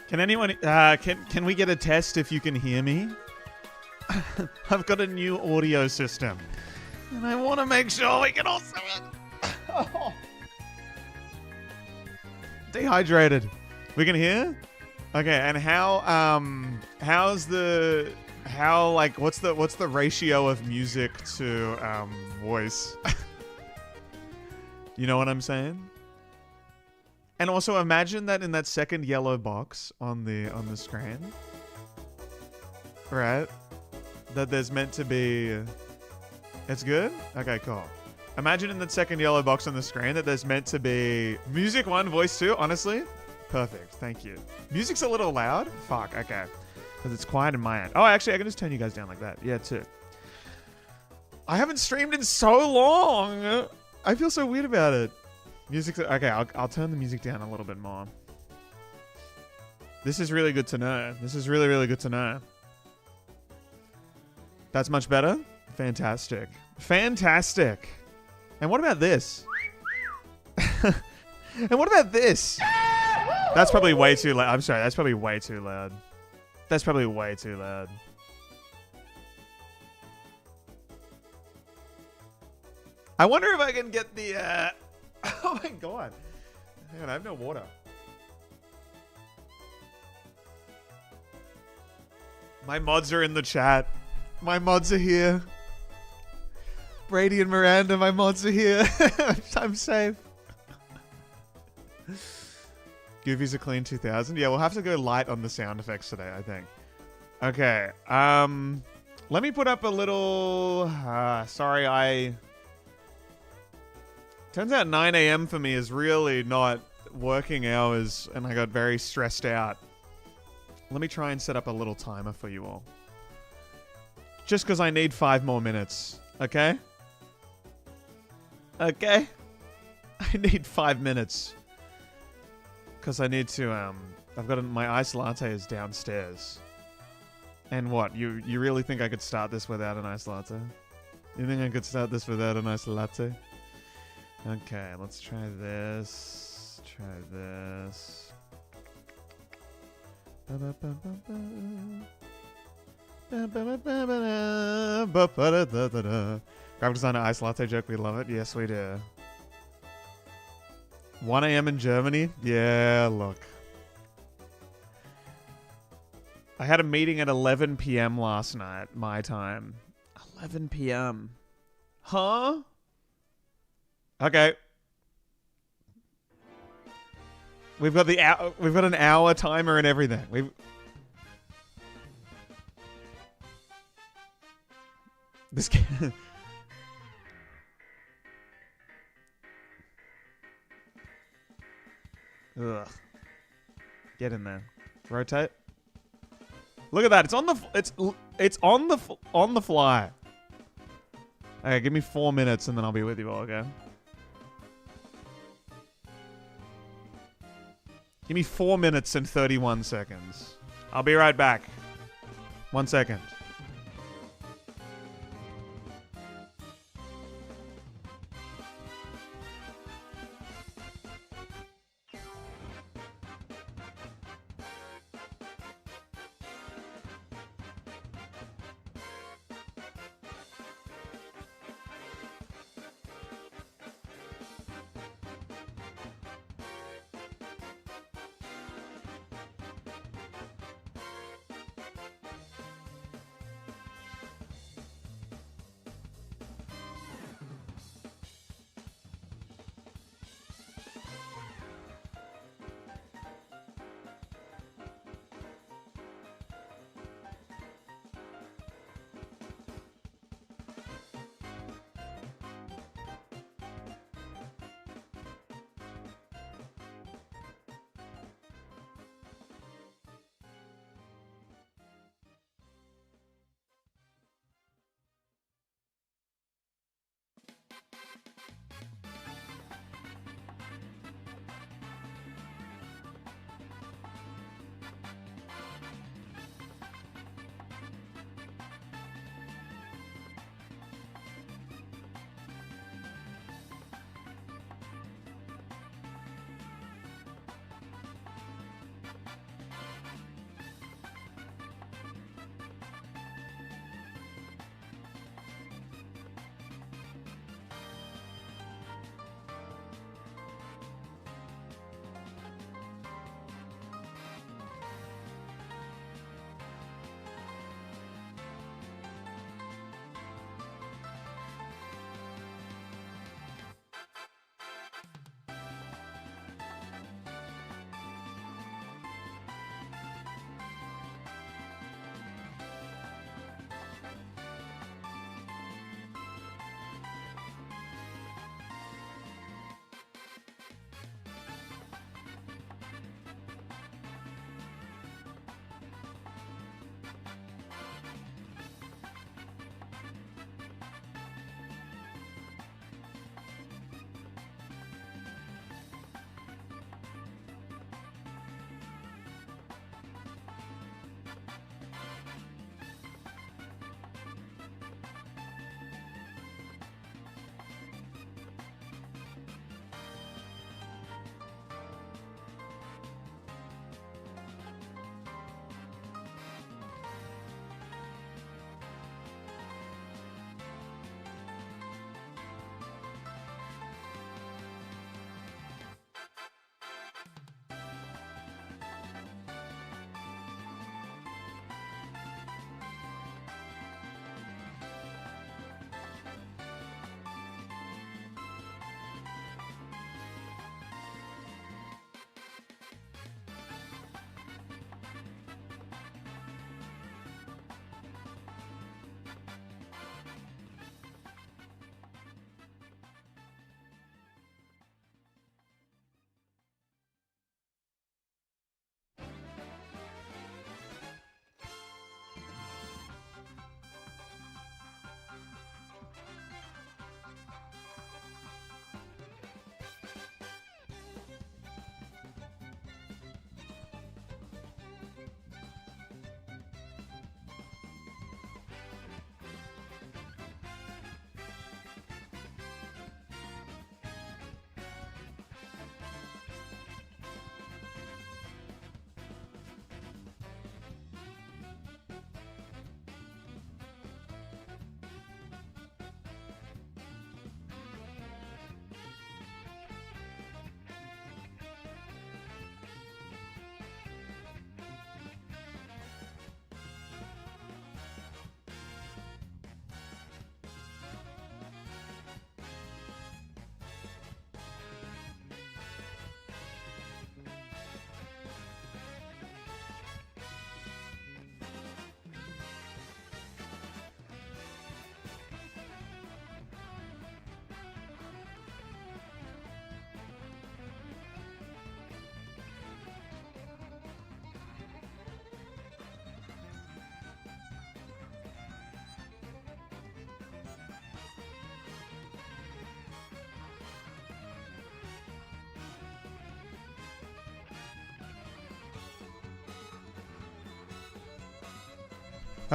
Can anyone, can we get a test if you can hear me? I've got a new audio system. And I want to make sure we can also... Dehydrated. We can hear? Okay, and how's the... what's the ratio of music to, voice? You know what I'm saying? And also imagine that in that second yellow box on the screen. Right? That there's meant to be... It's good? Okay, cool. Imagine in that second yellow box on the screen that there's meant to be music 1, voice 2, honestly. Perfect, thank you. Music's a little loud? Fuck, okay. Because it's quiet in my end. Oh, actually, I can just turn you guys down like that. Yeah, too. I haven't streamed in so long. I feel so weird about it. Music. Okay, I'll turn the music down a little bit more. This is really good to know. This is really, really good to know. That's much better? Fantastic. Fantastic. And what about this? And what about this? That's probably way too loud. I'm sorry, that's probably way too loud. That's probably way too loud. I wonder if I can get the, oh my god. Hang on, I have no water. My mods are in the chat. My mods are here. Brady and Miranda, my mods are here. I'm safe. Goofy's a clean 2000. Yeah, we'll have to go light on the sound effects today, I think. Okay. Let me put up a little... sorry, Turns out 9 a.m. for me is really not working hours, and I got very stressed out. Let me try and set up a little timer for you all. Just because I need 5 more minutes, okay? Okay? I need 5 minutes. Because I need to, I've got my iced latte is downstairs. And what? You really think I could start this without an iced latte? You think I could start this without an iced latte? Okay, let's try this. Try this. Graphic designer iced latte joke, we love it. Yes, we do. 1 a.m. in Germany? Yeah, look. I had a meeting at 11 p.m. last night, my time. 11 p.m. Huh? Okay. We've got an hour timer and everything. This game. Ugh. Get in there. Rotate. Look at that. It's on the fly. Okay, give me 4 minutes and then I'll be with you all, okay? Give me 4 minutes and 31 seconds. I'll be right back. 1 second.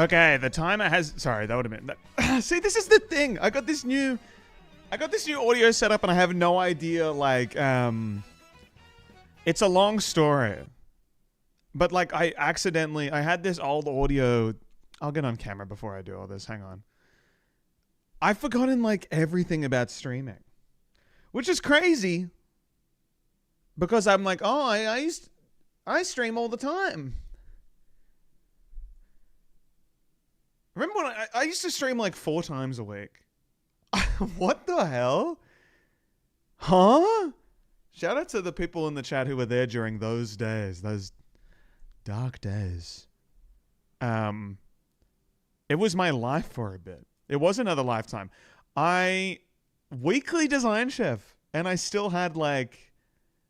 Okay, the timer has... Sorry, that would have been... See, this is the thing. I got this new audio setup and I have no idea, like, it's a long story. But, like, I had this old audio... I'll get on camera before I do all this. Hang on. I've forgotten, like, everything about streaming. Which is crazy. Because I'm like, oh, I stream all the time. Remember when I used to stream like 4 times a week? What the hell? Huh? Shout out to the people in the chat who were there during those days, those dark days. It was my life for a bit. It was another lifetime. Weekly Design Chef, and I still had like,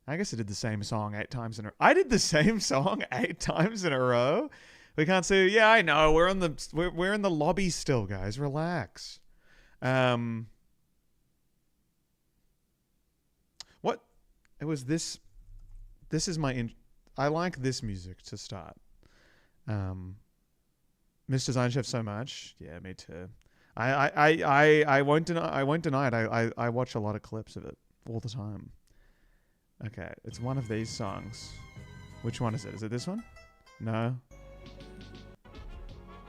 I guess I did the same song 8 times in a row. I did the same song 8 times in a row. We can't say, yeah, I know. We're in the lobby still, guys. Relax. What? It was this. This is my. I like this music to start. Miss Design Chef so much. Yeah, me too. I won't deny it. I watch a lot of clips of it all the time. Okay, it's one of these songs. Which one is it? Is it this one? No.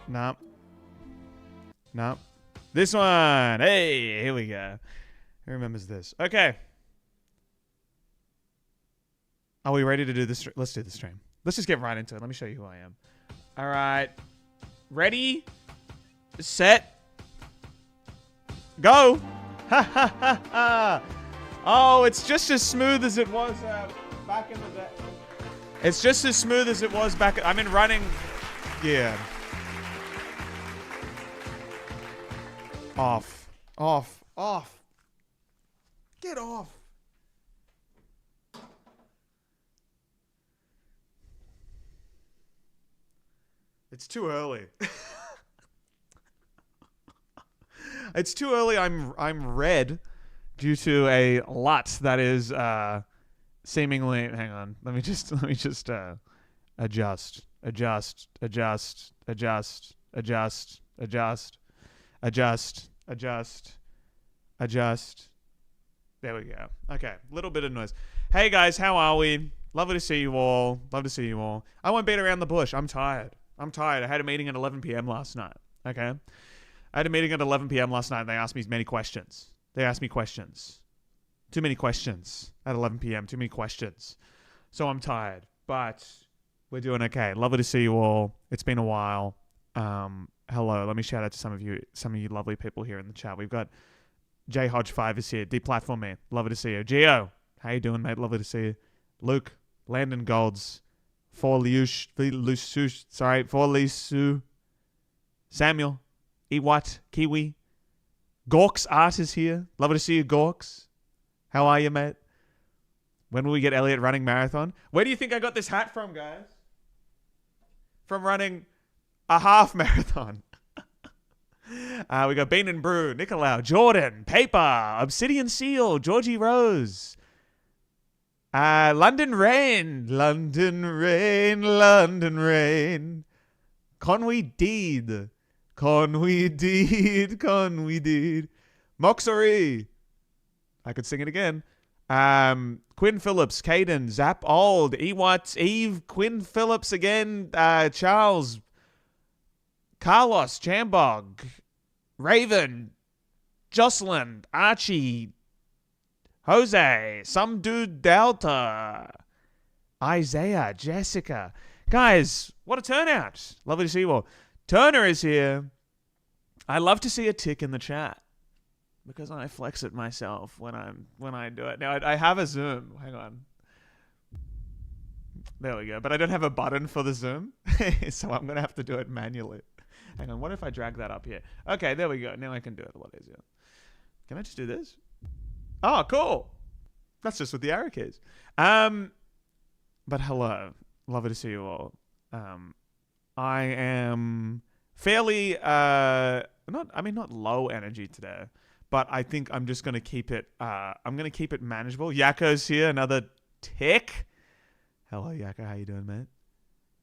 Nope. Nope. This one. Hey, here we go. Who remembers this? Okay. Are we ready to do this? Let's do the stream. Let's just get right into it. Let me show you who I am. All right. Ready? Set. Go. Ha ha ha ha. Oh, it's just as smooth as it was back in the day. It's just as smooth as it was back. I'm in running. Yeah. Off. Off. Off. Get off. It's too early. It's too early. I'm red due to a LUT that is seemingly. Hang on. Let me just adjust. There we go. Okay, little bit of noise. Hey guys, how are we? Lovely to see you all. Love to see you all. I won't beat around the bush. I'm tired. I had a meeting at 11 p.m. last night. Okay? I had a meeting at 11 p.m. last night and they asked me many questions. They asked me questions. Too many questions at 11 p.m. Too many questions. So I'm tired. But we're doing okay. Lovely to see you all. It's been a while. Hello. Let me shout out to some of you lovely people here in the chat. We've got J Hodge 5 is here. Deplatform me. Lovely to see you. Gio. How you doing, mate? Lovely to see you. Luke. Landon Golds. For Lisu. Samuel. Ewat. Kiwi. Gorks Art is here. Lovely to see you, Gorks. How are you, mate? When will we get Elliot running marathon? Where do you think I got this hat from, guys? From running a half marathon. We got Bean and Brew, Nicolau, Jordan, Paper, Obsidian Seal, Georgie Rose. London Rain. Conwy Deed. Moxery. I could sing it again. Quinn Phillips, Caden, Zap Old, Ewat, Eve, Quinn Phillips again, Charles, Carlos, Chambog, Raven, Jocelyn, Archie, Jose, Some Dude Delta, Isaiah, Jessica. Guys, what a turnout. Lovely to see you all. Turner is here. I love to see a tick in the chat because I flex it myself when I do it. Now I have a zoom. Hang on. There we go. But I don't have a button for the zoom, so I'm gonna have to do it manually. Hang on. What if I drag that up here? Okay, there we go. Now I can do it a lot easier. Can I just do this? Oh, cool. That's just with the arrow keys. But hello. Lovely to see you all. I am fairly not low energy today, but I think I'm just gonna keep it manageable. Yakko's here, another tick. Hello, Yakko, how you doing, mate?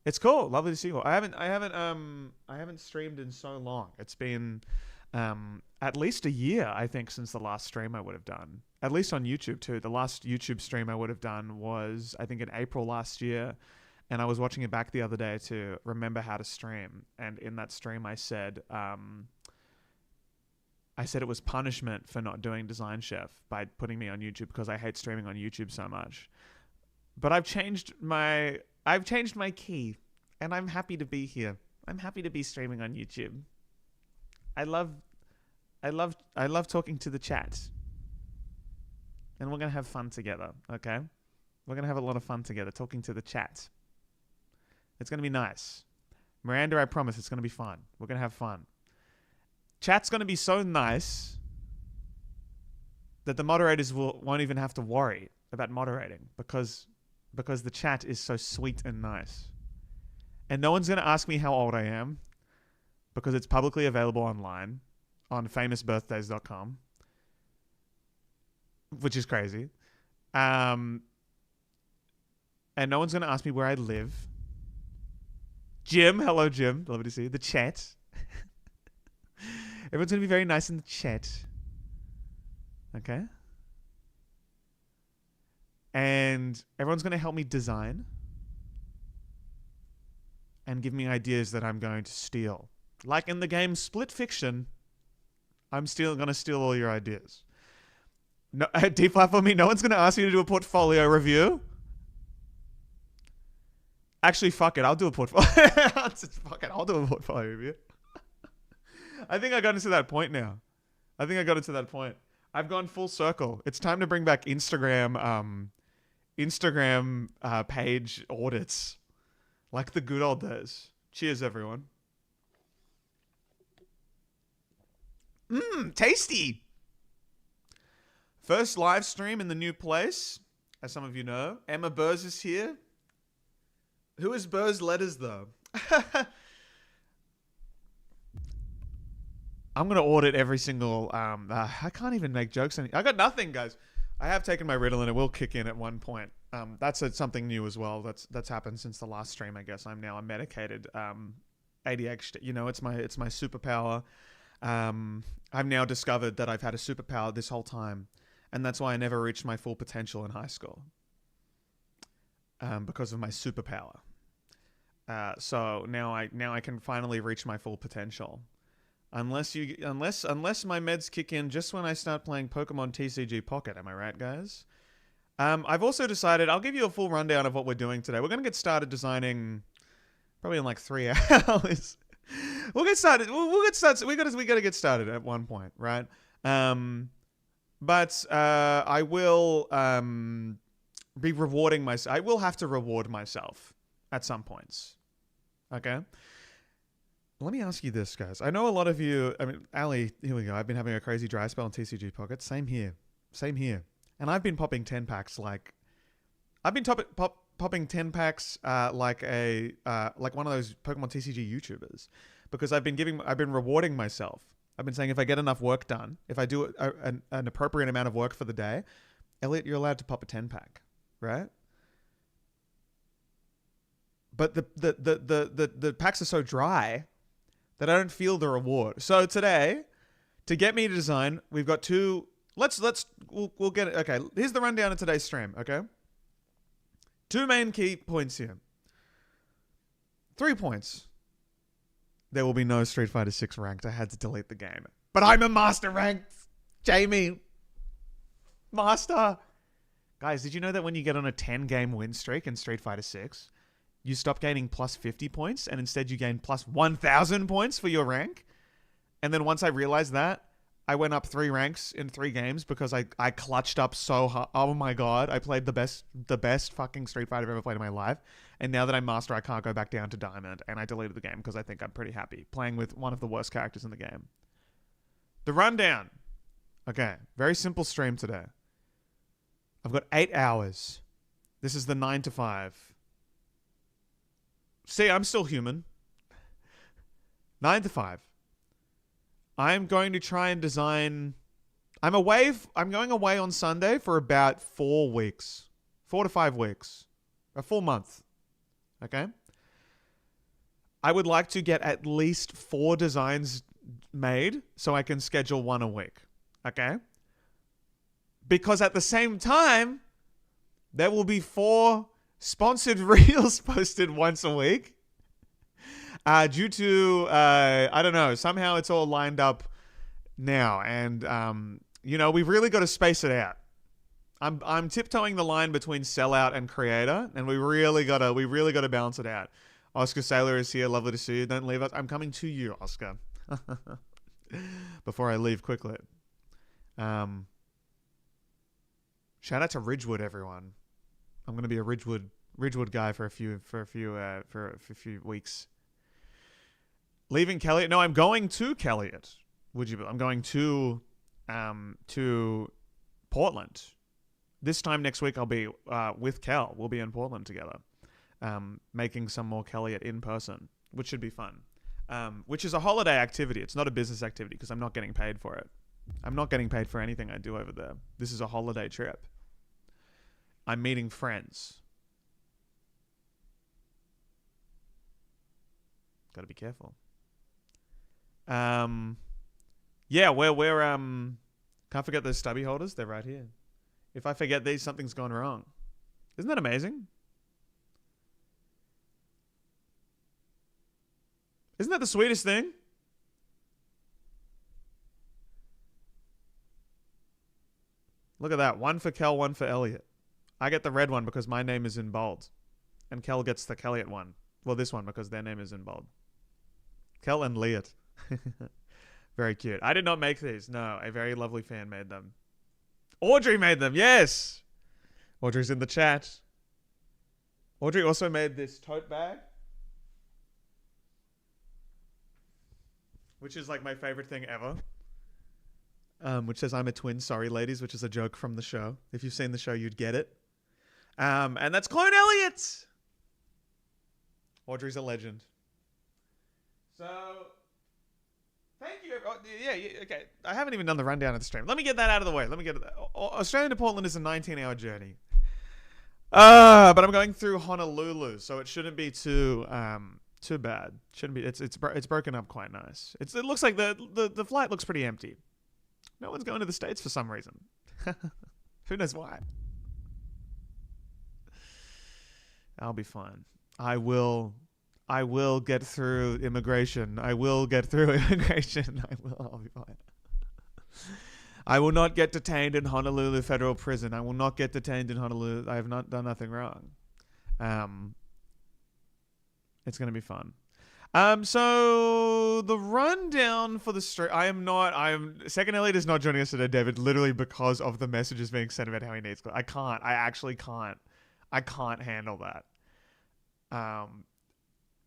It's cool. Lovely to see you. I haven't streamed in so long. It's been at least a year, I think, since the last stream I would have done. At least on YouTube too. The last YouTube stream I would have done was, I think, in April last year. And I was watching it back the other day to remember how to stream. And in that stream, I said it was punishment for not doing Design Chef by putting me on YouTube because I hate streaming on YouTube so much. But I've changed my key, and I'm happy to be here. I'm happy to be streaming on YouTube. I love talking to the chat. And we're going to have fun together, okay? We're going to have a lot of fun together talking to the chat. It's going to be nice. Miranda, I promise it's going to be fun. We're going to have fun. Chat's going to be so nice that the moderators won't even have to worry about moderating because the chat is so sweet and nice. And no one's going to ask me how old I am because it's publicly available online on famousbirthdays.com, which is crazy. And no one's going to ask me where I live. Jim, hello Jim, lovely to see you. The chat. Everyone's going to be very nice in the chat. Okay? And everyone's going to help me design and give me ideas that I'm going to steal. Like in the game Split Fiction, I'm going to steal all your ideas. No, deplatform me, no one's going to ask you to do a portfolio review. Actually, fuck it, I'll do a portfolio. Fuck it, I'll do a portfolio review. I think I got into that point now. I've gone full circle. It's time to bring back Instagram page audits. Like the good old days. Cheers, everyone. Tasty. First live stream in the new place, as some of you know. Emma Burrs is here. Who is Burrs Letters, though? I'm going to audit every single... I can't even make jokes. I got nothing, guys. I have taken my Ritalin. It will kick in at one point. That's something new as well. That's happened since the last stream, I guess. I'm now a medicated ADHD. You know, it's my superpower. I've now discovered that I've had a superpower this whole time. And that's why I never reached my full potential in high school. Because of my superpower. So now I can finally reach my full potential. Unless my meds kick in just when I start playing Pokemon TCG Pocket. Am I right, guys? I've also decided I'll give you a full rundown of what we're doing today. We're going to get started designing probably in like 3 hours. We'll get started. We'll get started. We got to get started at one point, right? But I will be rewarding myself. I will have to reward myself at some points. Okay? Let me ask you this, guys. I know a lot of you... I mean, Ali, here we go. I've been having a crazy dry spell in TCG Pocket. Same here. And I've been popping 10 packs like... I've been popping 10 packs like one of those Pokemon TCG YouTubers. Because I've been rewarding myself. I've been saying if I get enough work done, if I do an appropriate amount of work for the day, Elliot, you're allowed to pop a 10 pack, right? But the packs are so dry that I don't feel the reward. So today, to get me to design, we've got two. We'll get it. Okay, here's the rundown of today's stream. Okay, 2 main key points here. 3 points. There will be no Street Fighter 6 ranked. I had to delete the game, but I'm a master ranked. Jamie, master. Guys, did you know that when you get on a 10-game win streak in Street Fighter 6? You stop gaining plus 50 points and instead you gain plus 1,000 points for your rank. And then once I realized that, I went up 3 ranks in 3 games because I clutched up so hard. Oh my God. I played the best fucking Street Fighter I've ever played in my life. And now that I'm master, I can't go back down to diamond. And I deleted the game because I think I'm pretty happy playing with one of the worst characters in the game. The rundown. Okay. Very simple stream today. I've got 8 hours. This is the 9 to 5. See, I'm still human. 9 to 5. I'm going to try and design... I'm going away on Sunday for about 4 weeks. 4 to 5 weeks. A full month. Okay? I would like to get at least 4 designs made so I can schedule one a week. Okay? Because at the same time, there will be 4 sponsored reels posted once a week. Due to, I don't know, somehow it's all lined up now. And, we've really got to space it out. I'm tiptoeing the line between sellout and creator, and we really gotta balance it out. Oscar Sailor is here. Lovely to see you. Don't leave us. I'm coming to you, Oscar. Before I leave quickly. Shout out to Ridgewood, everyone. I'm gonna be a Ridgewood guy for a few weeks. Leaving Kelliot? No, I'm going to Kelliot. I'm going to Portland. This time next week I'll be with Kel. We'll be in Portland together, making some more Kelliot in person, which should be fun. Which is a holiday activity. It's not a business activity because I'm not getting paid for it. I'm not getting paid for anything I do over there. This is a holiday trip. I'm meeting friends. Got to be careful. Yeah, we're can't forget those stubby holders. They're right here. If I forget these, something's gone wrong. Isn't that amazing? Isn't that the sweetest thing? Look at that. One for Kel, one for Elliot. I get the red one because my name is in bold. And Kel gets the Kelliot one. Well, this one because their name is in bold. Kel and Elliot. Very cute. I did not make these. No, a very lovely fan made them. Audrey made them. Yes. Audrey's in the chat. Audrey also made this tote bag, which is like my favorite thing ever. Which says, "I'm a twin, sorry ladies," which is a joke from the show. If you've seen the show, you'd get it. And that's Clone Elliot. Audrey's a legend. So, thank you. Oh, yeah, okay. I haven't even done the rundown of the stream. Let me get that out of the way. Australia to Portland is a 19-hour journey. But I'm going through Honolulu, so it shouldn't be too bad. Shouldn't be. It's broken up quite nice. It looks like the flight looks pretty empty. No one's going to the States for some reason. Who knows why? I'll be fine. I will get through immigration. I'll be fine. I will not get detained in Honolulu Federal Prison. I will not get detained in Honolulu. I have not done nothing wrong. It's going to be fun. So the rundown for the stream. Second Elliot is not joining us today, David, literally because of the messages being sent about how he needs. I actually can't. I can't handle that.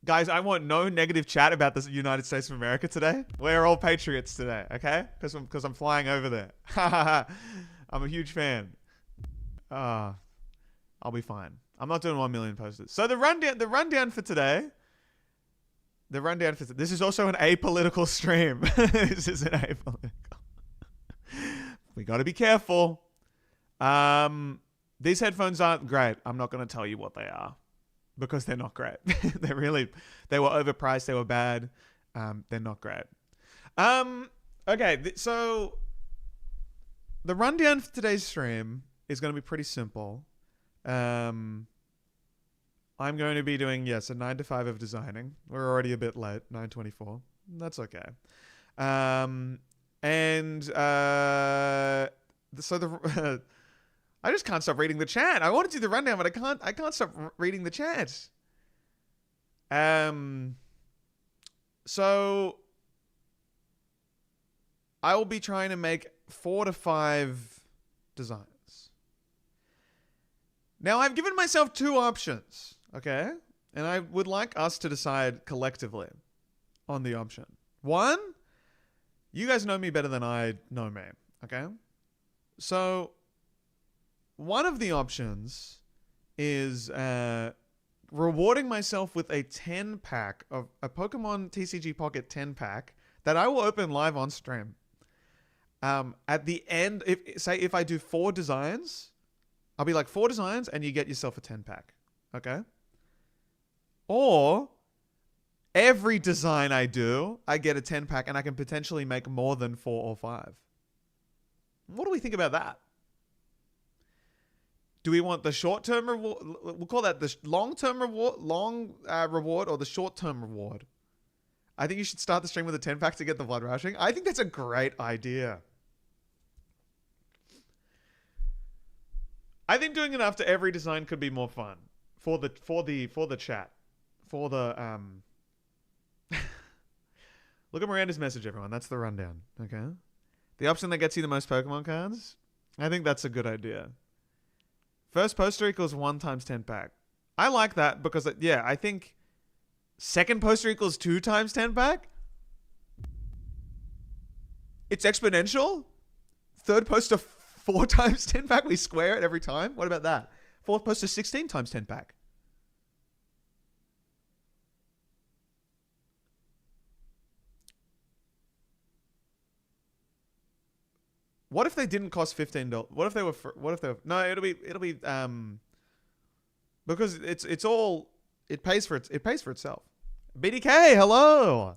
Guys, I want no negative chat about the United States of America today. We're all patriots today, okay? Because I'm flying over there. I'm a huge fan. I'll be fine. I'm not doing 1 million posters. So the rundown for today. This is also an apolitical stream. This is an apolitical. We got to be careful. These headphones aren't great. I'm not going to tell you what they are because they're not great. They were overpriced. They were bad. They're not great. Okay. So the rundown for today's stream is going to be pretty simple. I'm going to be doing, a 9 to 5 of designing. We're already a bit late, 9:24. That's okay. So I just can't stop reading the chat. I want to do the rundown, but I can't stop reading the chat. So I will be trying to make 4 to 5 designs. Now, I've given myself 2 options, okay? And I would like us to decide collectively on the option. 1, you guys know me better than I know me, okay? So one of the options is rewarding myself with a 10-pack of a Pokemon TCG Pocket 10-pack that I will open live on stream. At the end, if I do 4 designs, I'll be like 4 designs and you get yourself a 10-pack. Okay? Or Every design I do, I get a 10 pack and I can potentially make more than 4 or 5. What do we think about that? Do we want the short-term reward? We'll call that the long-term reward, reward, or the short-term reward. I think you should start the stream with a 10 pack to get the blood rushing. I think that's a great idea. I think doing it after every design could be more fun for the chat, for the Look at Miranda's message, everyone. That's the rundown. Okay, the option that gets you the most Pokemon cards. I think that's a good idea. First poster equals 1 times 10 pack. I like that because, yeah, I think second poster equals 2 times 10 pack. It's exponential. Third poster 4 times 10 pack. We square it every time. What about that? Fourth poster 16 times 10 pack. What if they didn't cost $15? What if they were? No, it'll be because it pays for itself. BDK, hello.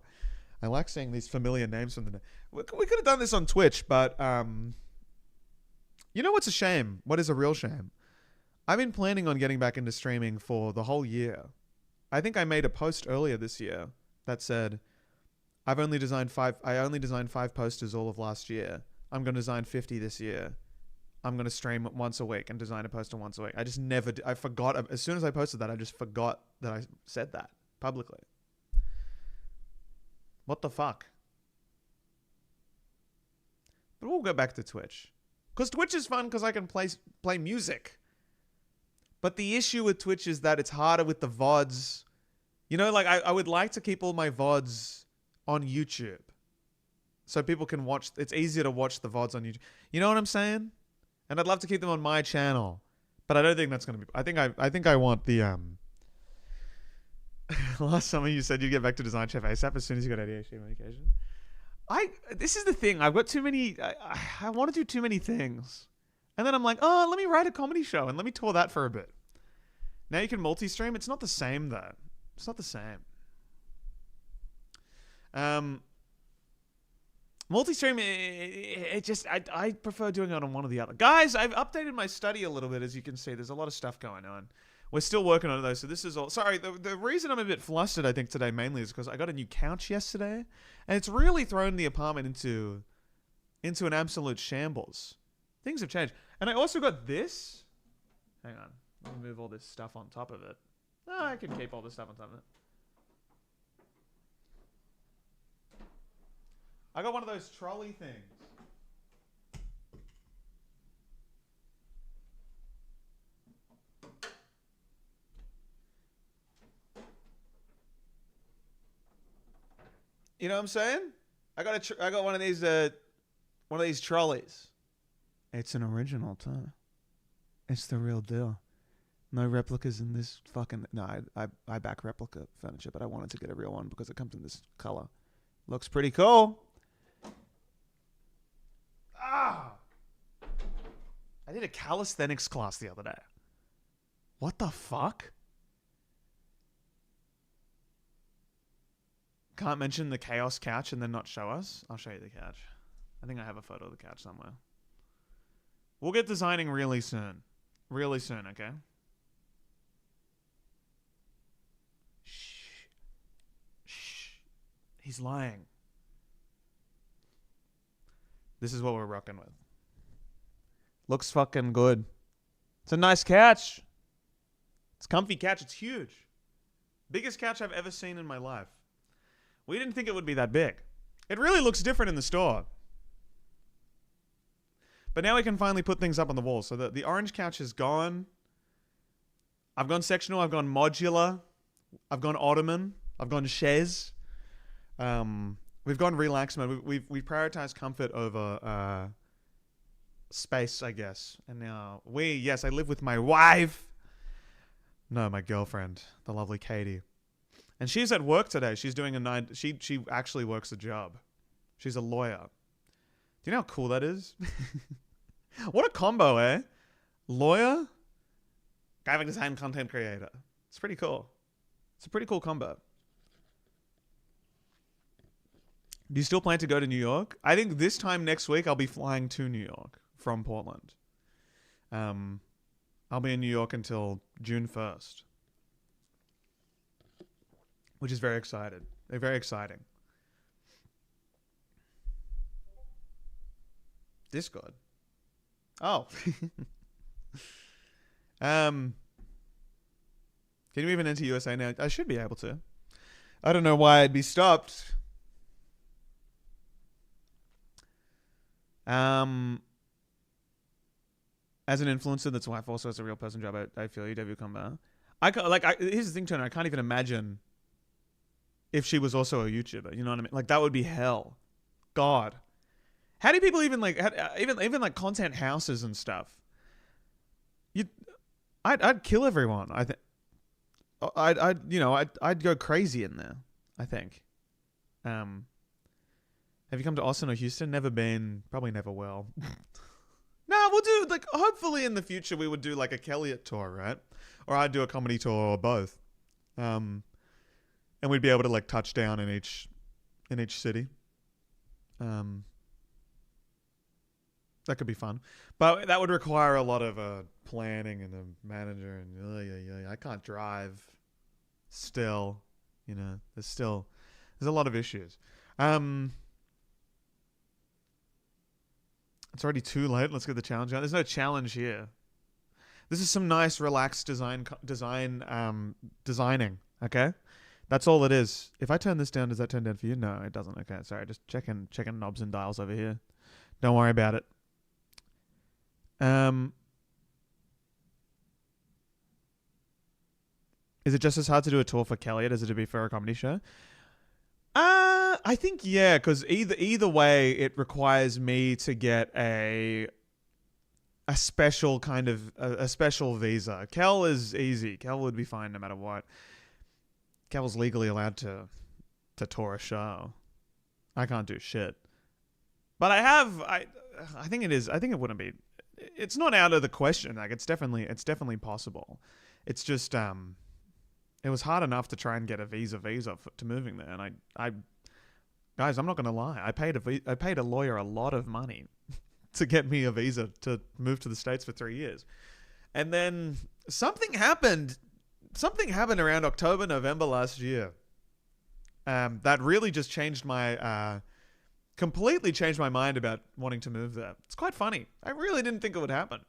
I like seeing these familiar names from the. We could have done this on Twitch, but you know what's a shame? What is a real shame? I've been planning on getting back into streaming for the whole year. I think I made a post earlier this year that said I only designed 5 posters all of last year. I'm going to design 50 this year. I'm going to stream once a week and design a poster once a week. I just never did. I forgot. As soon as I posted that, I just forgot that I said that publicly. What the fuck? But we'll go back to Twitch. Because Twitch is fun because I can play music. But the issue with Twitch is that it's harder with the VODs. You know, like I would like to keep all my VODs on YouTube. So people can watch. It's easier to watch the VODs on YouTube. You know what I'm saying? And I'd love to keep them on my channel, but I don't think that's gonna be. I think I want the Last summer you said you'd get back to Design Chef ASAP as soon as you got ADHD medication. This is the thing. I've got too many. I want to do too many things, and then I'm like, oh, let me write a comedy show and let me tour that for a bit. Now you can multi-stream. It's not the same though. It's not the same. Multi-stream, I prefer doing it on one or the other. Guys, I've updated my study a little bit, as you can see. There's a lot of stuff going on. We're still working on it, though, so this is all... Sorry, the reason I'm a bit flustered, I think, today, mainly, is because I got a new couch yesterday, and it's really thrown the apartment into an absolute shambles. Things have changed. And I also got this. Hang on. Let me move all this stuff on top of it. Oh, I can keep all this stuff on top of it. I got one of those trolley things. You know what I'm saying? I got one of these trolleys. It's an original too. It's the real deal. No replicas in this fucking... No, I back replica furniture, but I wanted to get a real one because it comes in this color. Looks pretty cool. I did a calisthenics class the other day. What the fuck? Can't mention the chaos couch and then not show us? I'll show you the couch. I think I have a photo of the couch somewhere. We'll get designing really soon. Really soon, okay? Shh. Shh. He's lying. This is what we're rocking with. Looks fucking good. It's a nice couch. It's a comfy couch. It's huge. Biggest couch I've ever seen in my life. We didn't think it would be that big. It really looks different in the store. But now we can finally put things up on the wall. So the orange couch is gone. I've gone sectional. I've gone modular. I've gone ottoman. I've gone chaise. We've gone relax mode. We've prioritized comfort over space, I guess. And now yes, I live with my wife. No, my girlfriend, the lovely Katie. And she's at work today. She's doing she actually works a job. She's a lawyer. Do you know how cool that is? What a combo, eh? Lawyer, graphic design, content creator. It's pretty cool. It's a pretty cool combo. Do you still plan to go to New York? I think this time next week I'll be flying to New York from Portland. I'll be in New York until June 1st, which is very excited. Very exciting. Discord. Oh. Can you even enter USA now? I should be able to. I don't know why I'd be stopped. As an influencer, that's wife also has a real person job. I feel you, Debbie Comba. Here's the thing, Tony. I can't even imagine if she was also a YouTuber. You know what I mean? Like, that would be hell. God, how do people even like even like content houses and stuff? I'd kill everyone. I think I'd go crazy in there. I think. Have you come to Austin or Houston? Never been. Probably never will. Nah, we'll do, like, hopefully in the future we would do like a Elliot tour, right? Or I'd do a comedy tour or both. And we'd be able to like touch down in each city. That could be fun. But that would require a lot of planning and a manager, and I can't drive still, you know. There's a lot of issues. It's already too late. Let's get the challenge out. There's no challenge here. This is some nice, relaxed designing. Okay, that's all it is. If I turn this down, does that turn down for you? No, it doesn't. Okay, sorry. Just checking knobs and dials over here. Don't worry about it. Is it just as hard to do a tour for Elliot as it to be for a comedy show? I think yeah, because either way, it requires me to get a special kind of a special visa. Kel is easy. Kel would be fine no matter what. Kel's legally allowed to tour a show. I can't do shit. But I think it is. I think it wouldn't be. It's not out of the question. Like, it's definitely possible. It's just it was hard enough to try and get a visa to moving there, and I guys, I'm not gonna lie. I paid a lawyer a lot of money to get me a visa to move to the States for 3 years, and then something happened. Something happened around October, November last year. That really just changed my completely changed my mind about wanting to move there. It's quite funny. I really didn't think it would happen.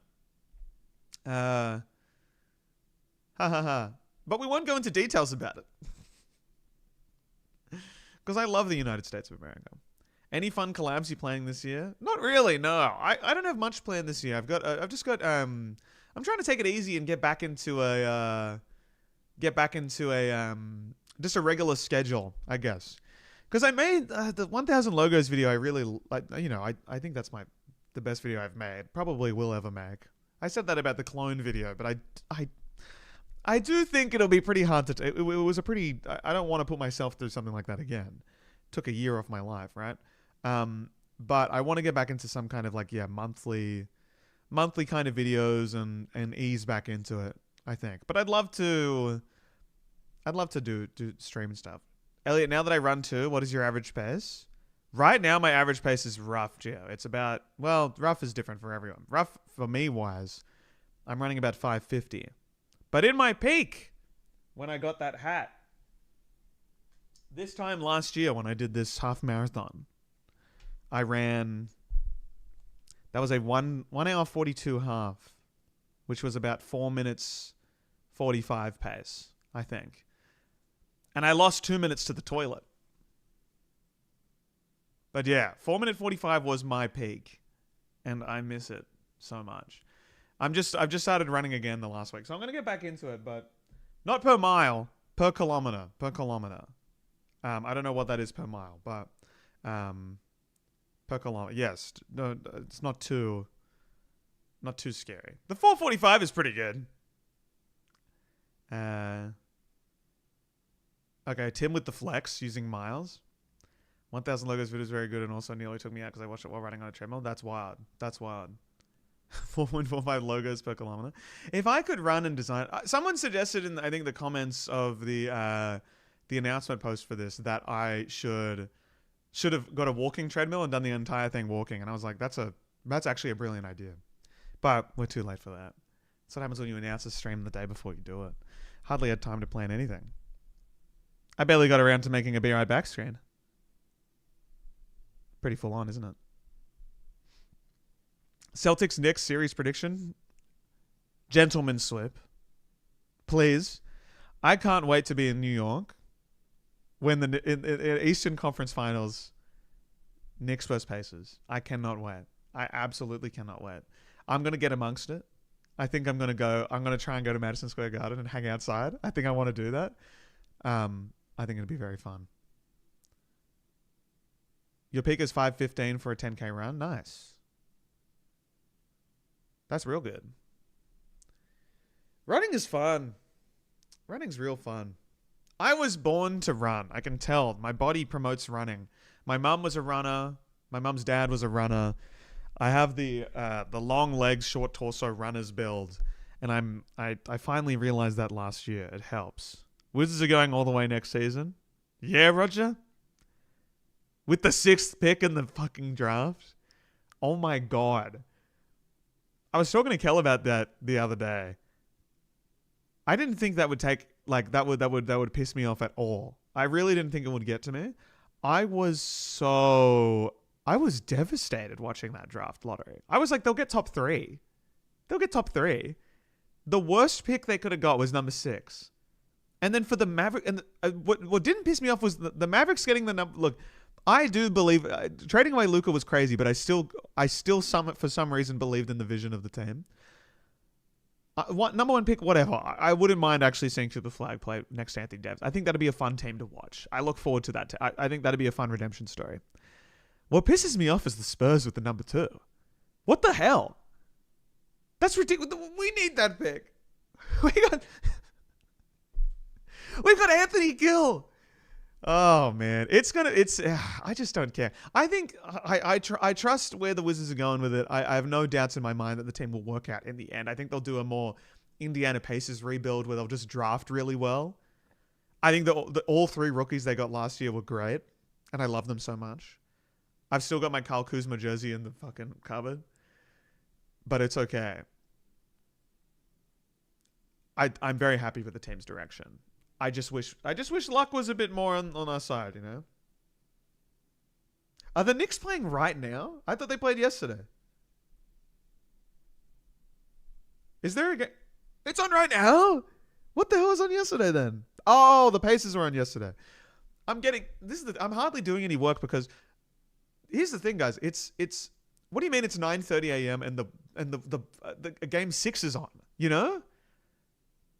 Ha ha ha. But we won't go into details about it. Because I love the United States of America. Any fun collabs you planning this year? Not really, no. I don't have much planned this year. I'm trying to take it easy and get back into a just a regular schedule, I guess. Because I made the 1,000 logos video. I really like. I think that's the best video I've made. Probably will ever make. I said that about the clone video, but I do think it'll be pretty hard to. It was a pretty. I don't want to put myself through something like that again. Took a year off my life, right? But I want to get back into some kind of monthly kind of videos and ease back into it. I think, but I'd love to do stream and stuff. Elliot, now that I run too, what is your average pace? Right now, my average pace is rough, Gio. It's about, rough is different for everyone. Rough for me wise, I'm running about 550. But in my peak, when I got that hat, this time last year when I did this half marathon, I ran, that was a 1 hour 42 half, which was about 4 minutes 45 pace, I think. And I lost 2 minutes to the toilet. But yeah, 4 minute 45 was my peak. And I miss it so much. I've just started running again the last week. So I'm going to get back into it, but not per mile, per kilometer. I don't know what that is per mile, but per kilometer. Yes, no, it's not too scary. The 4:45 is pretty good. Okay, Tim with the flex using miles. 1,000 logos video is very good and also nearly took me out because I watched it while running on a treadmill. That's wild. 4.45 logos per kilometer. If I could run and design... someone suggested in, I think, the comments of the announcement post for this that I should Should have got a walking treadmill and done the entire thing walking. And I was like, that's actually a brilliant idea. But we're too late for that. That's what happens when you announce a stream the day before you do it. Hardly had time to plan anything. I barely got around to making a Be Right Back screen. Pretty full on, isn't it? Celtics Knicks series prediction. Gentleman slip. Please. I can't wait to be in New York when in Eastern Conference Finals, Knicks vs Pacers. I cannot wait. I absolutely cannot wait. I'm going to get amongst it. I think I'm going to try and go to Madison Square Garden and hang outside. I think I want to do that. I think it'll be very fun. Your peak is 5:15 for a 10K run. Nice. That's real good. Running is fun. Running's real fun. I was born to run. I can tell. My body promotes running. My mum was a runner. My mum's dad was a runner. I have the long legs, short torso runner's build. And I finally realized that last year. It helps. Wizards are going all the way next season. Yeah, Roger? With the 6th pick in the fucking draft? Oh my god. I was talking to Kel about that the other day. I didn't think that would take that would piss me off at all. I really didn't think it would get to me. I was devastated watching that draft lottery. I was like, they'll get top 3. They'll get top 3. The worst pick they could have got was number 6. And then for the Maverick, and what didn't piss me off was the Mavericks getting the number. Look, I do believe trading away Luka was crazy, but I still for some reason believed in the vision of the team. Number 1 pick, whatever. I wouldn't mind actually seeing Super Flag play next to Anthony Davis. I think that'd be a fun team to watch. I look forward to that. I think that'd be a fun redemption story. What pisses me off is the Spurs with the number 2. What the hell? That's ridiculous. We need that pick. We've got Anthony Gill. Oh man, I just don't care. I think I trust where the Wizards are going with it. I have no doubts in my mind that the team will work out in the end. I think they'll do a more Indiana Pacers rebuild where they'll just draft really well. I think that all 3 rookies they got last year were great, and I love them so much. I've still got my Kyle Kuzma jersey in the fucking cupboard, but it's okay. I'm very happy with the team's direction. I just wish luck was a bit more on our side, you know? Are the Knicks playing right now? I thought they played yesterday. Is there a game? It's on right now? What the hell was on yesterday then? Oh, the Pacers were on yesterday. I'm hardly doing any work because here's the thing, guys. It's what do you mean it's 9:30 a.m. and the game 6 is on, you know?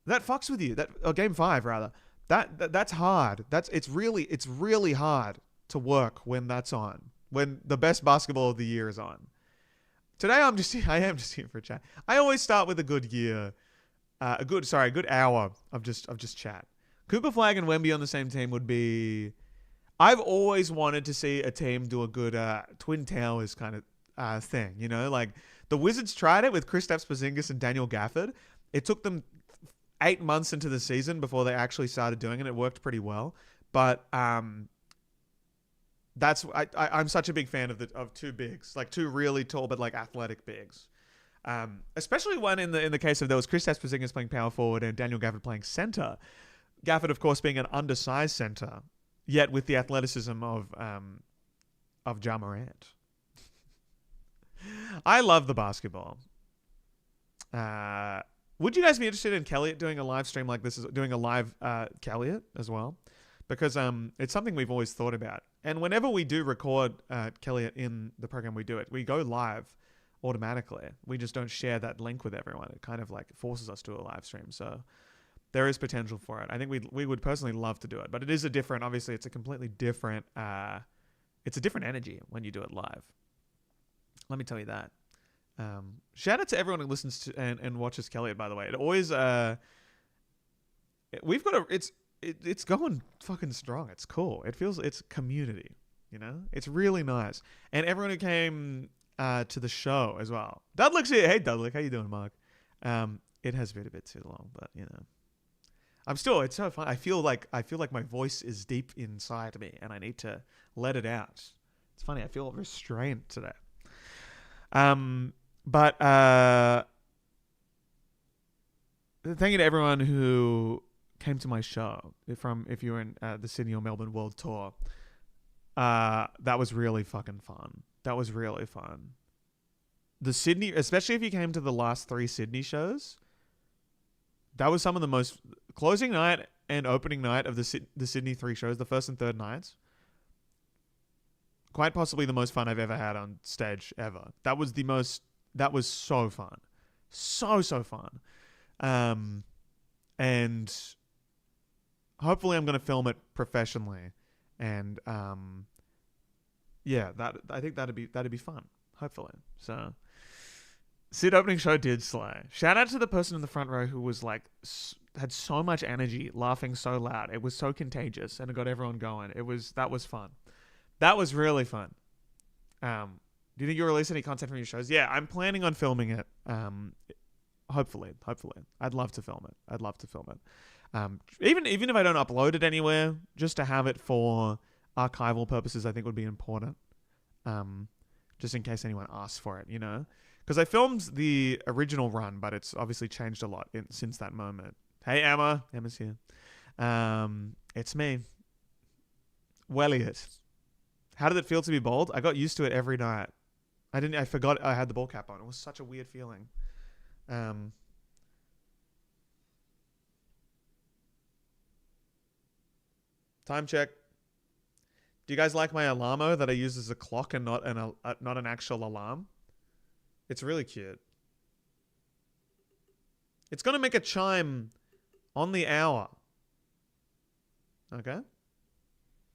That fucks with you. Game 5 rather. That's hard. It's really hard to work when that's on. When the best basketball of the year is on. Today I am just here for a chat. I always start with a good hour of just chat. Cooper Flag and Wemby on the same team would be. I've always wanted to see a team do a good Twin Towers kind of thing. You know, like the Wizards tried it with Kristaps Porzingis and Daniel Gafford. It took them 8 months into the season before they actually started doing it. It worked pretty well, but I'm such a big fan of 2 bigs, like 2 really tall but like athletic bigs, especially when in the case of those Kristaps Porzingis playing power forward and Daniel Gafford playing center. Gafford, of course, being an undersized center, yet with the athleticism of Ja Morant. I love the basketball. Would you guys be interested in Kelliot doing a live stream like this? Doing a live Kelliot as well? Because it's something we've always thought about. And whenever we do record Kelliot in the program, we do it. We go live automatically. We just don't share that link with everyone. It kind of like forces us to a live stream. So there is potential for it. I think we would personally love to do it. But it is obviously it's a completely different, it's a different energy when you do it live. Let me tell you that. Shout out to everyone who listens to and watches Kelliot, by the way. It always it's going fucking strong. It's cool. It's community, you know? It's really nice. And everyone who came to the show as well. Dudlick's here. Hey Dudlick, how you doing, Mark? It has been a bit too long, but you know. It's so fun. I feel like my voice is deep inside me and I need to let it out. It's funny. I feel restrained today. But thank you to everyone who came to my show. If you were in the Sydney or Melbourne World Tour, that was really fucking fun. That was really fun. The Sydney, especially if you came to the last 3 Sydney shows, that was some of the most closing night and opening night of the Sydney 3 shows, the first and third nights. Quite possibly the most fun I've ever had on stage ever. That was so fun. So fun. And hopefully I'm going to film it professionally. And yeah, I think that'd be fun. Hopefully. So Sid opening show did slay. Shout out to the person in the front row who was like had so much energy, laughing so loud. It was so contagious and it got everyone going. That was fun. That was really fun. Do you think you'll release any content from your shows? Yeah, I'm planning on filming it. Hopefully. I'd love to film it. Even if I don't upload it anywhere, just to have it for archival purposes, I think would be important. Just in case anyone asks for it, you know? Because I filmed the original run, but it's obviously changed a lot since that moment. Hey, Emma. Emma's here. It's me. Elliot. How did it feel to be bald? I got used to it every night. I forgot I had the ball cap on. It was such a weird feeling. Time check. Do you guys like my alarmo that I use as a clock and not an actual alarm? It's really cute. It's going to make a chime on the hour. Okay?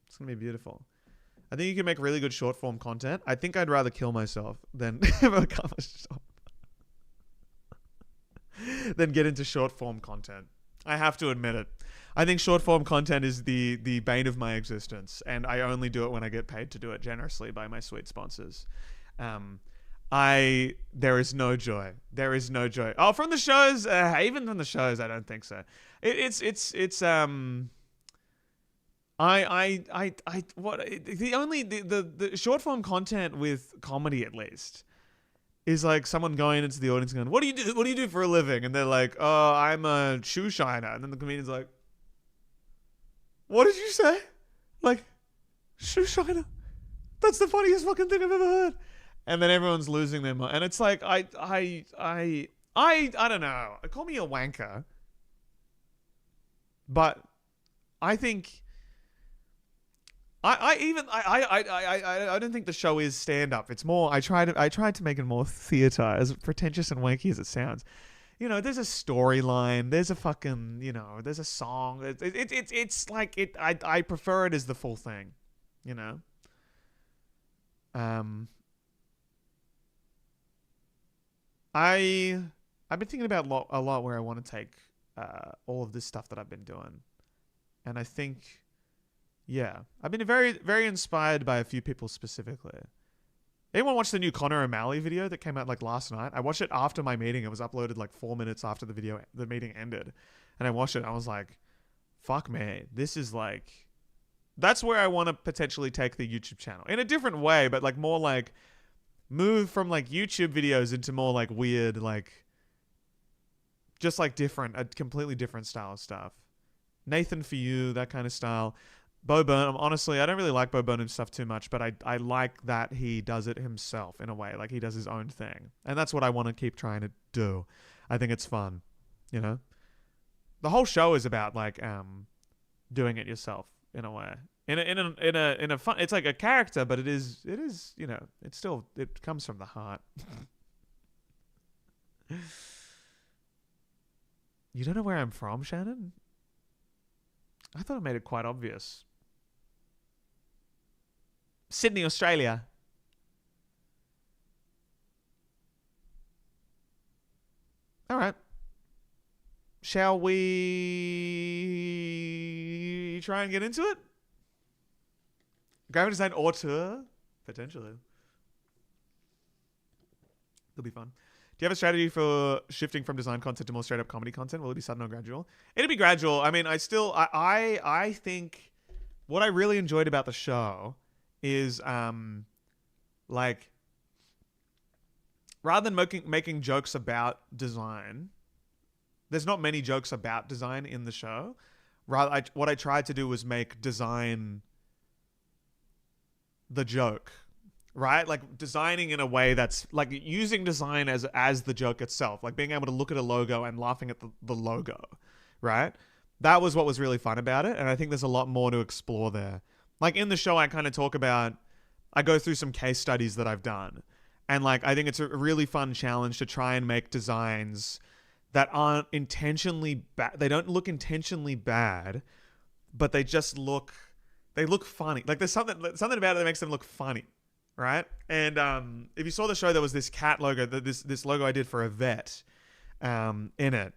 It's going to be beautiful. I think you can make really good short form content. I think I'd rather kill myself than become a shop. Than get into short form content. I have to admit it. I think short form content is the bane of my existence, and I only do it when I get paid to do it generously by my sweet sponsors. There is no joy. There is no joy. Oh, from the shows, even from the shows, I don't think so. The short form content with comedy at least is like someone going into the audience going, what do you do for a living? And they're like, oh, I'm a shoe shiner. And then the comedian's like, what did you say? Like, shoe shiner? That's the funniest fucking thing I've ever heard. And then everyone's losing their mind. And it's like, I don't know. Call me a wanker. But I think I don't think the show is stand up. It's more I tried to make it more theater, as pretentious and wanky as it sounds. You know, there's a storyline, there's a fucking, you know, there's a song. It's like it. I prefer it as the full thing, you know. I've been thinking about a lot where I want to take all of this stuff that I've been doing, and I think, yeah, I've been very, very inspired by a few people specifically. Anyone watch the new Connor O'Malley video that came out like last night? I watched it after my meeting. It was uploaded like 4 minutes after the meeting ended, and I watched it. And I was like, "Fuck me, this is like." That's where I want to potentially take the YouTube channel in a different way, but like more like move from like YouTube videos into more like weird, like just like a completely different style of stuff. Nathan For You, that kind of style. Bo Burnham, honestly, I don't really like Bo Burnham's stuff too much, but I like that he does it himself in a way. Like he does his own thing. And that's what I want to keep trying to do. I think it's fun, you know? The whole show is about like doing it yourself in a way. In a fun, it's like a character, but it is, you know, it comes from the heart. You don't know where I'm from, Shannon? I thought I made it quite obvious. Sydney, Australia. All right. Shall we try and get into it? Graphic design auteur? Potentially. It'll be fun. Do you have a strategy for shifting from design content to more straight up comedy content? Will it be sudden or gradual? It'll be gradual. I mean, I think what I really enjoyed about the show is like rather than making jokes about design, there's not many jokes about design in the show. Rather, what I tried to do was make design the joke, right? Like designing in a way that's like using design as the joke itself, like being able to look at a logo and laughing at the logo, right? That was what was really fun about it, and I think there's a lot more to explore there. Like in the show, I kind of talk about, I go through some case studies that I've done, and like I think it's a really fun challenge to try and make designs that aren't intentionally bad. They don't look intentionally bad, but they look funny. Like there's something about it that makes them look funny, right? And if you saw the show, there was this cat logo, this logo I did for a vet in it,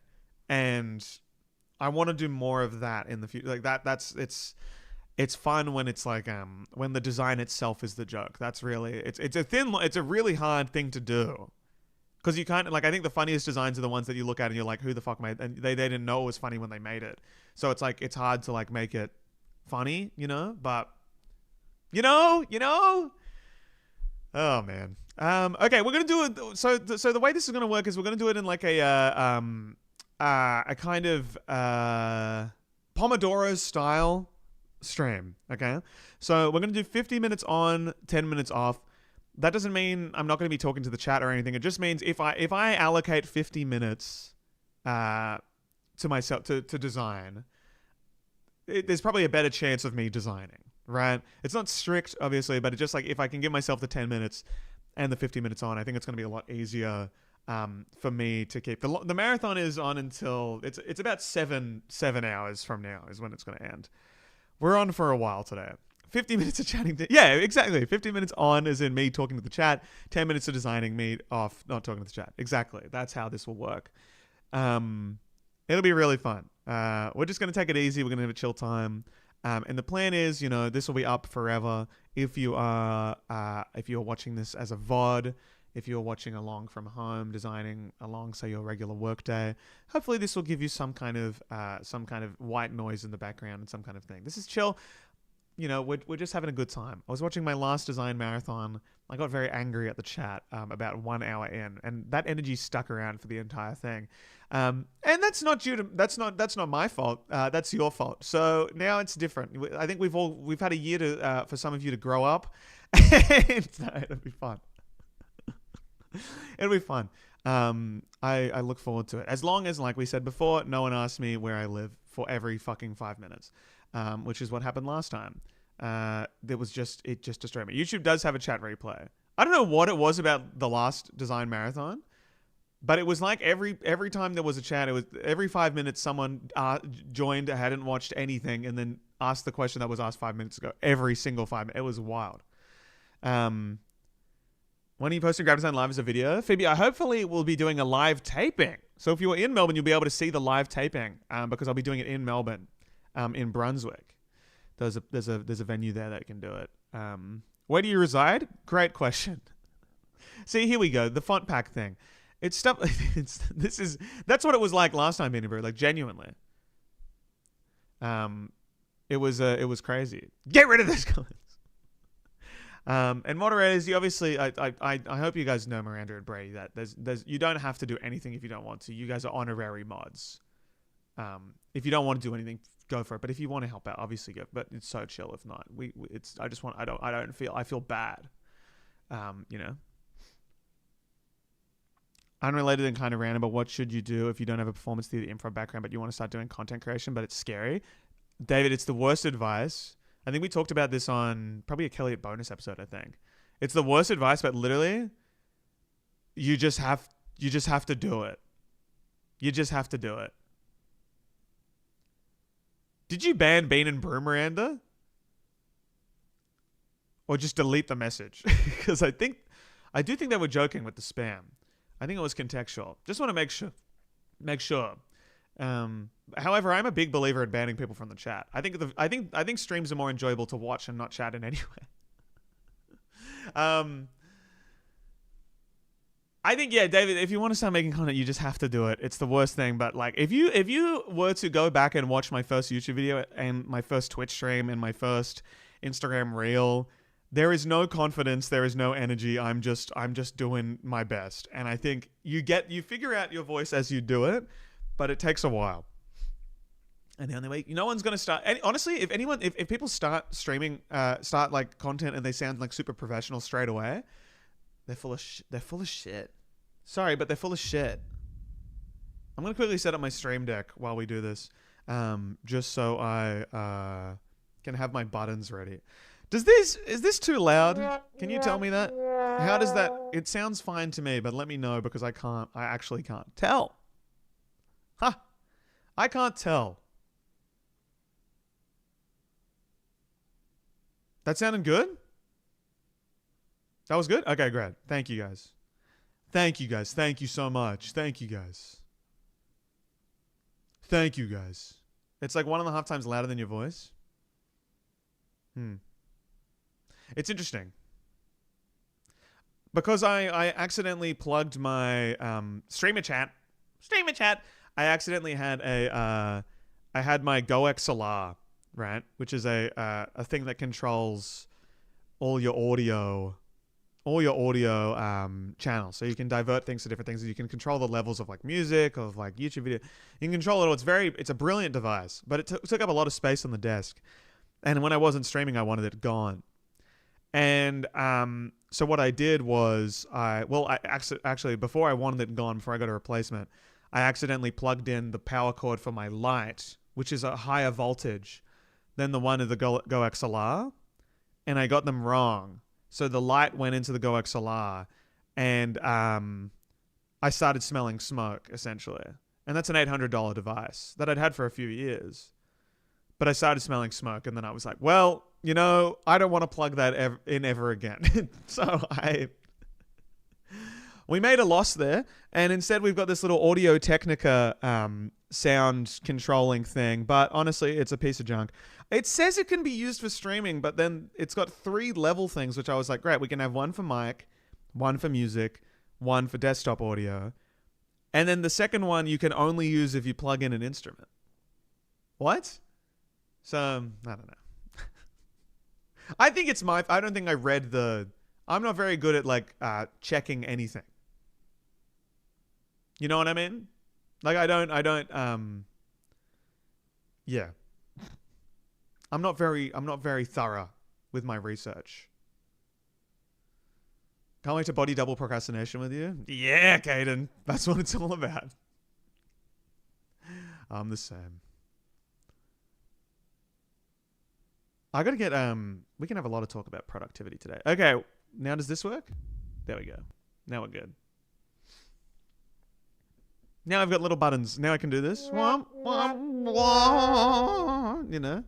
and I want to do more of that in the future. Like it's fun when it's like when the design itself is the joke. That's really it's a really hard thing to do. Because you can't, like, I think the funniest designs are the ones that you look at and you're like, who the fuck made, and they didn't know it was funny when they made it. So it's like, it's hard to like make it funny, you know, but you know, oh man. Okay, we're going to do it. So the way this is going to work is we're going to do it in like a kind of Pomodoro style stream. Okay. So we're going to do 50 minutes on, 10 minutes off. That doesn't mean I'm not going to be talking to the chat or anything. It just means if I allocate 50 minutes to myself to design, there's probably a better chance of me designing, right? It's not strict, obviously, but it's just like if I can give myself the 10 minutes and the 50 minutes on, I think it's going to be a lot easier for me to keep. The marathon is on until it's about 7 hours from now is when it's going to end. We're on for a while today. 50 minutes of chatting. Yeah, exactly. 50 minutes on is in me talking to the chat. 10 minutes of designing, me off, not talking to the chat. Exactly. That's how this will work. It'll be really fun. We're just going to take it easy. We're going to have a chill time. And the plan is, you know, this will be up forever. If you're watching this as a VOD, if you're watching along from home, designing along, say, your regular workday, hopefully this will give you some kind of white noise in the background and some kind of thing. This is chill. You know, we're just having a good time. I was watching my last design marathon. I got very angry at the chat about 1 hour in, and that energy stuck around for the entire thing. And that's not my fault. That's your fault. So now it's different. I think we've had a year to for some of you to grow up. It'll be fun. It'll be fun. I look forward to it. As long as, like we said before, no one asks me where I live for every fucking 5 minutes. Which is what happened last time. It just destroyed me. YouTube does have a chat replay. I don't know what it was about the last design marathon, but it was like every time there was a chat, it was every 5 minutes someone joined, hadn't watched anything, and then asked the question that was asked 5 minutes ago. Every single 5 minutes. It was wild. When are you posting Grab Design Live as a video? Phoebe, I hopefully will be doing a live taping. So if you're in Melbourne, you'll be able to see the live taping because I'll be doing it in Melbourne. In Brunswick, there's a venue there that can do it. Where do you reside? Great question. See, here we go. The font pack thing. It's stuff. That's what it was like last time, Edinburgh. Like genuinely. It was crazy. Get rid of those comments. And moderators, you obviously, I hope you guys know Miranda and Brady that there's you don't have to do anything if you don't want to. You guys are honorary mods. If you don't want to do anything, go for it. But if you want to help out, obviously go. But it's so chill. If not, I feel bad. You know. Unrelated and kind of random, but what should you do if you don't have a performance theater info background, but you want to start doing content creation, but it's scary? David, it's the worst advice. I think we talked about this on probably a Elliot bonus episode. I think it's the worst advice, but literally, you just have to do it. You just have to do it. Did you ban Bean and Brew, Miranda? Or just delete the message? Because I do think they were joking with the spam. I think it was contextual. Just want to make sure. However, I'm a big believer in banning people from the chat. I think streams are more enjoyable to watch and not chat in any way. I think, yeah, David, if you want to start making content, you just have to do it. It's the worst thing. But like, if you were to go back and watch my first YouTube video and my first Twitch stream and my first Instagram reel, there is no confidence. There is no energy. I'm just doing my best. And I think you figure out your voice as you do it, but it takes a while. And the only way, no one's gonna start. And honestly, if people start streaming, start like content and they sound like super professional straight away, they're full of shit. Sorry, but they're full of shit. I'm gonna quickly set up my stream deck while we do this, just so I can have my buttons ready. Is this too loud? Can you tell me that? How does that? It sounds fine to me, but let me know because I actually can't tell. Huh? I can't tell. That sounded good? That was good? Okay, great. Thank you guys. Thank you guys. Thank you so much. Thank you guys. Thank you guys. It's like 1.5 times louder than your voice. It's interesting. Because I accidentally plugged my streamer chat. I accidentally had I had my GoXLR, right? Which is a thing that controls all your audio channels. So you can divert things to different things. You can control the levels of like music, of like YouTube video. You can control it all. It's a brilliant device, but it took up a lot of space on the desk. And when I wasn't streaming, I wanted it gone. And so what I did was actually before I wanted it gone, before I got a replacement, I accidentally plugged in the power cord for my light, which is a higher voltage than the one of the GoXLR, and I got them wrong. So the light went into the GoXLR, and I started smelling smoke, essentially. And that's an $800 device that I'd had for a few years. But I started smelling smoke, and then I was like, well, you know, I don't want to plug that in ever again. So we made a loss there, and instead we've got this little Audio Technica sound controlling thing, but honestly, it's a piece of junk. It says it can be used for streaming, but then it's got 3 level things, which I was like, great, we can have one for mic, one for music, one for desktop audio, and then the second one you can only use if you plug in an instrument. What? So, I don't know. I think it's I don't think I read I'm not very good at like checking anything. You know what I mean? Like I don't yeah. I'm not very thorough with my research. Can't wait to body double procrastination with you. Yeah, Caden. That's what it's all about. I'm the same. I gotta get we can have a lot of talk about productivity today. Okay, now does this work? There we go. Now we're good. Now I've got little buttons. Now I can do this. You know?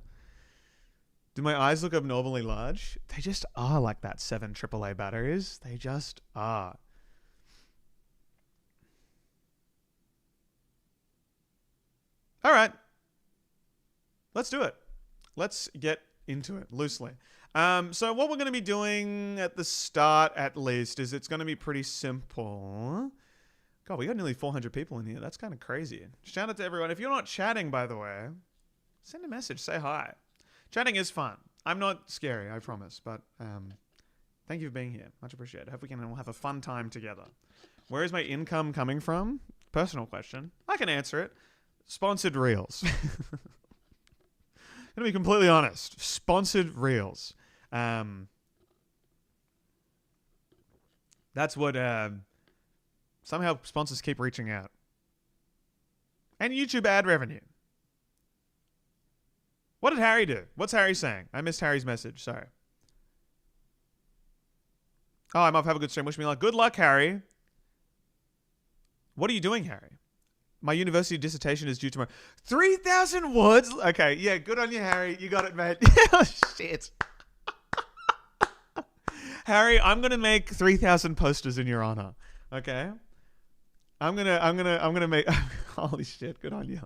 Do my eyes look abnormally large? They just are like that 7 AAA batteries. They just are. All right. Let's do it. Let's get into it loosely. So what we're going to be doing at the start, at least, is it's going to be pretty simple. God, we got nearly 400 people in here. That's kind of crazy. Shout out to everyone. If you're not chatting, by the way, send a message. Say hi. Chatting is fun. I'm not scary, I promise. But thank you for being here. Much appreciated. Hope we can all have a fun time together. Where is my income coming from? Personal question. I can answer it. Sponsored reels. Gonna be completely honest. Sponsored reels. That's what somehow sponsors keep reaching out. And YouTube ad revenue. What did Harry do? What's Harry saying? I missed Harry's message. Sorry. Oh, I'm off. Have a good stream. Wish me luck. Good luck, Harry. What are you doing, Harry? My university dissertation is due tomorrow. 3,000 words? Okay, yeah, good on you, Harry. You got it, mate. Oh, shit. Harry, I'm gonna make 3,000 posters in your honor. Okay? I'm gonna make holy shit, good on you.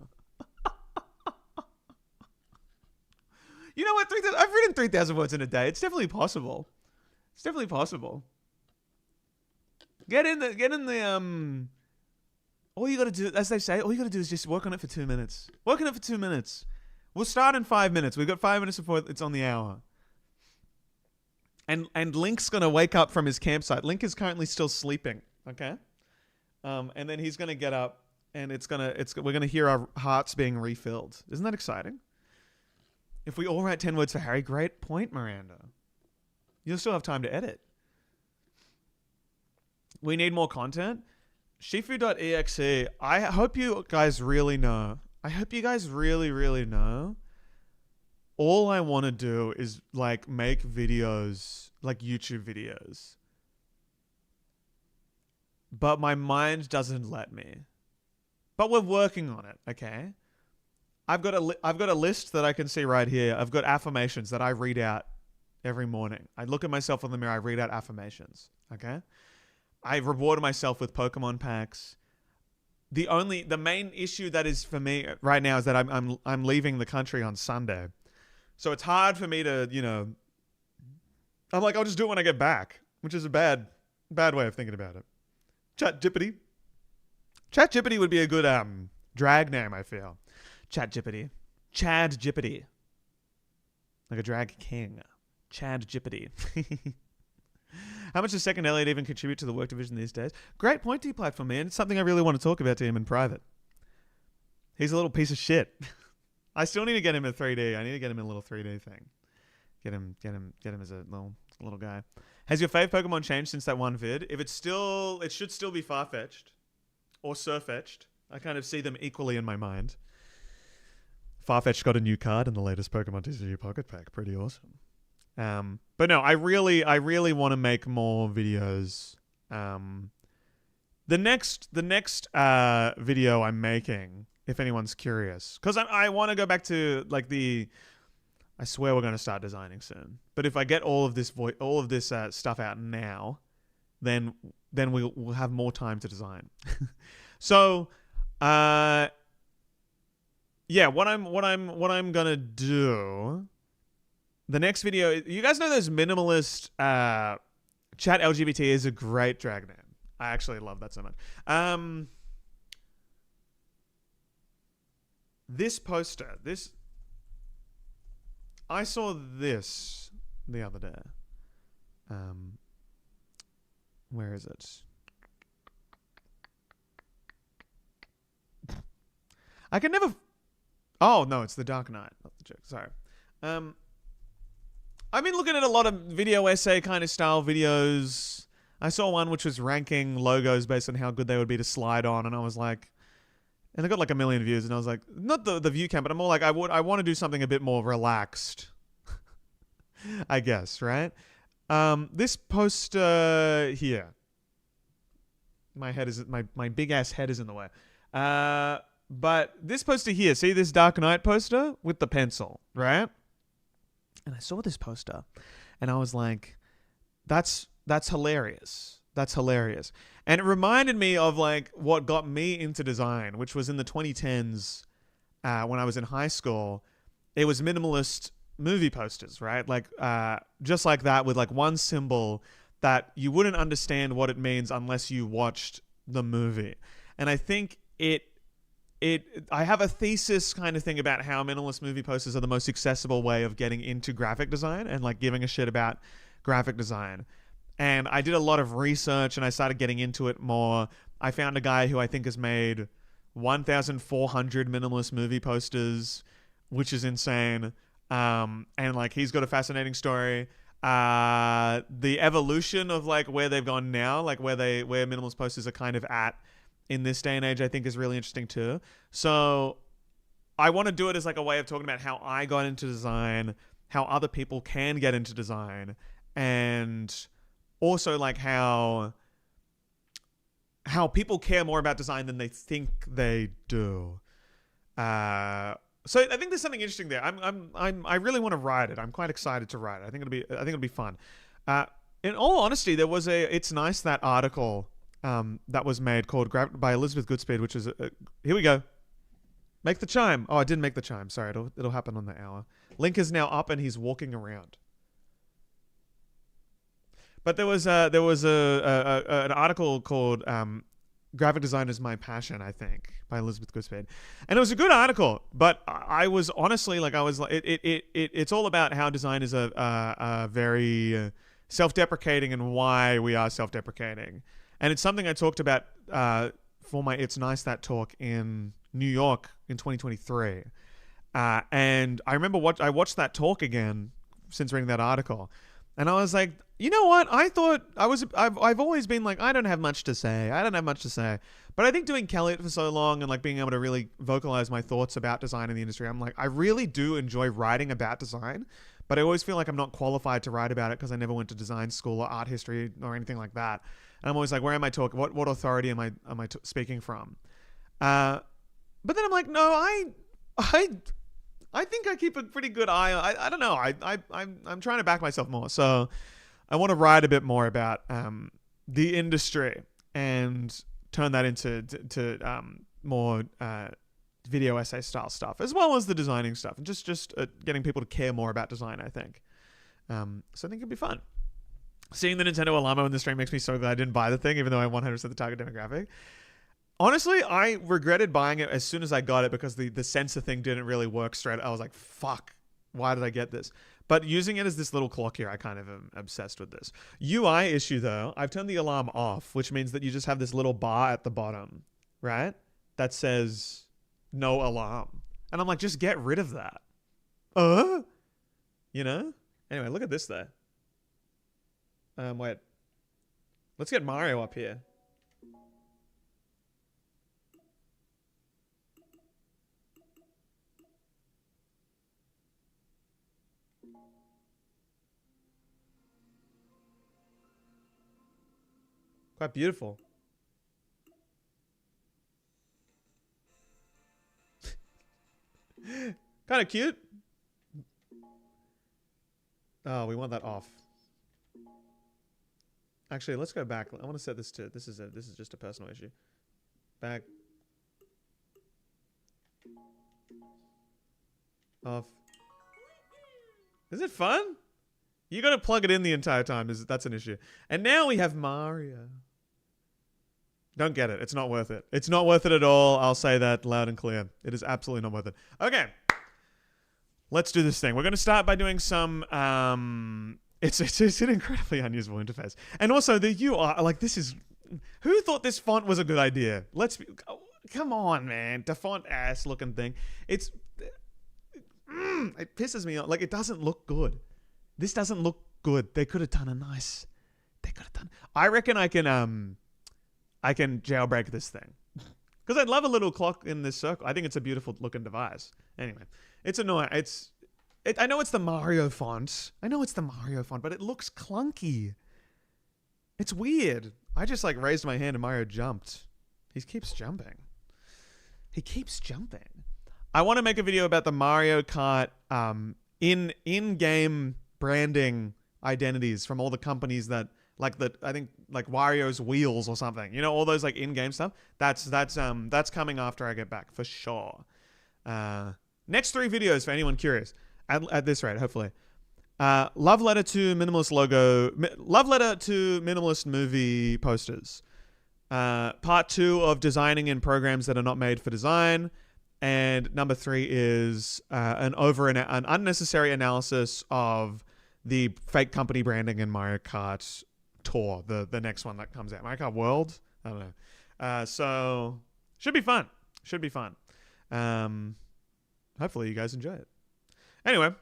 You know what? I've written 3,000 words in a day. It's definitely possible. It's definitely possible. Get in the all you gotta do, as they say, all you gotta do is just work on it for 2 minutes. Work on it for 2 minutes. We'll start in 5 minutes. We've got 5 minutes before it's on the hour. And Link's gonna wake up from his campsite. Link is currently still sleeping. Okay. And then he's gonna get up, and we're gonna hear our hearts being refilled. Isn't that exciting? If we all write 10 words for Harry, great point, Miranda. You'll still have time to edit. We need more content. Shifu.exe. I hope you guys really know. I hope you guys really, really know. All I want to do is like make videos, like YouTube videos. But my mind doesn't let me. But we're working on it, okay? I've got a list that I can see right here. I've got affirmations that I read out every morning. I look at myself in the mirror, I read out affirmations, okay? I reward myself with Pokemon packs. The main issue that is for me right now is that I'm leaving the country on Sunday. So it's hard for me to, I'm like, I'll just do it when I get back, which is a bad way of thinking about it. ChatGPT. ChatGPT would be a good drag name, I feel. ChatGPT. ChadGPT. Like a drag king. ChadGPT. How much does Second Elliot even contribute to the work division these days? Great point, D-Platform, man. It's something I really want to talk about to him in private. He's a little piece of shit. I still need to get him a 3D. I need to get him a little 3D thing. Get him as a little guy. Has your fave Pokemon changed since that one vid? If it should still be Farfetch'd or Surfetch'd. I kind of see them equally in my mind. Farfetch'd got a new card in the latest Pokemon TCG Pocket Pack. Pretty awesome. But no, I really want to make more videos. The next video I'm making, if anyone's curious, because I want to go back to like I swear we're going to start designing soon. But if I get all of this stuff out now, then we'll have more time to design. So, yeah, what I'm gonna do. The next video, you guys know those minimalist chat LGBT is a great drag name. I actually love that so much. This poster, I saw this the other day. Where is it? I can never. Oh no, it's the Dark Knight, not the joke. Sorry. I've been looking at a lot of video essay kind of style videos. I saw one which was ranking logos based on how good they would be to slide on, and I was like, and it got like 1 million views, and I was like, not the view count, but I'm more like, I want to do something a bit more relaxed, I guess, right? This poster here, my big ass head is in the way. But this poster here, see this Dark Knight poster with the pencil, right? And I saw this poster, and I was like, that's hilarious. That's hilarious. And it reminded me of like what got me into design, which was in the 2010s when I was in high school. It was minimalist movie posters, right? Like just like that, with like one symbol that you wouldn't understand what it means unless you watched the movie. And I think I have a thesis kind of thing about how minimalist movie posters are the most accessible way of getting into graphic design and like giving a shit about graphic design. And I did a lot of research and I started getting into it more. I found a guy who I think has made 1,400 minimalist movie posters, which is insane. And like he's got a fascinating story. The evolution of like where they've gone now, like where minimalist posters are kind of at in this day and age, I think is really interesting too. So I want to do it as like a way of talking about how I got into design, how other people can get into design, and also like how people care more about design than they think they do. So I think there's something interesting there. I really want to write it. I'm quite excited to write it. I think it'll be fun. In all honesty, there was It's Nice, that article that was made called by Elizabeth Goodspeed, which is here we go. Make the chime. Oh, I didn't make the chime. Sorry, it'll happen on the hour. Link is now up and he's walking around. But there was an article called "Graphic Design is My Passion," I think, by Elizabeth Goodspeed, and it was a good article. But I was honestly like, it's all about how design is a very self-deprecating and why we are self-deprecating, and it's something I talked about for my "It's Nice That" talk in New York in 2023. And I remember I watched that talk again since reading that article, and I was like, you know what? I've always been like, I don't have much to say. But I think doing Elliot for so long and like being able to really vocalize my thoughts about design in the industry, I'm like, I really do enjoy writing about design, but I always feel like I'm not qualified to write about it because I never went to design school or art history or anything like that. And I'm always like, where am I talking? What authority am I speaking from? But then I'm like, no, I think I keep a pretty good eye. I don't know. I'm trying to back myself more. So I want to write a bit more about the industry and turn that into more video essay style stuff, as well as the designing stuff, and just getting people to care more about design, I think. So I think it'd be fun. Seeing the Nintendo Alamo in the stream makes me so glad I didn't buy the thing, even though I'm 100% the target demographic. Honestly, I regretted buying it as soon as I got it because the sensor thing didn't really work straight. I was like, fuck, why did I get this? But using it as this little clock here, I kind of am obsessed with this. UI issue, though, I've turned the alarm off, which means that you just have this little bar at the bottom, right? That says no alarm. And I'm like, just get rid of that. You know? Anyway, look at this there. Wait. Let's get Mario up here. Quite beautiful. Kind of cute. Oh, we want that off. Actually, let's go back. I want to set this to this is just a personal issue. Back. Off. Is it fun? You got to plug it in the entire time. That's an issue. And now we have Mario. Don't get it. It's not worth it. It's not worth it at all. I'll say that loud and clear. It is absolutely not worth it. Okay. Let's do this thing. We're going to start by doing some... It's an incredibly unusable interface. And also the UI, like this is... Who thought this font was a good idea? Come on, man. The font ass looking thing. It pisses me off. Like it doesn't look good. This doesn't look good. They could have done a nice... I reckon I can jailbreak this thing. Because I'd love a little clock in this circle. I think it's a beautiful looking device. Anyway, it's annoying. I know it's the Mario font. But it looks clunky. It's weird. I just like raised my hand and Mario jumped. He keeps jumping. I want to make a video about the Mario Kart in-game branding identities from all the companies that I think Wario's wheels or something. You know, all those like in-game stuff. That's coming after I get back for sure. Next 3 videos for anyone curious. At this rate, hopefully. Love letter to minimalist logo. Love letter to minimalist movie posters. Part 2 of designing in programs that are not made for design. And number 3 is an unnecessary analysis of the fake company branding in Mario Kart Tour, the next one that comes out. Mario Kart World? I don't know. So, should be fun. Hopefully you guys enjoy it. Anyway,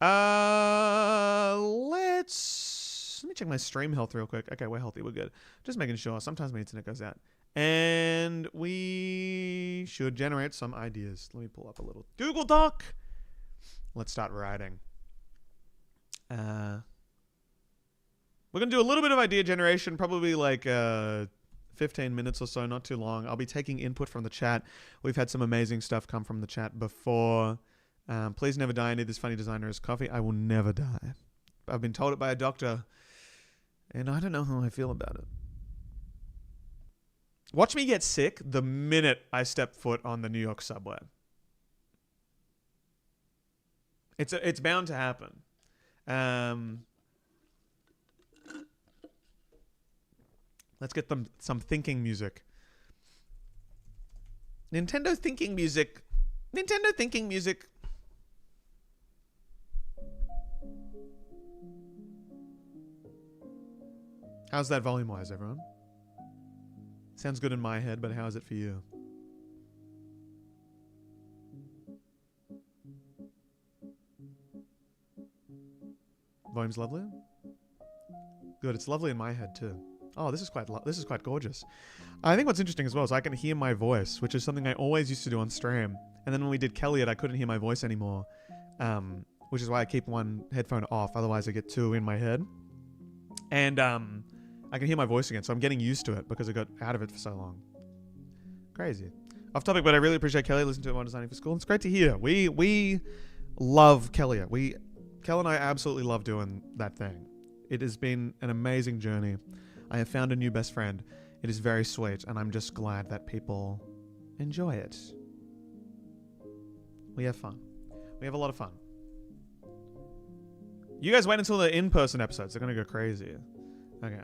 let me check my stream health real quick. Okay, we're healthy. We're good. Just making sure. Sometimes my internet goes out. And we should generate some ideas. Let me pull up a little Google Doc. Let's start writing. We're going to do a little bit of idea generation, probably like 15 minutes or so, not too long. I'll be taking input from the chat. We've had some amazing stuff come from the chat before. Please never die. I need this funny designer as coffee. I will never die. I've been told it by a doctor, and I don't know how I feel about it. Watch me get sick the minute I step foot on the New York subway. It's bound to happen. Let's get them some thinking music. Nintendo thinking music. Nintendo thinking music. How's that volume-wise, everyone? Sounds good in my head, but how is it for you? Volume's lovely? Good, it's lovely in my head too. Oh, this is quite gorgeous. I think what's interesting as well is I can hear my voice, which is something I always used to do on stream. And then when we did Elliot, I couldn't hear my voice anymore, which is why I keep one headphone off. Otherwise, I get two in my head. And I can hear my voice again, so I'm getting used to it because I got out of it for so long. Crazy. Off topic, but I really appreciate Kelly listening to it while designing for school. It's great to hear. We love Kelly. Kel and I absolutely love doing that thing. It has been an amazing journey. I have found a new best friend. It is very sweet, and I'm just glad that people enjoy it. We have fun. We have a lot of fun. You guys wait until the in-person episodes. They're going to go crazy. Okay.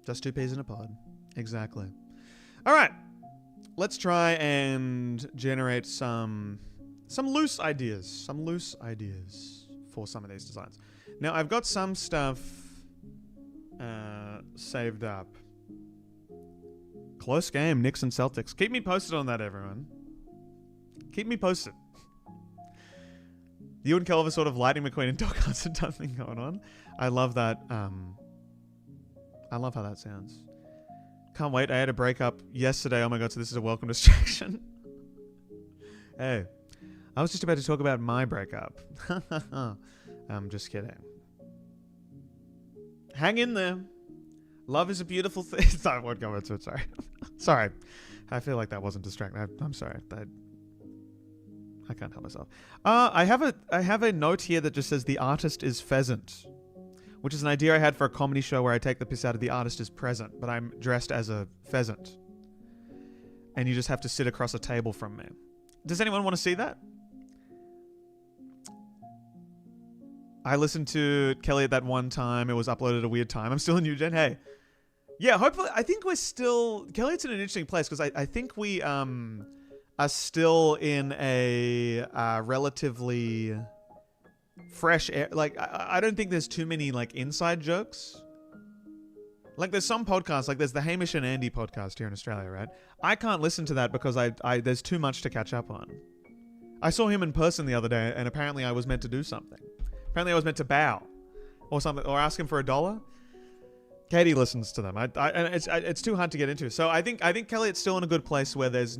Just two peas in a pod. Exactly. All right. Let's try and generate some loose ideas. Some loose ideas for some of these designs. Now, I've got some stuff saved up. Close game, Knicks and Celtics. Keep me posted on that, everyone. Keep me posted. You and Kel have a sort of Lightning McQueen and Doc Hudson type thing going on. I love that. I love how that sounds. Can't wait. I had a breakup yesterday. Oh my god, so this is a welcome distraction. Hey, I was just about to talk about my breakup. I'm just kidding. Hang in there. Love is a beautiful thing. Sorry, I won't go into it. Sorry. Sorry. I feel like that wasn't distracting. I'm sorry. I can't help myself. I have a note here that just says the artist is pheasant, which is an idea I had for a comedy show where I take the piss out of the artist is present, but I'm dressed as a pheasant. And you just have to sit across a table from me. Does anyone want to see that? I listened to Kelly at that one time. It was uploaded at a weird time. I'm still in New Gen. Hey. Yeah, hopefully. I think we're still... Kelly's in an interesting place because I think we are still in a relatively fresh air. Like, I don't think there's too many, like, inside jokes. Like, there's some podcasts, like there's the Hamish and Andy podcast here in Australia, right? I can't listen to that because there's too much to catch up on. I saw him in person the other day, and apparently I was meant to do something. Apparently I was meant to bow or something, or ask him for $1. Katie listens to them. And it's too hard to get into. So I think Kelly's still in a good place where there's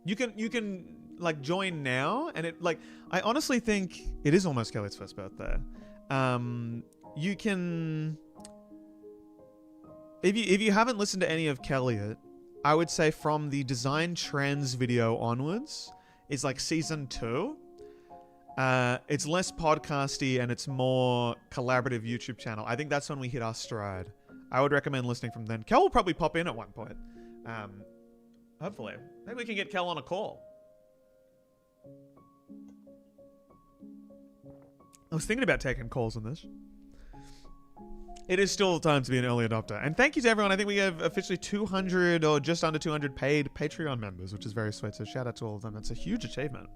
you can like join now, and it like I honestly think it is almost Kelly's first birthday. You can if you haven't listened to any of Kelly, I would say from the design trends video onwards is like season 2. It's less podcasty and it's more collaborative YouTube channel. I think that's when we hit our stride. I would recommend listening from then. Kel will probably pop in at one point. Hopefully. Maybe we can get Kel on a call. I was thinking about taking calls on this. It is still time to be an early adopter. And thank you to everyone. I think we have officially 200 or just under 200 paid Patreon members, which is very sweet. So shout out to all of them. It's a huge achievement.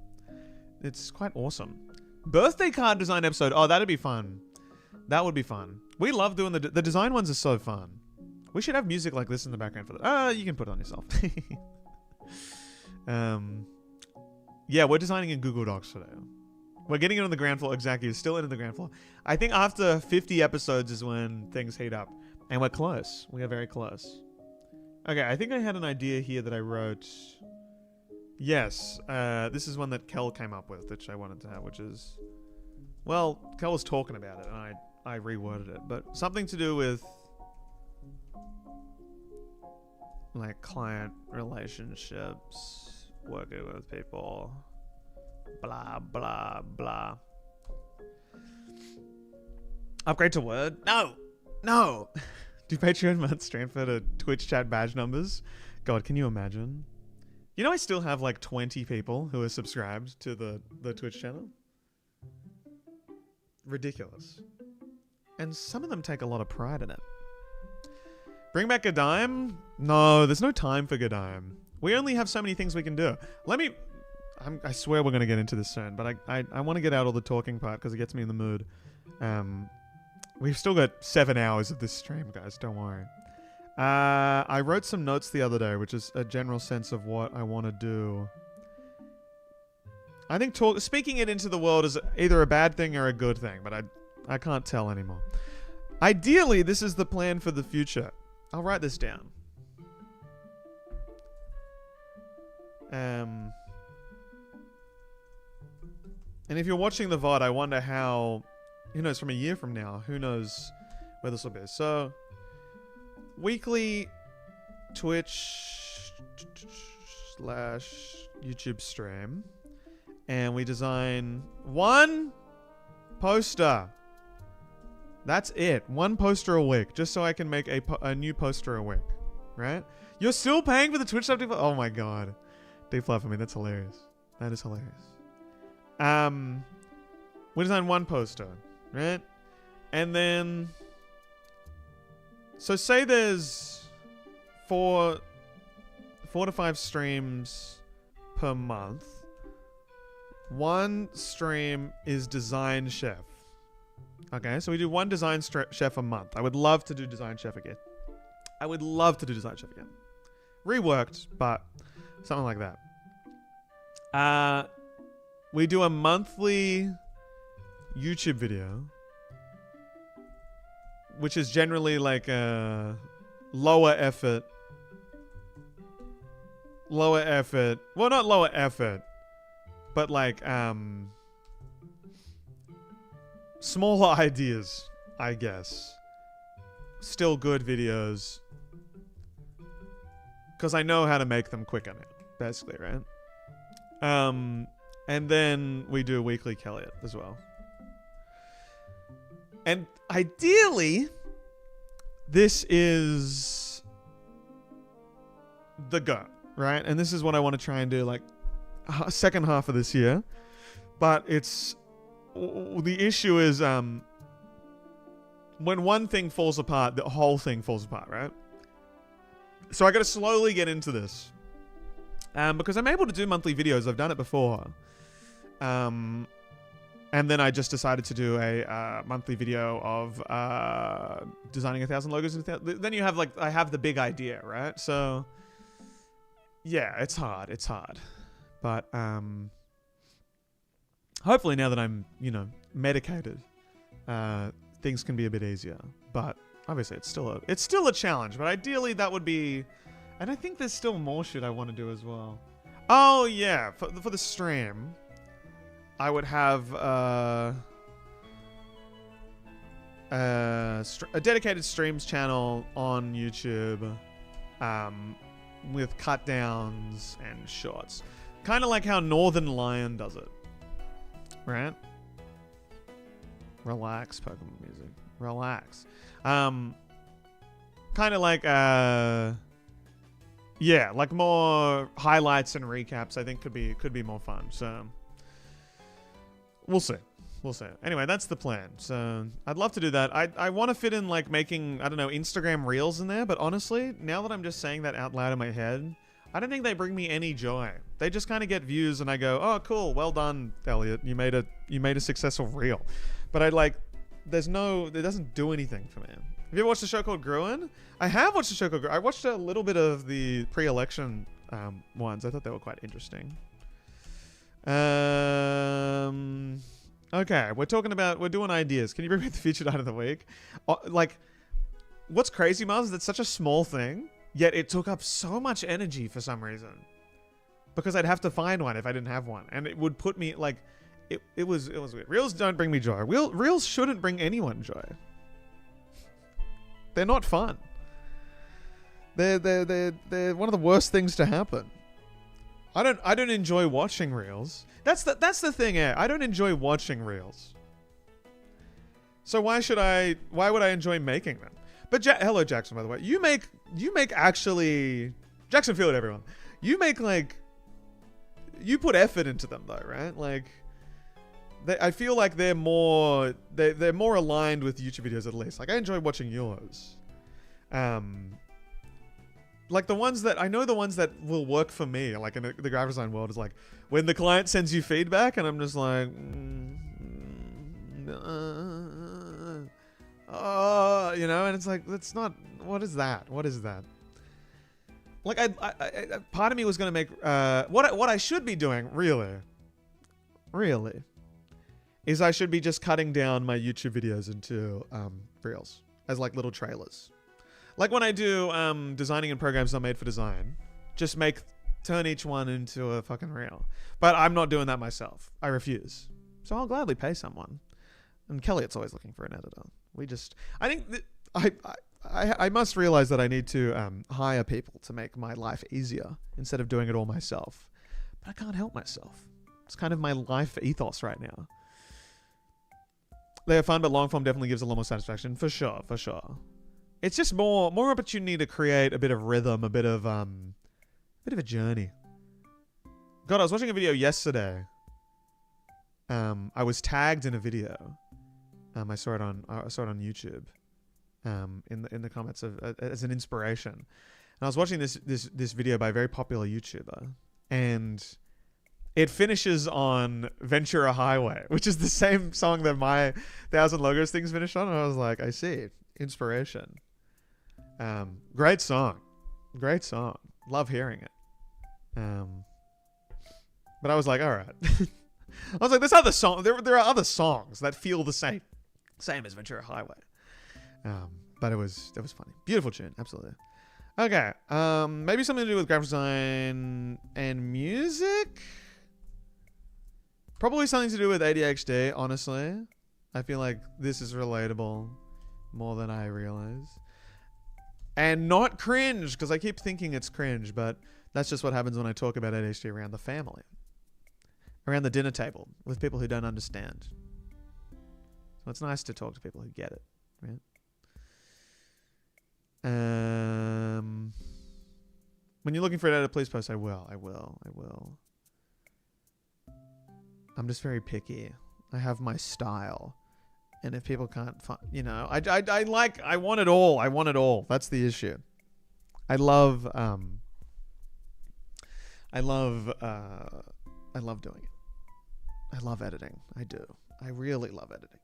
It's quite awesome. Birthday card design episode. Oh, that'd be fun. That would be fun. We love doing the design ones are so fun. We should have music like this in the background for that. You can put it on yourself. Yeah, we're designing in Google Docs today. We're getting it on the ground floor. Exactly. It's still in the ground floor. I think after 50 episodes is when things heat up. And we're close. We are very close. Okay, I think I had an idea here that I wrote. Yes, this is one that Kel came up with, which I wanted to have, which is... Well, Kel was talking about it, and I reworded it. But something to do with... like, client relationships, working with people... Blah, blah, blah. Upgrade to Word? No! No! Do Patreon months transfer to Twitch chat badge numbers? God, can you imagine? You know, I still have like 20 people who are subscribed to the Twitch channel. Ridiculous. And some of them take a lot of pride in it. Bring back Gadime? No, there's no time for Gadime. We only have so many things we can do. I swear we're going to get into this soon, but I want to get out all the talking part because it gets me in the mood. We've still got 7 hours of this stream, guys. Don't worry. I wrote some notes the other day, which is a general sense of what I want to do. I think speaking it into the world is either a bad thing or a good thing, but I can't tell anymore. Ideally, this is the plan for the future. I'll write this down. And if you're watching the VOD, I wonder how, who knows, from a year from now, who knows where this will be. So, weekly Twitch / YouTube stream. And we design one poster. That's it. One poster a week. Just so I can make a new poster a week. Right? You're still paying for the Twitch stuff? Oh my god. Deflop for me. That's hilarious. That is hilarious. We design one poster. Right? And then... So say there's 4 to 5 streams per month. One stream is Design Chef. Okay, so we do one Design Chef a month. I would love to do Design Chef again. Reworked, but something like that. We do a monthly YouTube video, which is generally like a lower effort. Well, not lower effort, but like smaller ideas, I guess. Still good videos, because I know how to make them quicker now, basically, right? And then we do a weekly Elliot as well. And ideally, this is the go, right? And this is what I want to try and do, like, second half of this year. But it's... The issue is, when one thing falls apart, the whole thing falls apart, right? So I gotta slowly get into this. Because I'm able to do monthly videos. I've done it before. And then I just decided to do a monthly video of designing 1,000 logos. Then you have, like, I have the big idea, right? So, yeah, it's hard. It's hard. But, hopefully now that I'm, you know, medicated, things can be a bit easier. But, obviously, it's still a challenge. But ideally, that would be... And I think there's still more shit I want to do as well. Oh, yeah. For the stream... I would have a dedicated streams channel on YouTube with cut downs and shorts. Kind of like how Northern Lion does it. Right? Relax, Pokemon music. Relax. Kind of like, yeah, like more highlights and recaps I think could be more fun. So... We'll see. Anyway, that's the plan. So, I'd love to do that. I want to fit in, like, making, I don't know, Instagram Reels in there. But honestly, now that I'm just saying that out loud in my head, I don't think they bring me any joy. They just kind of get views and I go, oh, cool. Well done, Elliot. You made a successful reel. But it doesn't do anything for me. Have you ever watched a show called Gruen? I have watched a show called Gruen. I watched a little bit of the pre-election ones. I thought they were quite interesting. Okay, we're doing ideas. Can you bring me the featured item of the week? Like, what's crazy, Miles, is it's such a small thing, yet it took up so much energy for some reason. Because I'd have to find one if I didn't have one. And it would put me, like, it was weird. Reels don't bring me joy. Reels shouldn't bring anyone joy. They're not fun. They're one of the worst things to happen. I don't enjoy watching reels. That's the thing, I don't enjoy watching reels. So why would I enjoy making them? But hello Jackson, by the way. You make actually Jackson Field, everyone. You make, like, you put effort into them though, right? Like, I feel like they're more aligned with YouTube videos at least. Like I enjoy watching yours. Like the ones that will work for me, like in the graphic design world, is like when the client sends you feedback, and I'm just like, you know, and it's like, that's not. What is that? What is that? Like I part of me was gonna make what I should be doing really is I should be just cutting down my YouTube videos into reels as like little trailers. Like when I do designing in programs not made for design, just turn each one into a fucking reel. But I'm not doing that myself. I refuse. So I'll gladly pay someone. And Kelly's always looking for an editor. I think that I must realize that I need to hire people to make my life easier instead of doing it all myself. But I can't help myself. It's kind of my life ethos right now. They are fun, but long form definitely gives a lot more satisfaction. For sure, for sure. It's just more opportunity to create a bit of rhythm, a bit of a journey. God, I was watching a video yesterday. I was tagged in a video. I saw it on YouTube. In the comments as an inspiration. And I was watching this video by a very popular YouTuber, and it finishes on Ventura Highway, which is the same song that my 1,000 Logos things finished on. And I was like, I see. Inspiration. Great song. Love hearing it. But I was like, all right. I was like, there's other songs. There are other songs that feel the same as Ventura Highway. But that was funny. Beautiful tune, absolutely. Okay, maybe something to do with graphic design and music. Probably something to do with ADHD. Honestly, I feel like this is relatable more than I realize. And not cringe, because I keep thinking it's cringe, but that's just what happens when I talk about ADHD around the family, around the dinner table with people who don't understand. So it's nice to talk to people who get it, right? When you're looking for an editor, please post. I will. I'm just very picky. I have my style. And if people can't find, you know, I want it all. I want it all. That's the issue. I love doing it. I love editing. I do. I really love editing.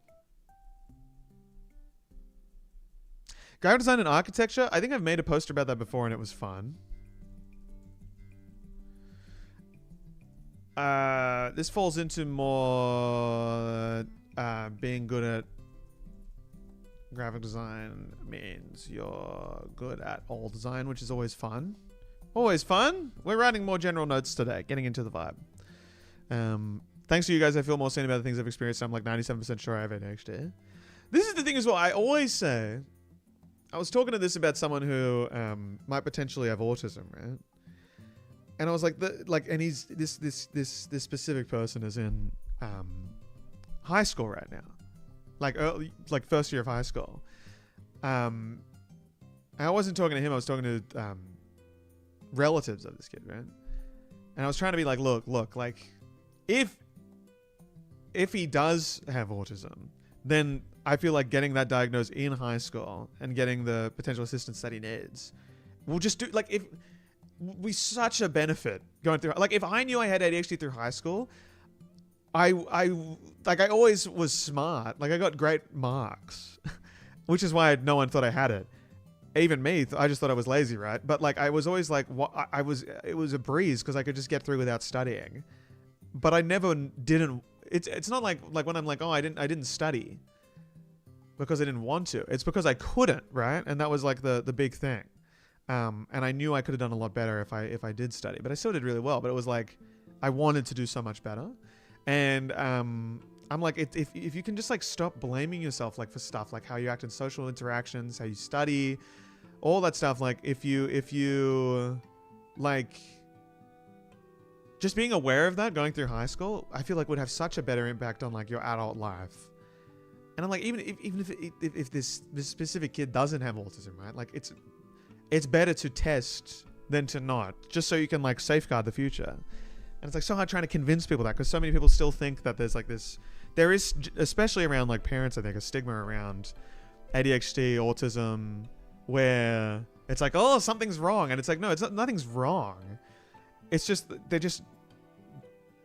Graphic design and architecture. I think I've made a poster about that before, and it was fun. This falls into more being good at graphic design means you're good at all design, which is always fun. Always fun. We're writing more general notes today, getting into the vibe. Thanks to you guys, I feel more sane about the things I've experienced. I'm like 97% sure I have ADHD. This is the thing as well. I always say, I was talking to this about someone who might potentially have autism, right? And I was like, and he's this specific person is in high school right now, like first year of high school. I wasn't talking to him. I was talking to relatives of this kid, right? And I was trying to be like, look, like if he does have autism, then I feel like getting that diagnosed in high school and getting the potential assistance that he needs will just do, like, if we such a benefit going through, like, if I knew I had ADHD through high school, I always was smart. Like, I got great marks, which is why no one thought I had it. Even me, I just thought I was lazy, right? But like, I was always like, it was a breeze because I could just get through without studying. But I never didn't. It's not like when I'm like, oh, I didn't study because I didn't want to. It's because I couldn't, right? And that was like the big thing. And I knew I could have done a lot better if I did study, but I still did really well. But it was like, I wanted to do so much better. And I'm like, if you can just like stop blaming yourself like for stuff like how you act in social interactions, how you study, all that stuff. Like if you like just being aware of that going through high school, I feel like would have such a better impact on like your adult life. And I'm like, even if this specific kid doesn't have autism, right? Like it's better to test than to not, just so you can like safeguard the future. And it's like so hard trying to convince people that, because so many people still think that there's like this, there is, especially around like parents, I think, a stigma around ADHD, autism, where it's like, oh, something's wrong. And it's like, no, it's not, nothing's wrong. It's just,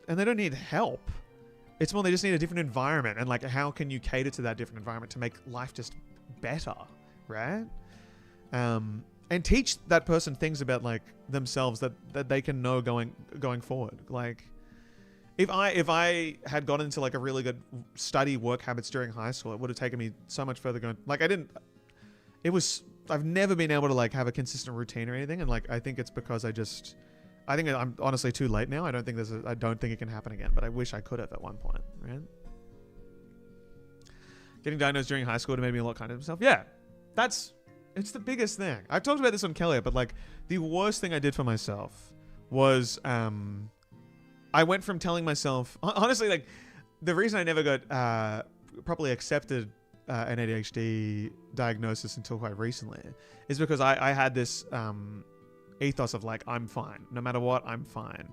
and they don't need help. It's more, they just need a different environment. And like, how can you cater to that different environment to make life just better, right? And teach that person things about like themselves that they can know going forward. Like, if I had gotten into like a really good study work habits during high school, it would have taken me so much further going. Like, I've never been able to like have a consistent routine or anything. And like, I think it's because I think I'm honestly too late now. I don't think it can happen again, but I wish I could have at one point, right? Getting diagnosed during high school would have made me a lot kinder to myself. Yeah, it's the biggest thing. I've talked about this on Kelly, but like the worst thing I did for myself was, I went from telling myself, honestly, like the reason I never got properly accepted an ADHD diagnosis until quite recently is because I had this ethos of like, I'm fine. No matter what, I'm fine.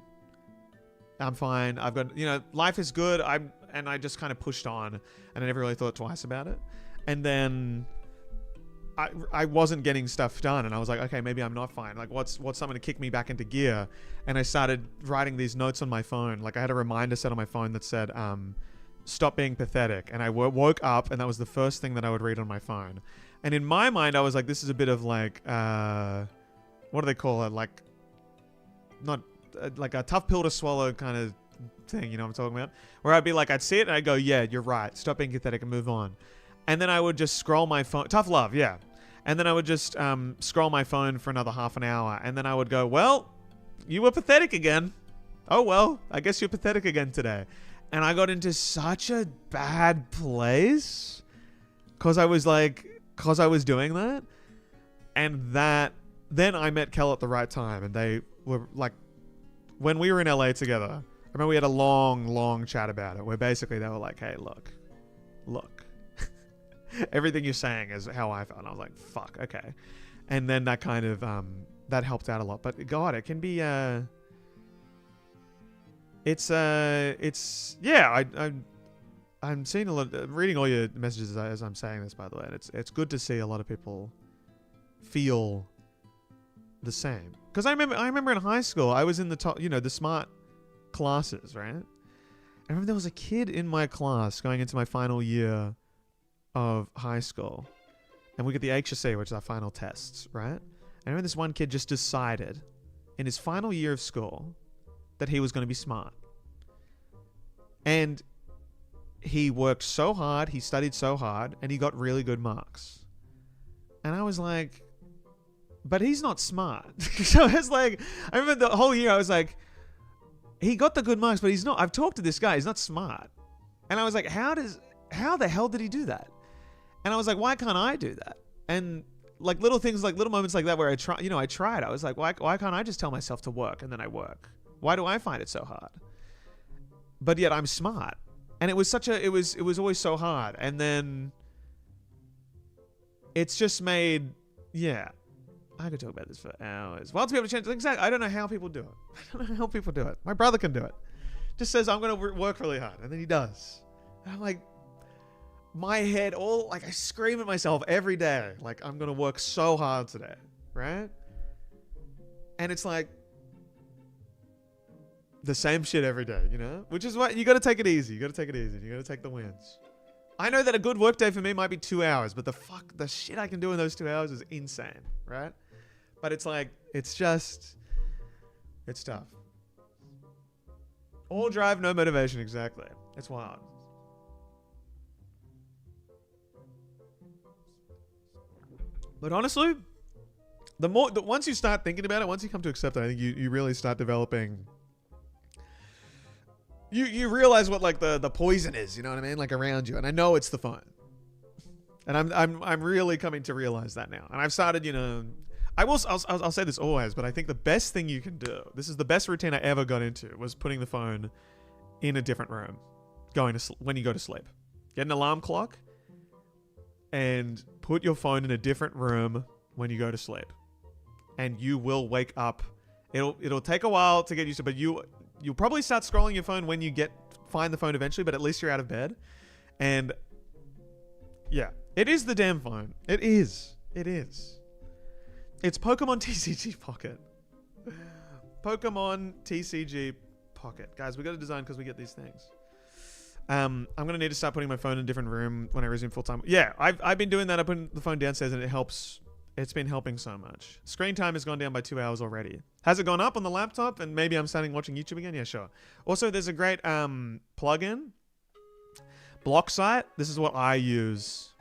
I'm fine. I've got, life is good. And I just kind of pushed on, and I never really thought twice about it. And then I wasn't getting stuff done, and I was like, okay, maybe I'm not fine. Like, what's something to kick me back into gear? And I started writing these notes on my phone. Like, I had a reminder set on my phone that said, stop being pathetic. And I woke up, and that was the first thing that I would read on my phone. And in my mind, I was like, this is a bit of like, what do they call it? Like, not like a tough pill to swallow kind of thing. You know what I'm talking about? Where I'd be like, I'd see it and I'd go, yeah, you're right. Stop being pathetic and move on. And then I would just scroll my phone. Tough love, yeah. And then I would just scroll my phone for another half an hour. And then I would go, well, you were pathetic again. Oh, well, I guess you're pathetic again today. And I got into such a bad place because I was doing that. And then I met Kel at the right time. And they were like, when we were in LA together, I remember we had a long, long chat about it where basically they were like, hey, look. Everything you're saying is how I felt. And I was like, fuck, okay. And then that kind of, that helped out a lot. But God, it can be, yeah, I'm seeing a lot, reading all your messages as I'm saying this, by the way. And it's good to see a lot of people feel the same. Because I remember in high school, I was in the top, the smart classes, right? I remember there was a kid in my class going into my final year of high school, and we get the HSC, which is our final tests, right? I remember this one kid just decided in his final year of school that he was going to be smart. And he worked so hard, he studied so hard, and he got really good marks. And I was like, but he's not smart. So it's like, I remember the whole year I was like, he got the good marks, but he's not. I've talked to this guy, he's not smart. And I was like, how the hell did he do that? And I was like, why can't I do that? And like little things, like little moments like that where I tried. I was like, why can't I just tell myself to work and then I work? Why do I find it so hard? But yet I'm smart. And it was always so hard. And then it's just made, yeah, I could talk about this for hours. Well, to be able to change things, I don't know how people do it. I don't know how people do it. My brother can do it. Just says, I'm going to work really hard. And then he does. And I'm like, my head I scream at myself every day. Like, I'm going to work so hard today. Right? And it's like the same shit every day, Which is why you got to take it easy. You got to take it easy. You got to take the wins. I know that a good work day for me might be 2 hours, but the shit I can do in those 2 hours is insane. Right? But it's like, it's tough. All drive, no motivation. Exactly. It's wild. But honestly, once you start thinking about it, once you come to accept it, I think you really start developing. You realize what like the poison is, you know what I mean? Like around you, and I know it's the phone. And I'm really coming to realize that now. And I've started, I'll say this always, but I think the best thing you can do, this is the best routine I ever got into, was putting the phone in a different room, when you go to sleep. Get an alarm clock, and put your phone in a different room when you go to sleep. And you will wake up. It'll take a while to get used to, but you'll probably start scrolling your phone when you find the phone eventually, but at least you're out of bed. And yeah, it is the damn phone. It is. It's Pokemon TCG Pocket. Pokemon TCG Pocket. Guys, we got to design because we get these things. I'm gonna need to start putting my phone in a different room when I resume full time. Yeah, I've been doing that. I put the phone downstairs and it helps. It's been helping so much. Screen time has gone down by 2 hours already. Has it gone up on the laptop? And maybe I'm starting watching YouTube again. Yeah, sure. Also, there's a great plugin, Block Site. This is what I use.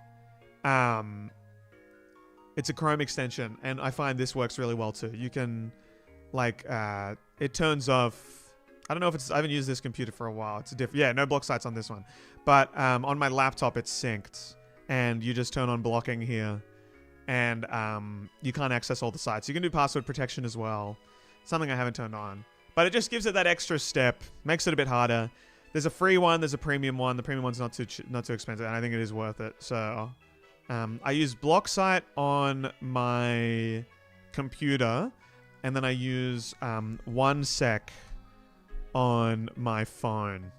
It's a Chrome extension, and I find this works really well too. You can, like, it turns off. I don't know if it's. I haven't used this computer for a while. It's a different. Yeah, no block sites on this one, but on my laptop it's synced, and you just turn on blocking here, and you can't access all the sites. You can do password protection as well. Something I haven't turned on, but it just gives it that extra step, makes it a bit harder. There's a free one. There's a premium one. The premium one's not too expensive, and I think it is worth it. So I use block site on my computer, and then I use 1sec on my phone,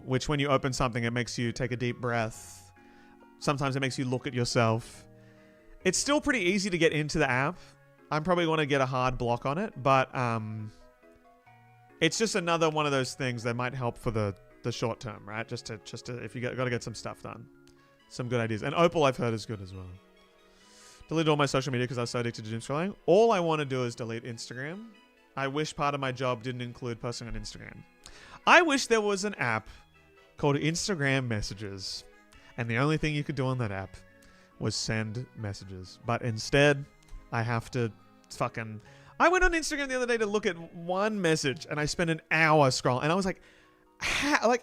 which when you open something, it makes you take a deep breath. Sometimes it makes you look at yourself. It's still pretty easy to get into the app. I'm probably going to get a hard block on it, but it's just another one of those things that might help for the short term, right? Just to if you got to get some stuff done, some good ideas. And Opal I've heard is good as well. Delete all my social media because I was so addicted to doom scrolling. All I want to do is delete Instagram. I wish part of my job didn't include posting on Instagram. I wish there was an app called Instagram Messages, and the only thing you could do on that app was send messages. But instead, I have to fucking... I went on Instagram the other day to look at one message, and I spent an hour scrolling, and I was like, how?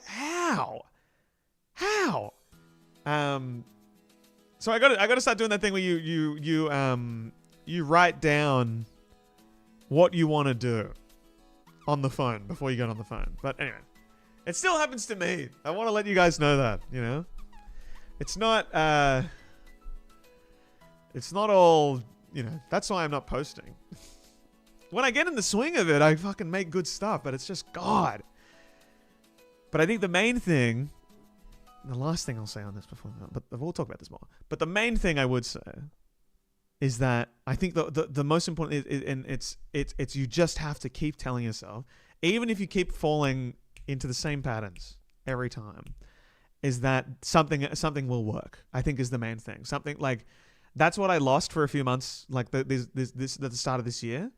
So I got to start doing that thing where you write down what you want to do on the phone before you get on the phone. But anyway, it still happens to me. I want to let you guys know that, you know? It's not all, you know, that's why I'm not posting. When I get in the swing of it, I fucking make good stuff, but it's just God. But I think the main thing, the last thing I'll say on this before that, but we'll talk about this more. But the main thing I would say is that I think the most important is, and it's you just have to keep telling yourself, even if you keep falling into the same patterns every time, is that something will work. I think is the main thing. Something like that's what I lost for a few months. Like at the start of this year,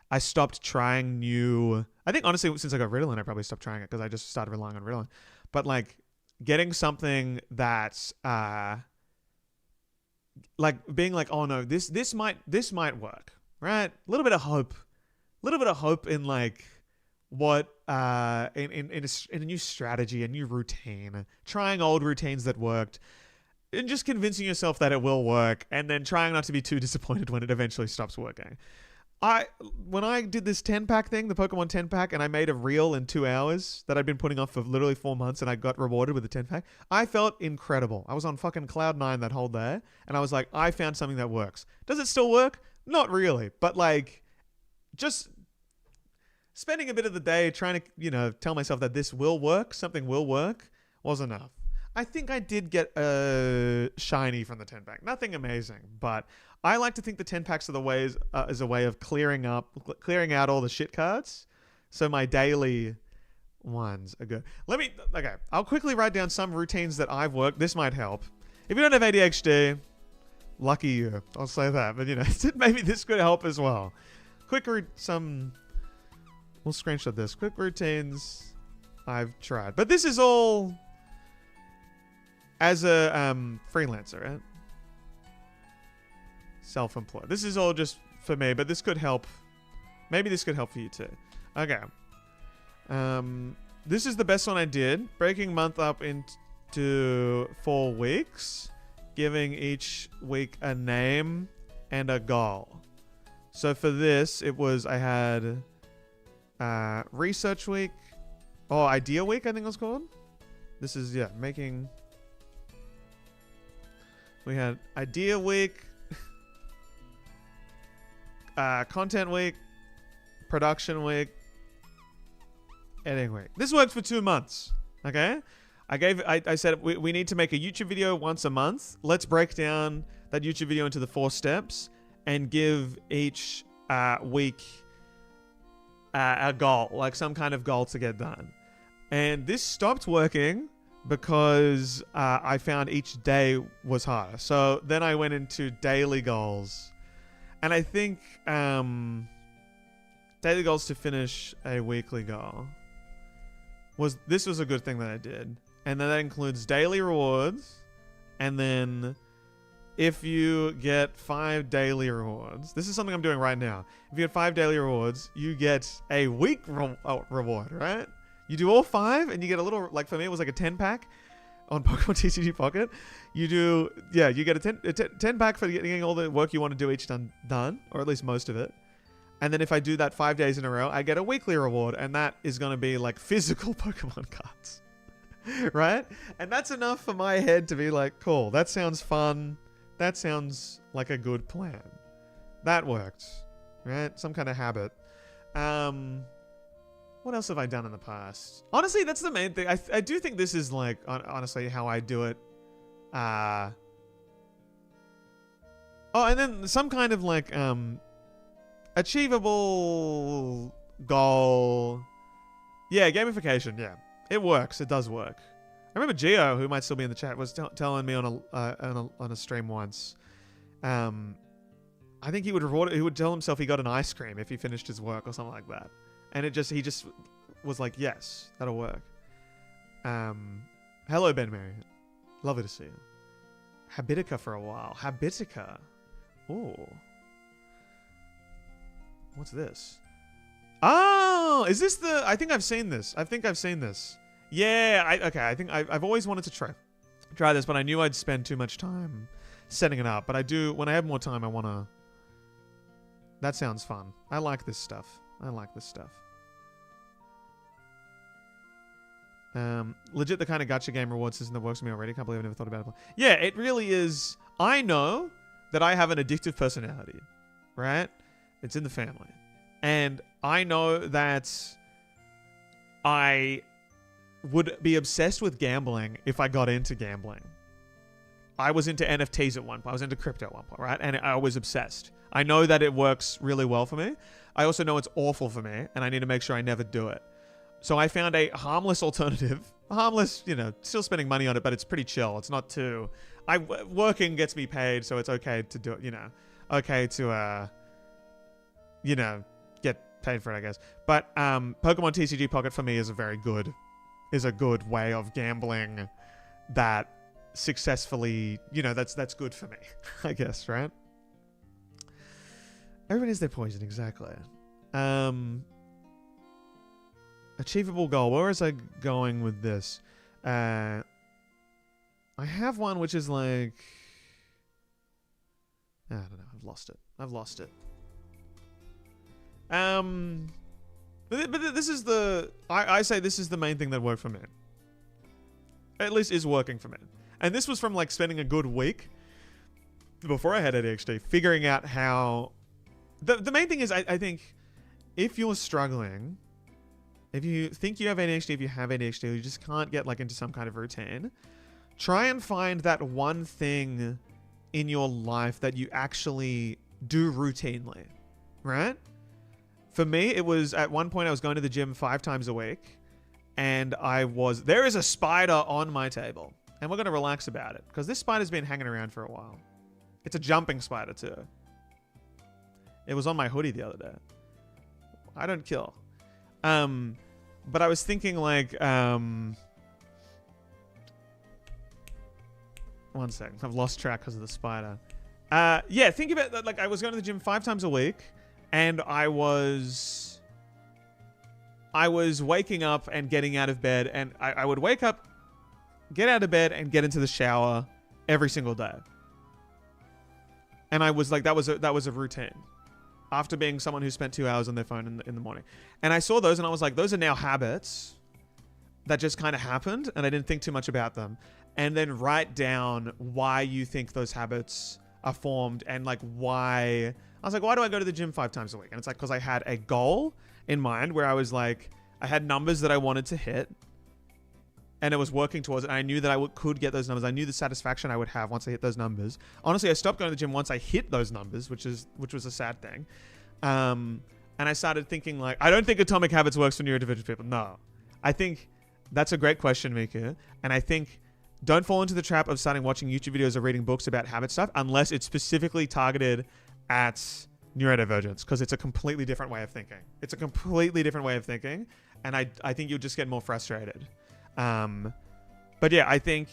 I stopped trying new. I think honestly, since I got Ritalin, I probably stopped trying it because I just started relying on Ritalin. But like getting something that's like being like, oh no, this might work, right? A little bit of hope in like what in a new strategy, a new routine, trying old routines that worked, and just convincing yourself that it will work, and then trying not to be too disappointed when it eventually stops working. When I did this 10-pack thing, the Pokemon 10-pack, and I made a reel in 2 hours that I'd been putting off for literally 4 months, and I got rewarded with the 10-pack, I felt incredible. I was on fucking cloud 9 that whole day, and I was like, I found something that works. Does it still work? Not really, but like, just spending a bit of the day trying to, you know, tell myself that this will work, something will work, was enough. I think I did get a shiny from the 10-pack. Nothing amazing, but I like to think the 10-packs are is a way of clearing out all the shit cards. So my daily ones are good. Okay, I'll quickly write down some routines that I've worked. This might help. If you don't have ADHD, lucky you. I'll say that. But, you know, maybe this could help as well. We'll screenshot this. Quick routines I've tried. But this is all as a freelancer, right? Self-employed. This is all just for me, but this could help. Maybe this could help for you too. Okay. This is the best one I did. Breaking month up into 4 weeks. Giving each week a name and a goal. So for this, I had research week. Oh, idea week, I think it was called. This is, yeah, making... We had idea week, content week, production week, editing week. This worked for 2 months. Okay? I said we need to make a YouTube video once a month. Let's break down that YouTube video into the 4 steps and give each week a goal, like some kind of goal to get done. And this stopped working because I found each day was harder. So then I went into daily goals. And I think daily goals to finish a weekly goal was a good thing that I did. And then that includes daily rewards. And then if you get 5 daily rewards, this is something I'm doing right now. If you get 5 daily rewards, you get a week reward, right? You do all 5 and you get a little, like for me, it was like a 10 pack on Pokemon TCG Pocket. You get a 10 pack for getting all the work you want to do each done, or at least most of it. And then if I do that 5 days in a row, I get a weekly reward, and that is going to be like physical Pokemon cards. Right? And that's enough for my head to be like, cool, that sounds fun. That sounds like a good plan. That worked. Right? Some kind of habit. What else have I done in the past? Honestly, that's the main thing. I do think this is like, honestly, how I do it. Oh, and then some kind of like, achievable goal. Yeah, gamification. Yeah, it works. It does work. I remember Gio, who might still be in the chat, was telling me on a stream once. I think he would tell himself he got an ice cream if he finished his work or something like that. And he just was like, yes, that'll work. Hello, Ben Mary. Lovely to see you. Habitica for a while. Habitica. Ooh. What's this? Oh, is this the... I think I've seen this. Yeah, I think I've always wanted to try this, but I knew I'd spend too much time setting it up. But I do... When I have more time, I want to... That sounds fun. I like this stuff. Legit the kind of gacha game reward system that works for me already. Can't believe I never thought about it. Yeah, it really is. I know that I have an addictive personality, right? It's in the family. And I know that I would be obsessed with gambling if I got into gambling. I was into NFTs at one point. I was into crypto at one point, right? And I was obsessed. I know that it works really well for me. I also know it's awful for me, and I need to make sure I never do it. So I found a harmless alternative. Harmless, still spending money on it, but it's pretty chill. It's not too... Working gets me paid, so it's okay to do it, Okay to, get paid for it, I guess. But Pokemon TCG Pocket for me is a good way of gambling that successfully, that's good for me, I guess, right? Everybody has their poison, exactly. Achievable goal. Where is I going with this? I have one which is like... I don't know. I've lost it. But this is the... I say this is the main thing that worked for me. At least is working for me. And this was from like spending a good week before I had ADHD, figuring out how... The main thing is, I think, if you're struggling, if you think you have ADHD, if you have ADHD, you just can't get like into some kind of routine, try and find that one thing in your life that you actually do routinely, right? For me, it was at one point I was going to the gym 5 times a week, and there is a spider on my table, and we're going to relax about it because this spider's been hanging around for a while. It's a jumping spider too. It was on my hoodie the other day. I don't kill. But I was thinking like, one second. I've lost track because of the spider. Yeah, think about that. Like I was going to the gym 5 times a week, and I was waking up and getting out of bed, and I would wake up, get out of bed, and get into the shower every single day. And I was like, that was a routine. After being someone who spent 2 hours on their phone in the morning. And I saw those and I was like, those are now habits that just kind of happened, and I didn't think too much about them. And then write down why you think those habits are formed, and like why... I was like, why do I go to the gym 5 times a week? And it's like, because I had a goal in mind where I was like, I had numbers that I wanted to hit, and it was working towards it. And I knew that I could get those numbers. I knew the satisfaction I would have once I hit those numbers. Honestly, I stopped going to the gym once I hit those numbers, which was a sad thing. And I started thinking like, I don't think Atomic Habits works for neurodivergent people. No, I think that's a great question, Mika. And I think don't fall into the trap of starting watching YouTube videos or reading books about habit stuff unless it's specifically targeted at neurodivergence, because it's a completely different way of thinking. It's a completely different way of thinking. And I think you'll just get more frustrated. But yeah, I think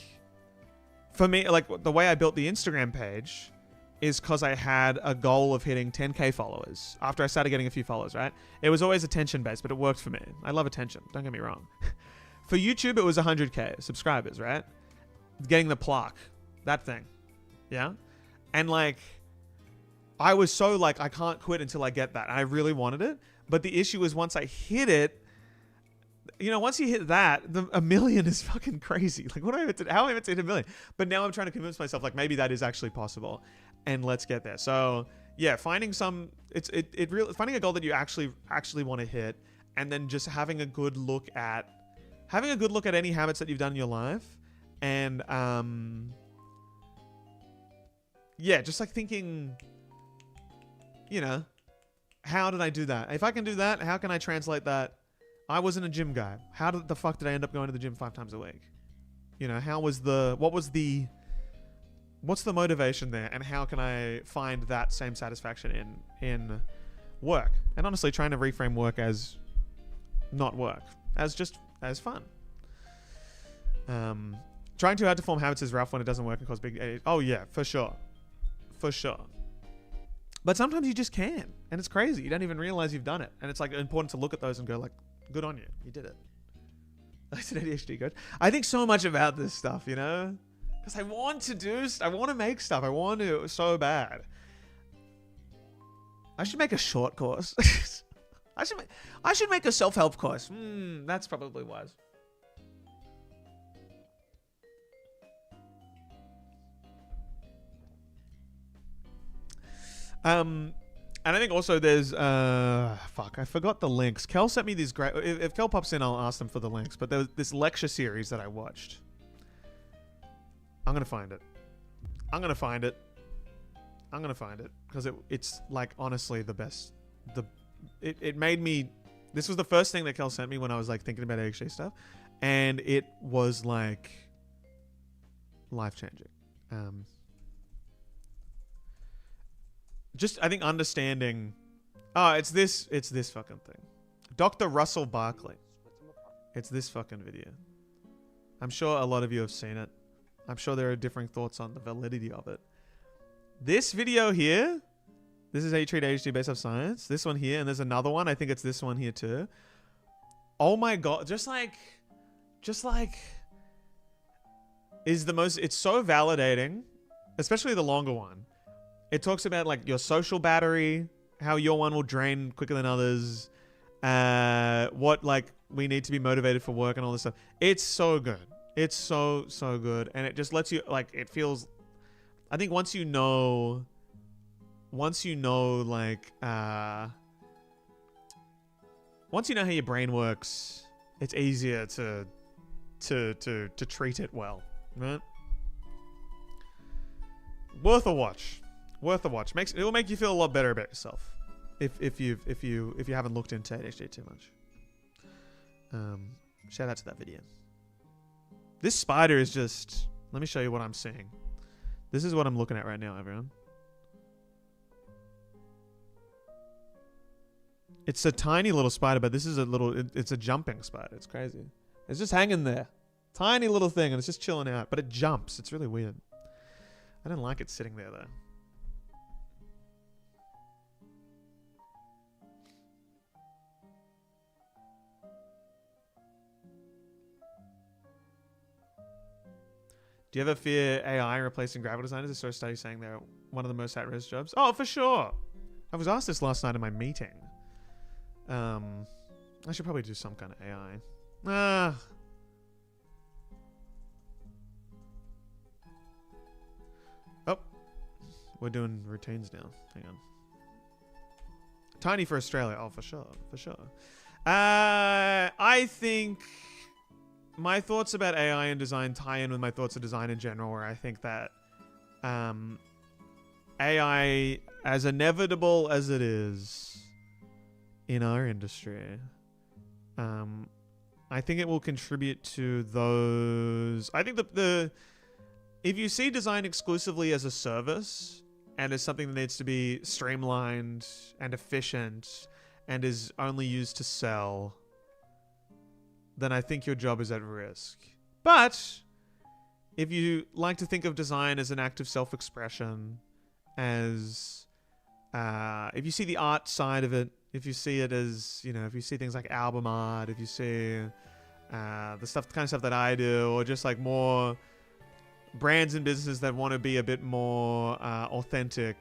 for me, like the way I built the Instagram page is because I had a goal of hitting 10K followers after I started getting a few followers, right? It was always attention based, but it worked for me. I love attention. Don't get me wrong. For YouTube, it was 100K subscribers, right? Getting the plaque, that thing. Yeah. And like, I was so like, I can't quit until I get that. And I really wanted it. But the issue is once I hit it, you know, once you hit that, a million is fucking crazy. Like, what am I meant to, how am I meant to hit a million? But now I'm trying to convince myself, like, maybe that is actually possible, and let's get there. So, yeah, finding finding a goal that you actually want to hit, and then just having a good look at any habits that you've done in your life, and yeah, just like thinking, you know, how did I do that? If I can do that, how can I translate that? I wasn't a gym guy. How the fuck did I end up going to the gym 5 times a week? You know, what's the motivation there, and how can I find that same satisfaction in work? And honestly, trying to reframe work as not work, as fun. Trying too hard to form habits is rough when it doesn't work and cause big. Oh yeah, for sure. But sometimes you just can, and it's crazy. You don't even realize you've done it, and it's like important to look at those and go like, good on you. You did it. I said ADHD good. I think so much about this stuff, you know? Because I want to make stuff. I want to so bad. I should make a short course. I should make a self-help course. That's probably wise. And I think also there's fuck, I forgot the links. Kel sent me these great. If Kel pops in, I'll ask them for the links. But there was this lecture series that I watched. I'm gonna find it because it's like honestly the best. It made me. This was the first thing that Kel sent me when I was like thinking about ADHD stuff, and it was like life changing. Just I think understanding. Oh, it's this fucking thing. Dr. Russell Barkley. It's this fucking video. I'm sure a lot of you have seen it. I'm sure there are differing thoughts on the validity of it. This video here, this is how you treat ADHD based off science. This one here, and there's another one. I think it's this one here too. Oh my god, just like is the most. It's so validating, especially the longer one. It talks about like your social battery, how your one will drain quicker than others, what like we need to be motivated for work and all this stuff. It's so good. It's so good, and it just lets you like. It feels. I think once you know like once you know how your brain works, it's easier to treat it well, right? Worth a watch. It will make you feel a lot better about yourself if you haven't looked into ADHD too much. Shout out to that video. This spider is just. Let me show you what I'm seeing. This is what I'm looking at right now, everyone. It's a tiny little spider, but this is it's a jumping spider. It's crazy. It's just hanging there. Tiny little thing, and it's just chilling out, but it jumps. It's really weird. I don't like it sitting there though. Do you ever fear AI replacing graphic designers? I saw a study saying they're one of the most at-risk jobs. Oh, for sure. I was asked this last night in my meeting. I should probably do some kind of AI. Oh, we're doing routines now. Hang on. Tiny for Australia. Oh, for sure. I think my thoughts about AI and design tie in with my thoughts of design in general, where I think that AI, as inevitable as it is in our industry, I think it will contribute to those. I think the if you see design exclusively as a service and as something that needs to be streamlined and efficient and is only used to sell, then I think your job is at risk. But if you like to think of design as an act of self-expression, as if you see the art side of it, if you see it as, you know, if you see things like album art, if you see the kind of stuff that I do, or just like more brands and businesses that want to be a bit more authentic,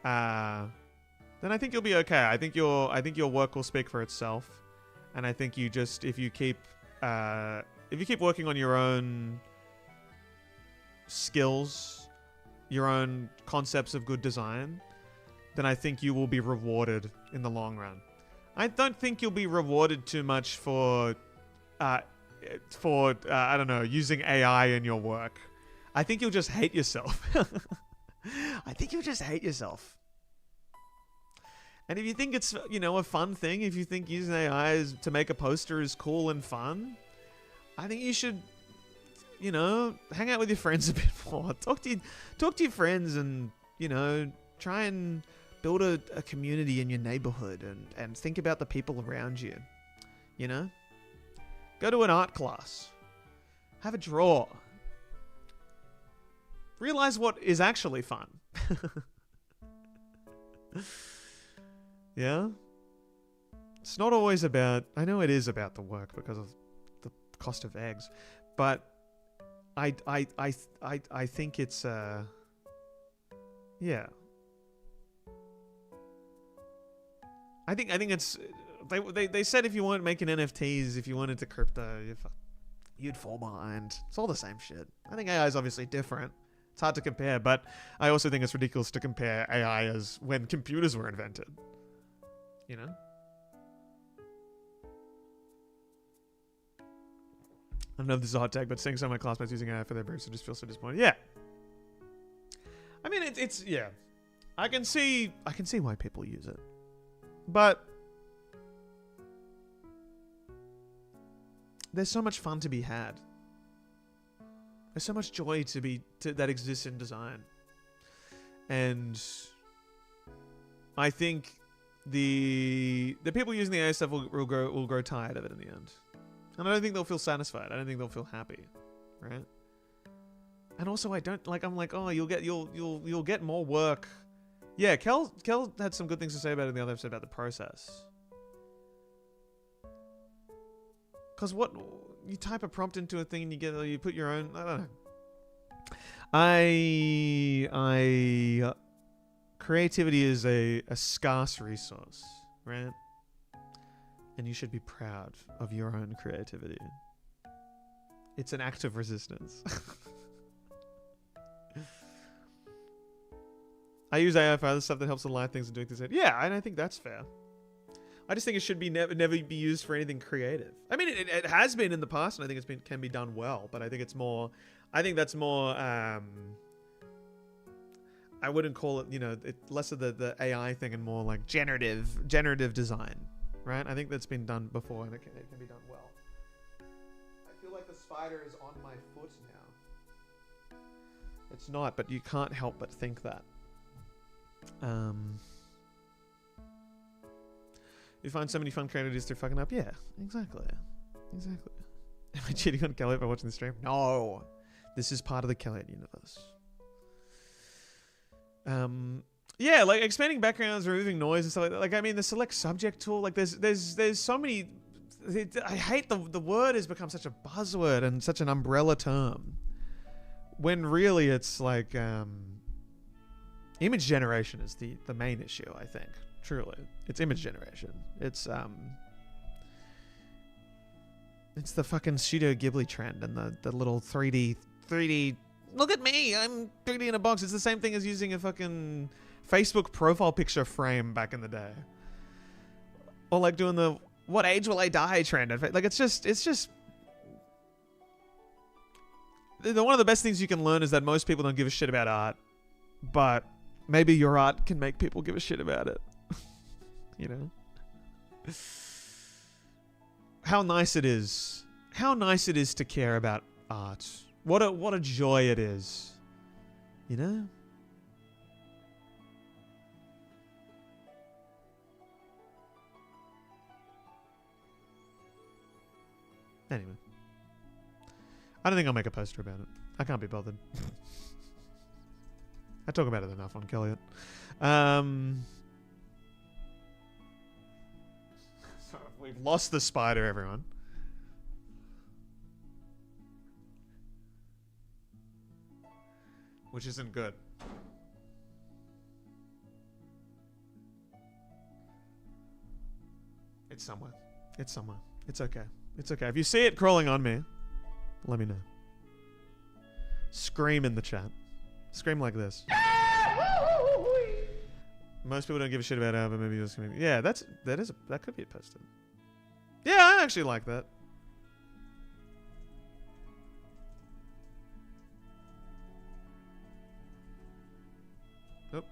then I think you'll be okay. I think your work will speak for itself, and I think you just if you keep working on your own skills, your own concepts of good design, then I think you will be rewarded in the long run. I don't think you'll be rewarded too much for I don't know, using AI in your work. I think you'll just hate yourself. I think you'll just hate yourself. And if you think it's, you know, a fun thing, if you think using AI to make a poster is cool and fun, I think you should, you know, hang out with your friends a bit more. Talk to your friends and, you know, try and build a community in your neighborhood and think about the people around you. You know? Go to an art class. Have a draw. Realize what is actually fun. Yeah? It's not always about... I know it is about the work because of the cost of eggs. But I think it's... yeah. I think it's... They said if you weren't making NFTs, if you wanted to crypto, you'd fall behind. It's all the same shit. I think AI is obviously different. It's hard to compare, but I also think it's ridiculous to compare AI as when computers were invented. You know? I don't know if this is a hot take, but seeing some of my classmates using AI for their briefs, I just feel so disappointed. Yeah. I mean, it's yeah. I can see why people use it. But there's so much fun to be had. There's so much joy that exists in design. And I think the people using the AI stuff will grow tired of it in the end. And I don't think they'll feel satisfied. I don't think they'll feel happy. Right? And also I'm like, oh, you'll get more work. Yeah, Kel had some good things to say about it in the other episode about the process. Because what you type a prompt into a thing and you put your own. I don't know. Creativity is a scarce resource, right? And you should be proud of your own creativity. It's an act of resistance. I use AI for other stuff that helps align things and doing things. Yeah, and I think that's fair. I just think it should be never be used for anything creative. I mean, it has been in the past, and I think can be done well. But I think it's more. I think that's more. I wouldn't call it, you know, less of the AI thing and more like generative design, right? I think that's been done before, and it can be done well. I feel like the spider is on my foot now. It's not, but you can't help but think that. You find so many fun creativities through fucking up. Yeah, exactly. Am I cheating on Kelly by watching the stream? No. This is part of the Kelly universe. Yeah, like expanding backgrounds, removing noise and stuff like that. Like, I mean, the select subject tool, like there's so many. I hate the word has become such a buzzword and such an umbrella term, when really it's like image generation is the main issue. I think truly, it's image generation. It's the fucking Studio Ghibli trend and the little 3D. Look at me, I'm 3D in a box. It's the same thing as using a fucking Facebook profile picture frame back in the day. Or like doing the what age will I die trend. Like, it's just one of the best things you can learn is that most people don't give a shit about art, but maybe your art can make people give a shit about it. You know? How nice it is. How nice it is to care about art. What a joy it is. You know? Anyway. I don't think I'll make a poster about it. I can't be bothered. I talk about it enough on Elliot. So we've lost the spider, everyone. Which isn't good. It's somewhere. It's somewhere. It's okay. It's okay. If you see it crawling on me, let me know. Scream in the chat. Scream like this. Most people don't give a shit about it, but maybe you're screaming. Yeah, that could be a poster. Yeah, I actually like that. Nope.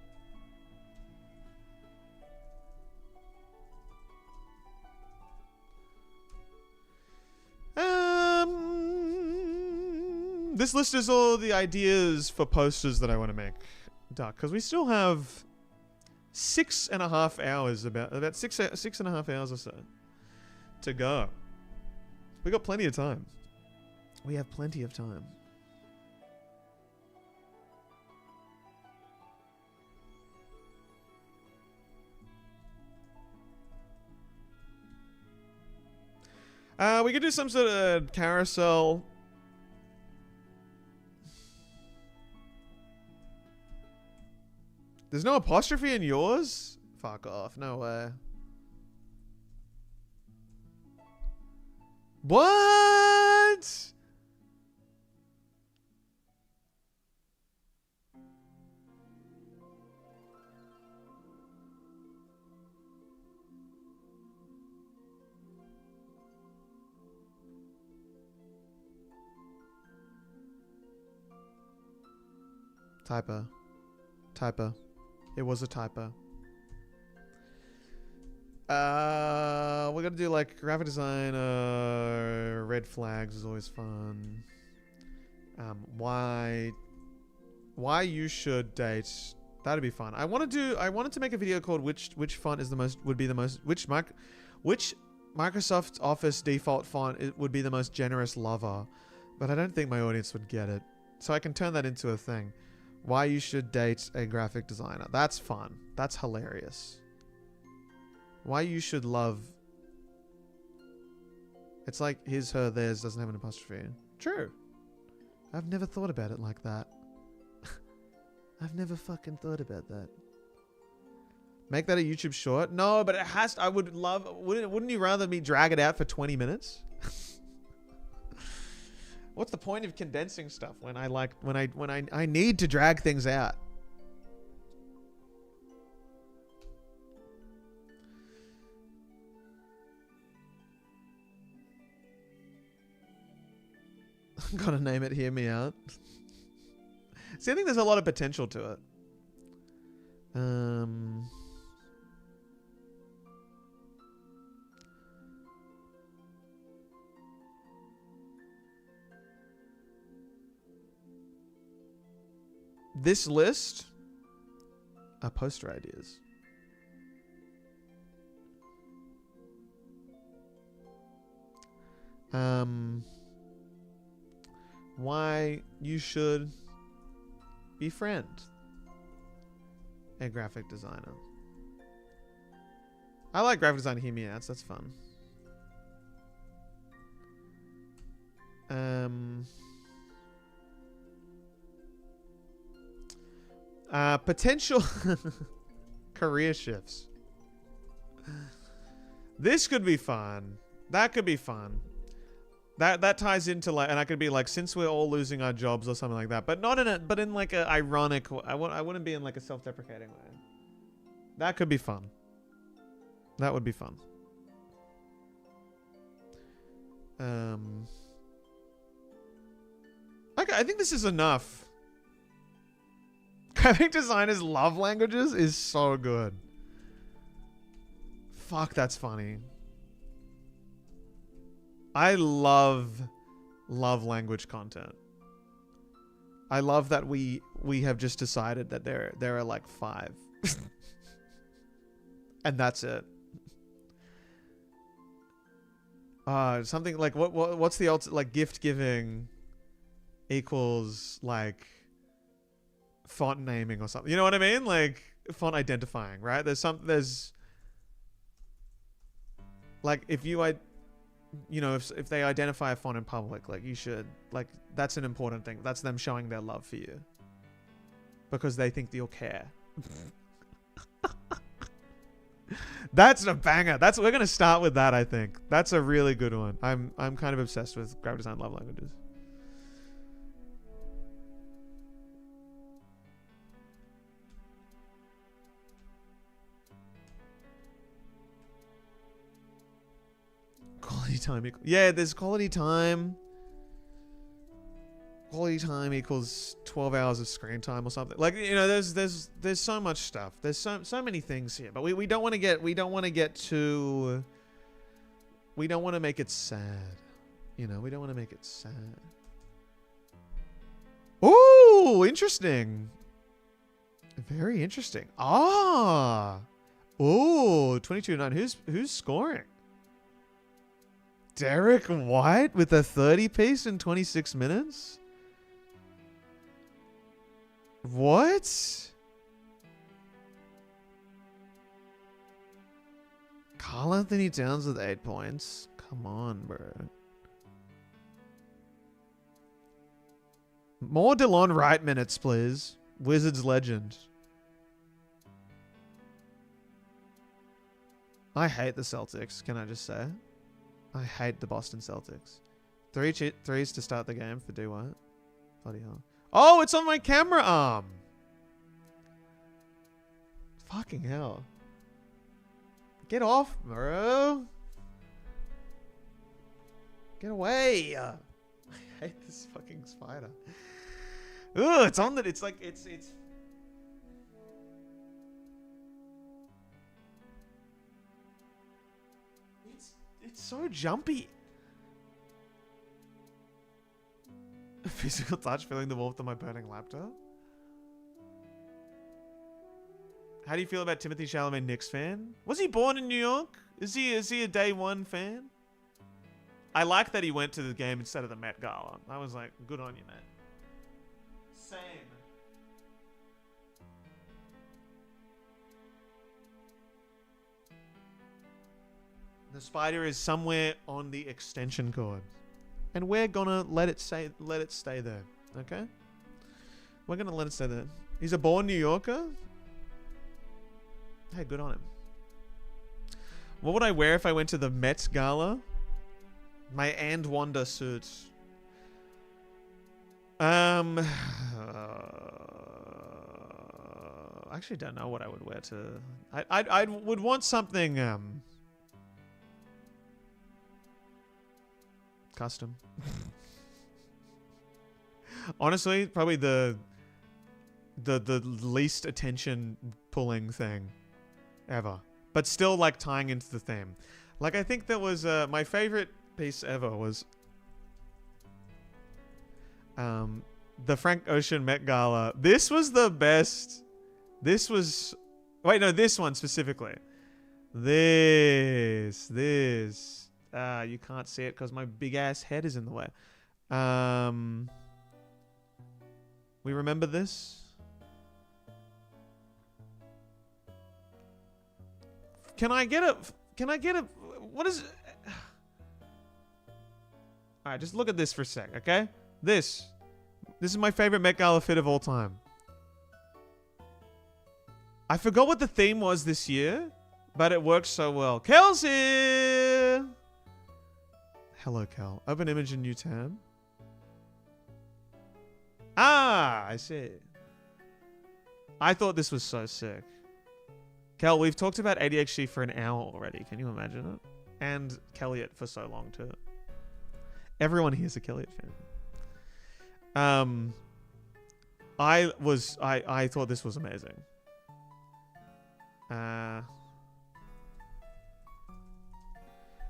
This list is all the ideas for posters that I want to make, Duck, because we still have 6.5 hours, about six and a half hours or so to go. We got plenty of time. We have plenty of time. We could do some sort of carousel. There's no apostrophe in yours? Fuck off. No way. What? Typo. Typo. It was a typo. We're gonna do like graphic design. Red flags is always fun. Why you should date? That'd be fun. I wanted to make a video called which font is which Microsoft Office default font would be the most generous lover, but I don't think my audience would get it. So I can turn that into a thing. Why you should date a graphic designer. That's fun. That's hilarious. Why you should love. It's like his, her, theirs doesn't have an apostrophe. True. I've never thought about it like that. I've never fucking thought about that. Make that a YouTube short? No, but it has to, I would love, wouldn't you rather me drag it out for 20 minutes? What's the point of condensing stuff when I need to drag things out? I'm gonna name it Hear Me Out. See, I think there's a lot of potential to it. This list are poster ideas. Why you should befriend a graphic designer. I like graphic design Hear Me Out, so that's fun. Potential career shifts. This could be fun. That could be fun. That ties into like, and I could be like, since we're all losing our jobs or something like that, but not in a, but in like a ironic. I wouldn't be in like a self-deprecating way. That could be fun. That would be fun. Okay, I think this is enough. Graphic designers love languages is so good. Fuck, that's funny. I love language content. I love that we have just decided that there are like 5. And that's it. Something like what's the like gift giving equals like font naming or something. You know what I mean? Like font identifying, right? There's like if they identify a font in public, like you should, like that's an important thing. That's them showing their love for you because they think that you'll care. That's a banger. We're gonna start with that. I think that's a really good one. I'm kind of obsessed with graphic design love languages. Quality time yeah, there's quality time. Quality time equals 12 hours of screen time or something. Like, you know, there's so much stuff. There's so many things here. But we don't want to get too, we don't want to make it sad. You know, we don't want to make it sad. Ooh, interesting. Very interesting. Ah. Ooh, 22-9. Who's scoring? Derek White with a 30 piece in 26 minutes? What? Karl Anthony Towns with 8 points? Come on, bro. More DeLon Wright minutes, please. Wizards legend. I hate the Celtics, can I just say? I hate the Boston Celtics. 3 threes to start the game for D-White. Bloody hell. Oh, it's on my camera arm. Fucking hell. Get off, bro. Get away. I hate this fucking spider. Ugh, it's on that. It's like, it's so jumpy. Physical touch, feeling the warmth of my burning laptop. How do you feel about Timothy Chalamet, Knicks fan? Was he born in New York? Is he a day one fan? I like that he went to the game instead of the Met Gala. I was like, good on you, man. Same. The spider is somewhere on the extension cord. And we're gonna let it stay there. Okay? We're gonna let it stay there. He's a born New Yorker? Hey, good on him. What would I wear if I went to the Met Gala? My And Wanda suit. I actually don't know what I would wear to. I would want something custom. Honestly, probably the least attention pulling thing ever, but still like tying into the theme. Like I think that was my favorite piece ever was the Frank Ocean Met Gala. This was the best. This was this one specifically. This you can't see it because my big ass head is in the way. We remember this? Can I get a what is Alright, just look at this for a sec, okay? This is my favorite Met Gala fit of all time. I forgot what the theme was this year, but it worked so well. Kel's here! Hello, Kel. Open image in new tab. Ah, I see. I thought this was so sick. Kel, we've talked about ADHD for an hour already. Can you imagine it? And Elliot for so long too. Everyone here is a Elliot fan. I thought this was amazing.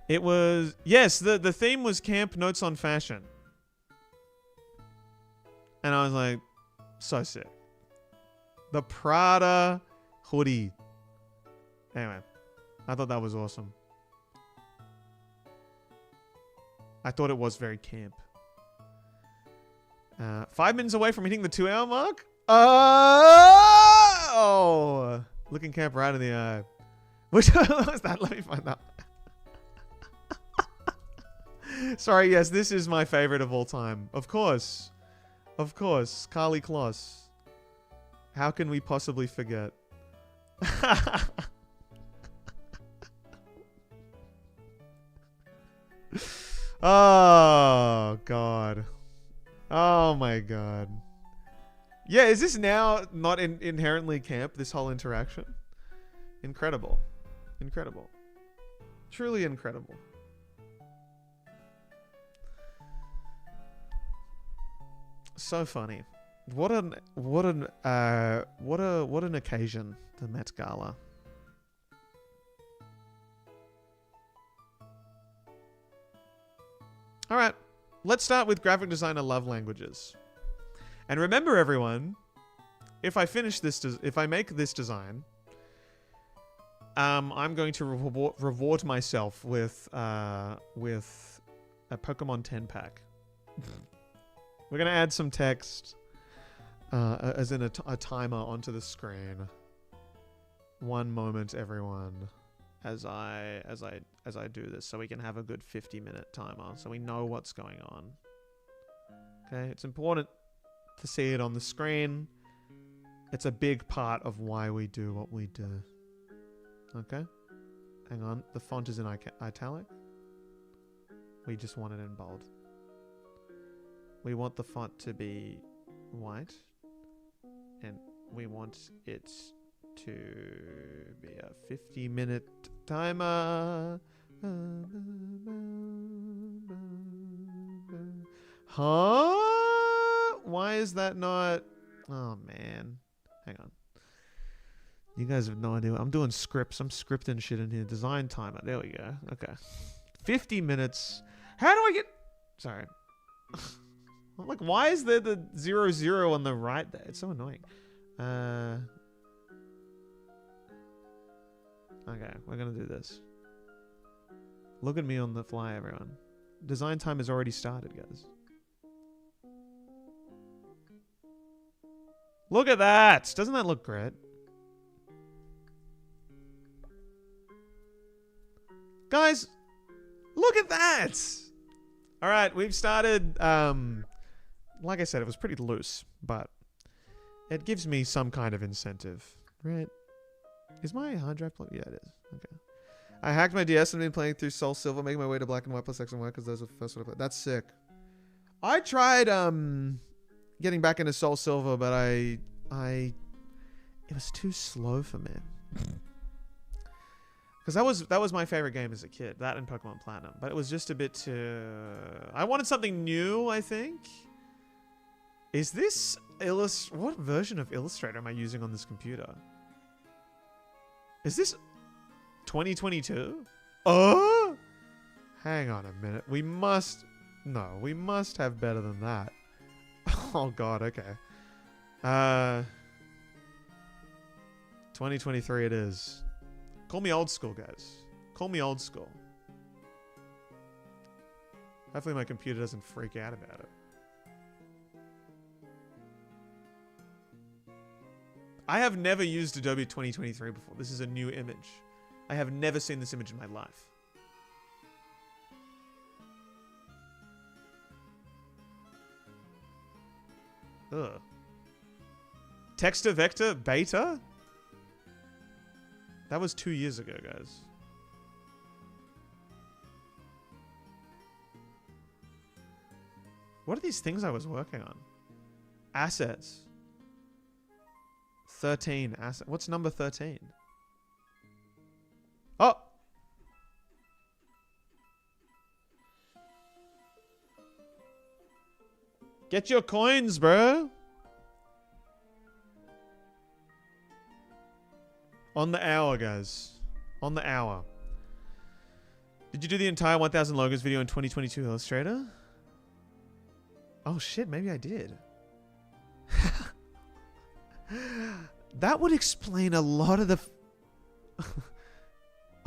It was, yes, the theme was Camp Notes on Fashion. And I was like, so sick. The Prada hoodie. Anyway, I thought that was awesome. I thought it was very camp. 5 minutes away from hitting the 2 hour mark? Oh! Looking camp right in the eye. Which one was that? Let me find out. Sorry, yes, this is my favorite of all time. Of course. Of course. Carly Kloss. How can we possibly forget? Oh, God. Oh, my God. Yeah, is this now not inherently camp, this whole interaction? Incredible. Incredible. Truly incredible. So funny. What an occasion, the Met Gala. All right, let's start with graphic designer love languages. And remember, everyone, if I finish this, if I make this design, I'm going to reward myself with a Pokemon 10 pack. We're gonna add some text, as in a timer onto the screen. One moment, everyone, as I do this, so we can have a good 50-minute timer, so we know what's going on. Okay, it's important to see it on the screen. It's a big part of why we do what we do. Okay, hang on. The font is in italic. We just want it in bold. We want the font to be white, and we want it to be a 50-minute timer. Huh? Why is that not? Oh, man. Hang on. You guys have no idea. I'm doing scripts. I'm scripting shit in here. Design timer. There we go. Okay. 50 minutes. How do I get... Sorry. I'm like, why is there the 00 on the right there? It's so annoying. Okay, we're gonna do this. Look at me on the fly, everyone. Design time has already started, guys. Look at that! Doesn't that look great? Guys, look at that! Alright, we've started, like I said, it was pretty loose, but it gives me some kind of incentive, right? Is my hard drive plugged? Yeah, it is. Okay. I hacked my DS and been playing through Soul Silver, making my way to Black and White plus X and Y because those are the first one I played. That's sick. I tried getting back into Soul Silver, but it was too slow for me. Because that was my favorite game as a kid, that and Pokemon Platinum. But it was just a bit too... I wanted something new, I think. Is this what version of Illustrator am I using on this computer? Is this 2022? Oh! Hang on a minute. We must have better than that. Oh god, okay. 2023 it is. Call me old school, guys. Call me old school. Hopefully my computer doesn't freak out about it. I have never used Adobe 2023 before. This is a new image. I have never seen this image in my life. Ugh. Text to vector beta? That was 2 years ago, guys. What are these things I was working on? Assets. 13 asset. What's number 13? Oh! Get your coins, bro. On the hour, guys. On the hour. Did you do the entire 1000 logos video in 2022 Illustrator? Oh shit, maybe I did. That would explain a lot of the...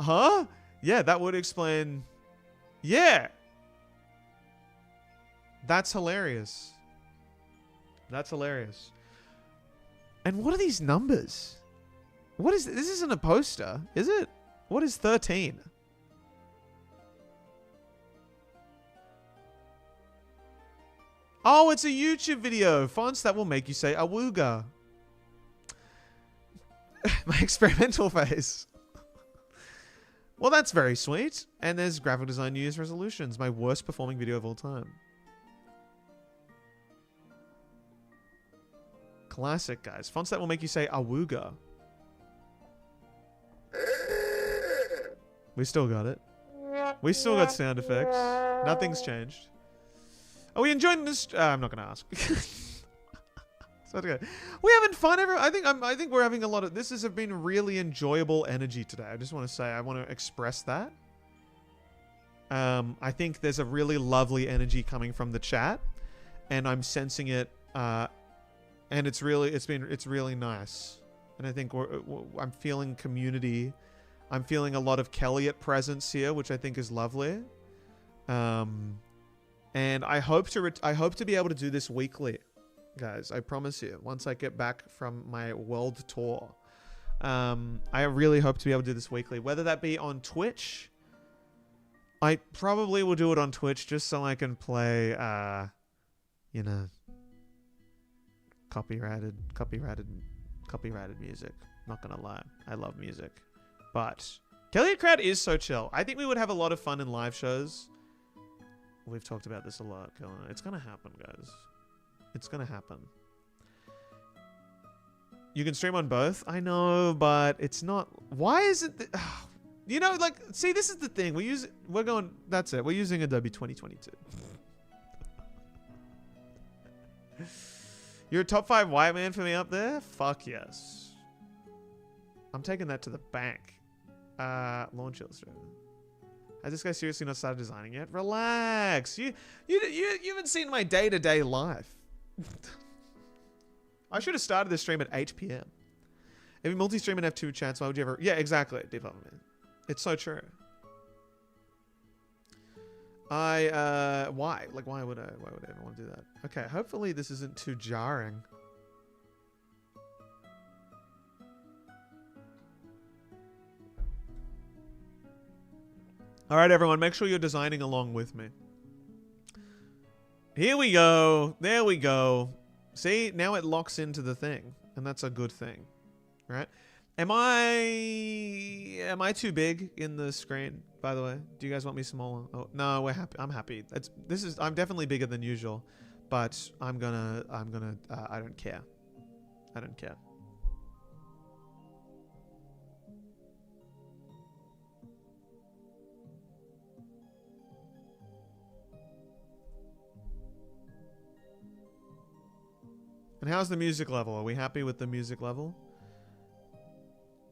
Huh? Yeah, that would explain... Yeah! That's hilarious. That's hilarious. And what are these numbers? What is... This isn't a poster, is it? What is 13? Oh, it's a YouTube video. Fonts that will make you say awooga. My experimental face. Well, that's very sweet. And there's graphic design New Year's resolutions. My worst performing video of all time. Classic, guys. Fonts that will make you say awooga. We still got it. We still got sound effects. Nothing's changed. Are we enjoying this? I'm not gonna ask. So okay. We having fun, everyone. I think we're having a lot of. This has been really enjoyable energy today. I just want to say I want to express that. I think there's a really lovely energy coming from the chat, and I'm sensing it. And it's really nice. And I think I'm feeling community. I'm feeling a lot of Elliot presence here, which I think is lovely. And I hope to be able to do this weekly, guys. I promise you. Once I get back from my world tour, I really hope to be able to do this weekly. Whether that be on Twitch, I probably will do it on Twitch just so I can play, you know, copyrighted music. Not gonna lie, I love music, but Elliot crowd is so chill. I think we would have a lot of fun in live shows. We've talked about this a lot. It's gonna happen, guys. It's gonna happen. You can stream on both. I know, but it's not. Why is it? You know, like, see, this is the thing. We're going. That's it. We're using Adobe 2022. You're a top 5 white man for me up there? Fuck yes. I'm taking that to the bank. Launch Illustrator. Has this guy seriously not started designing yet? Relax. You haven't seen my day-to-day life. I should have started this stream at 8 p.m. If you multi-stream and have 2 chats, why would you ever... Yeah, exactly. Deep up, man. It's so true. Why? Like, why would I ever want to do that? Okay, hopefully this isn't too jarring. All right, everyone, make sure you're designing along with me. Here we go. There we go. See, now it locks into the thing, and that's a good thing, right? Am I too big in the screen, by the way? Do you guys want me smaller? Oh, no, we're happy. I'm happy. I'm definitely bigger than usual, but I don't care. I don't care. And how's the music level? Are we happy with the music level?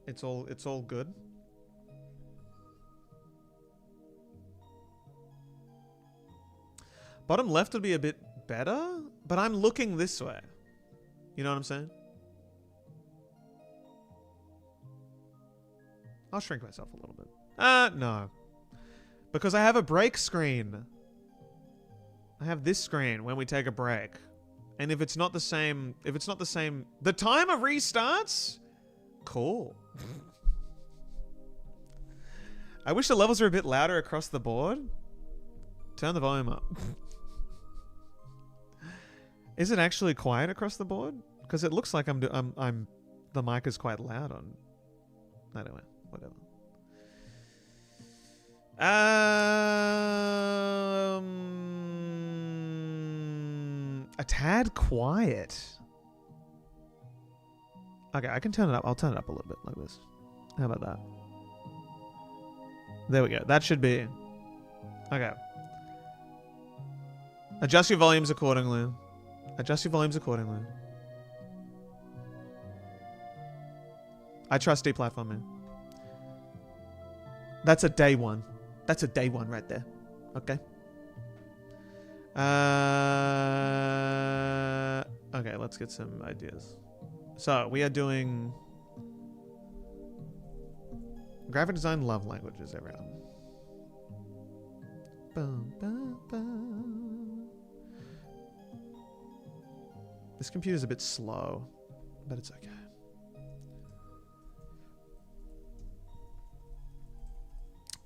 It's all good. Bottom left would be a bit better, but I'm looking this way. You know what I'm saying? I'll shrink myself a little bit. No. Because I have a break screen. I have this screen when we take a break. And if it's not the same, the timer restarts? Cool. I wish the levels were a bit louder across the board. Turn the volume up. Is it actually quiet across the board? Because it looks like the mic is quite loud on. Anyway, whatever. A tad quiet. Okay, I can turn it up. I'll turn it up a little bit like this. How about that? There we go. That should be... Okay. Adjust your volumes accordingly. Adjust your volumes accordingly. I trust deplatforming. That's a day one. That's a day one right there. Okay. Okay, let's get some ideas. So, we are doing graphic design love languages, everyone. Bum, bum, bum. This computer's a bit slow, but it's okay.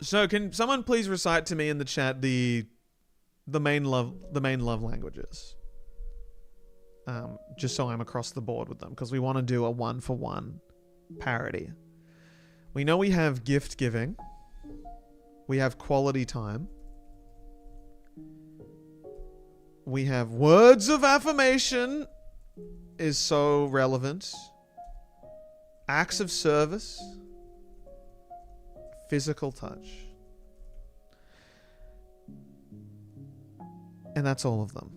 So, can someone please recite to me in the chat the main love languages? Just so I'm across the board with them, because we want to do a 1-for-1 parody. We know we have gift giving. We have quality time. We have words of affirmation is so relevant. Acts of service. Physical touch. And that's all of them.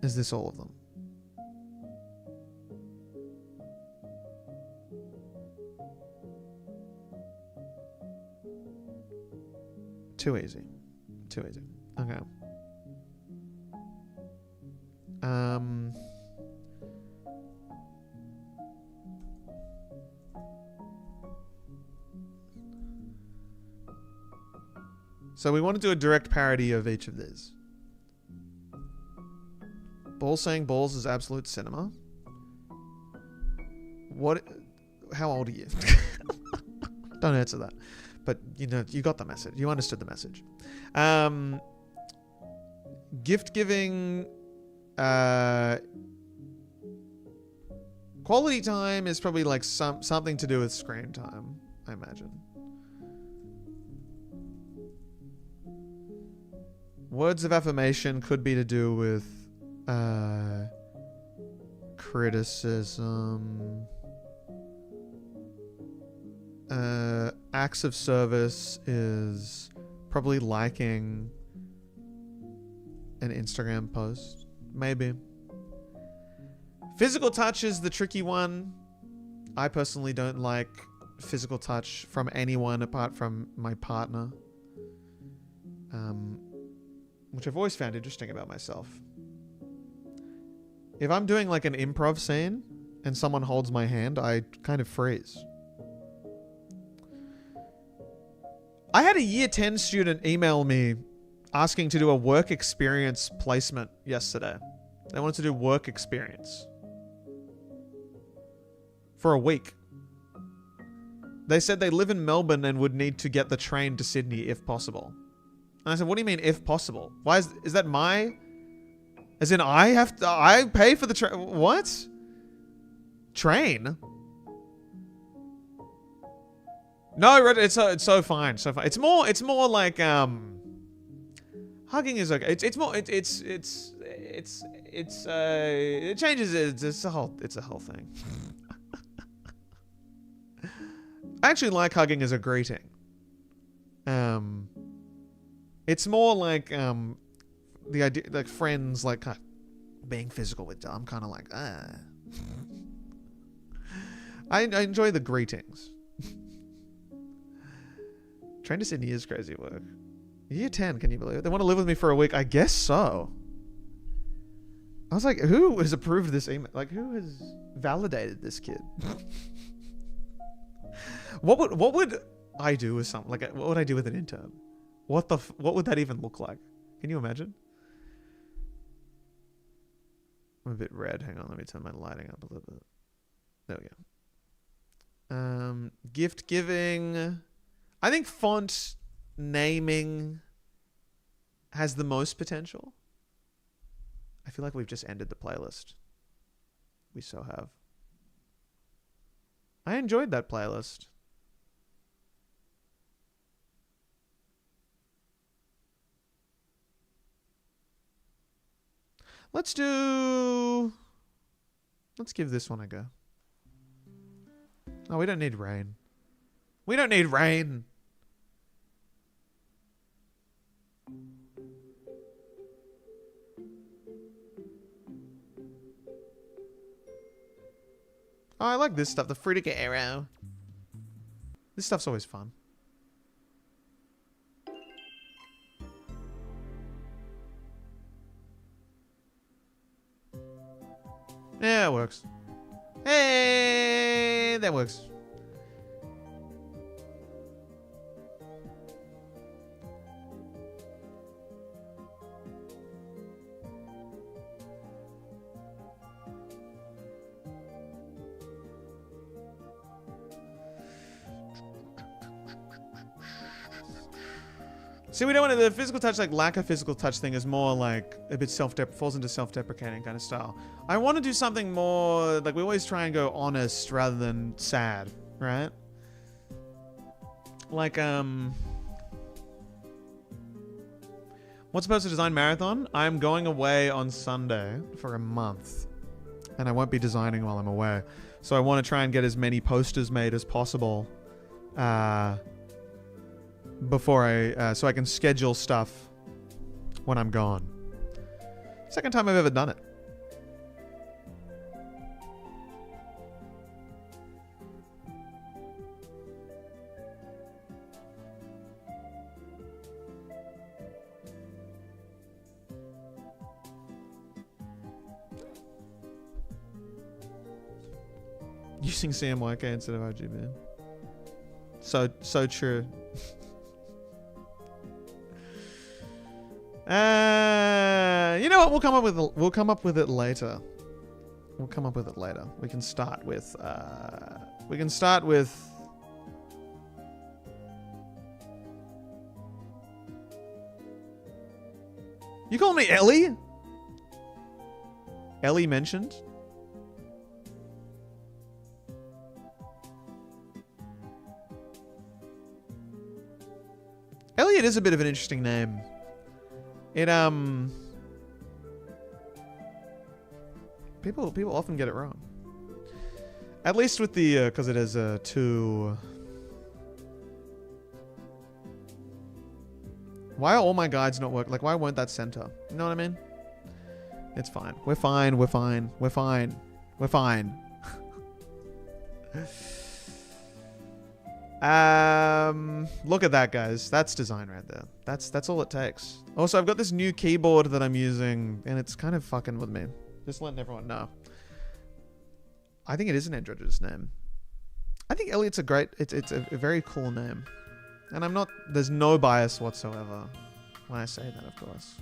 Is this all of them? Too easy. Too easy. Okay. So we want to do a direct parody of each of these. Balls saying balls is absolute cinema. What? How old are you? Don't answer that. But, you know, you got the message. You understood the message. Gift giving. Quality time is probably like something to do with screen time, I imagine. Words of affirmation could be to do with criticism. Acts of service is probably liking an Instagram post. Maybe. Physical touch is the tricky one. I personally don't like physical touch from anyone apart from my partner. Which I've always found interesting about myself. If I'm doing like an improv scene and someone holds my hand, I kind of freeze. I had a year 10 student email me asking to do a work experience placement yesterday. They wanted to do work experience. For a week. They said they live in Melbourne and would need to get the train to Sydney if possible. And I said, what do you mean if possible? Why is that my... As in I pay for the train? What? Train? No, it's so fine, so fine. It's more like hugging is okay. It changes. It's a whole thing. I actually like hugging as a greeting. It's more like the idea, like friends, like being physical with. I'm kind of like I enjoy the greetings. Train to Sydney is crazy work. Year 10, can you believe it? They want to live with me for a week. I guess so. I was like, who has approved this email? Like, who has validated this kid? What would I do with something? Like, what would I do with an intern? What would that even look like? Can you imagine? I'm a bit red. Hang on, let me turn my lighting up a little bit. There we go. Gift giving. I think font naming has the most potential. I feel like we've just ended the playlist. We so have. I enjoyed that playlist. Let's give this one a go. Oh, we don't need rain. We don't need rain. Oh, I like this stuff. The Frutiger arrow. This stuff's always fun. Yeah, it works. Hey, that works. See, we don't want to, the physical touch, like lack of physical touch thing is more like a bit falls into self-deprecating kind of style. I want to do something more, like we always try and go honest rather than sad, right? Like, what's supposed to design marathon? I'm going away on Sunday for a month and I won't be designing while I'm away. So I want to try and get as many posters made as possible, before so I can schedule stuff when I'm gone. Second time I've ever done it. Using CMYK instead of RGB. So true. You know what? We'll come up with it later. We'll come up with it later. We can start with. You call me Ellie? Ellie mentioned. Elliot is a bit of an interesting name. It people often get it wrong. At least with the because it has two. Why are all my guides not work? Like, why won't that center? You know what I mean? It's fine. We're fine. We're fine. We're fine. We're fine. Look at that, guys. That's design right there. That's all it takes. Also, I've got this new keyboard that I'm using, and it's kind of fucking with me. Just letting everyone know. I think it is an androgynous name. I think Elliot's it's a very cool name. And I'm not, there's no bias whatsoever when I say that, of course.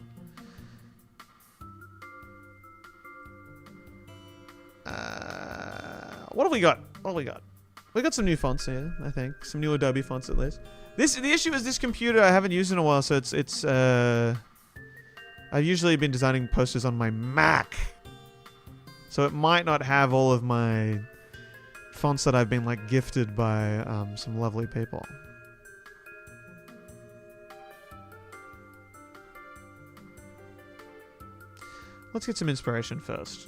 What have we got? What have we got? We got some new fonts here, I think. Some new Adobe fonts at least. The issue is this computer I haven't used in a while, so I've usually been designing posters on my Mac. So it might not have all of my fonts that I've been like gifted by some lovely people. Let's get some inspiration first.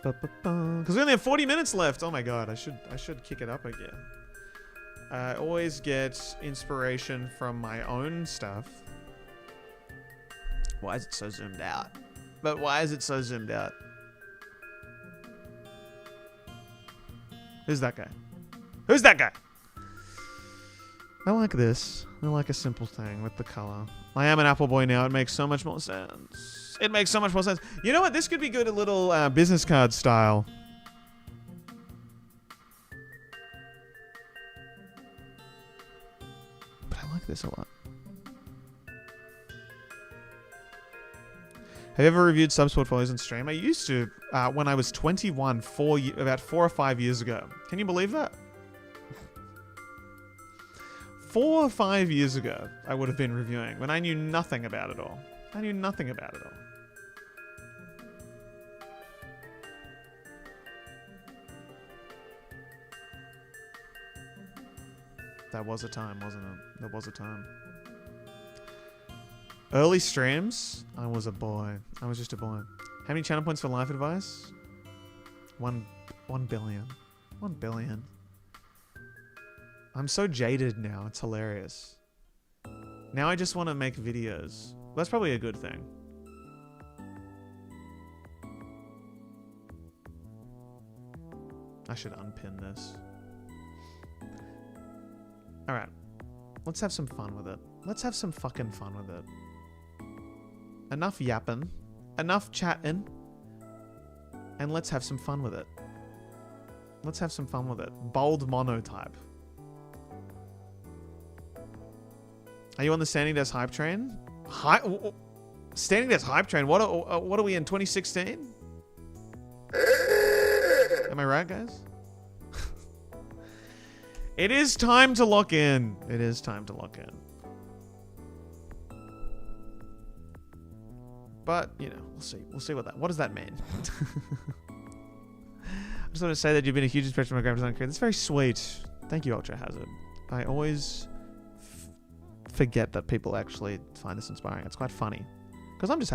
Because we only have 40 minutes left. Oh my god, I should kick it up again. I always get inspiration from my own stuff. Why is it so zoomed out? But why is it so zoomed out? Who's that guy? Who's that guy? I like this. I like a simple thing with the color. I am an Apple boy now. It makes so much more sense. It makes so much more sense. You know what? This could be good, a little business card style. But I like this a lot. Have you ever reviewed subs portfolios on stream? I used to when I was 21, about 4 or 5 years ago. Can you believe that? 4 or 5 years ago, I would have been reviewing when I knew nothing about it all. I knew nothing about it all. That was a time, wasn't it? That was a time. Early streams, I was a boy. I was just a boy. How many channel points for life advice? 1 billion. 1 billion. I'm so jaded now. It's hilarious. Now I just want to make videos. That's probably a good thing. I should unpin this. All right. Let's have some fun with it. Let's have some fucking fun with it. Enough yapping. Enough chatting. And let's have some fun with it. Let's have some fun with it. Bold monotype. Are you on the standing desk hype train? Standing desk hype train? What are we in, 2016? Am I right, guys? It is time to lock in. It is time to lock in. But, you know, we'll see. We'll see what does that mean? I just want to say that you've been a huge inspiration for my graphic design career. That's very sweet. Thank you, Ultra Hazard. I always forget that people actually find this inspiring. It's quite funny. Because I'm just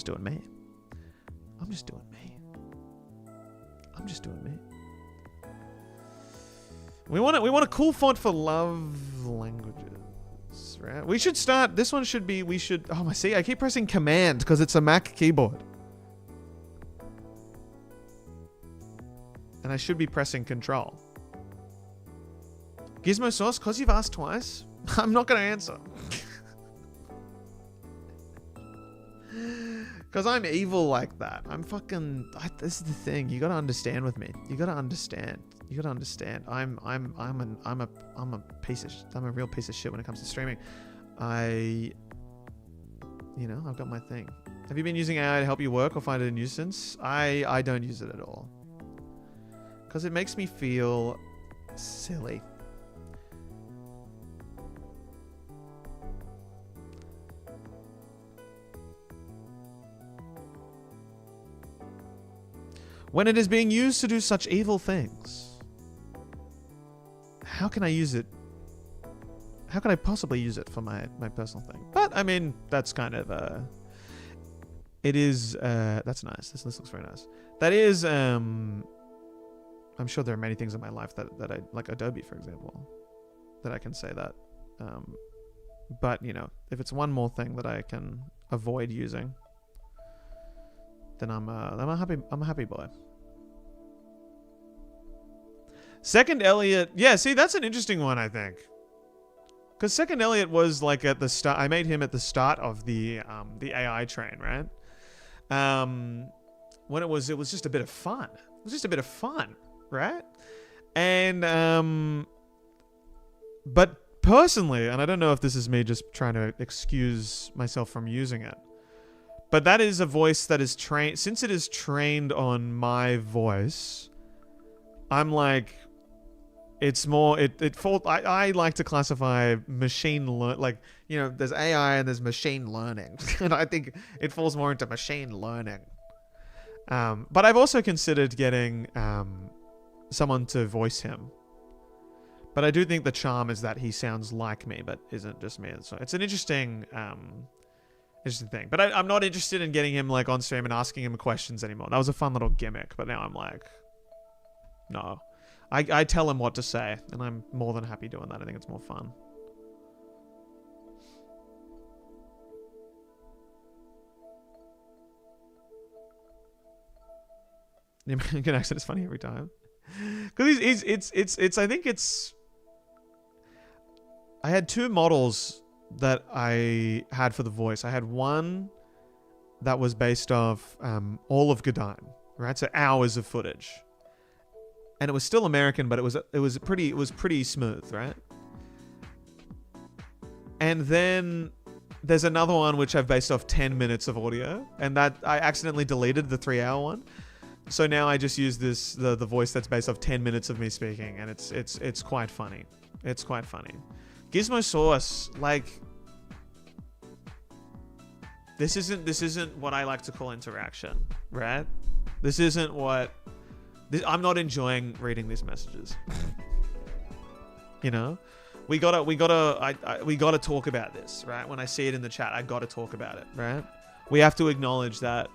doing me. I'm just doing me. I'm just doing me. We want a cool font for love languages, right? We should start. This one should be. Oh my! See, I keep pressing Command because it's a Mac keyboard, and I should be pressing Control. Gizmo Sauce, because you've asked twice, I'm not going to answer. Because I'm evil like that. I'm fucking. This is the thing. You gotta understand with me. You gotta understand. You gotta understand. I'm a piece of. I'm a real piece of shit when it comes to streaming. I've got my thing. Have you been using AI to help you work or find it a nuisance? I don't use it at all. Because it makes me feel silly. When it is being used to do such evil things, how can I use it? How can I possibly use it for my personal thing? But, I mean, that's kind of, it is, that's nice. This looks very nice. That is, I'm sure there are many things in my life that I, like Adobe, for example, that I can say that. But, you know, if it's one more thing that I can avoid using, then I'm a happy boy. Second Elliot, yeah. See, that's an interesting one, I think, because Second Elliot was like at the start. I made him at the start of the AI train, right? When it was just a bit of fun. It was just a bit of fun, right? And but personally, and I don't know if this is me just trying to excuse myself from using it. But that is a voice that is trained. Since it is trained on my voice, I'm like, it's more. I like to classify machine like, you know, there's AI and there's machine learning, and I think it falls more into machine learning. But I've also considered getting someone to voice him. But I do think the charm is that he sounds like me, but isn't just me. So it's an interesting thing. But I'm not interested in getting him like on stream and asking him questions anymore. That was a fun little gimmick, but now I'm like, no. I tell him what to say, and I'm more than happy doing that. I think it's more fun. The American accent is funny every time. Because I think it's... I had two models that I had for the voice. I had one that was based off all of Godin, right? So hours of footage, and it was still American, but it was pretty smooth, right? And then there's another one which I've based off 10 minutes of audio, and that I accidentally deleted the 3-hour one. So now I just use the voice that's based off 10 minutes of me speaking, and it's quite funny. It's quite funny. Gizmo Sauce, like, this isn't what I like to call interaction, right? This isn't what I'm not enjoying reading these messages. You know, we gotta talk about this, right? When I see it in the chat, I gotta talk about it, right? We have to acknowledge that,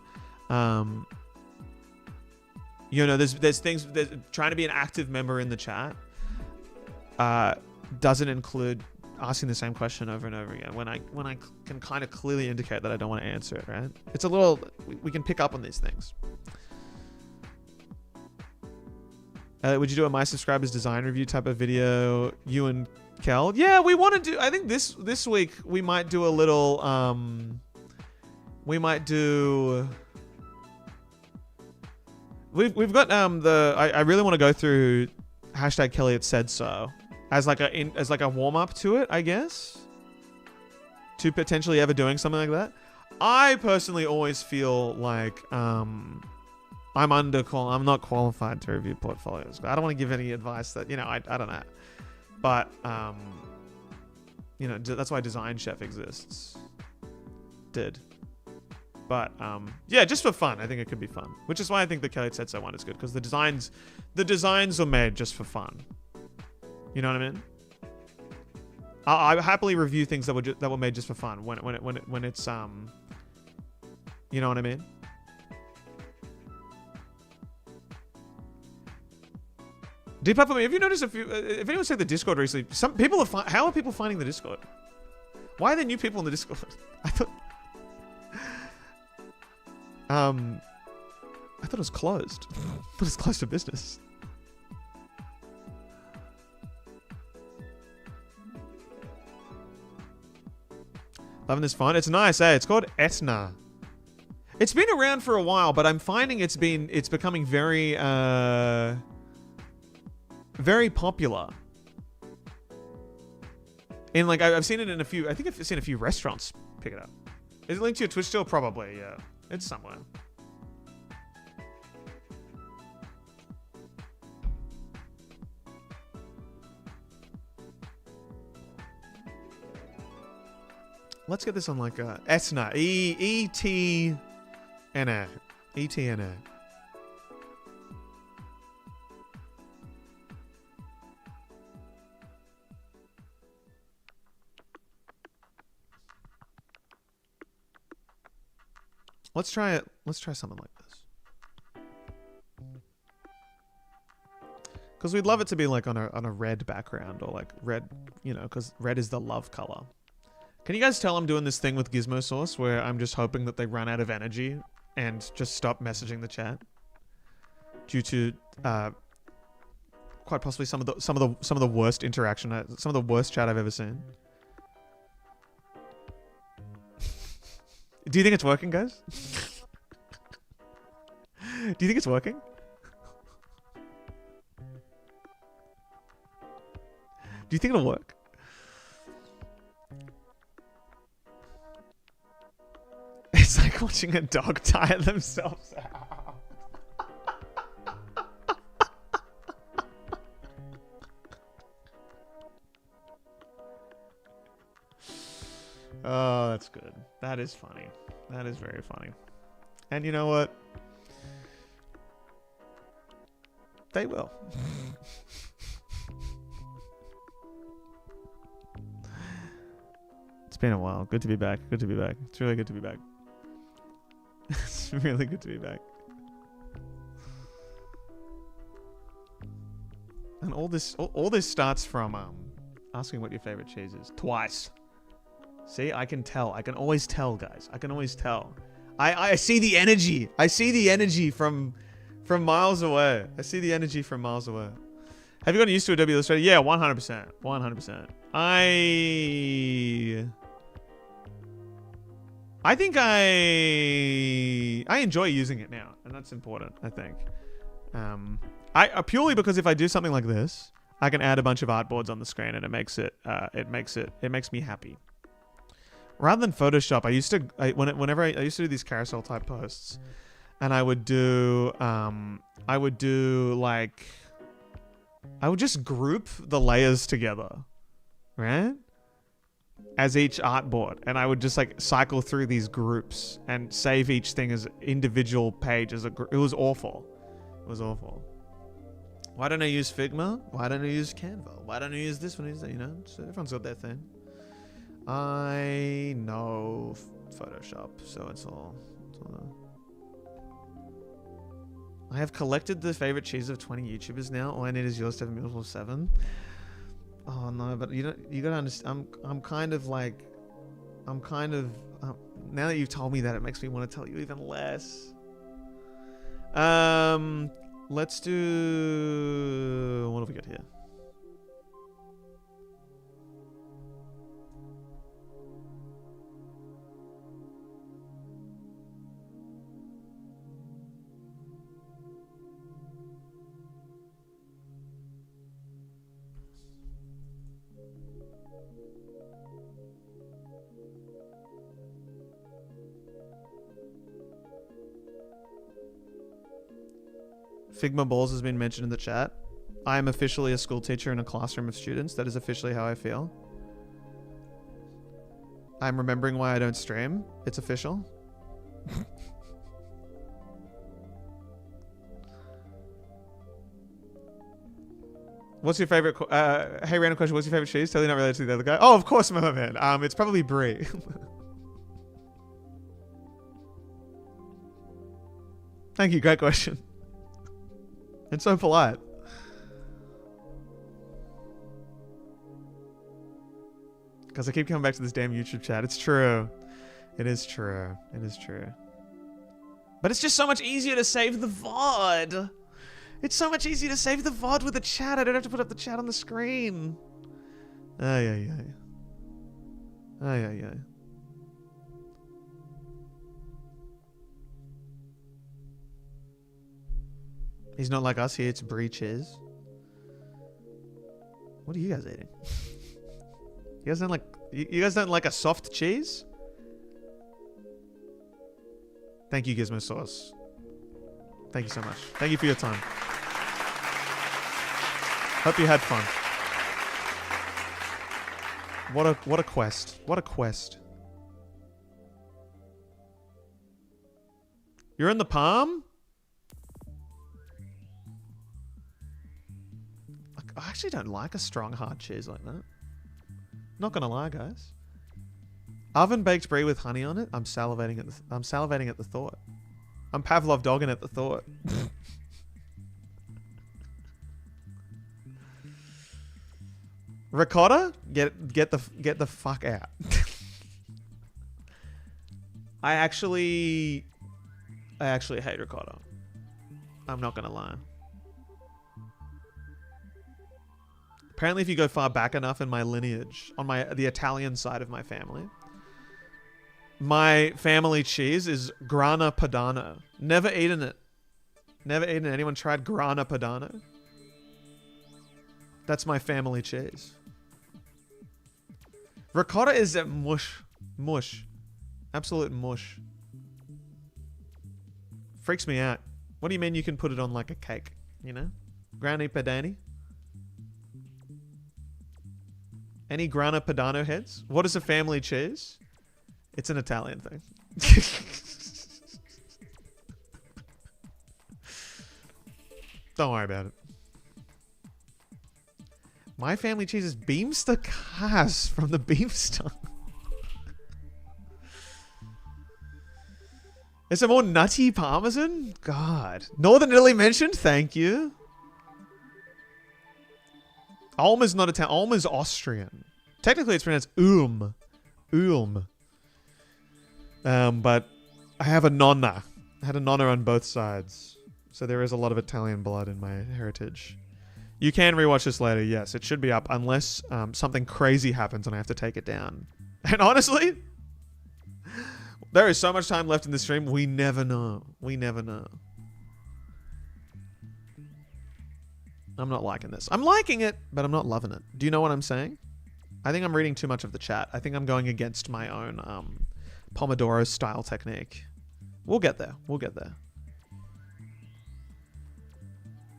you know, there's things that trying to be an active member in the chat doesn't include asking the same question over and over again when I can kind of clearly indicate that I don't want to answer it, right? It's a little, we can pick up on these things. Would you do a my subscribers design review type of video? You and Kel? Yeah, we want to do. I think this week we might do a little. We might do. We've got I really want to go through hashtag Kelly said so as like a warm up to it, I guess. To potentially ever doing something like that. I personally always feel like I'm not qualified to review portfolios. I don't want to give any advice that, you know, I don't know. But you know, that's why Design Chef exists. But yeah, just for fun. I think it could be fun. Which is why I think the Kelly said so one is good, because the designs are made just for fun. You know what I mean? I happily review things that were made just for fun when it's you know what I mean? Deep up for me. Have you noticed if anyone's checked the Discord recently, some people are how are people finding the Discord? Why are there new people in the Discord? I thought it was closed. I thought it was closed for business. Loving this font. It's nice, eh? It's called Etna. It's been around for a while, but I'm finding it's becoming very very popular. And like I've seen it in a few. I think I've seen a few restaurants pick it up. Is it linked to your Twitch still? Probably, yeah. It's somewhere. Let's get this on like Etna. E-T-N-A. E-T-N-A. Let's try it. Let's try something like this. Because we'd love it to be like on a red background, or like red, you know, because red is the love color. Can you guys tell I'm doing this thing with Gizmo Source where I'm just hoping that they run out of energy and just stop messaging the chat due to quite possibly some of the worst interaction, some of the worst chat I've ever seen. Do you think it's working, guys? Do you think it's working? Do you think it'll work? It's like watching a dog tire themselves out. Oh, that's good. That is funny. That is very funny. And you know what? They will. It's been a while. Good to be back. Good to be back. It's really good to be back. It's really good to be back. And all this starts from asking what your favorite cheese is twice. See, I can tell. I can always tell, guys. I can always tell. I see the energy. I see the energy from miles away. I see the energy from miles away. Have you gotten used to Adobe Illustrator? Yeah, 100%. 100%. I think I enjoy using it now, and that's important, I think. Purely because if I do something like this, I can add a bunch of artboards on the screen, and it makes me happy. Rather than Photoshop, I used to do these carousel type posts, and I would just group the layers together, right? As each artboard, and I would just like cycle through these groups and save each thing as individual page as a group. It was awful. It was awful. Why don't I use Figma? Why don't I use Canva? Why don't I use this one? You know, so everyone's got their thing. I know Photoshop, so it's all. I have collected the favorite cheese of 20 YouTubers now. All I need is yours to have a meal of 7. Oh no, but you gotta understand. I'm kind of now that you've told me that, it makes me want to tell you even less. Let's do... What have we got here? Figma balls has been mentioned in the chat. I am officially a school teacher in a classroom of students. That is officially how I feel. I'm remembering why I don't stream. It's official. What's your favorite... hey, random question. What's your favorite cheese? Totally not related to the other guy. Oh, of course, Merman. It's probably brie. Thank you. Great question. It's so polite. Because I keep coming back to this damn YouTube chat. It's true. It is true. It is true. But it's just so much easier to save the VOD. It's so much easier to save the VOD with the chat. I don't have to put up the chat on the screen. Ay, ay, ay. Ay, ay, ay. He's not like us. He eats brie cheese. What are you guys eating? You guys don't like... You guys don't like a soft cheese? Thank you, Gizmo Sauce. Thank you so much. Thank you for your time. Hope you had fun. What a quest. What a quest. You're in the palm? I actually don't like a strong hard cheese like that. Not gonna lie, guys. Oven baked brie with honey on it. I'm salivating at the thought. I'm Pavlov dogging at the thought. Ricotta? Get the fuck out. I actually hate ricotta. I'm not gonna lie. Apparently, if you go far back enough in my lineage, on the Italian side of my family cheese is Grana Padano. Never eaten it. Never eaten it. Anyone tried Grana Padano? That's my family cheese. Ricotta is a mush. Mush. Absolute mush. Freaks me out. What do you mean you can put it on like a cake? You know? Grana Padani? Any Grana Padano heads? What is a family cheese? It's an Italian thing. Don't worry about it. My family cheese is Beamster Cas from the Beamster. Is it more nutty parmesan? God. Northern Italy mentioned? Thank you. Ulm is not Italian. Ulm is Austrian. Technically, it's pronounced Ulm. Ulm. But I have a nonna. I had a nonna on both sides. So there is a lot of Italian blood in my heritage. You can rewatch this later. Yes, it should be up unless something crazy happens and I have to take it down. And honestly, there is so much time left in the stream. We never know. We never know. I'm not liking this. I'm liking it, but I'm not loving it. Do you know what I'm saying? I think I'm reading too much of the chat. I think I'm going against my own Pomodoro style technique. We'll get there. We'll get there.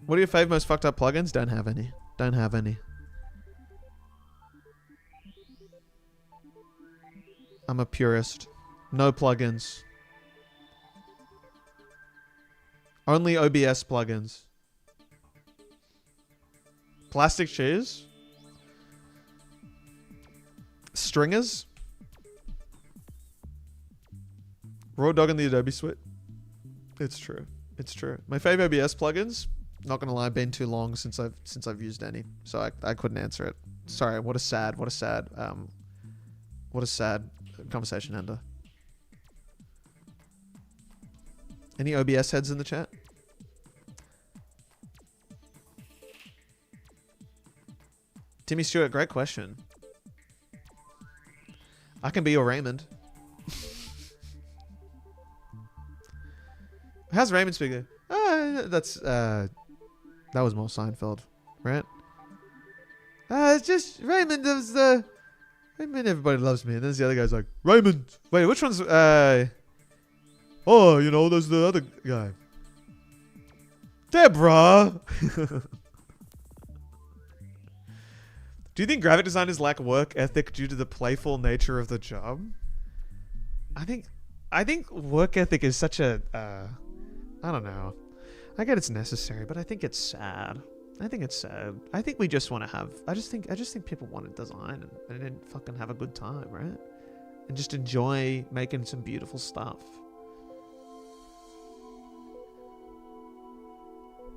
What are your fave most fucked up plugins? Don't have any. Don't have any. I'm a purist. No plugins. Only OBS plugins. Plastic cheese. Stringers. Raw dog in the Adobe Suite. It's true. It's true. My favorite OBS plugins, not gonna lie, been too long since I've used any, so I couldn't answer it. Sorry. What a sad conversation ender. Any OBS heads in the chat? Timmy Stewart, great question. I can be your Raymond. How's Raymond speaking? That was more Seinfeld, right? It's just Raymond was Raymond, everybody loves me. And then the other guy's like, Raymond. Wait, which one's there's the other guy. Deborah. Do you think graphic designers lack work ethic due to the playful nature of the job? I think work ethic is such a I don't know. I get it's necessary, but I think it's sad. I think it's sad. I think we just want to have. I just think people want to design and then fucking have a good time, right? And just enjoy making some beautiful stuff.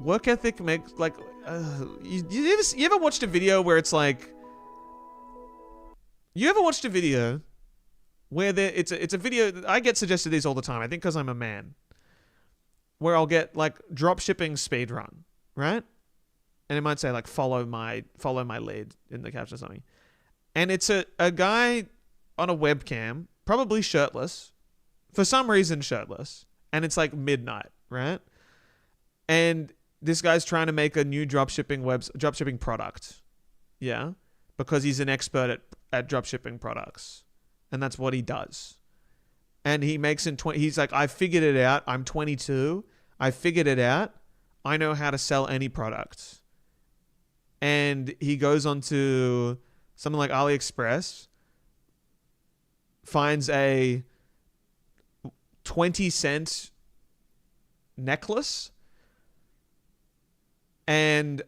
Work ethic makes like. You ever watched a video where it's like. You ever watched a video where it's a video. I get suggested these all the time. I think because I'm a man. Where I'll get like drop shipping speed run, right? And it might say like follow my lead in the caption or something. And it's a guy on a webcam, probably shirtless, for some reason shirtless, and it's like midnight, right? And this guy's trying to make a new dropshipping product. Yeah? Because he's an expert at dropshipping products. And that's what he does. And he makes he's like, I figured it out. I'm 22. I figured it out. I know how to sell any product. And he goes onto something like AliExpress, finds a 20-cent necklace, and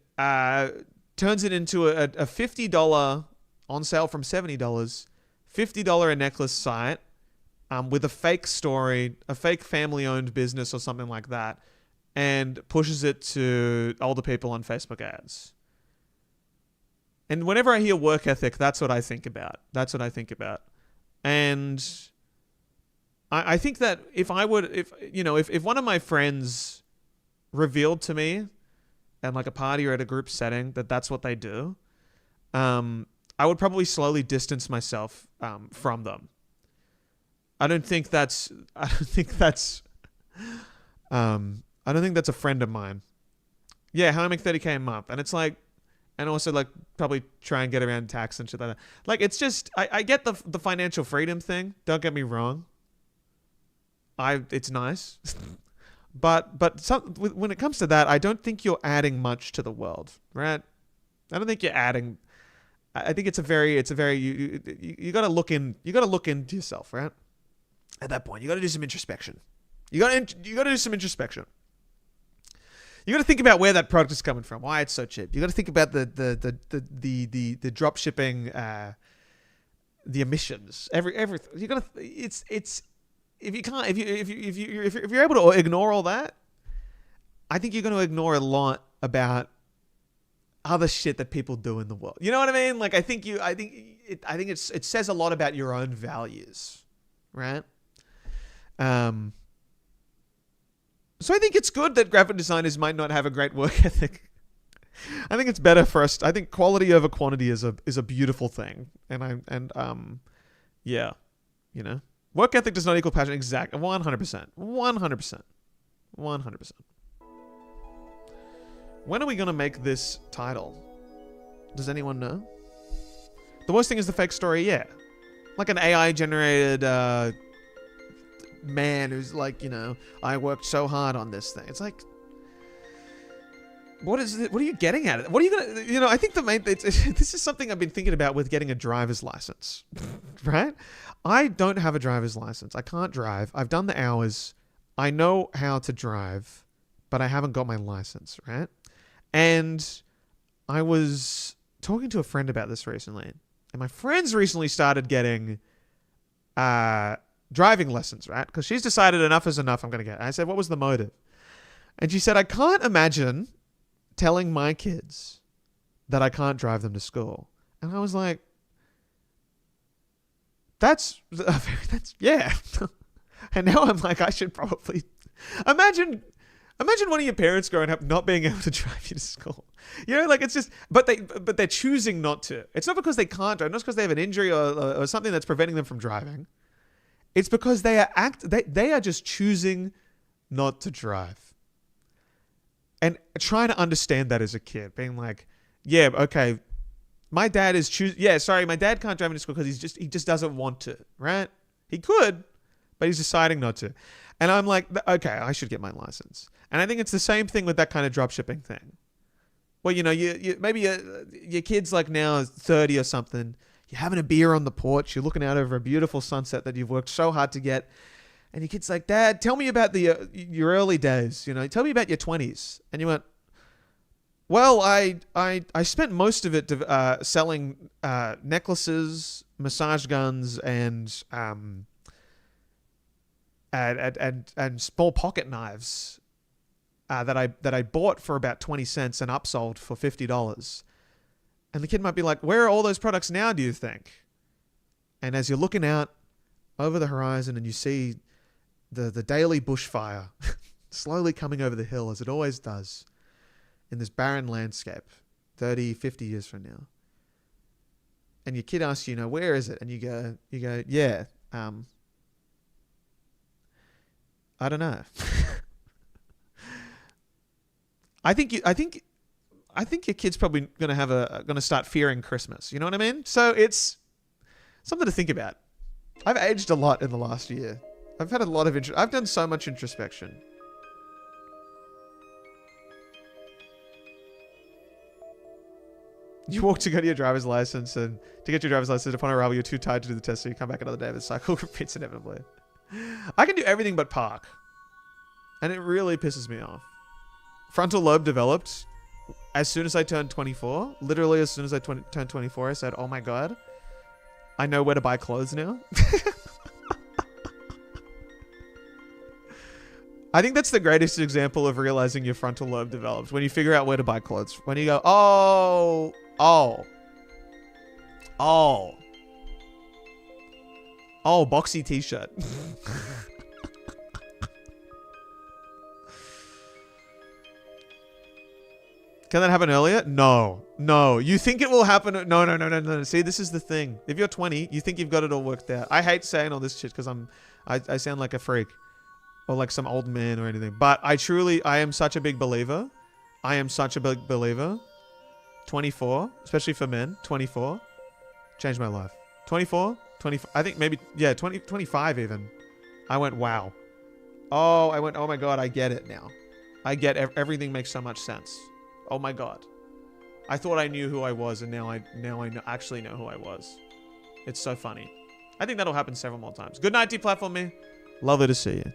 turns it into a $50 on sale from $70, $50 a necklace site. With a fake story, a fake family-owned business or something like that, and pushes it to older people on Facebook ads. And whenever I hear work ethic, that's what I think about. And I think that if one of my friends revealed to me at like a party or at a group setting that that's what they do, I would probably slowly distance myself from them. I don't think that's a friend of mine. Yeah, how I make $30K a month. And it's like, and also like probably try and get around tax and shit like that. Like, it's just, I get the financial freedom thing. Don't get me wrong. It's nice. but when it comes to that, I don't think you're adding much to the world, right? I don't think you're adding. I think it's a very, you got to look into yourself, right? At that point, you got to do some introspection. You got to do some introspection. You got to think about where that product is coming from, why it's so cheap. You got to think about the drop shipping, the emissions, everything. You got to. It's if you're able to ignore all that, I think you're going to ignore a lot about other shit that people do in the world. You know what I mean? Like I think it says a lot about your own values, right? So I think it's good that graphic designers might not have a great work ethic. I think it's better for us. I think quality over quantity is a beautiful thing. Yeah, you know, work ethic does not equal passion. Exactly. 100%. 100%. 100%. When are we going to make this title? Does anyone know? The worst thing is the fake story. Yeah. Like an AI generated, man who's like, I worked so hard on this thing. It's like, what is it? What are you getting at it? What are you gonna? I think this is something I've been thinking about with getting a driver's license, right? I don't have a driver's license. I can't drive. I've done the hours. I know how to drive, but I haven't got my license, right? And I was talking to a friend about this recently, and my friend's recently started getting, driving lessons, right? Because she's decided enough is enough, I'm going to get. And I said, what was the motive? And she said, I can't imagine telling my kids that I can't drive them to school. And I was like, that's yeah. And now I'm like, I should probably imagine Imagine one of your parents growing up not being able to drive you to school. You know, like it's just, but they're choosing not to. It's not because they can't drive, not because they have an injury or something that's preventing them from driving. It's because they are just choosing not to drive. And trying to understand that as a kid, being like, yeah, okay, my dad is my dad can't drive me to school because he just doesn't want to, right? He could, but he's deciding not to. And I'm like, okay, I should get my license. And I think it's the same thing with that kind of drop shipping thing. Well, you know, maybe your kid's like now 30 or something. You're having a beer on the porch. You're looking out over a beautiful sunset that you've worked so hard to get. And your kid's like, Dad, tell me about your early days. You know, tell me about your 20s. And you went, well, I spent most of it selling necklaces, massage guns, and small pocket knives that I bought for about 20 cents and upsold for $50. And the kid might be like, where are all those products now, do you think? And as you're looking out over the horizon and you see the daily bushfire slowly coming over the hill, as it always does, in this barren landscape 30, 50 years from now. And your kid asks you, where is it? And you go, yeah, I don't know. I think your kid's probably gonna start fearing Christmas. You know what I mean? So it's something to think about. I've aged a lot in the last year. I've had a lot of I've done so much introspection. You walk to go to your driver's license, and to get your driver's license, upon arrival, you're too tired to do the test, so you come back another day. The cycle repeats inevitably. I can do everything but park, and it really pisses me off. Frontal lobe developed as soon as I turned 24. Literally, as soon as I turned 24, I said, "Oh my god, I know where to buy clothes now." I think that's the greatest example of realizing your frontal lobe developed, when you figure out where to buy clothes. When you go, oh, boxy t-shirt. Can that happen earlier? No. You think it will happen? No. See, this is the thing. If you're 20, you think you've got it all worked out. I hate saying all this shit because I sound like a freak. Or like some old man or anything. But I am such a big believer. 24, especially for men, 24, changed my life. 24, I think maybe, 25 even. I went, wow. Oh my God, I get it now. I get everything makes so much sense. Oh my God. I thought I knew who I was, and now I actually know who I was. It's so funny. I think that'll happen several more times. Good night, deplatform me. Lovely to see you.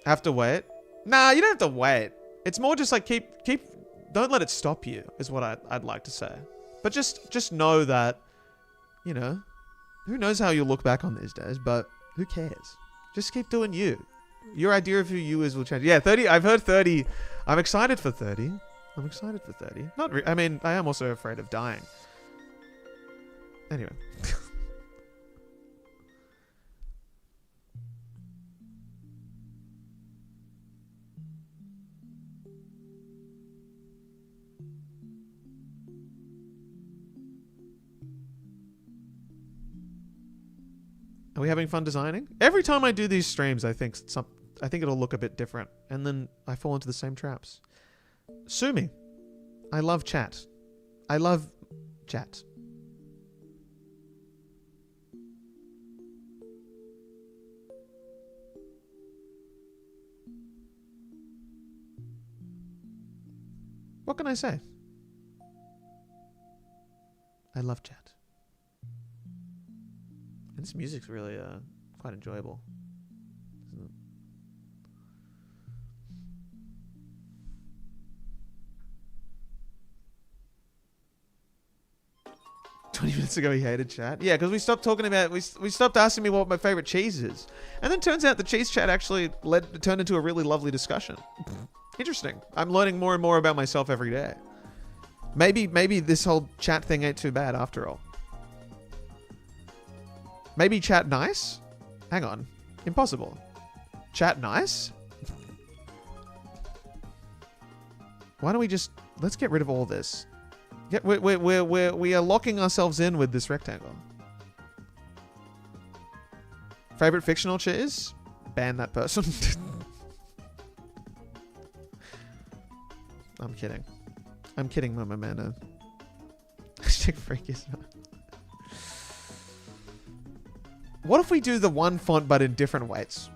Have to wait? Nah, you don't have to wait. It's more just like keep. Don't let it stop you, is what I'd like to say. But just know that, who knows how you'll look back on these days, but who cares? Just keep doing you. Your idea of who you is will change. Yeah, 30. I've heard 30. I'm excited for 30. I am also afraid of dying. Anyway. Are we having fun designing? Every time I do these streams, I think it'll look a bit different, and then I fall into the same traps. Sue me. I love chat. What can I say? I love chat. And this music's really quite enjoyable, isn't it? 20 minutes ago he hated chat. Yeah, because we stopped talking about, we stopped asking me what my favorite cheese is. And then turns out the cheese chat actually turned into a really lovely discussion. Interesting. I'm learning more and more about myself every day. Maybe this whole chat thing ain't too bad after all. Maybe chat nice? Hang on. Impossible. Chat nice? Why don't we just... Let's get rid of all this. We are locking ourselves in with this rectangle. Favorite fictional cheese? Ban that person. I'm kidding. I'm kidding, Mama Mana. Hashtag freak is not. What if we do the one font but in different weights?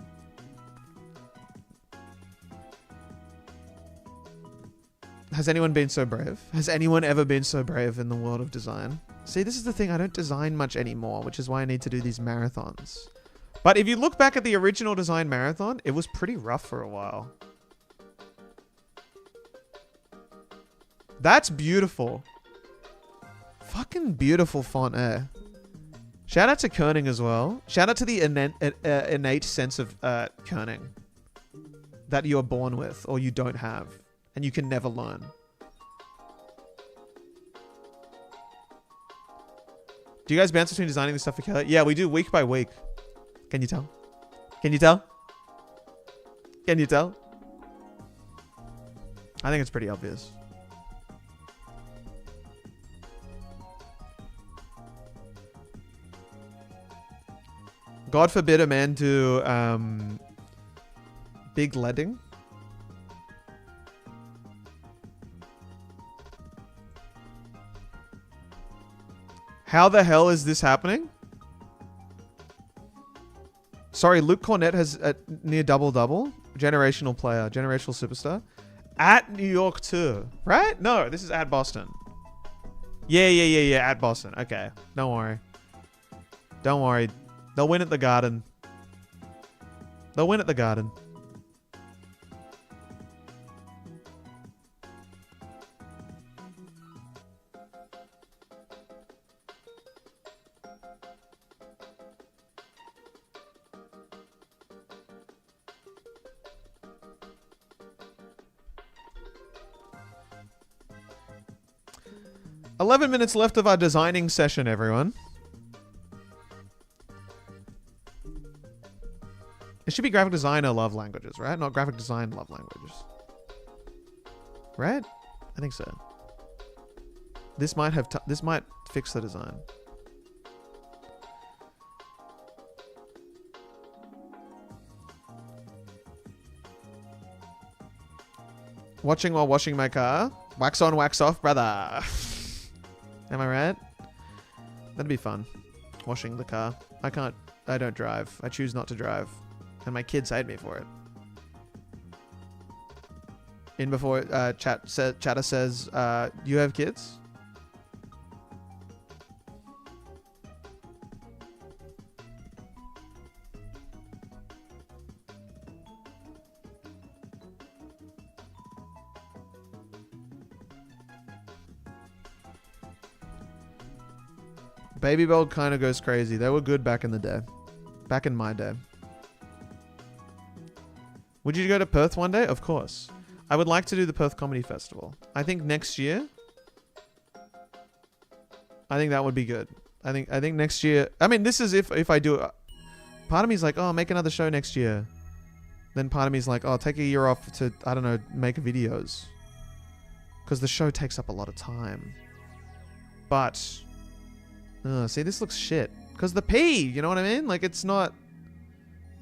Has anyone been so brave? Has anyone ever been so brave in the world of design? See, this is the thing. I don't design much anymore, which is why I need to do these marathons. But if you look back at the original design marathon, it was pretty rough for a while. That's beautiful. Fucking beautiful font, eh? Shout out to kerning as well. Shout out to the innate sense of kerning that you're born with or you don't have. And you can never learn. Do you guys bounce between designing this stuff for Kelly? Yeah, we do week by week. Can you tell? Can you tell? Can you tell? I think it's pretty obvious. God forbid a man do big leading. How the hell is this happening? Sorry, Luke Cornett has a near double-double. Generational player. Generational superstar. At New York too. Right? No, this is at Boston. Yeah. At Boston. Okay. Don't worry. Don't worry. They'll win at the Garden. They'll win at the Garden. $11 minutes left of our designing session, everyone. It should be graphic designer love languages, right? Not graphic design love languages. Right? I think so. This might have this might fix the design. Watching while washing my car. Wax on, wax off, brother. Am I right? That'd be fun. Washing the car. I don't drive. I choose not to drive. And my kids hate me for it. In before Chatter says, you have kids? Baby Bell kind of goes crazy. They were good back in the day. Back in my day. Would you go to Perth one day? Of course. I would like to do the Perth Comedy Festival. I think next year. I think that would be good. I think next year. I mean, this is if I do it. Part of me is like, oh, make another show next year. Then part of me is like, oh, take a year off to, I don't know, make videos. Because the show takes up a lot of time. But, see, this looks shit. Because the P, you know what I mean? Like, it's not...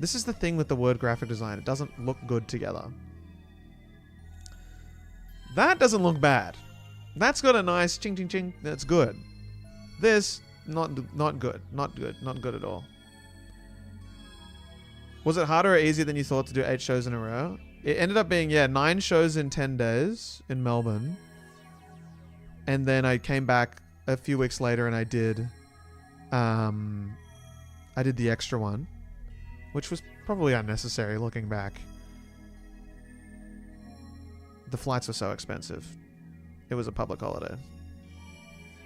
This is the thing with the word graphic design. It doesn't look good together. That doesn't look bad. That's got a nice ching ching ching. That's good. This, not good. Not good at all. Was it harder or easier than you thought to do 8 shows in a row? It ended up being, 9 shows in 10 days in Melbourne. And then I came back a few weeks later and I did the extra one. Which was probably unnecessary looking back. The flights were so expensive. It was a public holiday.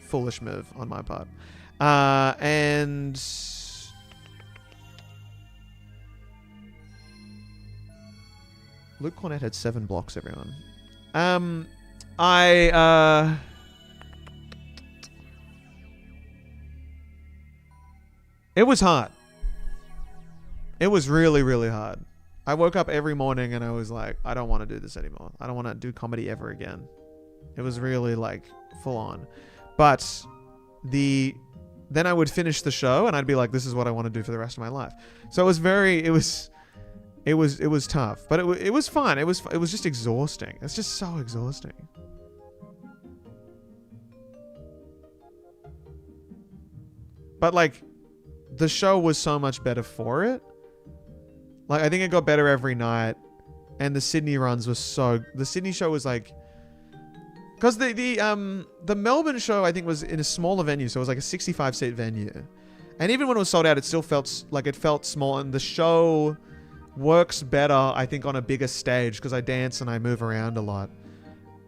Foolish move on my part. And... Luke Cornett had 7 blocks, everyone. It was hard. It was really, really hard. I woke up every morning and I was like, I don't want to do this anymore. I don't want to do comedy ever again. It was really like full on. But then I would finish the show and I'd be like, this is what I want to do for the rest of my life. So it was tough, but it was fun. It was just exhausting. It's just so exhausting. But like, the show was so much better for it. Like, I think it got better every night, and the Sydney runs were the Sydney show was like, because the Melbourne show I think was in a smaller venue, so it was like a 65-seat venue, and even when it was sold out, it still felt small, and the show works better I think on a bigger stage because I dance and I move around a lot,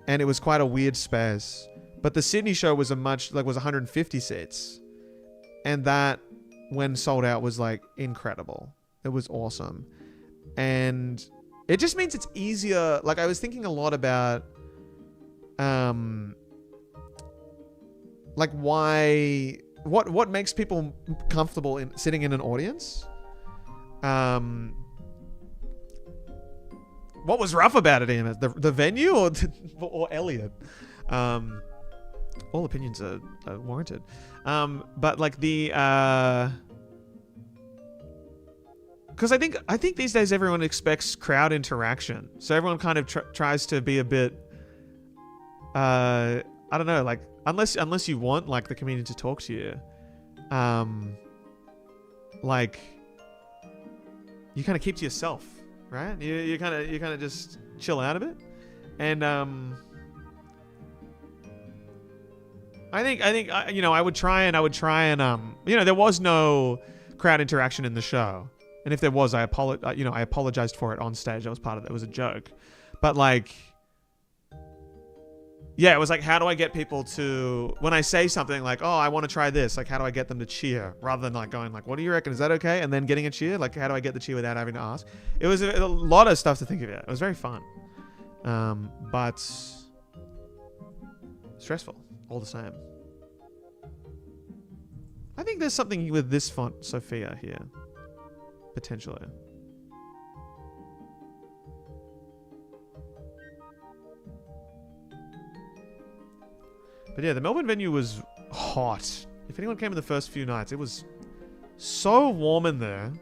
and it was quite a weird space. But the Sydney show was was 150 seats. And that, when sold out, was like incredible. It was awesome. And it just means it's easier. Like, I was thinking a lot about, like, what makes people comfortable in sitting in an audience? What was rough about it, Ian? The venue or Elliot? All opinions are warranted. But like because I think these days everyone expects crowd interaction, so everyone kind of tries to be a bit, I don't know, like unless you want like the comedian to talk to you, like you kind of keep to yourself, right? You kind of just chill out a bit, and I think I would try and there was no crowd interaction in the show, and if there was, I apologized for it on stage. That was part of it. It was a joke, but like, yeah, it was like, how do I get people to, when I say something like, oh, I want to try this, like, how do I get them to cheer, rather than like going like, what do you reckon, is that okay, and then getting a cheer? Like, how do I get the cheer without having to ask? It was a lot of stuff to think about. It was very fun, but stressful all the same. I think there's something with this font, Sophia, here. Potentially. But yeah, the Melbourne venue was hot. If anyone came in the first few nights, it was so warm in there.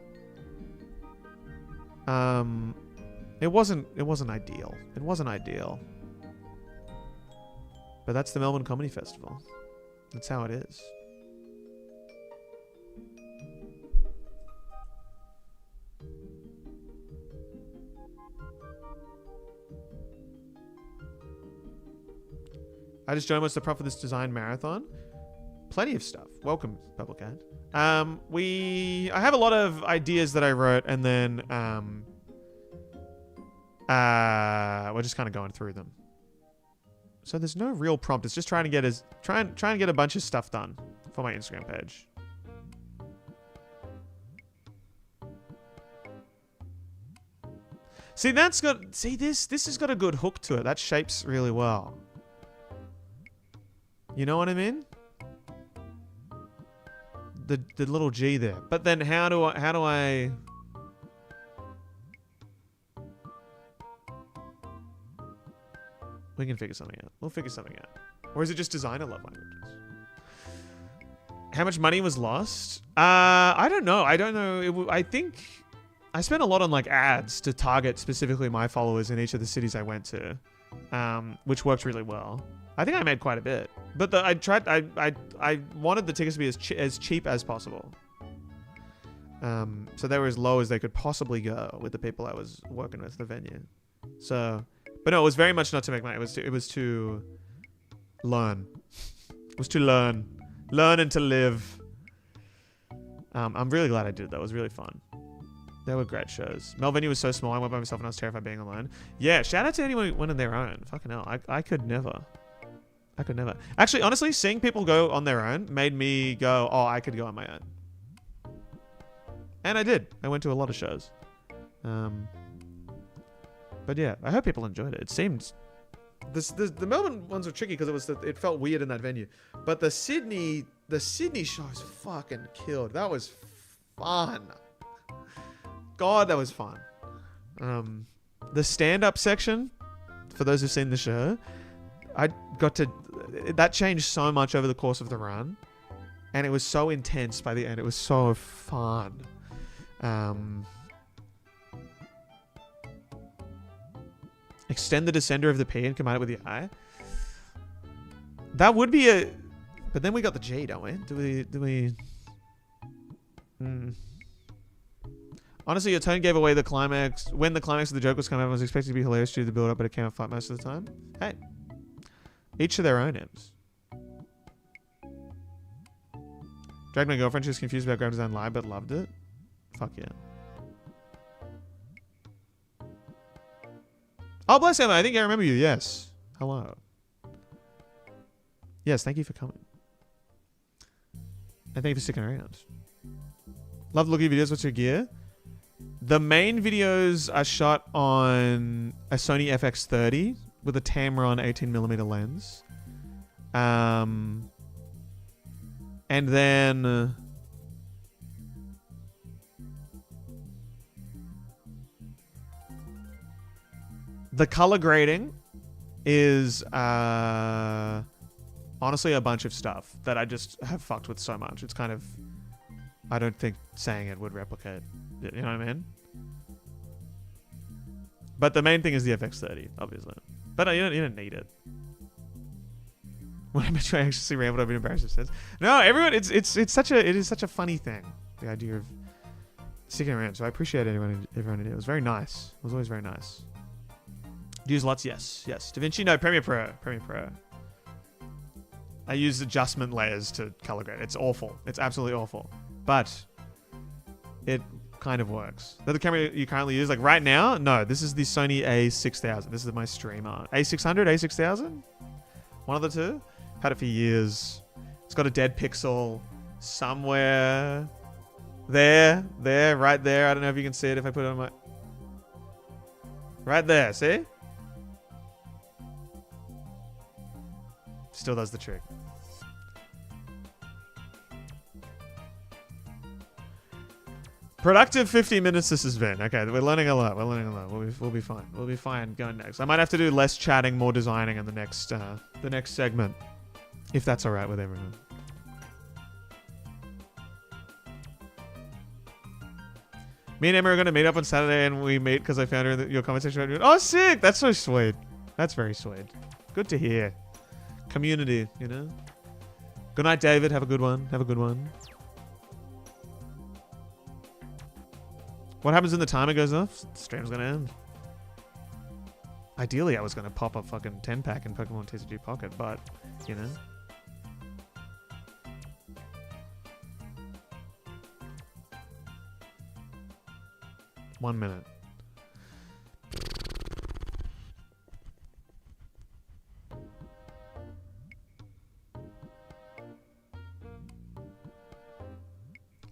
It wasn't ideal. It wasn't ideal. But that's the Melbourne Comedy Festival. That's how it is. I just joined. What's the prop for this design marathon? Plenty of stuff. Welcome, Purple Cat. I have a lot of ideas that I wrote, and then we're just kind of going through them. So there's no real prompt. It's just trying to get a bunch of stuff done for my Instagram page. See, this has got a good hook to it. That shapes really well. You know what I mean? The little G there. But then how do I We can figure something out. We'll figure something out. Or is it just designer love languages? How much money was lost? I don't know. I think I spent a lot on like ads to target specifically my followers in each of the cities I went to, which worked really well. I think I made quite a bit, but I wanted the tickets to be as cheap as possible. So they were as low as they could possibly go with the people I was working with, the venue. So, but no, it was very much not to make money. It was to learn. It was to learn and to live. I'm really glad I did that. It was really fun. They were great shows. Mel venue was so small. I went by myself and I was terrified being alone. Yeah, shout out to anyone who went on their own. Fucking hell, I could never. I could never. Actually, honestly, seeing people go on their own made me go, oh, I could go on my own. And I did. I went to a lot of shows. But yeah, I hope people enjoyed it. It seemed... The Melbourne ones were tricky because it felt weird in that venue. But the Sydney shows fucking killed. That was fun. God, that was fun. The stand-up section, for those who've seen the show, that changed so much over the course of the run, and it was so intense by the end. It was so fun. Extend the descender of the P and combine it with the I. That would be a... But then we got the G, don't we? Do we... Honestly, your tone gave away the climax. When the climax of the joke was coming, I was expecting to be hilarious due to the build-up, but it came out flat most of the time. Hey. Each to their own M's. Dragged my girlfriend. She was confused about Grand Design Live, but loved it. Fuck yeah. Oh, bless him. I think I remember you. Yes. Hello. Yes, thank you for coming. And thank you for sticking around. Love looking at videos. What's your gear? The main videos are shot on a Sony FX30 with a Tamron 18mm lens. And then... the color grading is honestly a bunch of stuff that I just have fucked with so much. It's kind of... I don't think saying it would replicate. You know what I mean? But the main thing is the FX30, obviously. But you don't need it. When I met you, I actually rambled. I've been embarrassed since. No, everyone, it is such a funny thing. The idea of sticking around. So I appreciate everyone who did. It was very nice. It was always very nice. Do you use LUTs? Yes. DaVinci? No, Premiere Pro. I use adjustment layers to color grade. It's awful. It's absolutely awful. But it kind of works. Is that the camera you currently use? Like right now? No, this is the Sony A6000. This is my streamer. A600? A6000? One of the two? Had it for years. It's got a dead pixel somewhere. There, right there. I don't know if you can see it if I put it on my... Right there, see? Still does the trick. Productive 50 minutes this has been. Okay, we're learning a lot. We'll be fine. We'll be fine going next. I might have to do less chatting, more designing in the next segment. If that's alright with everyone. Me and Emma are going to meet up on Saturday and we meet because I found her in your comment section. Oh, sick! That's so sweet. That's very sweet. Good to hear. Community, you know? Good night, David. Have a good one. What happens when the timer goes off? The stream's gonna end. Ideally, I was gonna pop a fucking 10-pack in Pokemon TCG Pocket, but, you know. One minute.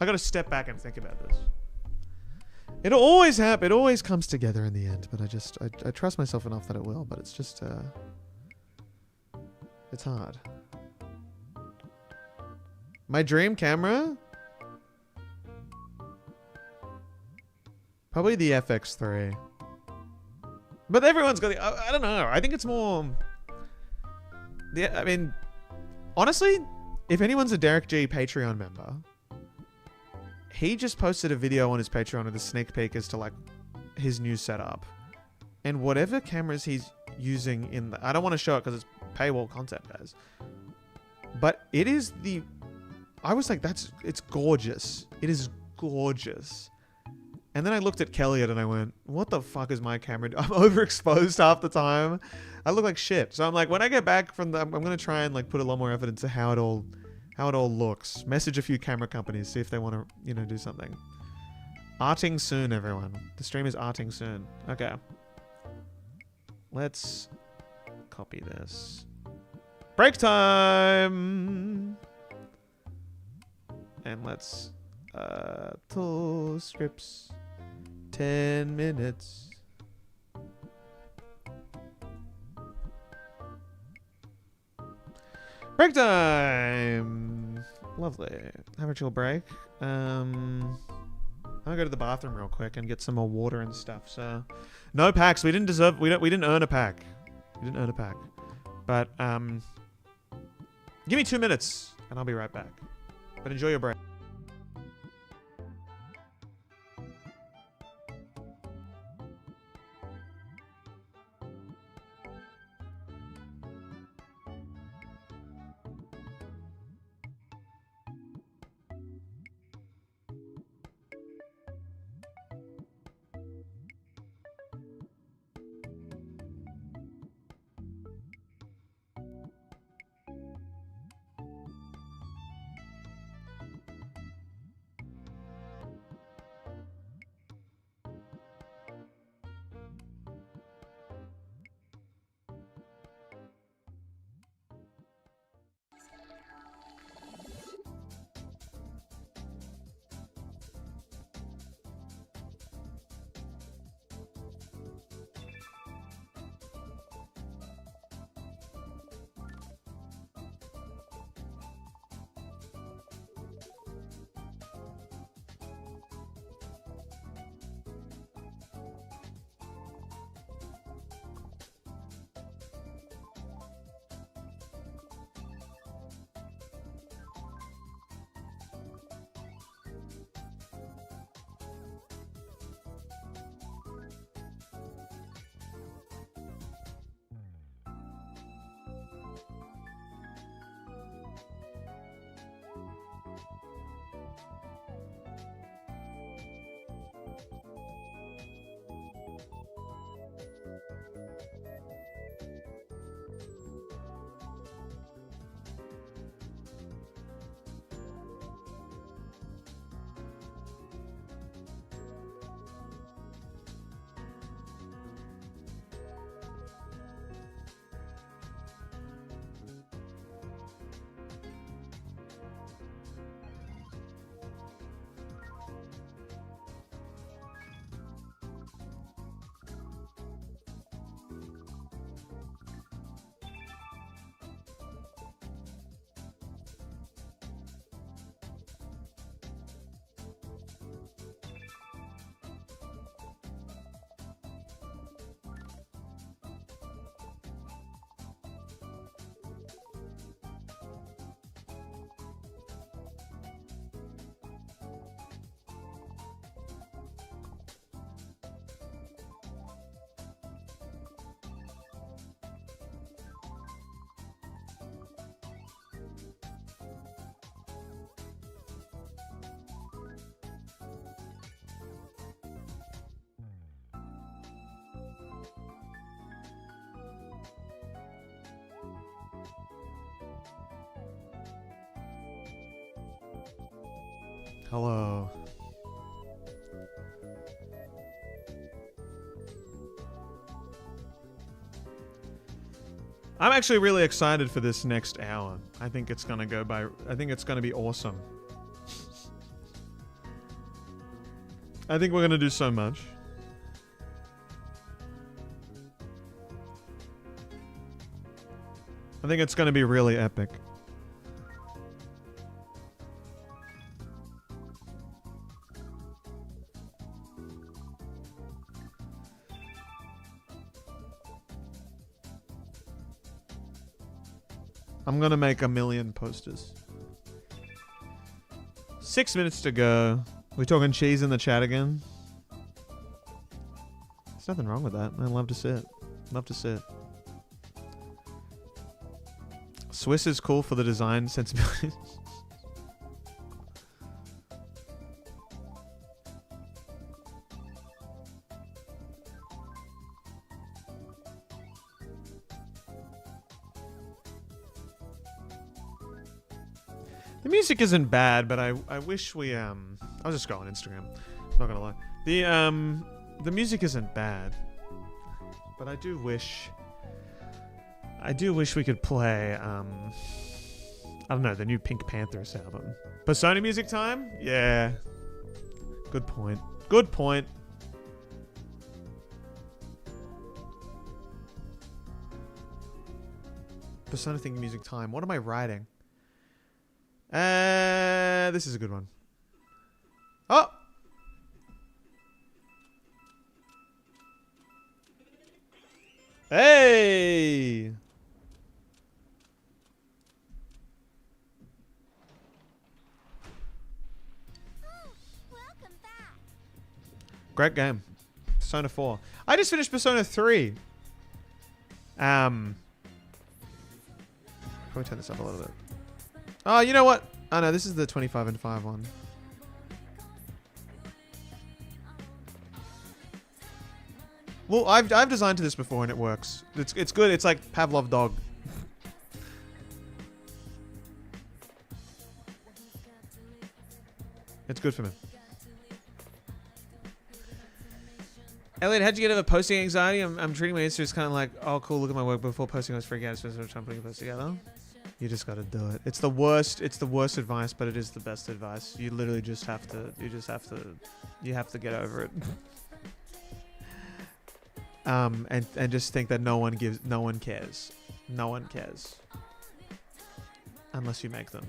I gotta step back and think about this. It'll always happen. It always comes together in the end, but I trust myself enough that it will, but it's just, it's hard. My dream camera? Probably the FX3. But everyone's got the, I don't know. I think it's more, I mean, honestly, if anyone's a Derek G Patreon member, he just posted a video on his Patreon with a sneak peek as to like his new setup. And whatever cameras he's using in the... I don't want to show it because it's paywall content, guys. But it is the... I was like, it's gorgeous. It is gorgeous. And then I looked at Elliot and I went, what the fuck is my camera doing? I'm overexposed half the time. I look like shit. So I'm like, when I get back from the... I'm going to try and like put a lot more effort into how it all looks. Message a few camera companies, see if they want to, you know, do something. Arting soon, everyone. The stream is arting soon. Okay. Let's copy this. Break time! And let's, tool scripts. 10 minutes. Break time! Lovely. Have a chill break. I'm gonna go to the bathroom real quick and get some more water and stuff. So, no packs. We didn't deserve. We didn't earn a pack. We didn't earn a pack. But give me 2 minutes and I'll be right back. But enjoy your break. Hello. I'm actually really excited for this next hour. I think it's gonna go by. I think it's gonna be awesome. I think we're gonna do so much. I think it's gonna be really epic. I'm gonna make 1,000,000 posters. 6 minutes to go. We talking cheese in the chat again? There's nothing wrong with that. I love to see it. Love to see it. Swiss is cool for the design sensibilities. The music isn't bad, but I wish we I'll just go on Instagram. I'm not gonna lie. The music isn't bad, but I do wish we could play I don't know, the new Pink Panthers album. Persona music time? Yeah. Good point. Good point. Persona thing music time. What am I writing? This is a good one. Oh! Hey! Great game. Persona 4. I just finished Persona 3. Probably turn this up a little bit. Oh, you know what? Oh no, this is the 25 and 5 one. Well, I've designed to this before and it works. It's good. It's like Pavlov dog. It's good for me. Elliot, how'd you get over posting anxiety? I'm treating my Insta as kind of like, oh cool, look at my work before posting. I was freaking out, especially when I'm putting a post together. You just gotta do it. It's the worst advice, but it is the best advice. You literally just have to. You have to get over it. And just think that no one cares. No one cares. Unless you make them.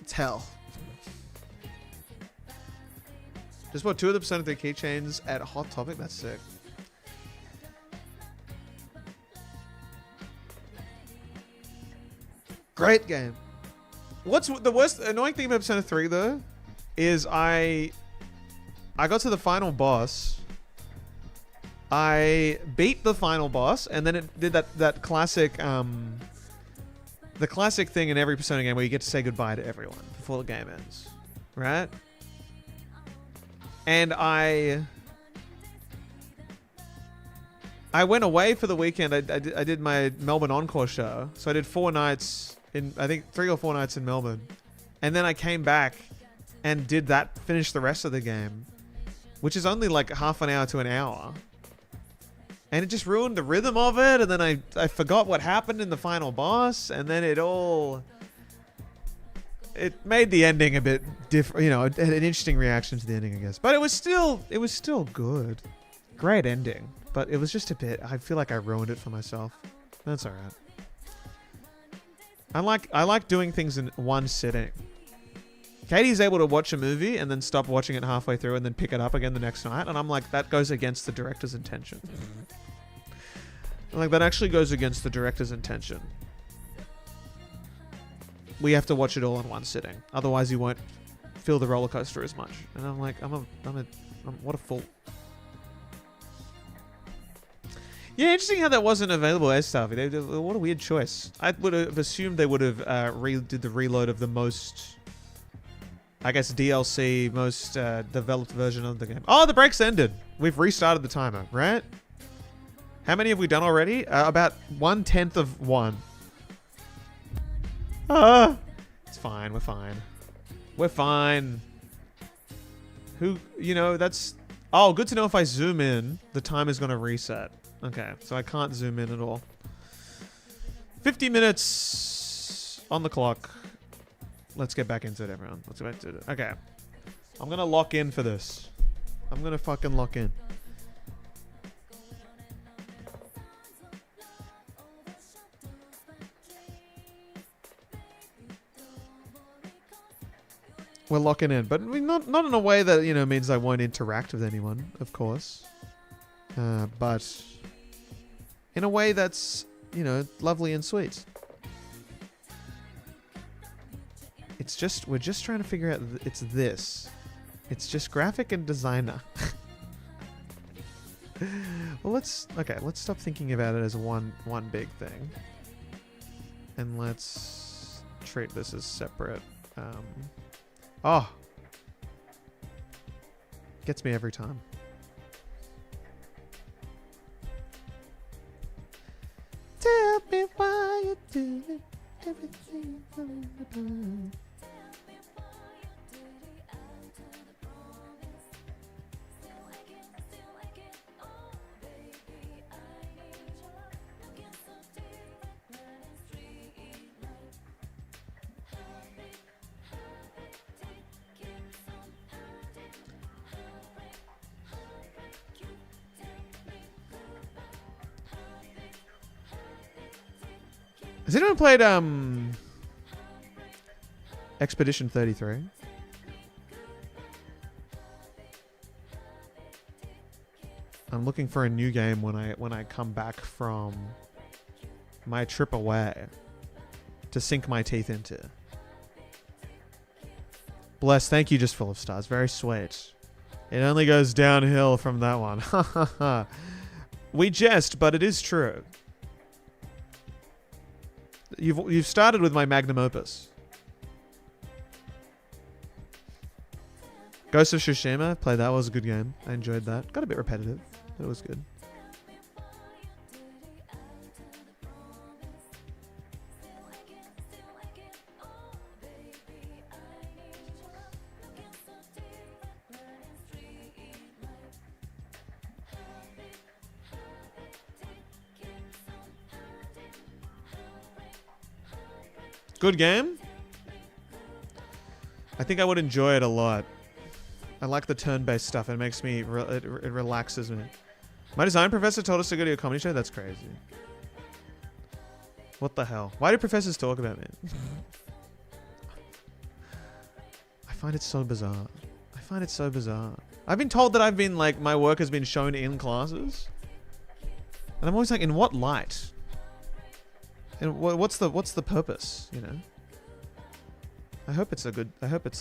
It's hell. Just bought 2 of the Persona 3 keychains at Hot Topic. That's sick. Great game. What's the worst annoying thing about Persona 3 though is I got to the final boss. I beat the final boss and then it did that classic the classic thing in every Persona game where you get to say goodbye to everyone before the game ends. Right? And I went away for the weekend. I did my Melbourne Encore show. So I did 4 nights in, I think 3 or 4 nights in Melbourne. And then I came back and finished the rest of the game, which is only like half an hour to an hour. And it just ruined the rhythm of it. And then I forgot what happened in the final boss. And then it made the ending a bit different, you know, an interesting reaction to the ending, I guess. But it was still good. Great ending. But it was just a bit, I feel like I ruined it for myself. That's all right. I like doing things in one sitting. Katie's able to watch a movie and then stop watching it halfway through and then pick it up again the next night. And I'm like, that goes against the director's intention. Like, that actually goes against the director's intention. We have to watch it all in one sitting. Otherwise, you won't feel the roller coaster as much. And I'm like, what a fool. Yeah, interesting how that wasn't available as stuff. What a weird choice. I would have assumed they would have did the reload of the most, I guess, DLC, most developed version of the game. Oh, the break's ended. We've restarted the timer, right? How many have we done already? About 1/10 of one. It's fine. We're fine. We're fine. That's... Oh, good to know if I zoom in, the time is going to reset. Okay, so I can't zoom in at all. 50 minutes on the clock. Let's get back into it, everyone. Let's get back to it. Okay. I'm going to lock in for this. I'm going to fucking lock in. We're locking in, but not in a way that, means I won't interact with anyone, of course. But in a way that's, lovely and sweet. We're just trying to figure out, it's this. It's just graphic and designer. Well, let's stop thinking about it as one big thing. And let's treat this as separate. Gets me every time. Tell me why you do it, everything from above. Has anyone played Expedition 33. I'm looking for a new game when I come back from my trip away to sink my teeth into. Bless, thank you, just full of stars. Very sweet. It only goes downhill from that one. We jest, but it is true. You've started with my magnum opus. Ghost of Tsushima, played that, was a good game. I enjoyed that. Got a bit repetitive, but it was good. Good game. I think I would enjoy it a lot. I like the turn-based stuff. It makes me, it relaxes me. My design professor told us to go to a comedy show? That's crazy. What the hell? Why do professors talk about me? I find it so bizarre. I find it so bizarre. I've been told that I've been, like, my work has been shown in classes. And I'm always like, in what light? And what's the purpose, you know? I hope it's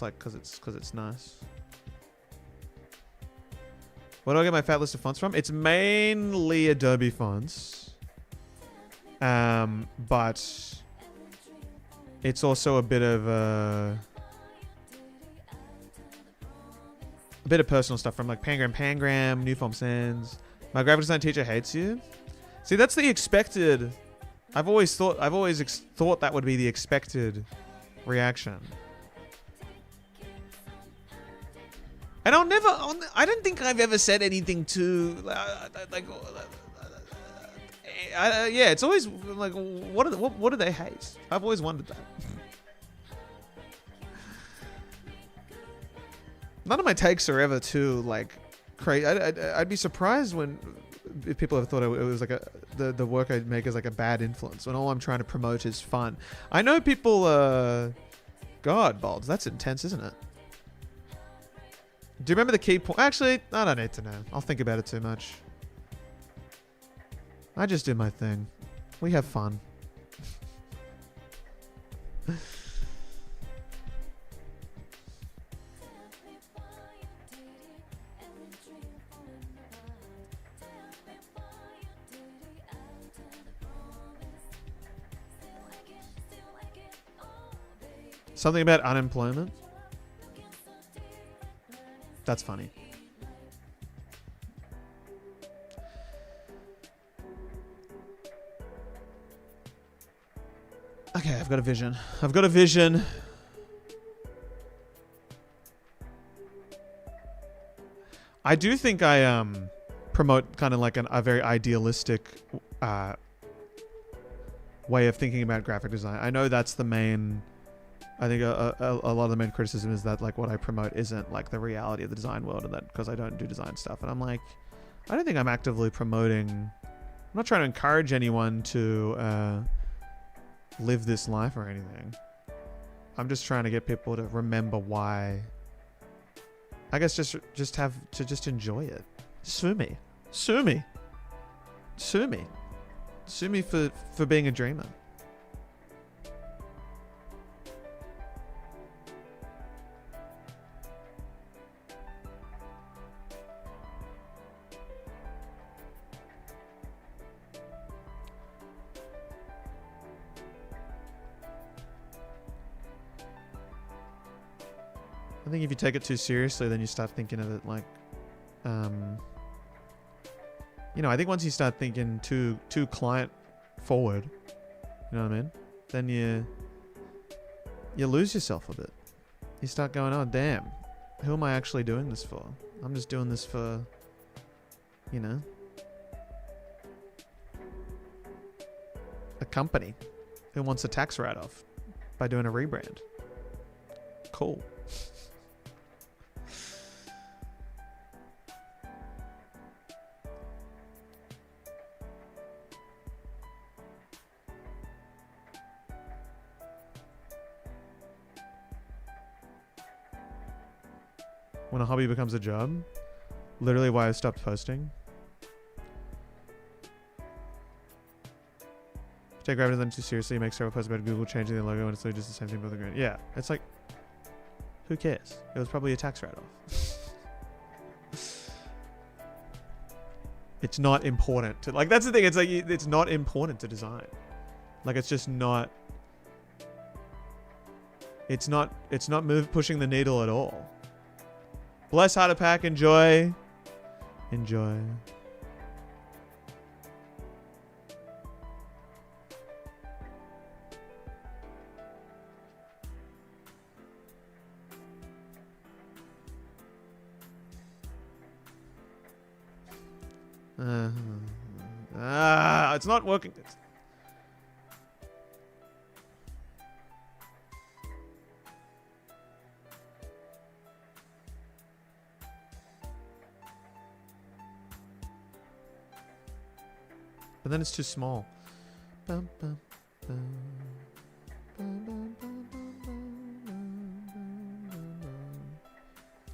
like cause it's nice. Where do I get my fat list of fonts from? It's mainly Adobe fonts. But it's also a bit of personal stuff from like Pangram, Newform Sans. My graphic design teacher hates you. See, that's the expected. I've always thought that would be the expected reaction. And I don't think I've ever said anything to yeah, it's always like, what do they hate? I've always wondered that. None of my takes are ever too like crazy. I'd be surprised if people have thought it was like the work I make is like a bad influence when all I'm trying to promote is fun. I know people. God, Bolds, that's intense, isn't it? Do you remember the key point? Actually, I don't need to know. I'll think about it too much. I just do my thing. We have fun. Something about unemployment? That's funny. Okay, I've got a vision. I've got a vision. I do think I promote kind of like a very idealistic way of thinking about graphic design. I know that's the main. I think a lot of the main criticism is that like what I promote isn't like the reality of the design world, and that because I don't do design stuff. And I'm like, I don't think I'm actively promoting. I'm not trying to encourage anyone to live this life or anything. I'm just trying to get people to remember why. I guess just have to just enjoy it. Sue me for being a dreamer. I think if you take it too seriously, then you start thinking of it like, you know, I think once you start thinking too client forward, you know what I mean? Then you lose yourself a bit. You start going, oh damn, who am I actually doing this for? I'm just doing this for, you know, a company who wants a tax write-off by doing a rebrand. Cool. when a hobby becomes a job. Literally why I stopped posting. Take gravity then too seriously. Make several posts about Google changing the logo and it's literally just the same thing both again. Yeah, it's like, who cares? It was probably a tax write-off. It's not important to, like, that's the thing. It's like, it's not important to design. Like, it's just not, it's not pushing the needle at all. Bless Heart Pack, enjoy. Enjoy. It's not working. But then it's too small.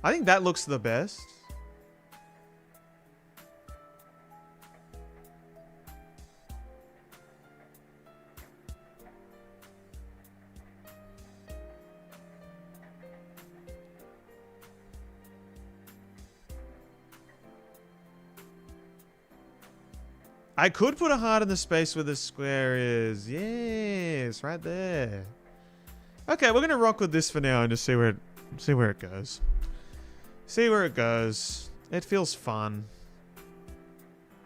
I think that looks the best. I could put a heart in the space where the square is. Yes, right there. Okay, we're gonna rock with this for now and just see where it goes. See where it goes. It feels fun.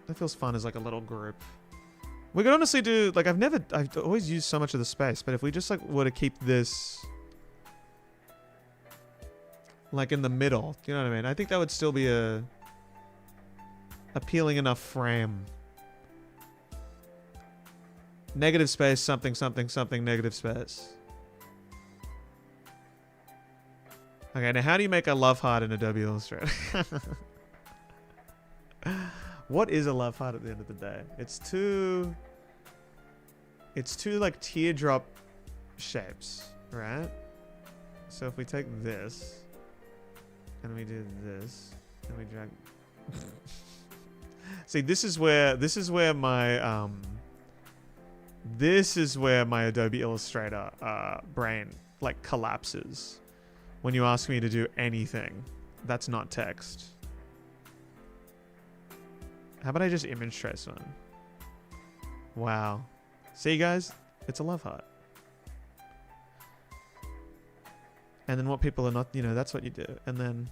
It feels fun as like a little group. We could honestly do, like, I've always used so much of the space, but if we just like were to keep this like in the middle, you know what I mean? I think that would still be a appealing enough frame. Negative space, something, something, something, negative space. Okay, now how do you make a love heart in Adobe Illustrator? What is a love heart at the end of the day? It's two like teardrop shapes, right? So if we take this and we do this and we drag see, this is where my Adobe Illustrator brain like collapses when you ask me to do anything that's not text. How about I just image trace one? Wow. See, guys? It's a love heart. And then what people are not, you know, that's what you do. And then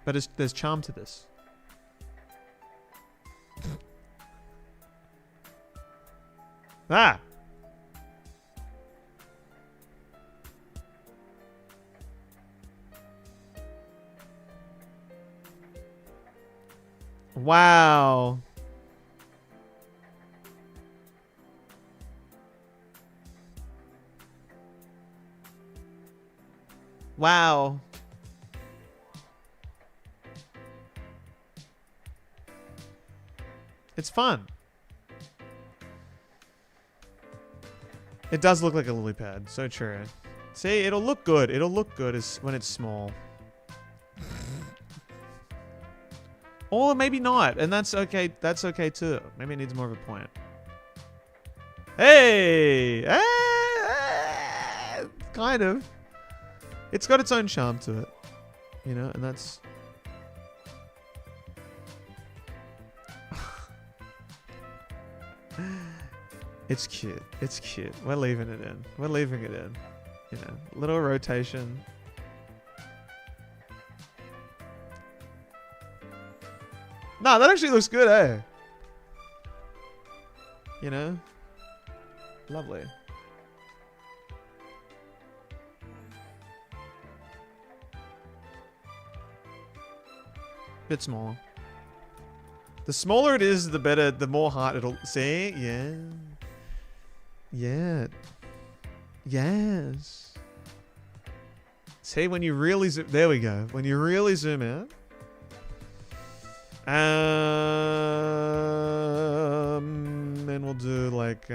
but there's charm to this. Ah! Wow. Wow. It's fun. It does look like a lily pad. So true. See, it'll look good. It'll look good when it's small. Or maybe not. And that's okay. That's okay too. Maybe it needs more of a point. Hey! Kind of. It's got its own charm to it. You know, and that's... It's cute. It's cute. We're leaving it in. We're leaving it in. You know, little rotation. Nah, that actually looks good, eh? You know? Lovely. Bit smaller. The smaller it is, the better, the more heart it'll... See? Yeah. Yeah. Yes. See, when you really zoom... There we go. When you really zoom out... Then we'll do like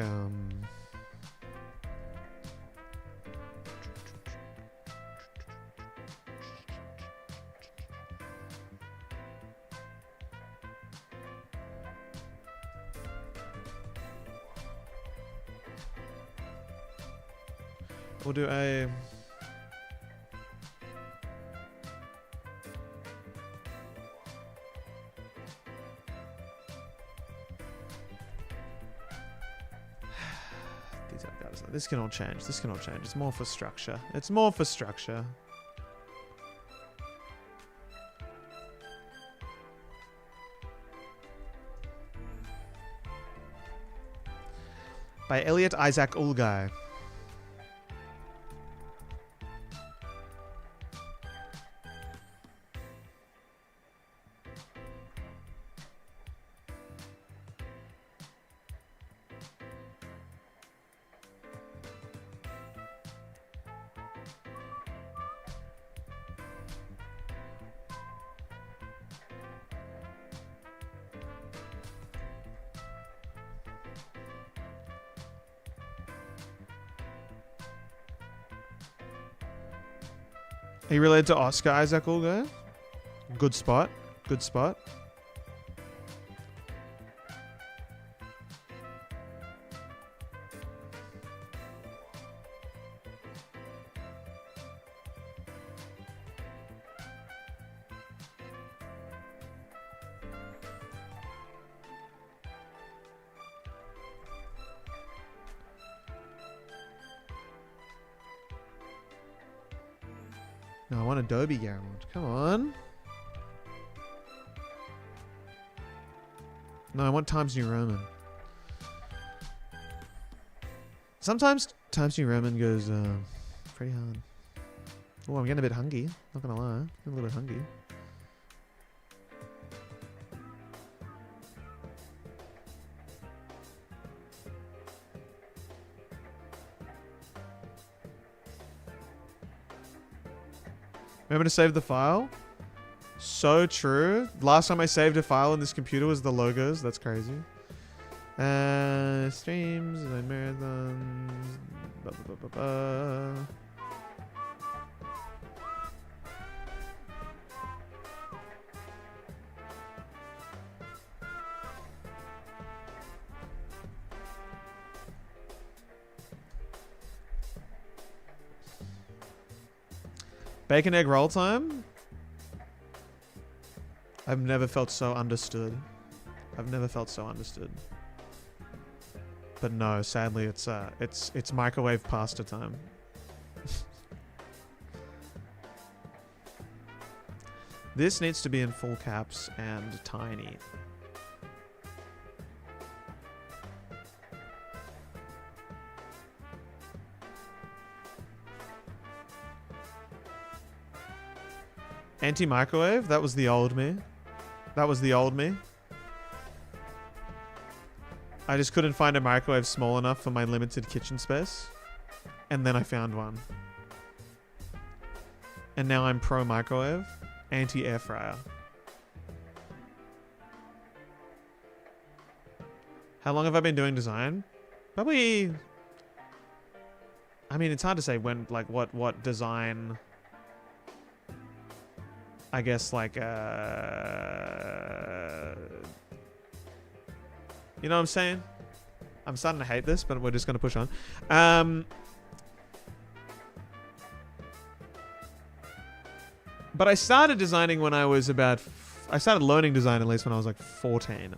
we'll do a this can all change. This can all change. It's more for structure. It's more for structure. By Elliot Isaac Ulgai. Are you related to Oscar Isaac Ulgai? Good spot. Good spot. No, I want Adobe Garrett. Come on. No, I want Times New Roman. Sometimes Times New Roman goes pretty hard. Oh, I'm getting a bit hungry. Not gonna lie. I'm a little bit hungry. Remember to save the file? So true. Last time I saved a file on this computer was the logos. That's crazy. Streams and marathons. Blah, blah, blah, blah, blah. Bacon egg roll time? I've never felt so understood. I've never felt so understood. But no, sadly it's microwave pasta time. This needs to be in full caps and tiny. Anti-microwave? That was the old me. That was the old me. I just couldn't find a microwave small enough for my limited kitchen space. And then I found one. And now I'm pro-microwave, anti-air fryer. How long have I been doing design? Probably... I mean, it's hard to say when, like, what design... I guess, like, you know what I'm saying? I'm starting to hate this, but we're just going to push on. But I started designing when I was about... I started learning design at least when I was like 14. And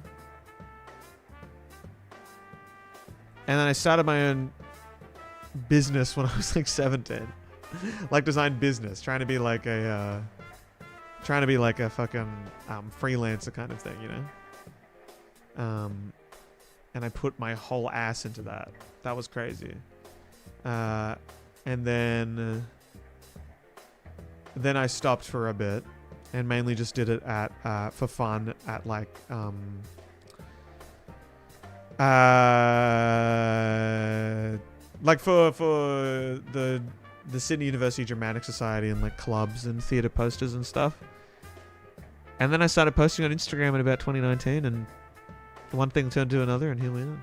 then I started my own business when I was like 17. Like design business. Trying to be like a fucking freelancer kind of thing, you know? And I put my whole ass into that. That was crazy. And then I stopped for a bit and mainly just did it at for fun at like for the Sydney University Dramatic Society and like clubs and theatre posters and stuff. And then I started posting on Instagram in about 2019, and one thing turned to another, and here we are.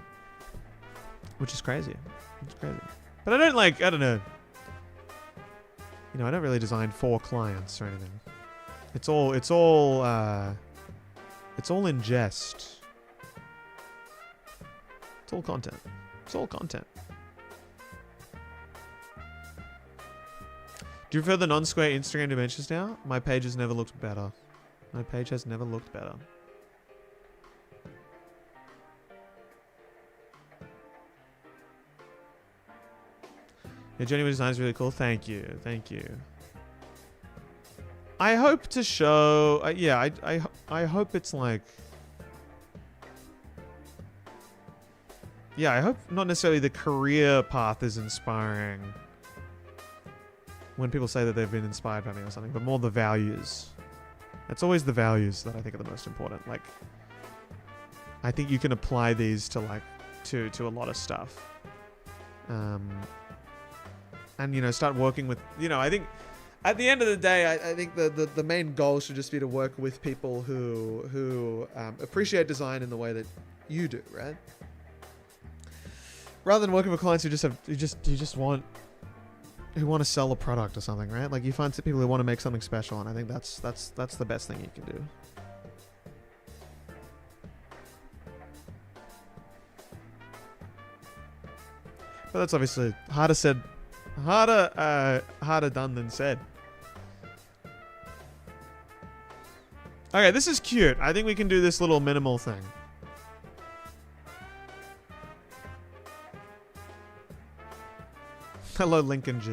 Which is crazy. It's crazy. But I don't know. You know, I don't really design for clients or anything. It's all in jest. It's all content. It's all content. Do you prefer the non-square Instagram dimensions now? My page has never looked better. My page has never looked better. Yeah, genuine design is really cool. Thank you. Thank you. I hope to show... I hope it's like... Yeah, I hope not necessarily the career path is inspiring when people say that they've been inspired by me or something, but more the values. It's always the values that I think are the most important. Like, I think you can apply these to like to a lot of stuff. And, you know, start working with, you know, I think at the end of the day, I think the main goal should just be to work with people who appreciate design in the way that you do, right? Rather than working with clients who want to sell a product or something, right? Like, you find some people who want to make something special, and I think that's the best thing you can do. But that's obviously harder done than said. Okay, this is cute. I think we can do this little minimal thing. Hello, Lincoln G.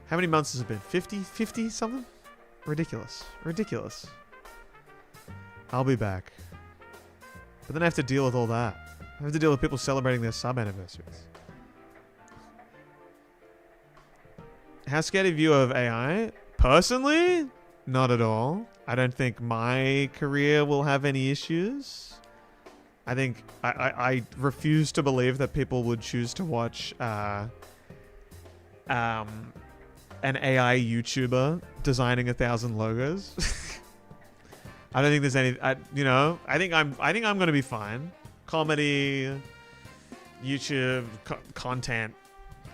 How many months has it been? 50 something? Ridiculous. Ridiculous. I'll be back. But then I have to deal with all that. I have to deal with people celebrating their sub anniversaries. How scared are you of AI? Personally, not at all. I don't think my career will have any issues. I think I refuse to believe that people would choose to watch an AI YouTuber designing 1,000 logos. I don't think there's any. I think I'm gonna be fine. Comedy, YouTube content,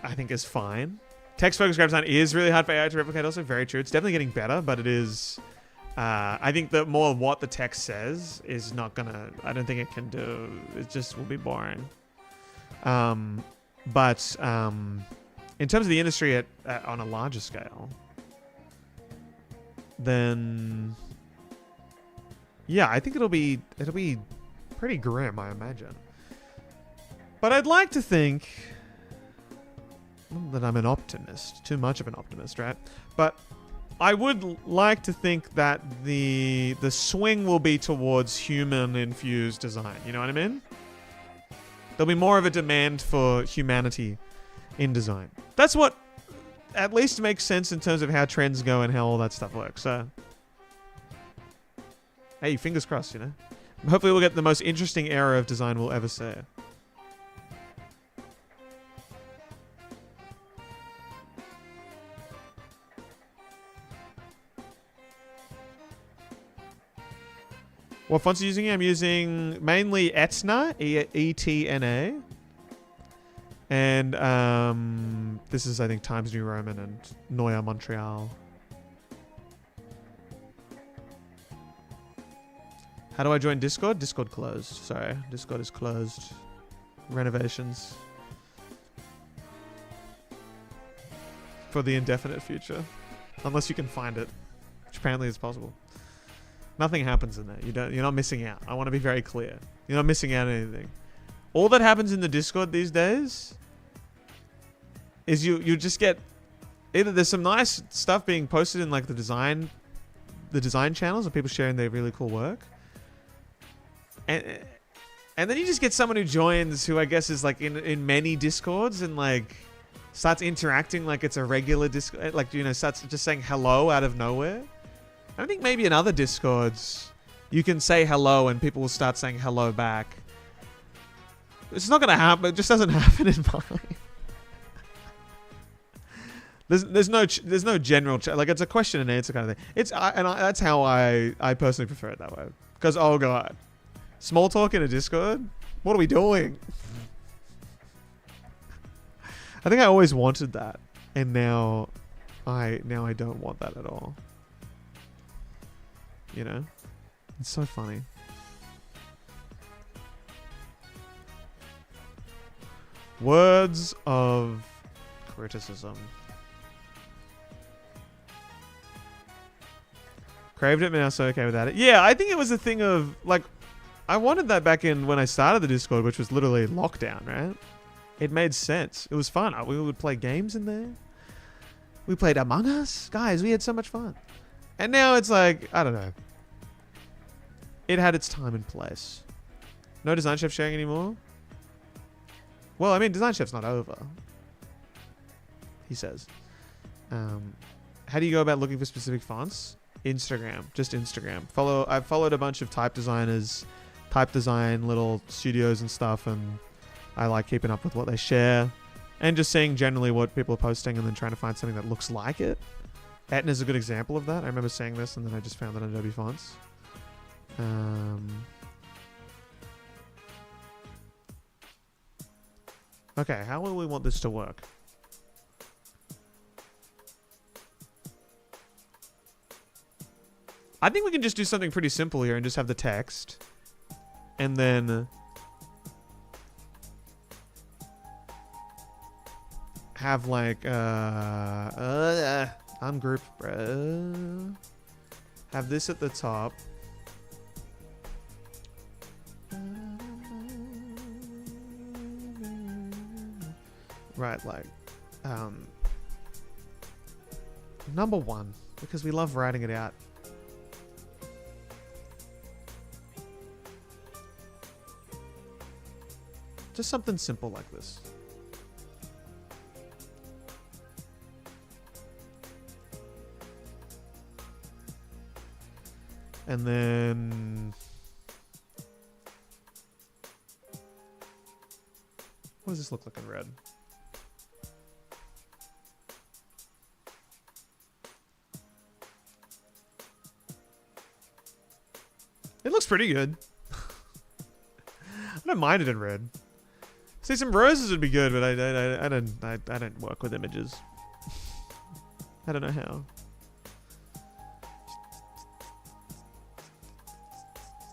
I think is fine. Text focused graphic design is really hard for AI to replicate. Also, very true. It's definitely getting better, but it is. I think that more what the text says is not gonna. I don't think it can do. It just will be boring. But in terms of the industry on a larger scale, then yeah, I think it'll be pretty grim, I imagine. But I'd like to think that I'm an optimist. Too much of an optimist, right? But I would like to think that the swing will be towards human-infused design. You know what I mean? There'll be more of a demand for humanity in design. That's what at least makes sense in terms of how trends go and how all that stuff works. So, hey, fingers crossed, you know? Hopefully we'll get the most interesting era of design we'll ever see. What fonts are you using? I'm using mainly Etna, E-T-N-A. And this is, I think, Times New Roman and Neue Montreal. How do I join Discord? Discord closed. Sorry, Discord is closed. Renovations. For the indefinite future. Unless you can find it. Which apparently is possible. Nothing happens in there. You're not missing out. I want to be very clear. You're not missing out on anything. All that happens in the Discord these days is you just get either there's some nice stuff being posted in like the design channels of people sharing their really cool work. And then you just get someone who joins who I guess is like in many Discords and like starts interacting like it's a regular Discord, like, you know, starts just saying hello out of nowhere. I think maybe in other Discords you can say hello and people will start saying hello back. It's not going to happen. It just doesn't happen in mine. There's no general like it's a question and answer kind of thing. That's how I personally prefer it that way. Because oh god, small talk in a Discord. What are we doing? I think I always wanted that, and now I don't want that at all. You know, it's so funny. Words of criticism. Craved it, but now so okay without it. Yeah, I think it was a thing of like, I wanted that back in when I started the Discord, which was literally lockdown, right? It made sense. It was fun. We would play games in there. We played Among Us. Guys, we had so much fun. And now it's like, I don't know. It had its time and place. No Design Chef sharing anymore? Well, I mean, Design Chef's not over. He says. How do you go about looking for specific fonts? Instagram. Just Instagram. I've followed a bunch of type designers, type design little studios and stuff, and I like keeping up with what they share and just seeing generally what people are posting and then trying to find something that looks like it. Etna's a good example of that. I remember saying this and then I just found it on Adobe Fonts. Okay, how will we want this to work? I think we can just do something pretty simple here and just have the text. And then have like ungroup, bro. Have this at the top. Right, like number 1, because we love writing it out. Just something simple like this. And then what does this look like in red? It looks pretty good. I don't mind it in red. See, some roses would be good, but I don't work with images. I don't know how.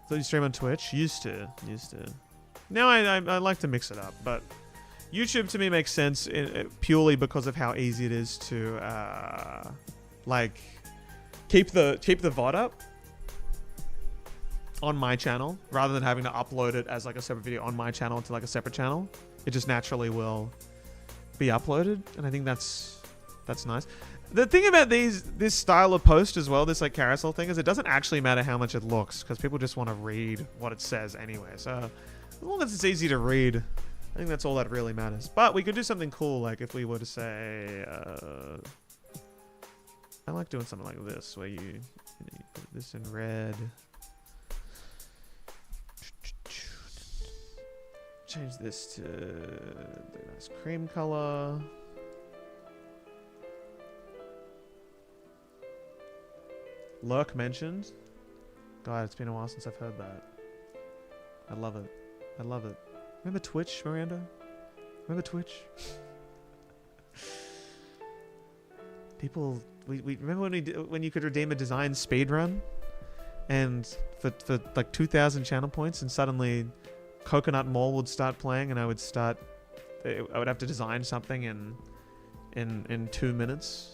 So you stream on Twitch? Used to. Now I like to mix it up, but YouTube to me makes sense purely because of how easy it is to like keep the VOD up on my channel rather than having to upload it as like a separate video on my channel to like a separate channel. It just naturally will be uploaded, and I think that's nice. The thing about this style of post as well, this like carousel thing, is it doesn't actually matter how much it looks because people just want to read what it says anyway. So as long as it's easy to read, I think that's all that really matters. But we could do something cool, like if we were to say, I like doing something like this, where you put this in red. Change this to the nice cream color. Lurk mentioned. God, it's been a while since I've heard that. I love it. I love it. Remember Twitch, Miranda? Remember Twitch? People, we remember when you could redeem a design speedrun, and for like 2,000 channel points, and suddenly Coconut Mall would start playing, and I would have to design something in 2 minutes.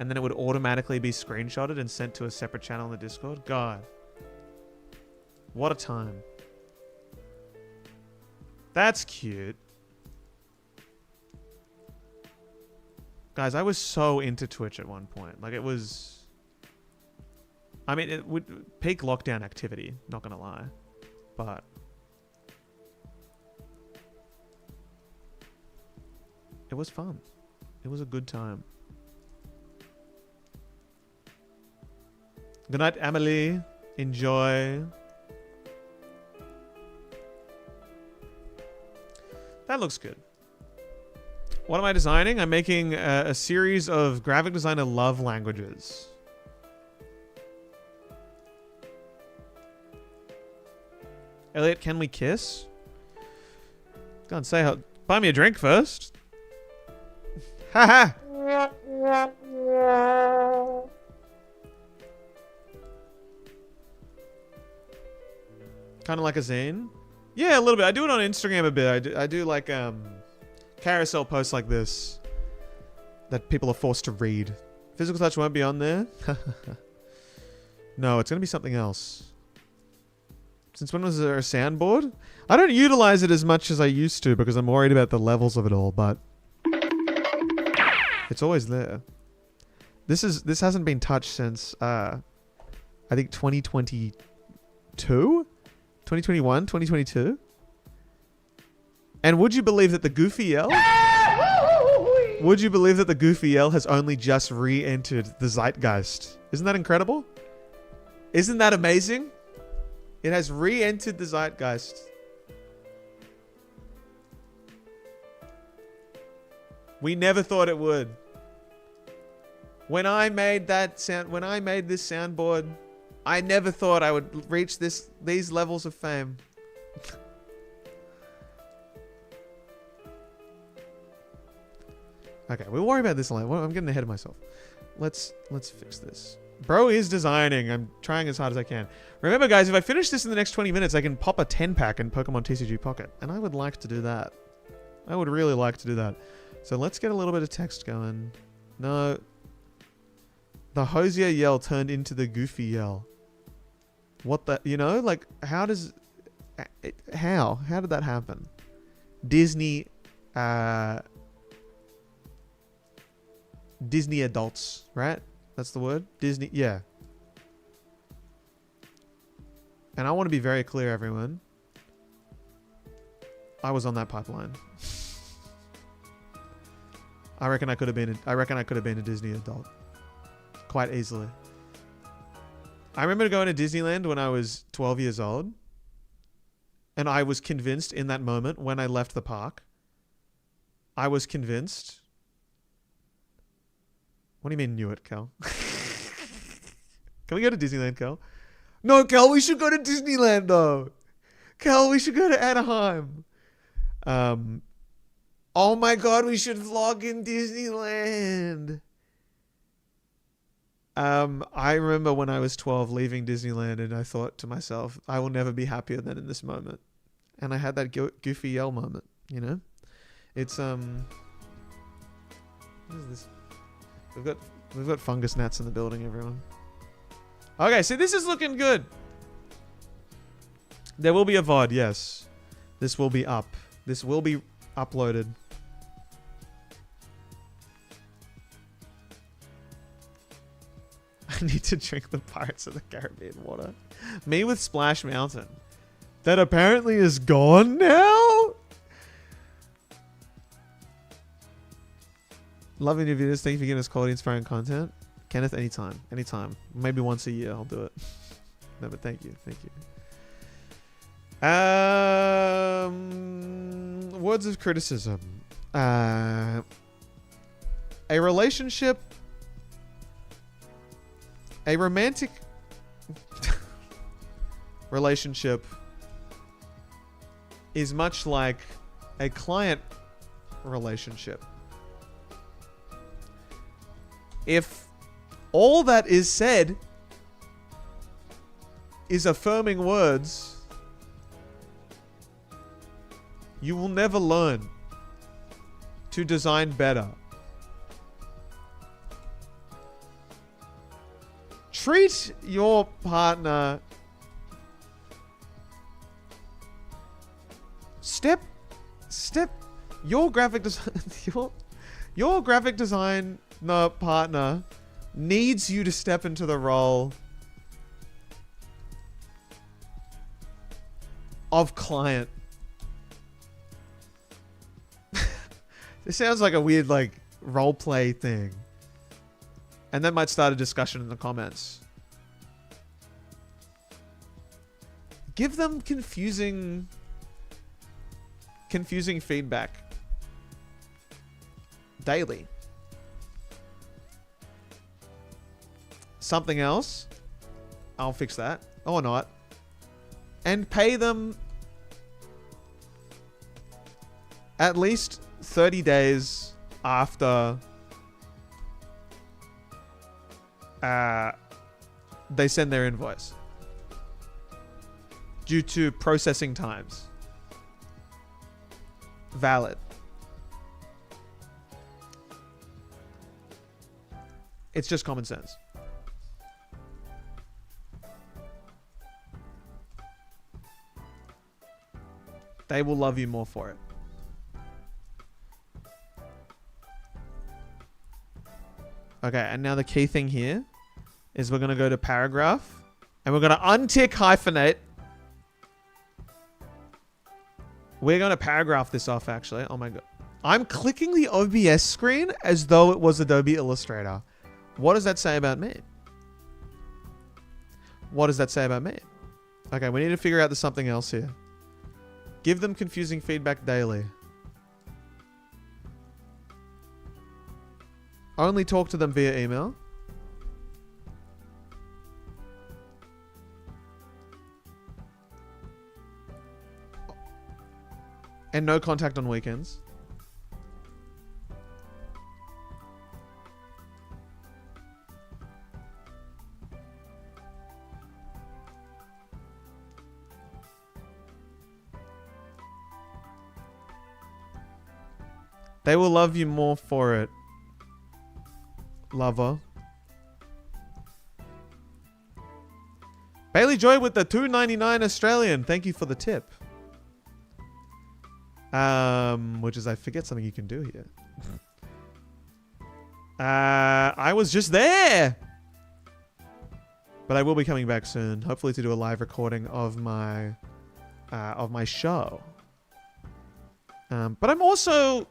And then it would automatically be screenshotted and sent to a separate channel in the Discord. God. What a time. That's cute. Guys, I was so into Twitch at one point. Like, it was... I mean, it would peak lockdown activity, not gonna lie. But... it was fun. It was a good time. Good night, Emily. Enjoy. That looks good. What am I designing? I'm making a series of graphic designer love languages. Elliot, can we kiss? Go and say how. Buy me a drink first. Haha. Kind of like a zine. Yeah, a little bit. I do it on Instagram a bit. I do like carousel posts like this that people are forced to read. Physical touch won't be on there. No, it's gonna be something else. Since when was there a soundboard? I don't utilize it as much as I used to because I'm worried about the levels of it all, but it's always there. This hasn't been touched since I think 2022? 2021, 2022? And would you believe that the Goofy Yell? Would you believe that the Goofy Yell has only just re-entered the zeitgeist? Isn't that incredible? Isn't that amazing? It has re-entered the zeitgeist. We never thought it would. When I made that sound, when I made this soundboard, I never thought I would reach these levels of fame. Okay, we'll worry about this later. I'm getting ahead of myself. Let's fix this. Bro is designing. I'm trying as hard as I can. Remember, guys, if I finish this in the next 20 minutes, I can pop a 10-pack in Pokemon TCG Pocket. And I would like to do that. I would really like to do that. So let's get a little bit of text going. No. The Hosier Yell turned into the Goofy Yell. What the... You know? Like, how does... How? How did that happen? Disney... Disney adults, right? That's the word? Disney... Yeah. And I want to be very clear, everyone. I was on that pipeline. I reckon I could have been a Disney adult. Quite easily. I remember going to Disneyland when I was 12 years old. And I was convinced in that moment when I left the park. I was convinced. What do you mean knew it, Cal? Can we go to Disneyland, Cal? No, Cal, we should go to Disneyland, though. Cal, we should go to Anaheim. Oh my god, we should vlog in Disneyland. I remember when I was 12 leaving Disneyland and I thought to myself, I will never be happier than in this moment. And I had that Goofy Yell moment, you know? It's, what is this? We've got fungus gnats in the building, everyone. Okay, so this is looking good. There will be a VOD, yes. This will be up. This will be uploaded. I need to drink the Pirates of the Caribbean water. Me with Splash Mountain. That apparently is gone now? Loving your videos. Thank you for giving us quality, inspiring content. Kenneth, anytime. Anytime. Maybe once a year I'll do it. No, but thank you. Thank you. Words of criticism. A relationship... A romantic relationship is much like a client relationship. If all that is said is affirming words, you will never learn to design better. Treat your partner. Step. Your graphic design. Your graphic design partner needs you to step into the role of client. This sounds like a weird like role play thing. And that might start a discussion in the comments. Give them confusing feedback. daily. Something else. I'll fix that. Or not. And pay them at least 30 days after they send their invoice. Due to processing times. Valid. It's just common sense. They will love you more for it. Okay, and now the key thing here is we're going to go to paragraph and we're going to untick hyphenate. We're going to paragraph this off, actually. Oh my God. I'm clicking the OBS screen as though it was Adobe Illustrator. What does that say about me? What does that say about me? Okay, we need to figure out there's something else here. Give them confusing feedback daily. Only talk to them via email. And no contact on weekends. They will love you more for it. Lover. Bailey Joy with the $2.99 Australian. Thank you for the tip. Which is, I forget something you can do here. I was just there. But I will be coming back soon. Hopefully to do a live recording of my show. But I'm also...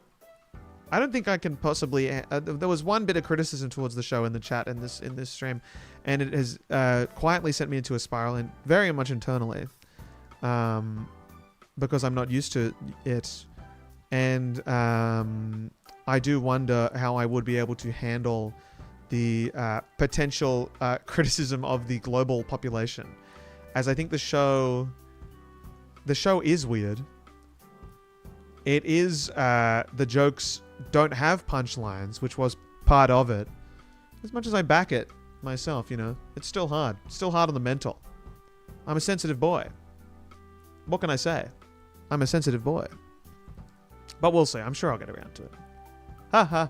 I don't think I can possibly... there was one bit of criticism towards the show in the chat in this stream, and it has quietly sent me into a spiral, and very much internally, because I'm not used to it, and I do wonder how I would be able to handle the potential criticism of the global population, as I think the show is weird. It is the jokes don't have punchlines, which was part of it. As much as I back it myself, you know, it's still hard. It's still hard on the mental. I'm a sensitive boy. What can I say? I'm a sensitive boy. But we'll see. I'm sure I'll get around to it. Ha ha.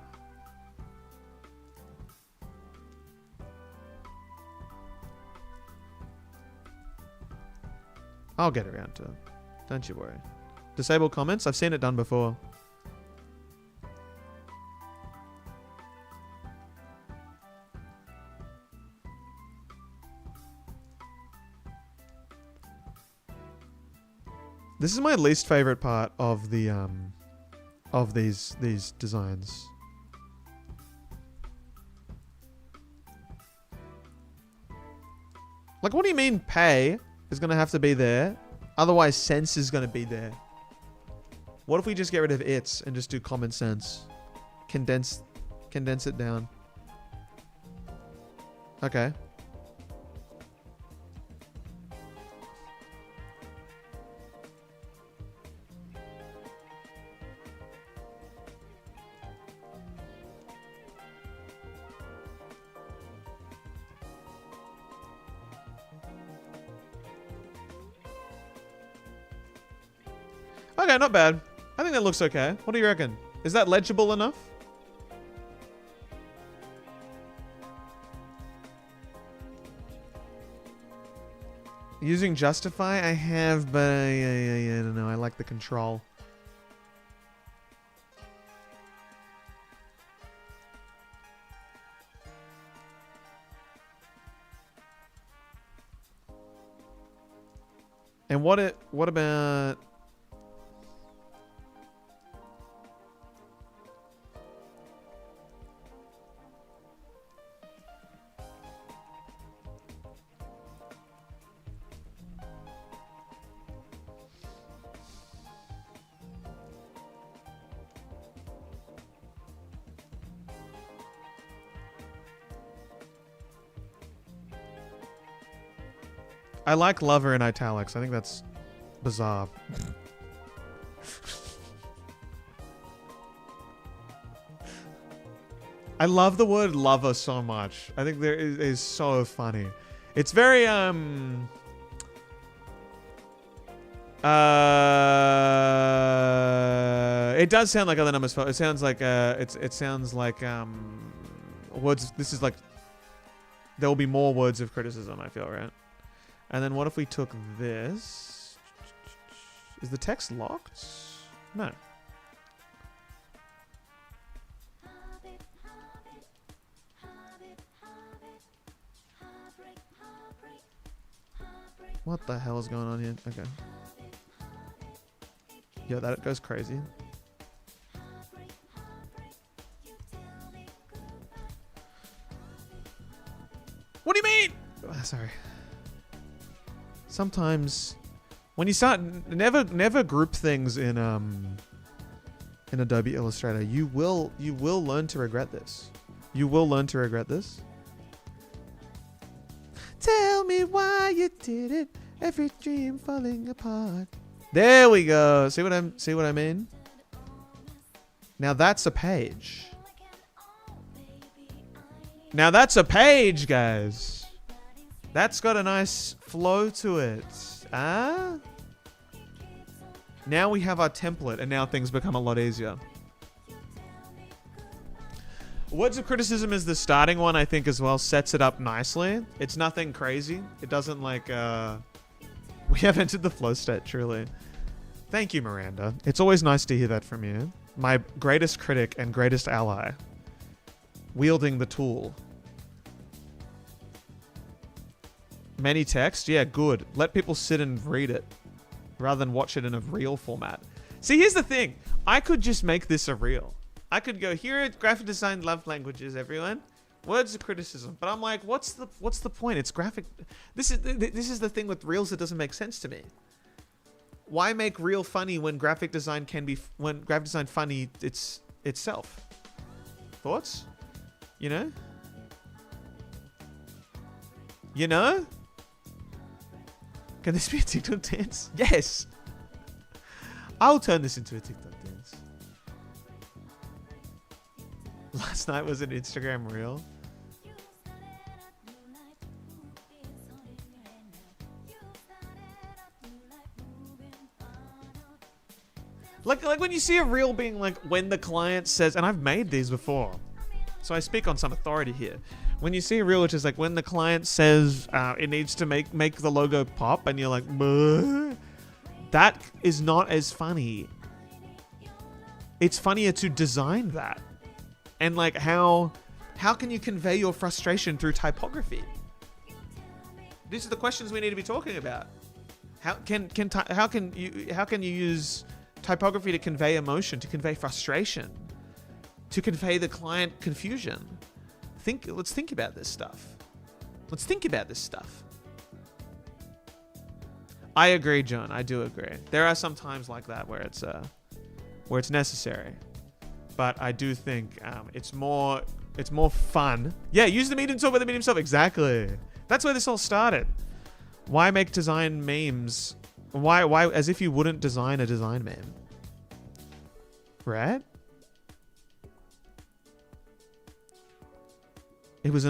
I'll get around to it. Don't you worry. Disable comments? I've seen it done before. This is my least favorite part of the of these designs. Like, what do you mean pay is going to have to be there? Otherwise sense is going to be there. What if we just get rid of its and just do common sense? Condense it down. Okay. Okay, not bad. I think that looks okay. What do you reckon? Is that legible enough? Using Justify? I have, but I don't know. I like the control. And what about... I like lover in italics. I think that's bizarre. I love the word lover so much. I think there is so funny. It's very it does sound like other numbers. It sounds like it sounds like words. This is like there will be more words of criticism. I feel, right? And then what if we took this? Is the text locked? No. What the hell is going on here? Okay. Yeah, that goes crazy. What do you mean? Oh, sorry. Sometimes when you start never group things in Adobe Illustrator, you will learn to regret this. You will learn to regret this. Tell me why you did it. Every dream falling apart. There we go. See what I mean? Now that's a page. Now that's a page, guys. That's got a nice flow to it. Ah? Now we have our template, and now things become a lot easier. Words of criticism is the starting one, I think, as well. Sets it up nicely. It's nothing crazy. It doesn't like, we have entered the flow state, truly. Thank you, Miranda. It's always nice to hear that from you. My greatest critic and greatest ally. Wielding the tool. Many text? Yeah, good. Let people sit and read it. Rather than watch it in a reel format. See, here's the thing. I could just make this a reel. I could go, here at graphic design love languages, everyone. Words of criticism. But I'm like, what's the point? It's graphic. This is the thing with reels that doesn't make sense to me. Why make reel funny when graphic design funny itself? Thoughts? You know? You know? Can this be a TikTok dance? Yes. I'll turn this into a TikTok dance. Last night was an Instagram reel. Like when you see a reel being like when the client says, and I've made these before, so I speak on some authority here. When you see a reel which is like when the client says it needs to make the logo pop, and you're like, "Bleh," that is not as funny. It's funnier to design that. And like how can you convey your frustration through typography? These are the questions we need to be talking about. How can you use typography to convey emotion, to convey frustration, to convey the client confusion? Let's think about this stuff. Let's think about this stuff. I agree, John. I do agree. There are some times like that where it's necessary. But I do think it's more fun. Yeah, use the medium tool by the medium self. Exactly. That's where this all started. Why make design memes? Why as if you wouldn't design a design meme? Right? That was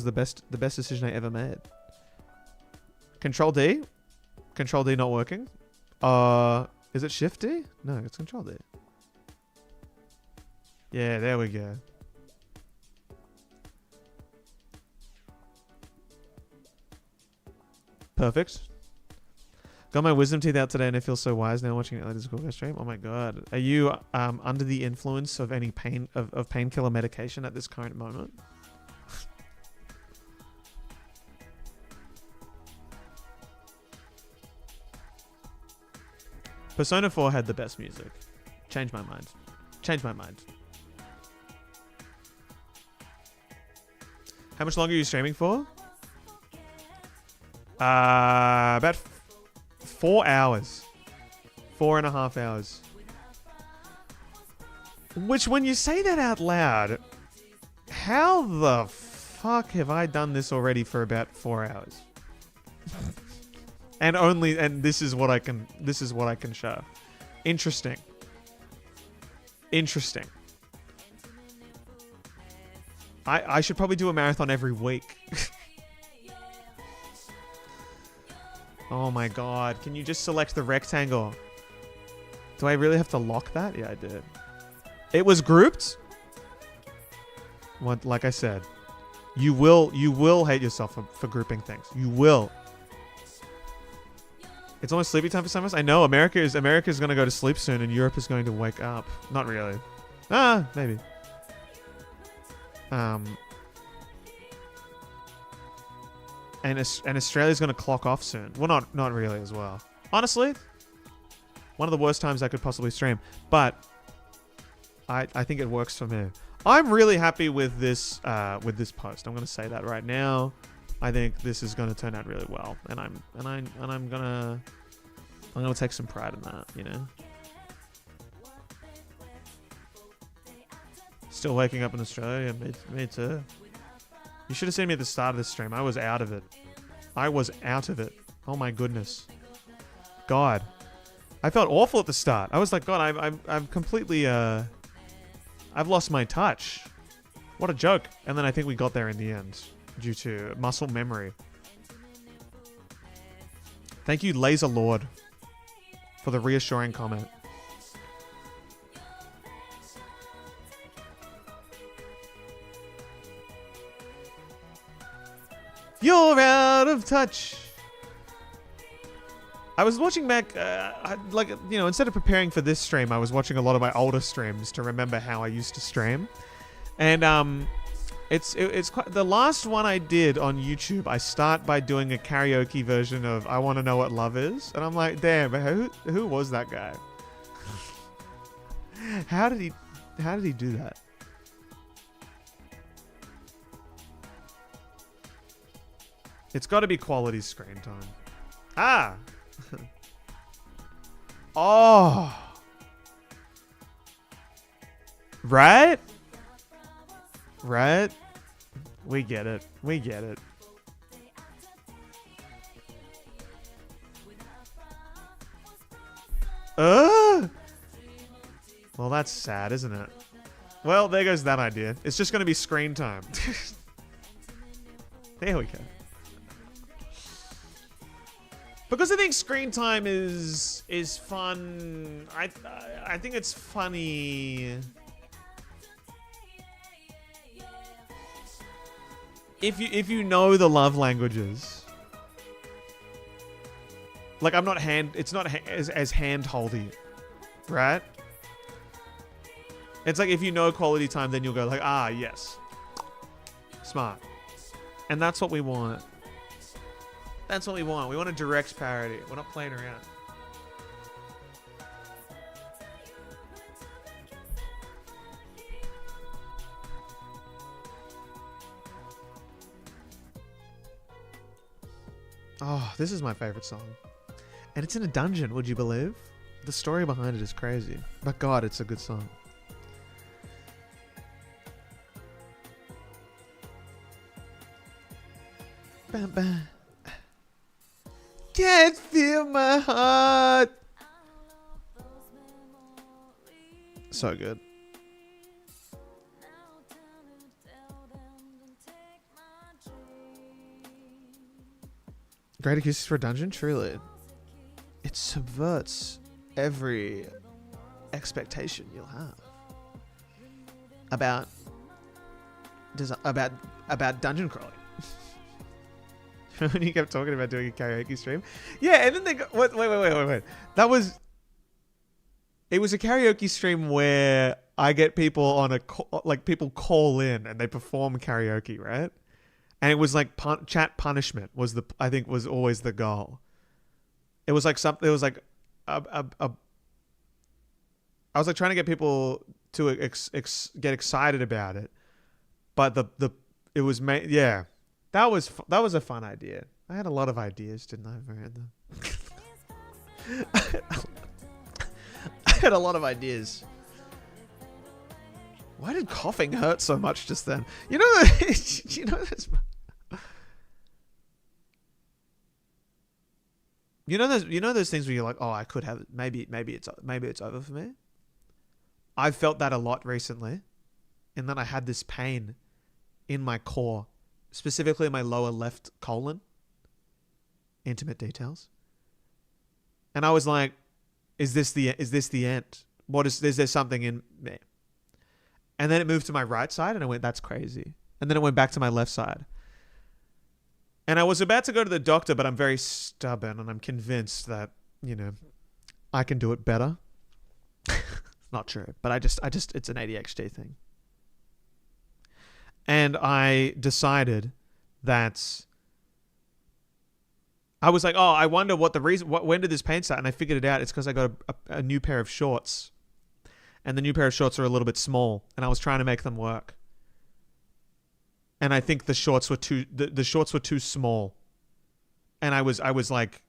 the best decision I ever made. Control D not working. Is it Shift D? No, it's Control D. Yeah, there we go. Perfect. Got my wisdom teeth out today and I feel so wise now watching it like this cool stream. Oh my god. Are you under the influence of any painkiller medication at this current moment? Persona 4 had the best music. Changed my mind. Changed my mind. How much longer are you streaming for? About 4 hours. 4.5 hours. Which, when you say that out loud, how the fuck have I done this already for about 4 hours? And this is what I can show. Interesting. Interesting. I should probably do a marathon every week. Oh my god. Can you just select the rectangle? Do I really have to lock that? Yeah, I did. It was grouped? What, like I said, you will hate yourself for grouping things. You will. It's almost sleepy time for some of us. I know America's going to go to sleep soon and Europe is going to wake up. Not really. Maybe. And Australia's going to clock off soon. Well, not really as well. Honestly, one of the worst times I could possibly stream. But I think it works for me. I'm really happy with this post. I'm going to say that right now. I think this is going to turn out really well, and I'm gonna take some pride in that, you know. Still waking up in Australia, me too. You should have seen me at the start of this stream. I was out of it. Oh my goodness, God, I felt awful at the start. I was like, God, I'm completely I've lost my touch. What a joke. And then I think we got there in the end. Due to muscle memory. Thank you, Laser Lord, for the reassuring comment. You're out of touch. I was watching back, instead of preparing for this stream, I was watching a lot of my older streams to remember how I used to stream. And, It's quite, the last one I did on YouTube, I start by doing a karaoke version of I Want to Know What Love Is. And I'm like, damn, who was that guy? How did he do that? It's got to be quality screen time. Ah! Oh! Right? Right? We get it. Well, that's sad, isn't it? Well, there goes that idea. It's just going to be screen time. There we go. Because I think screen time is fun. I think it's funny. If you know the love languages, like it's not as hand-holdy, right? It's like if you know quality time, then you'll go like, ah, yes, smart, and that's what we want. That's what we want. We want a direct parody. We're not playing around. Oh, this is my favorite song. And it's in a dungeon, would you believe? The story behind it is crazy. But God, it's a good song. Bam, bam. Can't feel my heart. So good. Great excuses for a dungeon? Truly. It subverts every expectation you'll have about dungeon crawling. When you kept talking about doing a karaoke stream? Yeah, and then they go... Wait. It was a karaoke stream where I get people on people call in and they perform karaoke, right? And it was like chat punishment was always the goal. It was like something. It was like I was like trying to get people to get excited about it, but it was yeah. That was a fun idea. I had a lot of ideas, didn't I, Miranda? I had a lot of ideas. Why did coughing hurt so much just then? You know that's... those things where you're like, oh, I could have it. Maybe it's over for me. I've felt that a lot recently. And then I had this pain in my core, specifically my lower left colon. Intimate details. And I was like, is this the end? Is there something in me? And then it moved to my right side and I went, that's crazy. And then it went back to my left side. And I was about to go to the doctor, but I'm very stubborn and I'm convinced that, I can do it better. Not true, but I just, it's an ADHD thing. And I decided that I was like, oh, I wonder what the reason, when did this pain start? And I figured it out. It's because I got a new pair of shorts. And the new pair of shorts are a little bit small. And I was trying to make them work. And I think the shorts were too small. And I was like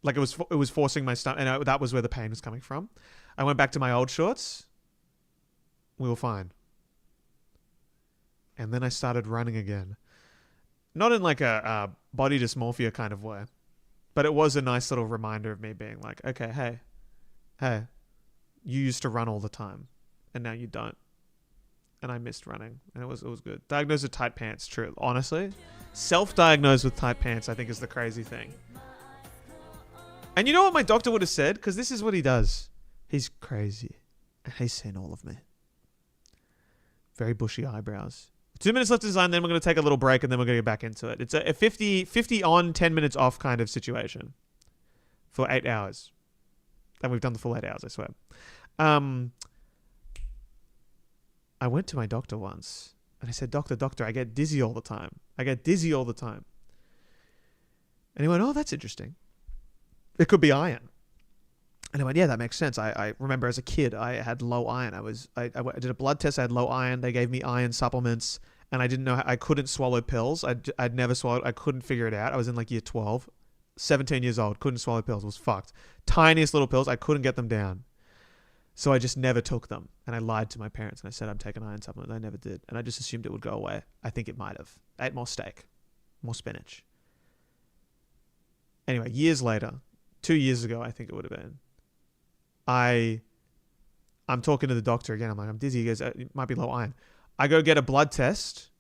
it was forcing my stomach. And that was where the pain was coming from. I went back to my old shorts. We were fine. And then I started running again. Not in like a body dysmorphia kind of way, but it was a nice little reminder of me being like, okay, hey, you used to run all the time and now you don't. And I missed running and it was good. Diagnosed with tight pants, true. Honestly, self-diagnosed with tight pants, I think is the crazy thing. And you know what my doctor would have said? Because this is what he does. He's crazy. And he's seen all of me. Very bushy eyebrows. 2 minutes left to design, then we're going to take a little break and then we're going to get back into it. It's a 50 on, 10 minutes off kind of situation for 8 hours. And we've done the full 8 hours, I swear. I went to my doctor once and I said, doctor, I get dizzy all the time. And he went, oh, that's interesting. It could be iron. And I went, yeah, that makes sense. I remember as a kid, I had low iron. I did a blood test. I had low iron. They gave me iron supplements and I didn't know, I couldn't swallow pills. I'd never swallowed. I couldn't figure it out. I was in like year 12, 17 years old, couldn't swallow pills. Was fucked. Tiniest little pills. I couldn't get them down. So I just never took them. And I lied to my parents and I said, I'm taking iron supplements. I never did. And I just assumed it would go away. I think it might have. I ate more steak, more spinach. Anyway, years later, 2 years ago, I think it would have been. I'm talking to the doctor again. I'm like, I'm dizzy. He goes, it might be low iron. I go get a blood test.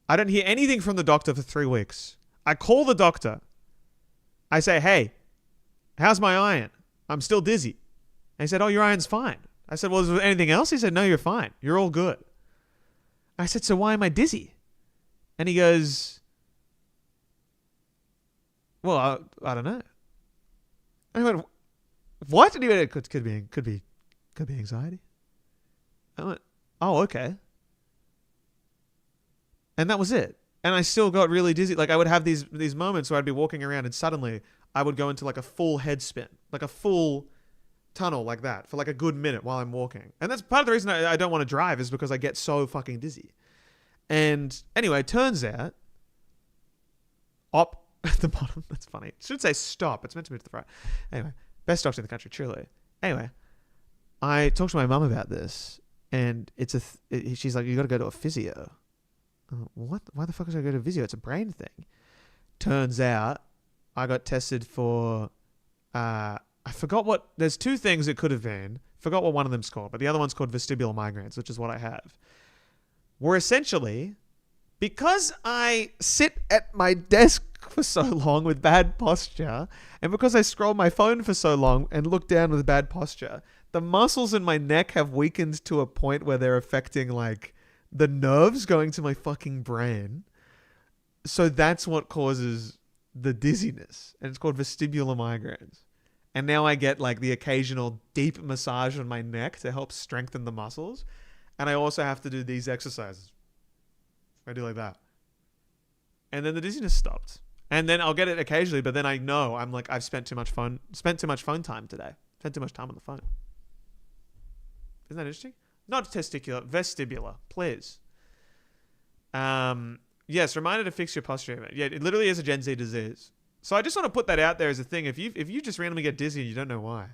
I don't hear anything from the doctor for 3 weeks. I call the doctor. I say, hey, how's my iron? I'm still dizzy. And he said, oh, your iron's fine. I said, well, is there anything else? He said, no, you're fine. You're all good. I said, so why am I dizzy? And he goes, well, I don't know. I went, what? And he went, it could be anxiety. I went, oh, okay. And that was it. And I still got really dizzy. Like I would have these moments where I'd be walking around and suddenly I would go into like a full head spin, like a full tunnel like that for like a good minute while I'm walking. And that's part of the reason I don't want to drive is because I get so fucking dizzy. And anyway, it turns out up at the bottom. That's funny. It should say stop. It's meant to move to the right. Anyway, best doctor in the country, truly. Anyway, I talked to my mum about this and she's like, you got to go to a physio. What? Why the fuck is I go to physio? It's a brain thing. Turns out I got tested for, I forgot what, there's 2 things it could have been. Forgot what one of them's called, but the other one's called vestibular migraines, which is what I have. Were essentially, because I sit at my desk for so long with bad posture, and because I scroll my phone for so long and look down with bad posture, the muscles in my neck have weakened to a point where they're affecting like the nerves going to my fucking brain. So that's what causes the dizziness. And it's called vestibular migraines. And now I get like the occasional deep massage on my neck to help strengthen the muscles. And I also have to do these exercises. I do like that. And then the dizziness stopped. And then I'll get it occasionally, but then I know I'm like, I've spent too much phone time today. Spent too much time on the phone. Isn't that interesting? Not testicular, vestibular, please. Yes, reminder to fix your posture. Yeah, it literally is a Gen Z disease. So I just want to put that out there as a thing. If you just randomly get dizzy and you don't know why,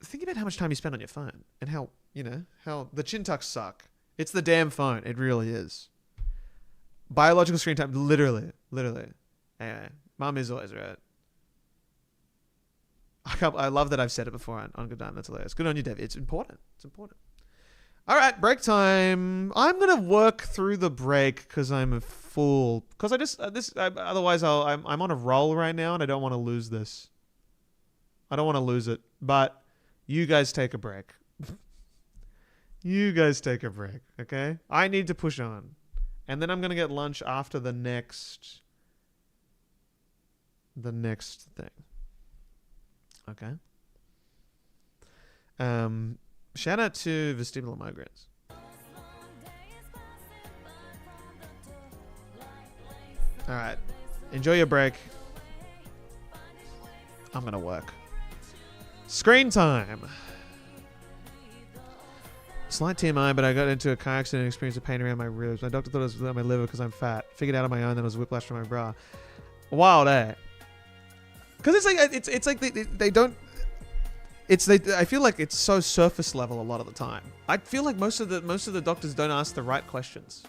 think about how much time you spend on your phone and how the chin tucks suck. It's the damn phone. It really is. Biological screen time, literally. Anyway, mom is always right. I love that I've said it before on Good Time. That's hilarious. Good on you, Dev. It's important. It's important. All right, break time. I'm gonna work through the break because I'm a fool. Because otherwise I'm on a roll right now and I don't want to lose this. I don't want to lose it. But you guys take a break. You guys take a break, okay? I need to push on, and then I'm gonna get lunch after the next thing. Okay. Shout out to vestibular migraines. All right. Enjoy your break. I'm going to work. Screen time. Slight TMI, but I got into a car accident and experienced a pain around my ribs. My doctor thought it was my liver because I'm fat. Figured out on my own that it was whiplash from my bra. Wild, eh? Because it's like they don't... I feel like it's so surface level a lot of the time. I feel like most of the doctors don't ask the right questions.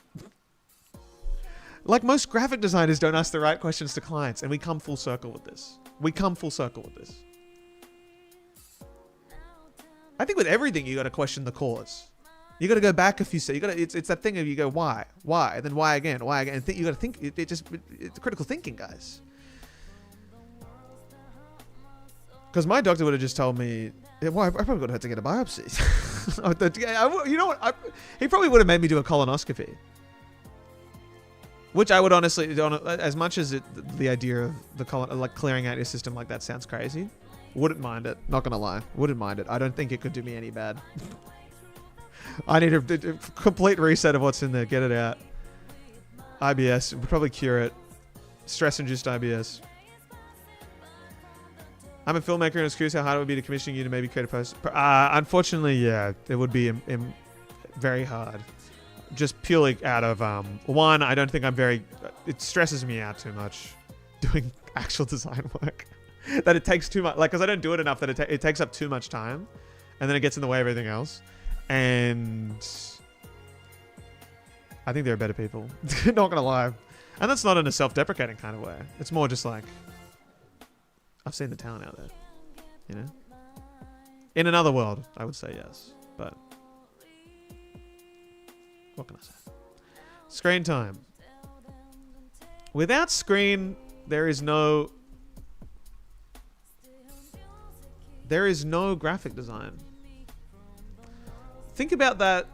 Like most graphic designers don't ask the right questions to clients, and we come full circle with this. I think with everything you got to question the cause. You got to go back a few steps. It's that thing of you go why, and then why again. And you got to think. It's critical thinking, guys. Because my doctor would have just told me, well, I probably would have had to get a biopsy. You know what? He probably would have made me do a colonoscopy. Which I would honestly, as much as the idea of the like clearing out your system like that sounds crazy, wouldn't mind it. Not gonna lie, wouldn't mind it. I don't think it could do me any bad. I need a complete reset of what's in there. Get it out. IBS would probably cure it. Stress-induced IBS. I'm a filmmaker and I was curious how hard it would be to commission you to maybe create a post. Unfortunately, yeah, it would be very hard. Just purely out of, one, I don't think it stresses me out too much doing actual design work. That it takes too much, like, because I don't do it enough that it takes up too much time. And then it gets in the way of everything else. And I think there are better people. Not going to lie. And that's not in a self-deprecating kind of way. It's more just like, I've seen the talent out there, you know? In another world, I would say yes, but what can I say? Screen time. Without screen, there is no graphic design. Think about that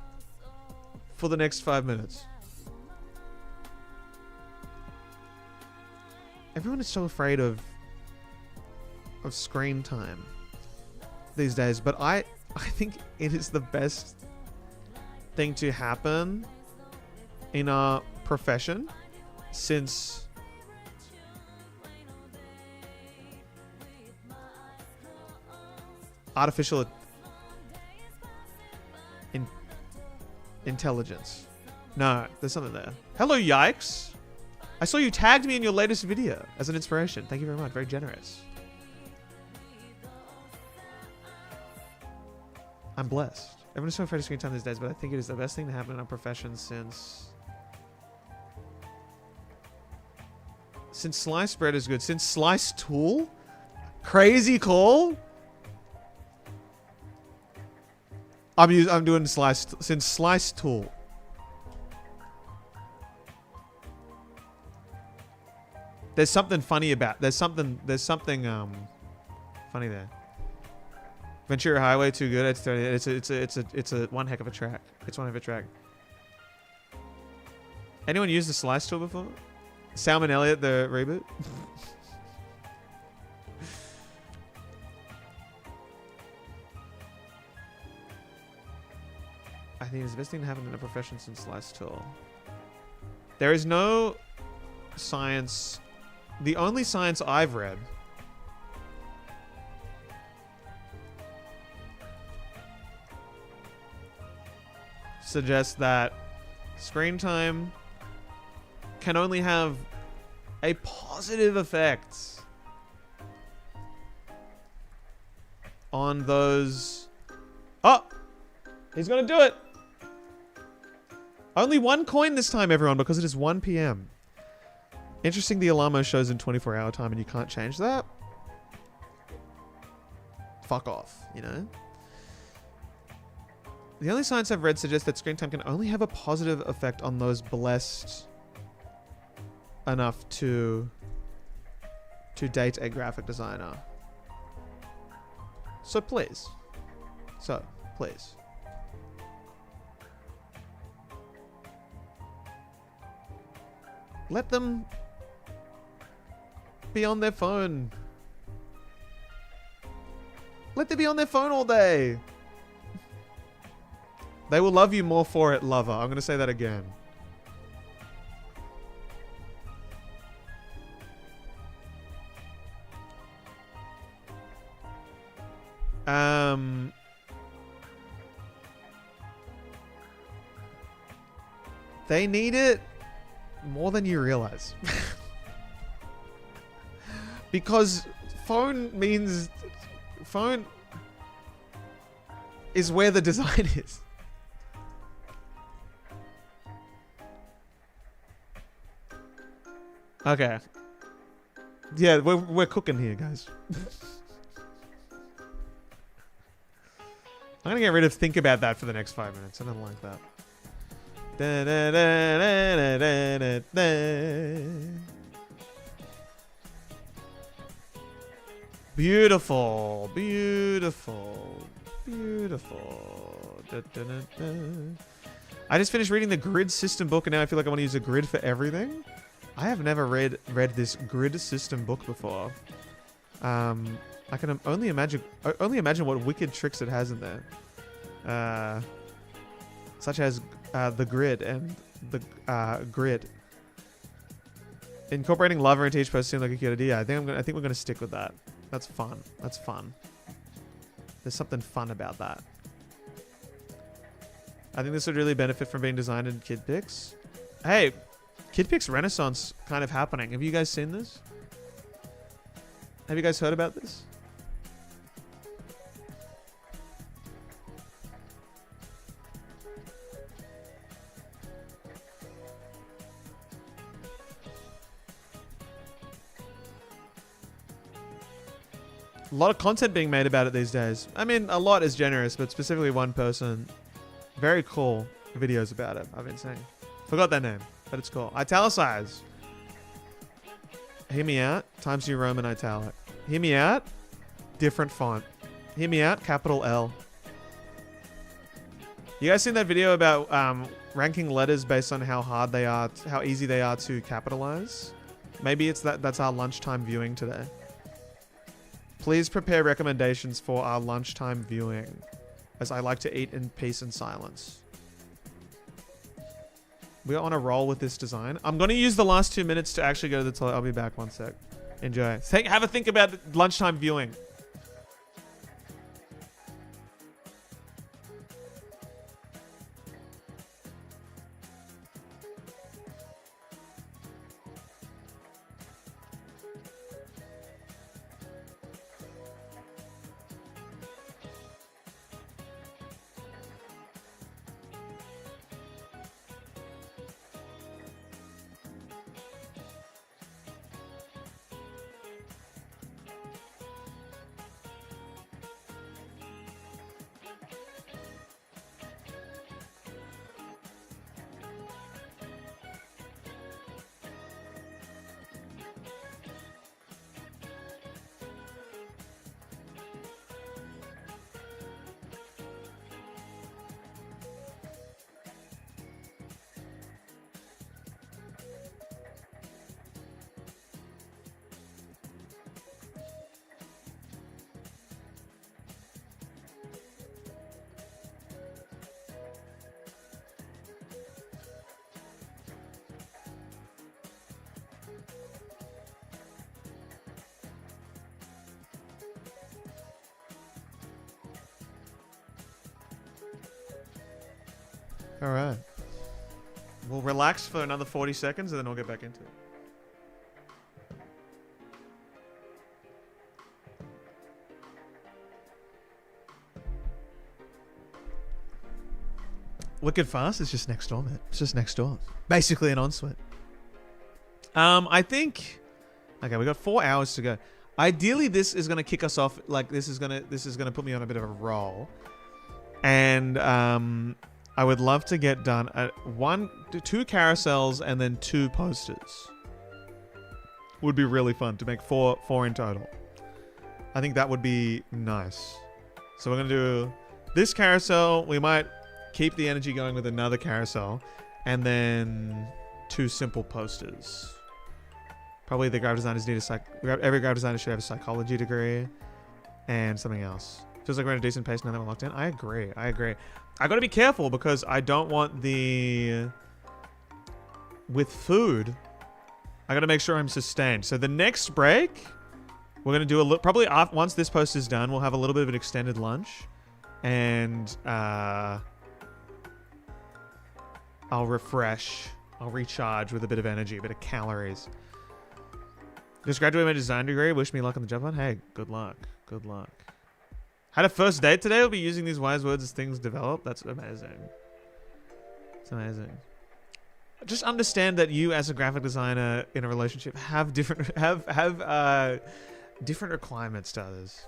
for the next 5 minutes. Everyone is so afraid of screen time these days, but I think it is the best thing to happen in our profession since artificial intelligence. No, there's something there. Hello, yikes. I saw you tagged me in your latest video as an inspiration. Thank you very much. Very generous. I'm blessed. Everyone's so afraid of screen time these days, but I think it is the best thing to happen in our profession since sliced bread is good. Since sliced tool? Crazy call? I'm doing sliced since sliced tool. There's something funny about. There's something funny there. Ventura Highway, too good. It's a one heck of a track. It's one heck of a track. Anyone used the slice tool before? Salmon Elliot, the reboot. I think it's the best thing to happen in a profession since slice tool. There is no science. The only science I've read suggests that screen time can only have a positive effect on those. Oh, he's gonna do it. Only one coin this time, everyone, because it is 1 p.m. Interesting, the Alamo shows in 24-hour time and you can't change that. fuck off, you know? The only science I've read suggests that screen time can only have a positive effect on those blessed enough to date a graphic designer. So please. Let them be on their phone. Let them be on their phone all day. They will love you more for it, lover. I'm going to say that again. They need it more than you realize. Because phone is where the design is. Okay. Yeah, we're cooking here, guys. I'm gonna get rid of think about that for the next 5 minutes. I don't like that. Beautiful. I just finished reading the grid system book and now I feel like I want to use a grid for everything. I have never read this grid system book before. I can only imagine what wicked tricks it has in there. Such as the grid and the grid. Incorporating lava into each post seemed like a good idea. I think we're gonna stick with that. That's fun. There's something fun about that. I think this would really benefit from being designed in Kid Pix. Hey, Kid Pix Renaissance kind of happening. Have you guys seen this? Have you guys heard about this? A lot of content being made about it these days. I mean, a lot is generous, but specifically one person. Very cool videos about it, I've been saying. Forgot their name, but it's cool. Italicize. Hear me out. Times New Roman italic. Hear me out. Different font. Hear me out. Capital L. You guys seen that video about ranking letters based on how hard they are, how easy they are to capitalize? Maybe it's that's our lunchtime viewing today. Please prepare recommendations for our lunchtime viewing, as I like to eat in peace and silence. We're on a roll with this design. I'm going to use the last 2 minutes to actually go to the toilet. I'll be back 1 sec. Enjoy. Have a think about lunchtime viewing. All right. We'll relax for another 40 seconds and then we'll get back into it. Wicked Fast is just next door, mate. It's just next door. Basically an on-sweat. I think... Okay, we got 4 hours to go. Ideally, this is gonna kick us off. Like this is gonna put me on a bit of a roll, and I would love to get done at 2 carousels and then 2 posters. Would be really fun to make 4 in total. I think that would be nice. So we're gonna do this carousel. We might keep the energy going with another carousel, and then 2 simple posters. Probably the graphic designers need every graphic designer should have a psychology degree and something else. Feels like we're at a decent pace now that we're locked in. I agree. I gotta be careful because I don't want with food, I gotta make sure I'm sustained. So the next break, we're gonna do probably once this post is done, we'll have a little bit of an extended lunch, and I'll refresh, I'll recharge with a bit of energy, a bit of calories. Just graduated my design degree. Wish me luck on the job hunt. Hey, good luck. Good luck. Had a first date today. We'll be using these wise words as things develop. That's amazing. It's amazing. Just understand that you, as a graphic designer in a relationship, have different requirements to others.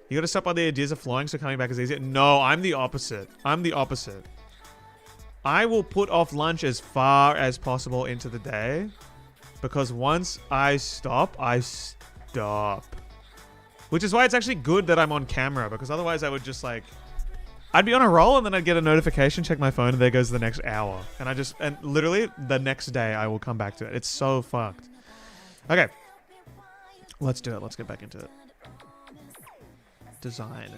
You got to stop by the ideas of flowing, so coming back is easier. No, I'm the opposite. I will put off lunch as far as possible into the day. Because once I stop, I stop. Which is why it's actually good that I'm on camera. Because otherwise I would just like... I'd be on a roll and then I'd get a notification, check my phone, and there goes the next hour. And literally the next day I will come back to it. It's so fucked. Okay. Let's do it. Let's get back into it. Design.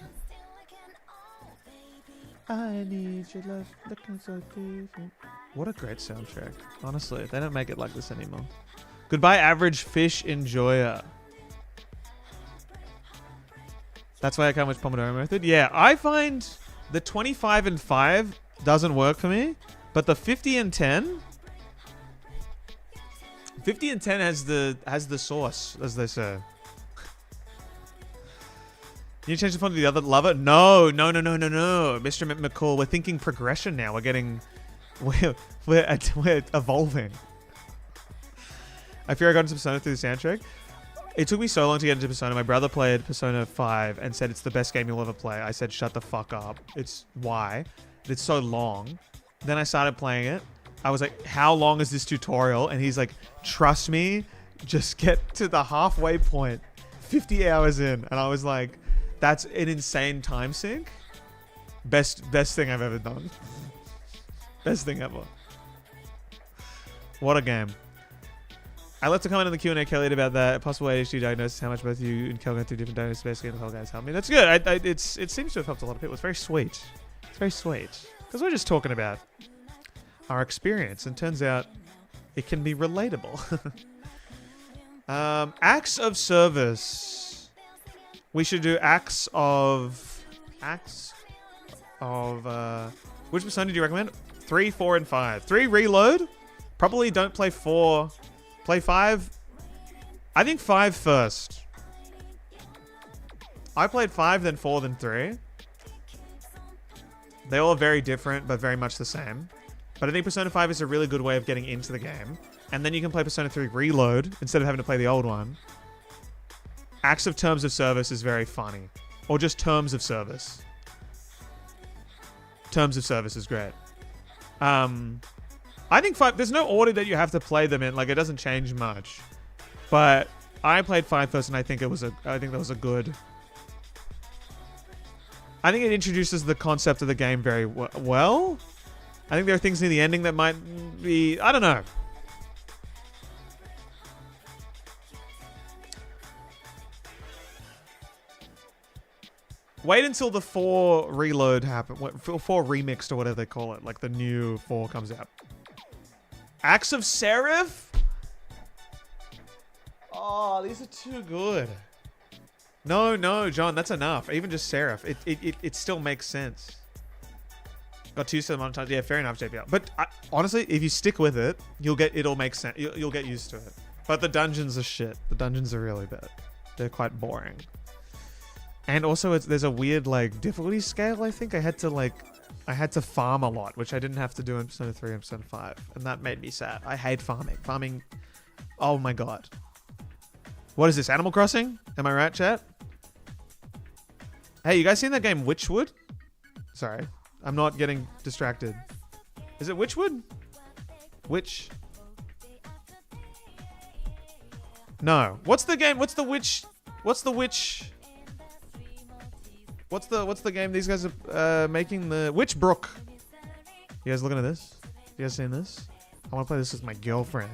I need your love, looking so different. What a great soundtrack. Honestly, they don't make it like this anymore. Goodbye, average fish enjoyer. That's why I can't watch Pomodoro method. Yeah, I find the 25 and 5 doesn't work for me, but the 50 and 10... 50 and 10 has the sauce, as they say. Can you change the font to the other lover? No. Mr. McCall, we're thinking progression now. We're evolving. I fear I got into Persona through the soundtrack. It took me so long to get into Persona. My brother played Persona 5 and said it's the best game you'll ever play. I said, shut the fuck up. It's why? It's so long. Then I started playing it. I was like, how long is this tutorial? And he's like, trust me, just get to the halfway point. 50 hours in. And I was like, that's an insane time sink. Best thing I've ever done. Best thing ever. What a game. I left a comment in the Q&A, Kelly, about that possible ADHD diagnosis, how much both you and Kel went through different diagnoses, basically, and the whole guys helped me. That's good. It seems to have helped a lot of people. It's very sweet. It's very sweet. Because we're just talking about our experience, and turns out it can be relatable. Acts of service. We should do acts of... which Persona do you recommend? 3, 4, and 5. 3, reload. Probably don't play 4. Play 5. I think 5 first. I played 5, then 4, then 3. They all are very different, but very much the same. But I think Persona 5 is a really good way of getting into the game. And then you can play Persona 3 reload instead of having to play the old one. Acts of Terms of Service is very funny. Or just Terms of Service. Terms of Service is great. I think 5... There's no order that you have to play them in. Like, it doesn't change much. But I played 5 first, and I think that was a good... I think it introduces the concept of the game very well. I think there are things near the ending that might be... I don't know. Wait until the 4 reload happen. 4 remixed or whatever they call it. Like the new 4 comes out. Acts of Seraph? Oh, these are too good. No, John, that's enough. Even just Seraph. It still makes sense. Got 2 monetized. Yeah, fair enough, JPL. But honestly, if you stick with it, it'll make sense. You'll get used to it. But the dungeons are shit. The dungeons are really bad. They're quite boring. And also, there's a weird like difficulty scale. I think I had to farm a lot, which I didn't have to do in Persona 3 and Persona 5, and that made me sad. I hate farming. Farming, oh my god. What is this? Animal Crossing? Am I right, chat? Hey, you guys seen that game Witchwood? Sorry, I'm not getting distracted. Is it Witchwood? Witch? No. What's the game? What's the witch? What's the witch? What's the game these guys are making? The Witchbrook. You guys looking at this? You guys seen this? I want to play this with my girlfriend.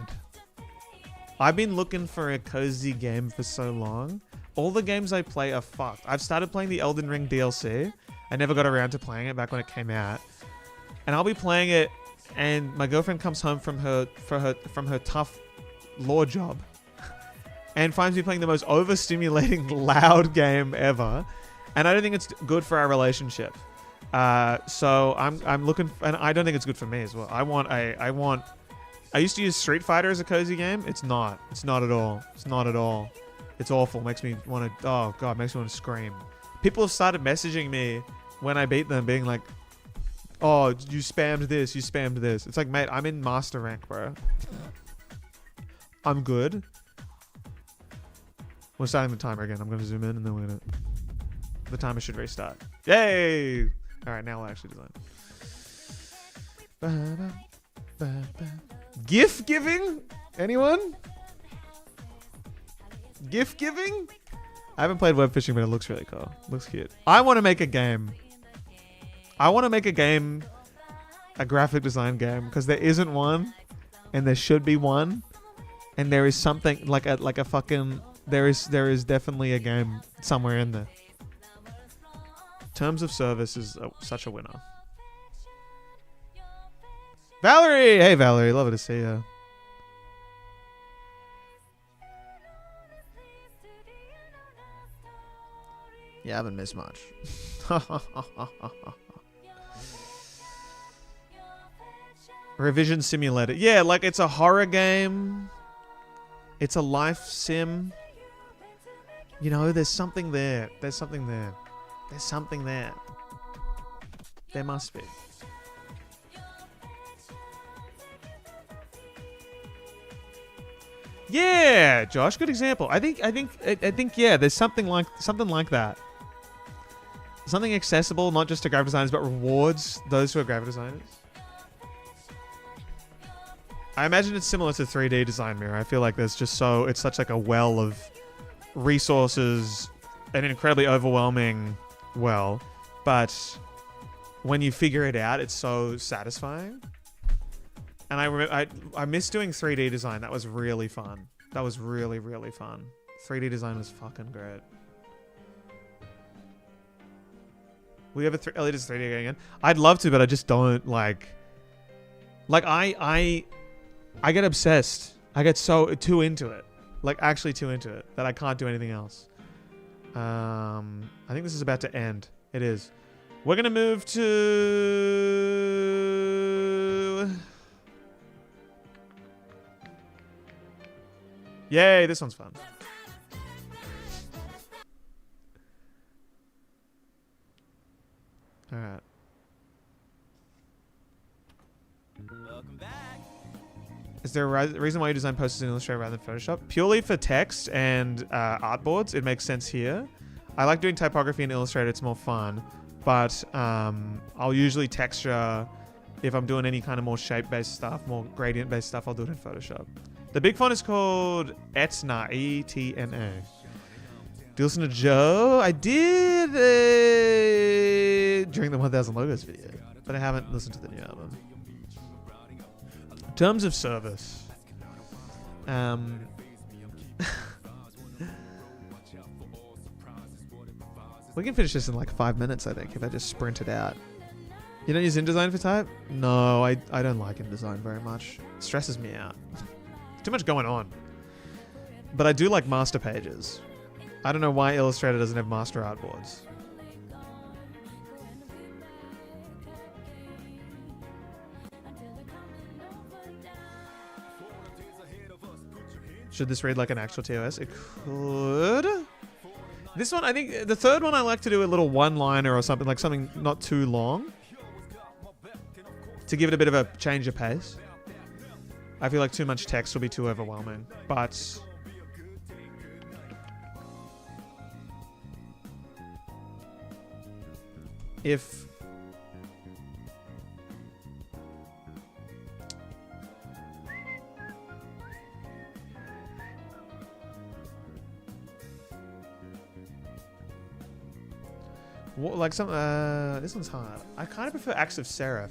I've been looking for a cozy game for so long. All the games I play are fucked. I've started playing the Elden Ring DLC. I never got around to playing it back when it came out. And I'll be playing it, and my girlfriend comes home from her tough law job and finds me playing the most overstimulating, loud game ever. And I don't think it's good for our relationship. So I'm looking, and I don't think it's good for me as well. I used to use Street Fighter as a cozy game. It's not. It's not at all. It's not at all. It's awful. Makes me want to, oh God, makes me want to scream. People have started messaging me when I beat them being like, oh, you spammed this, you spammed this. It's like, mate, I'm in master rank, bro. I'm good. We're starting the timer again. I'm going to zoom in and then we're going to... The timer should restart. Yay! All right, now we'll actually design. Gift giving? Anyone? Gift giving? I haven't played web fishing, but it looks really cool. Looks cute. I want to make a game. I want to make a game, a graphic design game, because there isn't one, and there should be one, and there is something like a fucking... There is definitely a game somewhere in there. Terms of service is such a winner. Valerie! Hey, Valerie. Love to see you. Yeah, I haven't missed much. Revision Simulator. Yeah, like it's a horror game. It's a life sim. You know, there's something there. There's something there. There's something there. There must be. Yeah, Josh, good example. I think yeah, there's something like that. Something accessible, not just to graphic designers, but rewards those who are graphic designers. I imagine it's similar to 3D Design Mirror. I feel like there's just it's such like a well of resources, an incredibly overwhelming well, but when you figure it out, it's so satisfying. And I remember I miss doing 3D design. That was really fun. That was really, really fun. 3D design was fucking great. We have Elliot is 3D again. I'd love to, but I just don't like I get obsessed. I get too into it. Like actually too into it that I can't do anything else. I think this is about to end. It is. We're going to move to... Yay, this one's fun. All right. Welcome back. Is there a reason why you design posters in Illustrator rather than Photoshop? Purely for text and artboards, it makes sense here. I like doing typography in Illustrator, it's more fun. But I'll usually texture, if I'm doing any kind of more shape-based stuff, more gradient-based stuff, I'll do it in Photoshop. The big font is called Etna, E-T-N-A. Do you listen to Joe? I did during the 1000 Logos video, but I haven't listened to the new album. Terms of service. We can finish this in like 5 minutes, I think, if I just sprint it out. You don't use InDesign for type? No, I don't like InDesign very much. It stresses me out. Too much going on. But I do like master pages. I don't know why Illustrator doesn't have master artboards. Should this read like an actual TOS? It could. This one, I think, the third one I like to do a little one-liner or something, like something not too long. To give it a bit of a change of pace. I feel like too much text will be too overwhelming. But if like some this one's hard. I kind of prefer acts of serif.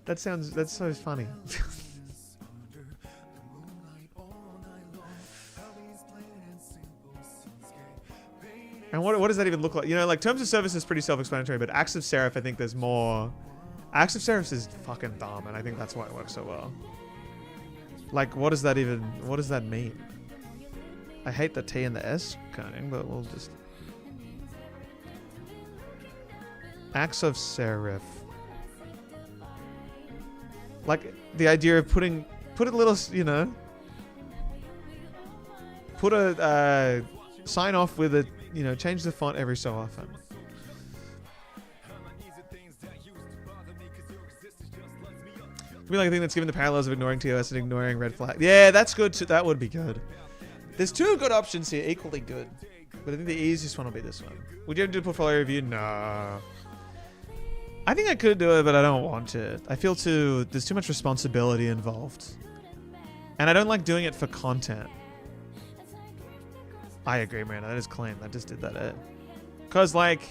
That's so funny. And what does that even look like? You know, like terms of service is pretty self-explanatory, but acts of serif, I think there's more. Acts of serif is fucking dumb, and I think that's why it works so well. Like, what does that mean? I hate the T and the S counting, but we'll just... Acts of serif. Like, the idea of put a little, you know... Put a, sign off with a, you know, change the font every so often. Could be like a thing that's given the parallels of ignoring TOS and ignoring red flag. Yeah, that's good too. That would be good. There's two good options here, equally good. But I think the easiest one will be this one. Would you ever do a portfolio review? No. I think I could do it, but I don't want to. I feel there's too much responsibility involved. And I don't like doing it for content. I agree, man. That is clean. I just did that. Because, like...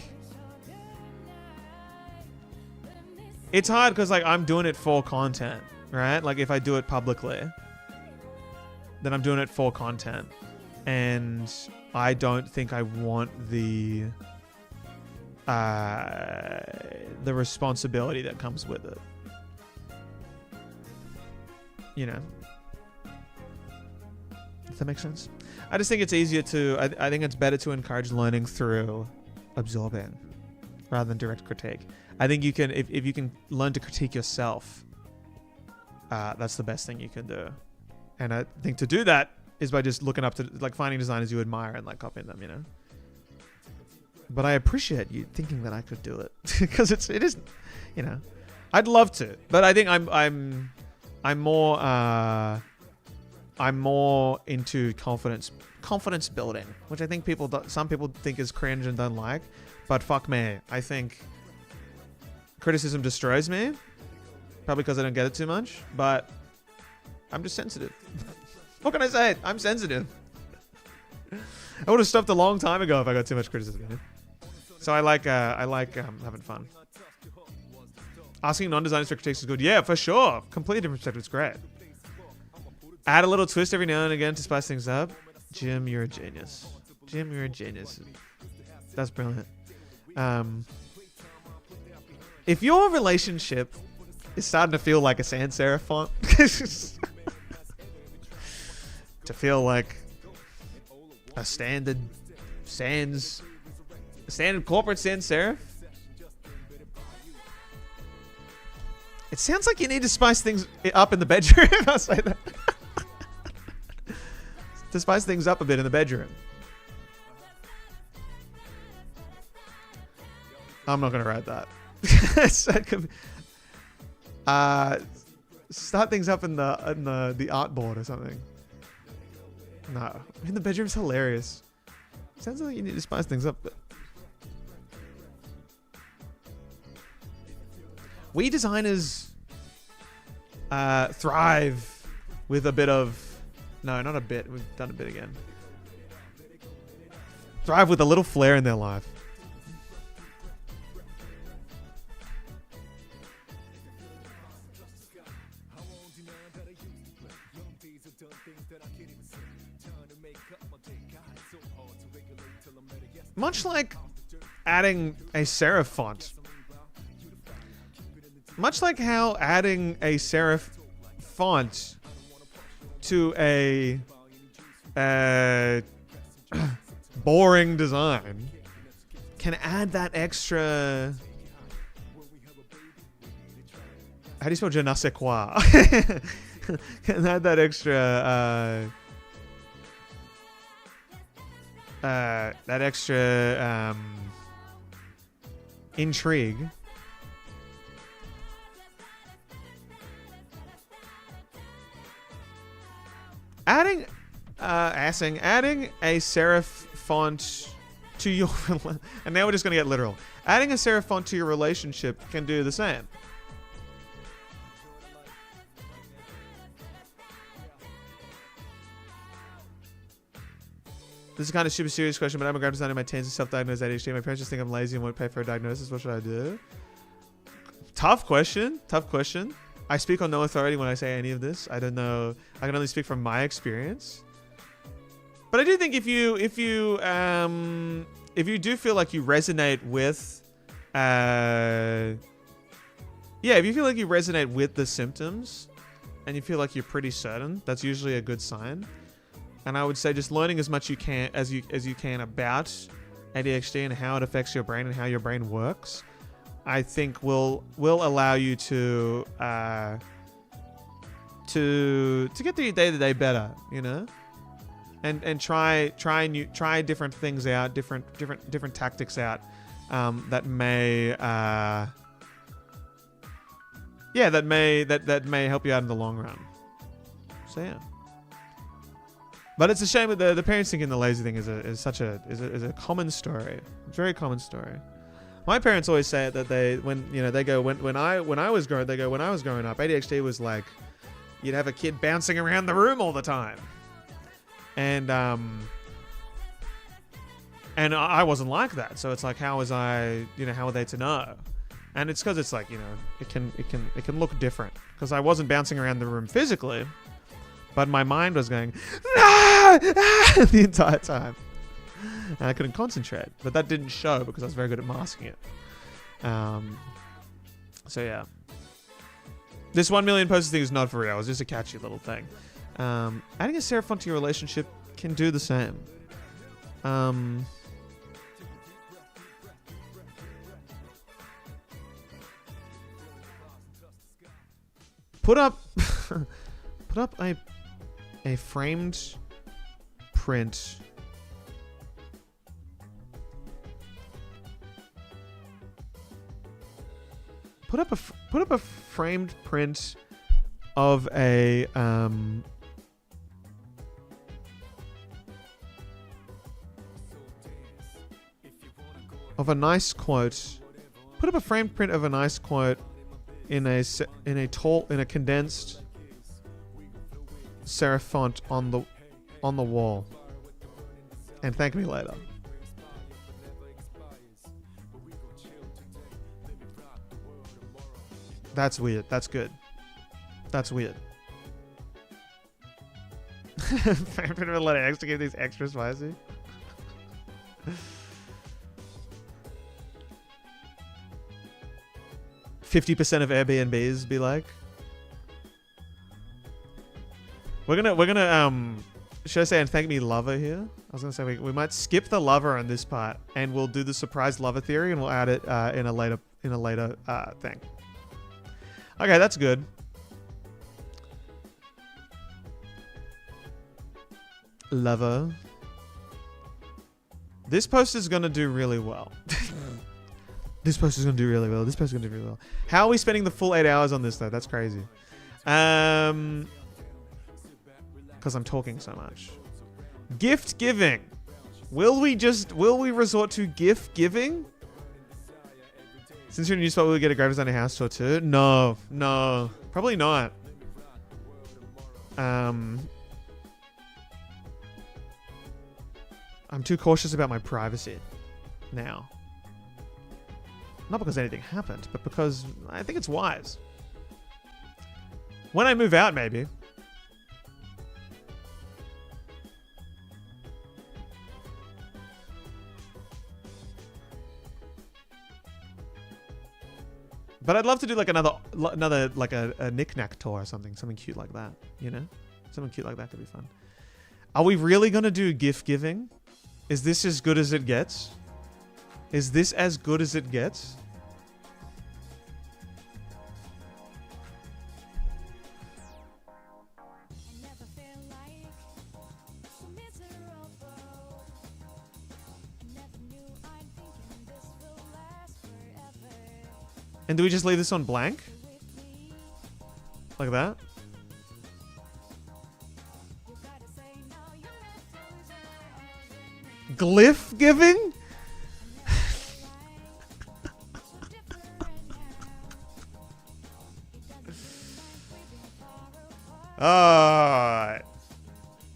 It's hard because, like, I'm doing it for content, right? Like, if I do it publicly, then I'm doing it for content. And I don't think I want the responsibility that comes with it. You know? Does that make sense? I just think it's easier to... I think it's better to encourage learning through absorbing rather than direct critique. I think you can... If you can learn to critique yourself, that's the best thing you can do. And I think to do that is by just looking up to... Like, finding designers you admire and, like, copying them, you know? But I appreciate you thinking that I could do it. Because it is... You know? I'd love to. But I think I'm more into confidence building, which I think some people think is cringe and don't like, but fuck me, I think criticism destroys me, probably because I don't get it too much, but I'm just sensitive. What can I say? I'm sensitive. I would have stopped a long time ago if I got too much criticism. So I like having fun. Asking non-designers for critiques is good. Yeah, for sure. Completely different perspective. It's great. Add a little twist every now and again to spice things up. Jim, you're a genius. Jim, you're a genius. That's brilliant. If your relationship is starting to feel like a sans serif font, to feel like a standard corporate sans serif, it sounds like you need to spice things up in the bedroom. I'll say that. To spice things up a bit in the bedroom. I'm not going to write that. Start things up in the art board or something. No. In the bedroom's hilarious. Sounds like you need to spice things up. We designers thrive with a bit of... No, not a bit. We've done a bit again. Thrive with a little flair in their life. Much like adding a serif font. Much like how adding a serif font to a boring design can add that extra... How do you spell je ne sais quoi? Can add that extra... intrigue. Adding a serif font to your... and now we're just going to get literal. Adding a serif font to your relationship can do the same. This is kind of a super serious question, but I'm a graphic designer in my teens and self-diagnosed ADHD. My parents just think I'm lazy and won't pay for a diagnosis. What should I do? Tough question. Tough question. I speak on no authority when I say any of this. I don't know. I can only speak from my experience. But I do think if you do feel like you resonate with, if you feel like you resonate with the symptoms, and you feel like you're pretty certain, that's usually a good sign. And I would say just learning as much as you can about ADHD and how it affects your brain and how your brain works, I think will allow you to get through your day-to-day better, you know, and try different things out, different tactics out that may help you out in the long run. So yeah. But it's a shame that the parents thinking the lazy thing is a common story. Very common story. My parents always say that when I was growing up, ADHD was like you'd have a kid bouncing around the room all the time. And I wasn't like that. So it's like, how are they to know? And it's because it's like, it can look different because I wasn't bouncing around the room physically. But my mind was going, the entire time. And I couldn't concentrate. But that didn't show because I was very good at masking it. So yeah. This 1 million posters thing is not for real. It's just a catchy little thing. Adding a serif font to your relationship can do the same. Put up a framed print put up a framed print of a nice quote. Put up a framed print of a nice quote in a condensed serif font on the wall, and thank me later. That's weird. That's good. That's weird. Favorite of a letter X to give these extra spicy. 50% of Airbnbs be like. We're gonna should I say and thank me lover here? I was gonna say we might skip the lover on this part and we'll do the surprise lover theory and we'll add it in a later thing. Okay, that's good. Lover. This post is gonna do really well. This post is gonna do really well. This post is gonna do really well. How are we spending the full 8 hours on this though? That's crazy. Because I'm talking so much. Gift giving. Will we resort to gift giving? Since you're in a new spot, will we get a graphic designer house tour too? No, probably not. I'm too cautious about my privacy now. Not because anything happened, but because I think it's wise. When I move out, maybe. But I'd love to do like another like a knick-knack tour or something cute like that, you know? Something cute like that could be fun. Are we really gonna do gift giving? Is this as good as it gets? Is this as good as it gets? And do we just leave this on blank? Like that? Glyph giving?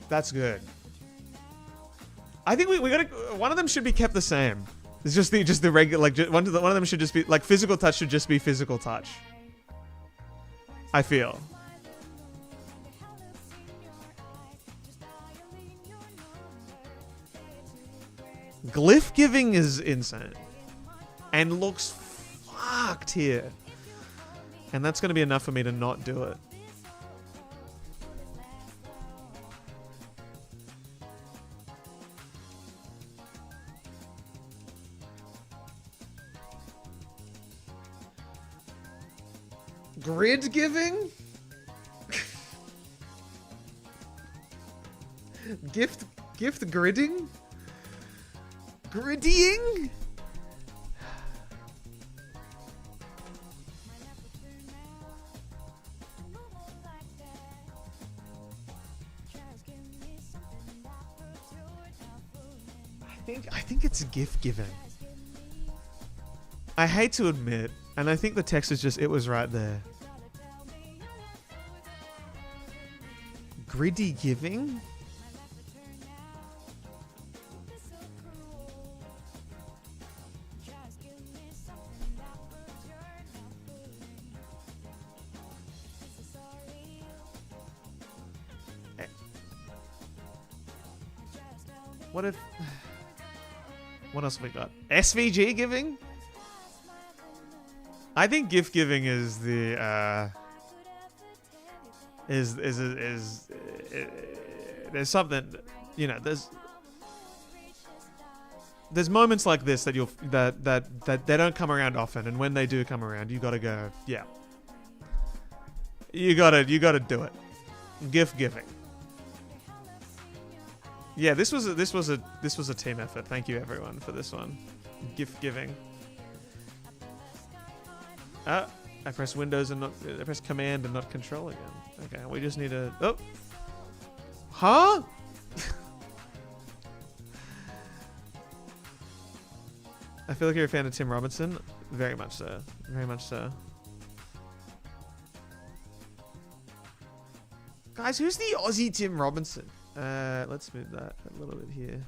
That's good. I think we gotta. One of them should be kept the same. It's just the regular. Like one of them should just be like physical touch should just be physical touch. I feel. Glyph giving is insane, and looks fucked here. And that's gonna be enough for me to not do it. Grid giving? gift gridding? Griddying? I think it's gift giving. I hate to admit, and I think the text is just, it was right there. Griddy giving? What if... What else have we got? SVG giving? I think gift giving is the there's something, you know, there's moments like this that you'll that they don't come around often, and when they do come around, you gotta go, yeah, you gotta do it. Gift giving. Yeah, this was a team effort. Thank you everyone for this one. Gift giving. I press Windows and not I press Command and not Control again. Okay, we just need to. Oh, huh? I feel like you're a fan of Tim Robinson. Very much so. Very much so. Guys, who's the Aussie Tim Robinson? Let's move that a little bit here.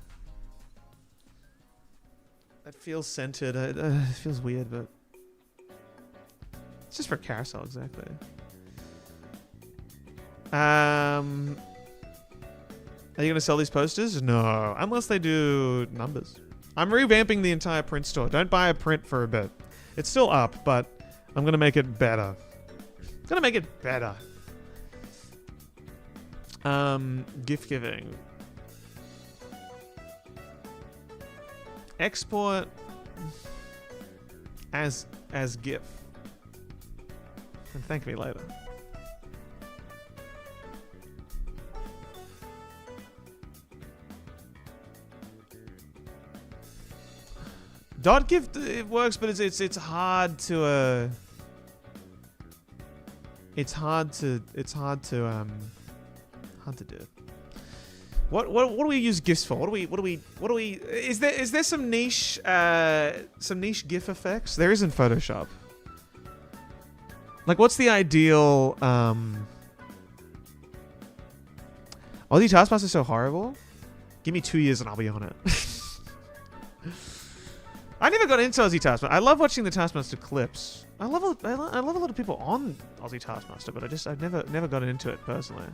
That feels centered. It feels weird, but it's just for carousel, exactly. Are you gonna sell these posters? No, unless they do numbers. I'm revamping the entire print store. Don't buy a print for a bit. It's still up, but I'm gonna make it better. Gonna make it better. Gift giving. Export as GIF. And thank me later. Dot gift, it works, but it's hard to hard to do. What do we use GIFs for? What do we is there some niche GIF effects? There is in Photoshop. Like, what's the ideal Aussie Taskmaster's so horrible? Give me 2 years and I'll be on it. I never got into Aussie Taskmaster. I love watching the Taskmaster clips. I love a lot of people on Aussie Taskmaster, but I've never gotten into it personally.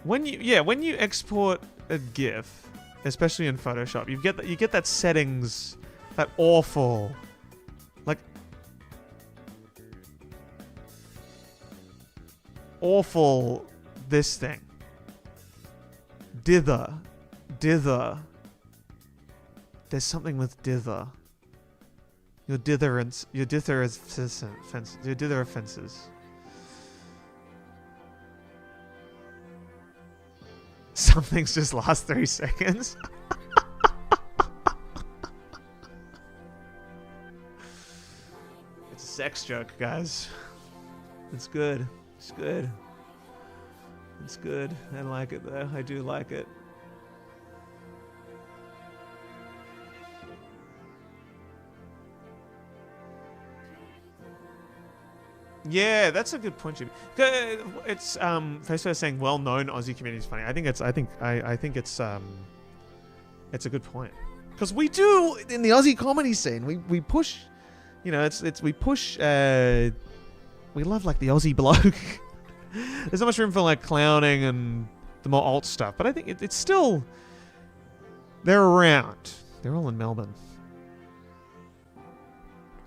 When you export a GIF, especially in Photoshop, you get that settings, that awful, like awful this thing. Dither. There's something with dither. Your dither offenses. Some things just last 3 seconds. It's a sex joke, guys. It's good. It's good. It's good. I like it though. I do like it. Yeah, that's a good point, Jimmy. It's Facebook saying well-known Aussie community is funny. I think it's a good point, because we do in the Aussie comedy scene. We push, we push. We love like the Aussie bloke. There's not much room for like clowning and the more alt stuff, but I think it's still, they're around. They're all in Melbourne.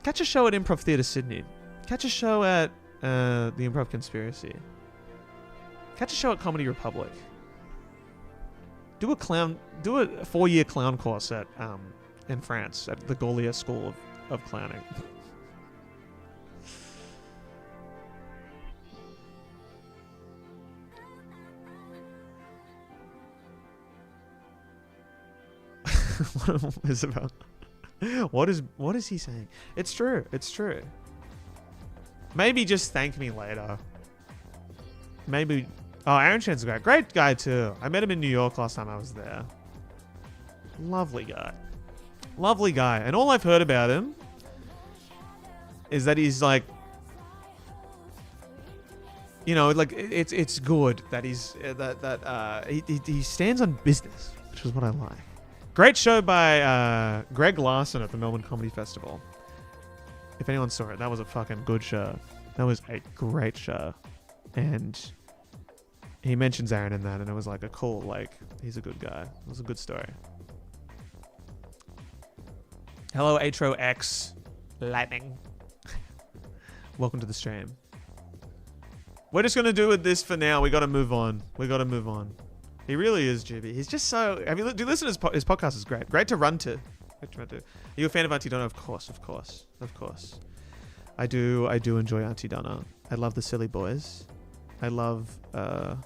Catch a show at Improv Theatre Sydney. Catch a show at the Improv Conspiracy. Catch a show at Comedy Republic. Do a 4-year clown course at in France at the Gaulier School of Clowning. What is about? What is he saying? It's true. It's true. Maybe just thank me later. Maybe. Oh, Aaron Chan's a great guy too. I met him in New York last time I was there. Lovely guy. Lovely guy. And all I've heard about him is that he's like, like it's good that he's he stands on business, which is what I like. Great show by Greg Larson at the Melbourne Comedy Festival. If anyone saw it, that was a fucking good show. That was a great show. And he mentions Aaron in that, and it was like a cool, like, he's a good guy. It was a good story. Hello, Atro X Lightning. Welcome to the stream. We're just going to do with this for now. We got to move on. He really is, GB. He's just so... I mean, do you listen to his podcast is great. Great to run to. Are you a fan of Auntie Donna? Of course. I do enjoy Auntie Donna. I love the Silly Boys. I love that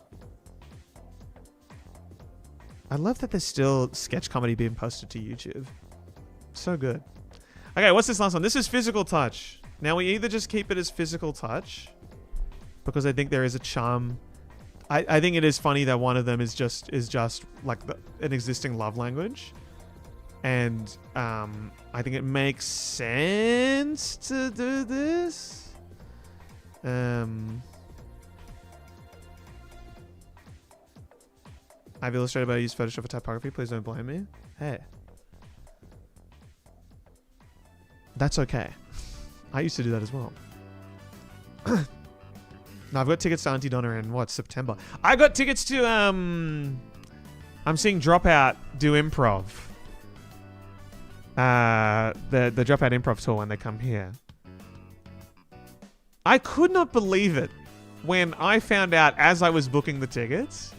there's still sketch comedy being posted to YouTube. So good. Okay, what's this last one? This is Physical Touch. Now, we either just keep it as Physical Touch, because I think there is a charm. I think it is funny that one of them is just like an existing love language. And I think it makes sense to do this. I've illustrated, but I use Photoshop for typography. Please don't blame me. Hey. That's okay. I used to do that as well. No, I've got tickets to Auntie Donna in September. I got tickets to I'm seeing Dropout do improv. The Dropout Improv tour when they come here. I could not believe it when I found out as I was booking the tickets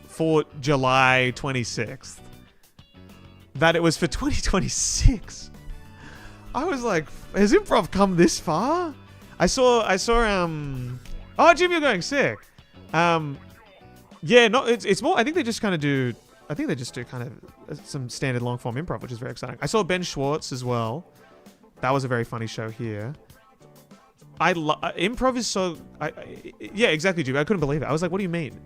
for July 26th that it was for 2026. I was like, has improv come this far? I saw oh, Jim, you're going sick. Yeah, no, it's more, I think they just do kind of some standard long form improv, which is very exciting. I saw Ben Schwartz as well. That was a very funny show here. Improv is so... yeah, exactly, Jim. I couldn't believe it. I was like, what do you mean?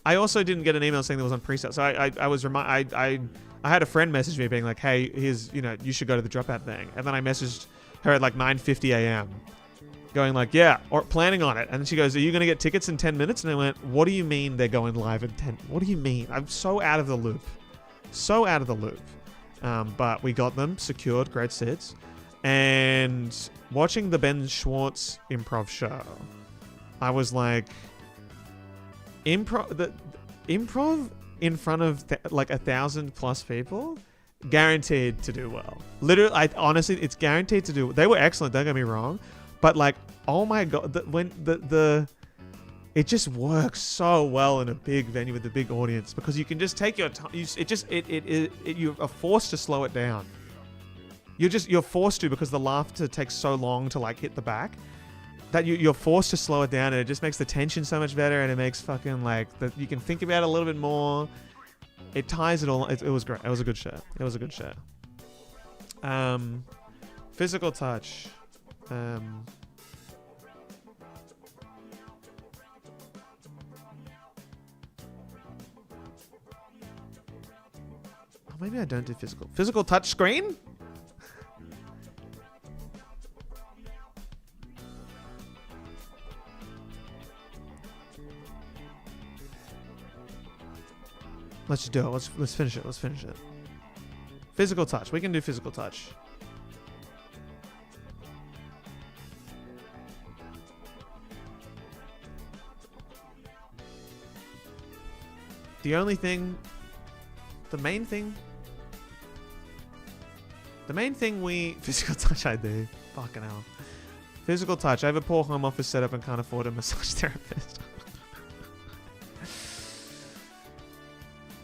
I also didn't get an email saying that was on pre-sale. So I had a friend message me being like, hey, here's, you should go to the Dropout thing. And then I messaged her at like 9:50 a.m. going like, yeah, or planning on it. And then she goes, are you going to get tickets in 10 minutes? And I went, what do you mean they're going live in 10? What do you mean? I'm so out of the loop. But we got them secured, great sits. And watching the Ben Schwartz improv show, I was like, improv in front of like 1,000+ people, guaranteed to do well. Literally, honestly, it's guaranteed to do. They were excellent. Don't get me wrong, but like, oh my god, it just works so well in a big venue with a big audience because you can just take your time. You are forced to slow it down. You're forced to, because the laughter takes so long to like hit the back, that you're forced to slow it down, and it just makes the tension so much better, and it makes fucking like that you can think about it a little bit more. It ties it all. It was great. It was a good show. Physical Touch. Maybe I don't do physical touch screen. Let's just do it. Let's finish it. Let's finish it. Physical touch. We can do physical touch. The only thing, the main thing physical touch I do. Fucking hell. Physical touch. I have a poor home office setup and can't afford a massage therapist.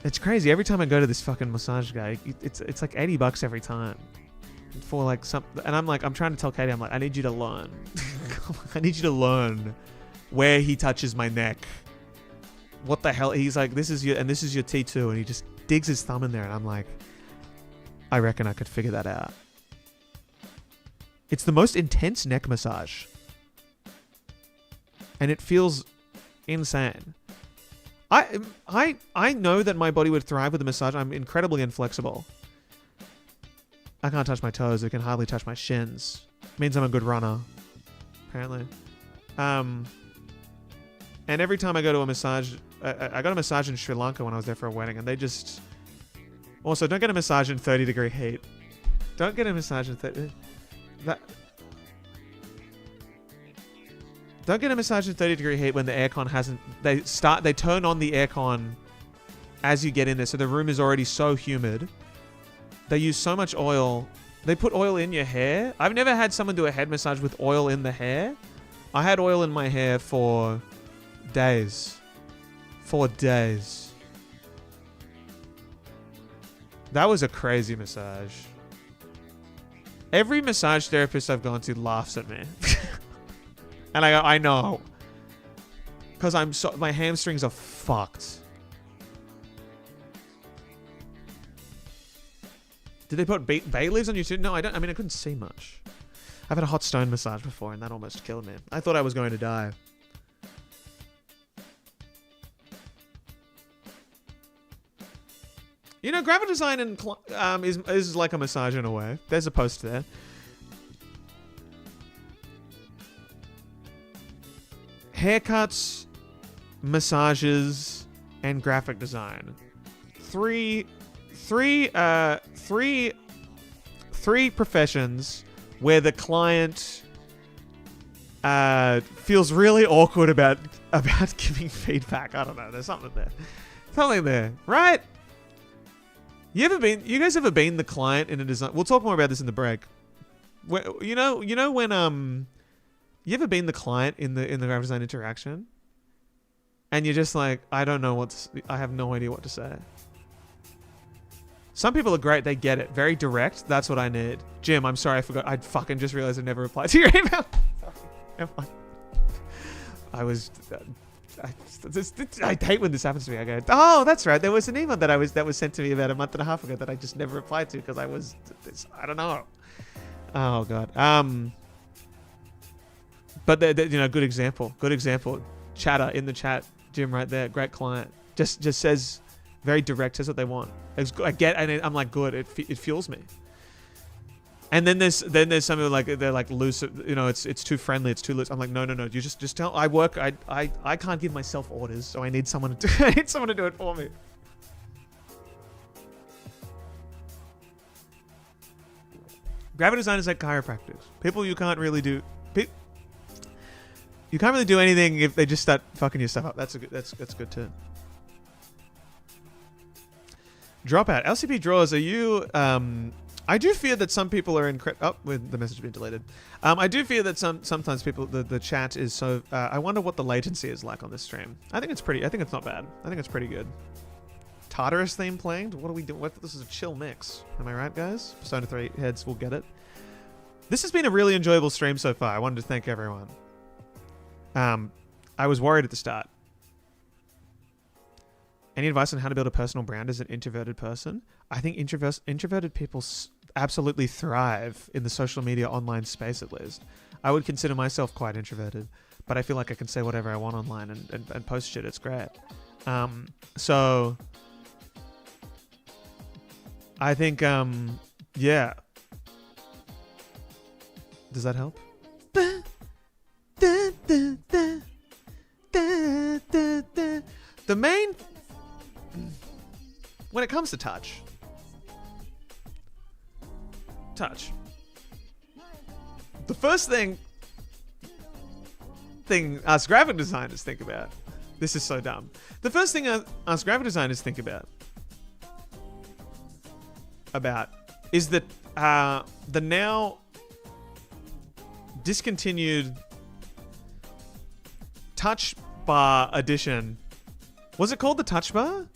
It's crazy. Every time I go to this fucking massage guy, it's like $80 every time. For like some, and I'm trying to tell Katie, I'm like, I need you to learn. I need you to learn where he touches my neck. What the hell? He's like, this is your T2, and he just digs his thumb in there, and I'm like, I reckon I could figure that out. It's the most intense neck massage, and it feels insane. I know that my body would thrive with a massage. I'm incredibly inflexible. I can't touch my toes. I can hardly touch my shins. Means I'm a good runner, apparently. And every time I go to a massage, I got a massage in Sri Lanka when I was there for a wedding, and they just... Also, don't get a massage in 30-degree heat. Don't get a massage in 30... Don't get a massage in 30-degree heat when the aircon hasn't... They turn on the aircon as you get in there, so the room is already so humid. They use so much oil. They put oil in your hair. I've never had someone do a head massage with oil in the hair. I had oil in my hair for days. 4 days. That was a crazy massage. Every massage therapist I've gone to laughs at me. And I go, I know. Because my hamstrings are fucked. Did they put bay leaves on you too? No, I don't. I mean, I couldn't see much. I've had a hot stone massage before, and that almost killed me. I thought I was going to die. You know, graphic design is like a massage in a way. There's a post there. Haircuts, massages, and graphic design. Three professions where the client feels really awkward about giving feedback. I don't know. There's something there. Something there, right? You guys ever been the client in a design? We'll talk more about this in the break. You know when you ever been the client in the graphic design interaction, and you're just like, I don't know I have no idea what to say. Some people are great. They get it. Very direct. That's what I need. Jim, I'm sorry. I forgot. I fucking just realized I never replied to your email. Sorry. Never mind. I hate when this happens to me. I go, oh, that's right. There was an email that was sent to me about a month and a half ago that I just never replied to because I don't know. Oh God. But good example. Good example. Chatter in the chat. Jim right there. Great client. Just says very direct. Says what they want. I get, and I'm like, good. It fuels me. And then there's some people like they're like loose. You know, it's too friendly. It's too loose. I'm like, no. You just tell. I can't give myself orders, so I need someone to do. I need someone to do it for me. Graphic design is like chiropractors. People you can't really do. You can't really do anything if they just start fucking your stuff up. That's good too. Dropout. LCP draws. Are you? I do fear that some people are with the message being deleted. I do fear that sometimes people the chat is so. I wonder what the latency is like on this stream. I think it's not bad. I think it's pretty good. Tartarus theme playing. What are we doing? This is a chill mix. Am I right, guys? Persona 3 heads will get it. This has been a really enjoyable stream so far. I wanted to thank everyone. I was worried at the start. Any advice on how to build a personal brand as an introverted person? I think introverted people absolutely thrive in the social media online space, at least. I would consider myself quite introverted, but I feel like I can say whatever I want online and post shit. It's great. So I think, yeah. Does that help? The main... when it comes to touch. The first thing us graphic designers think about. This is so dumb. The first thing us graphic designers think about is that the now discontinued touch bar addition. Was it called the touch bar?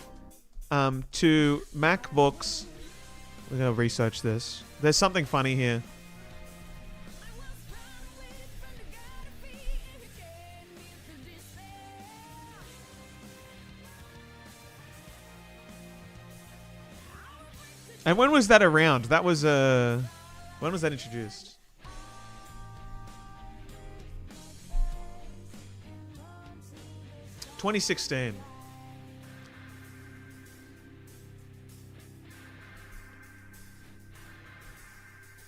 To MacBooks. We're gonna research this. There's something funny here. And when was that around? That was when was that introduced? (2016).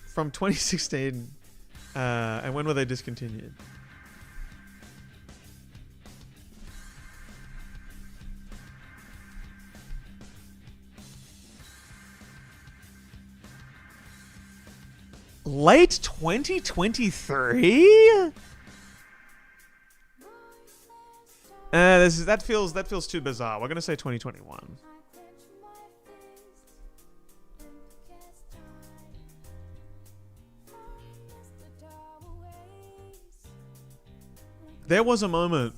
From 2016, and when were they discontinued? Late 2023? That feels too bizarre. We're gonna say 2021. There was a moment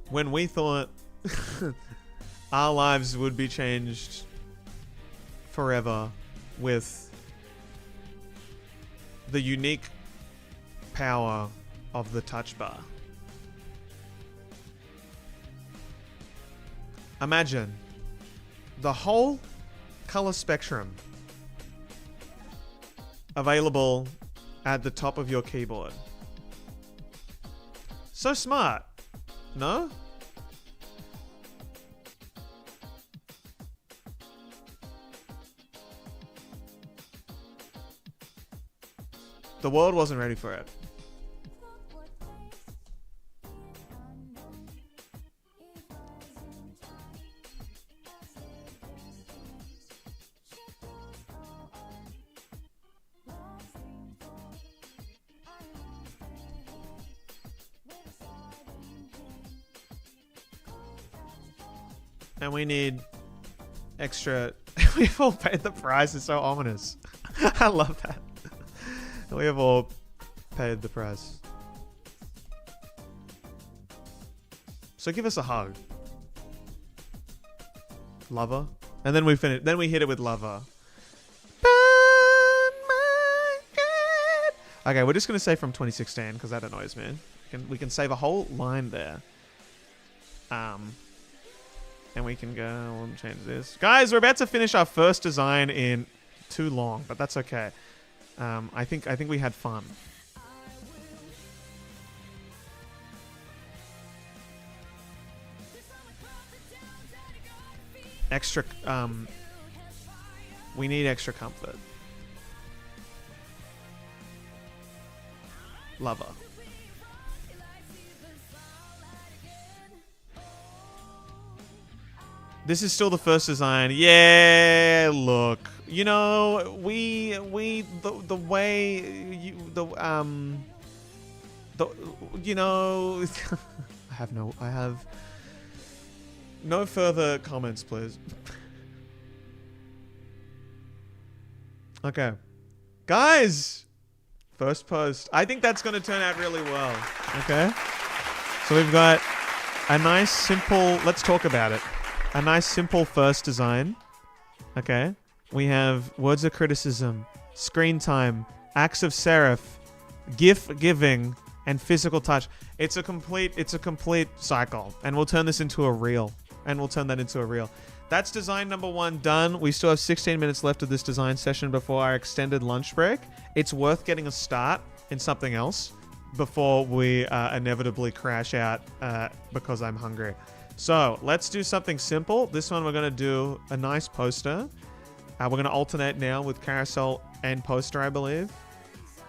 when we thought our lives would be changed forever with the unique power of the touch bar. Imagine the whole color spectrum available at the top of your keyboard. So smart, no? The world wasn't ready for it. And we need extra. We've all paid the price. It's so ominous. I love that. We have all paid the price. So give us a hug, lover, and then we finish. Then we hit it with lover. Okay, we're just gonna say from 2016 because that annoys me. We can save a whole line there. And we can go. We'll change this, guys. We're about to finish our first design in too long, but that's okay. I think we had fun. Extra. We need extra comfort. Lover. This is still the first design. Yeah, look. You know, the way you you know I have no further comments, please. Okay. Guys, first post. I think that's going to turn out really well. Okay? So we've got a nice simple, let's talk about it. A nice simple first design. Okay? We have words of criticism, screen time, acts of serif, gift giving, and physical touch. It's a complete cycle, and we'll turn this into a reel. That's design number 1 done. We still have 16 minutes left of this design session before our extended lunch break. It's worth getting a start in something else before we inevitably crash out because I'm hungry. So let's do something simple. This one we're going to do a nice poster. We're going to alternate now with carousel and poster, I believe.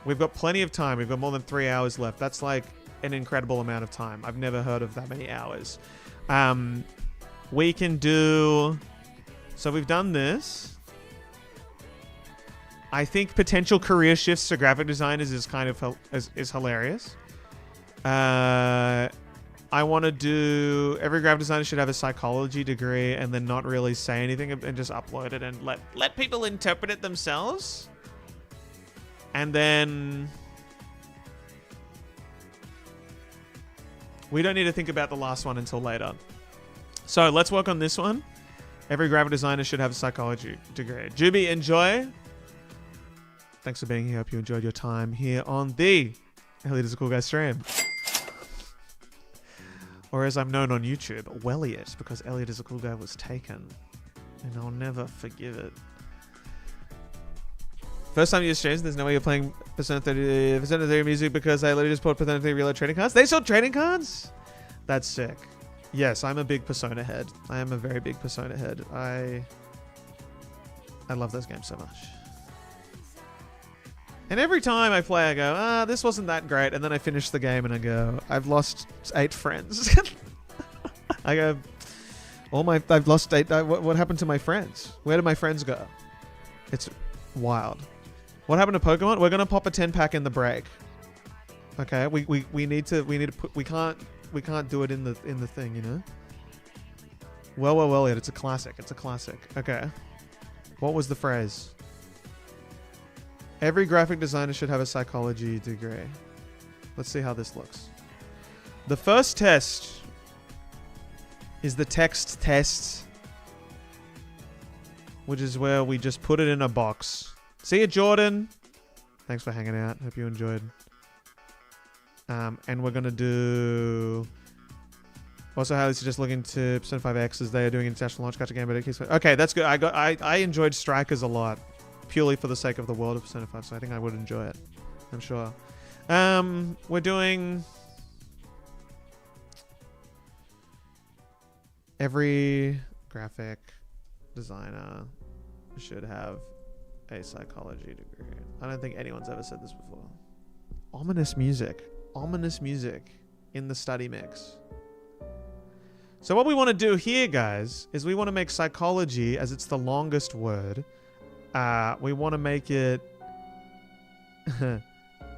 We've got plenty of time. We've got more than 3 hours left. That's like an incredible amount of time. I've never heard of that many hours. We can do... So we've done this. I think potential career shifts to graphic designers is kind of is hilarious. I want to do... Every graphic designer should have a psychology degree and then not really say anything and just upload it and let people interpret it themselves. And then... We don't need to think about the last one until later. So let's work on this one. Every graphic designer should have a psychology degree. Juby, enjoy. Thanks for being here. Hope you enjoyed your time here on the Elliot is a Cool Guy stream. Or as I'm known on YouTube, Welliot, because Elliot is a Cool Guy was taken. And I'll never forgive it. First time you use streams, there's no way you're playing Persona 30 music because I literally just bought Persona 30 reload trading cards. They sold trading cards? That's sick. Yes, I'm a big Persona head. I am a very big Persona head. I love those games so much. And every time I play, I go, this wasn't that great. And then I finish the game and I go, I've lost 8 friends. I go, I've lost 8. What happened to my friends? Where did my friends go? It's wild. What happened to Pokemon? We're gonna pop a 10-pack in the break. Okay, we need to put. We can't do it in the thing, you know. Well, it's a classic. It's a classic. Okay. What was the phrase? Every graphic designer should have a psychology degree. Let's see how this looks. The first test is the text test, which is where we just put it in a box. See you, Jordan. Thanks for hanging out. Hope you enjoyed. And we're gonna do. Also, highly suggest looking to Persona 5X as they are doing international launch gacha game, but it keeps. Okay, that's good. I enjoyed Strikers a lot, purely for the sake of the world of Persona 5, so I think I would enjoy it. I'm sure. We're doing... Every graphic designer should have a psychology degree. I don't think anyone's ever said this before. Ominous music. Ominous music in the study mix. So what we want to do here, guys, is we want to make psychology, as it's the longest word, we want to make it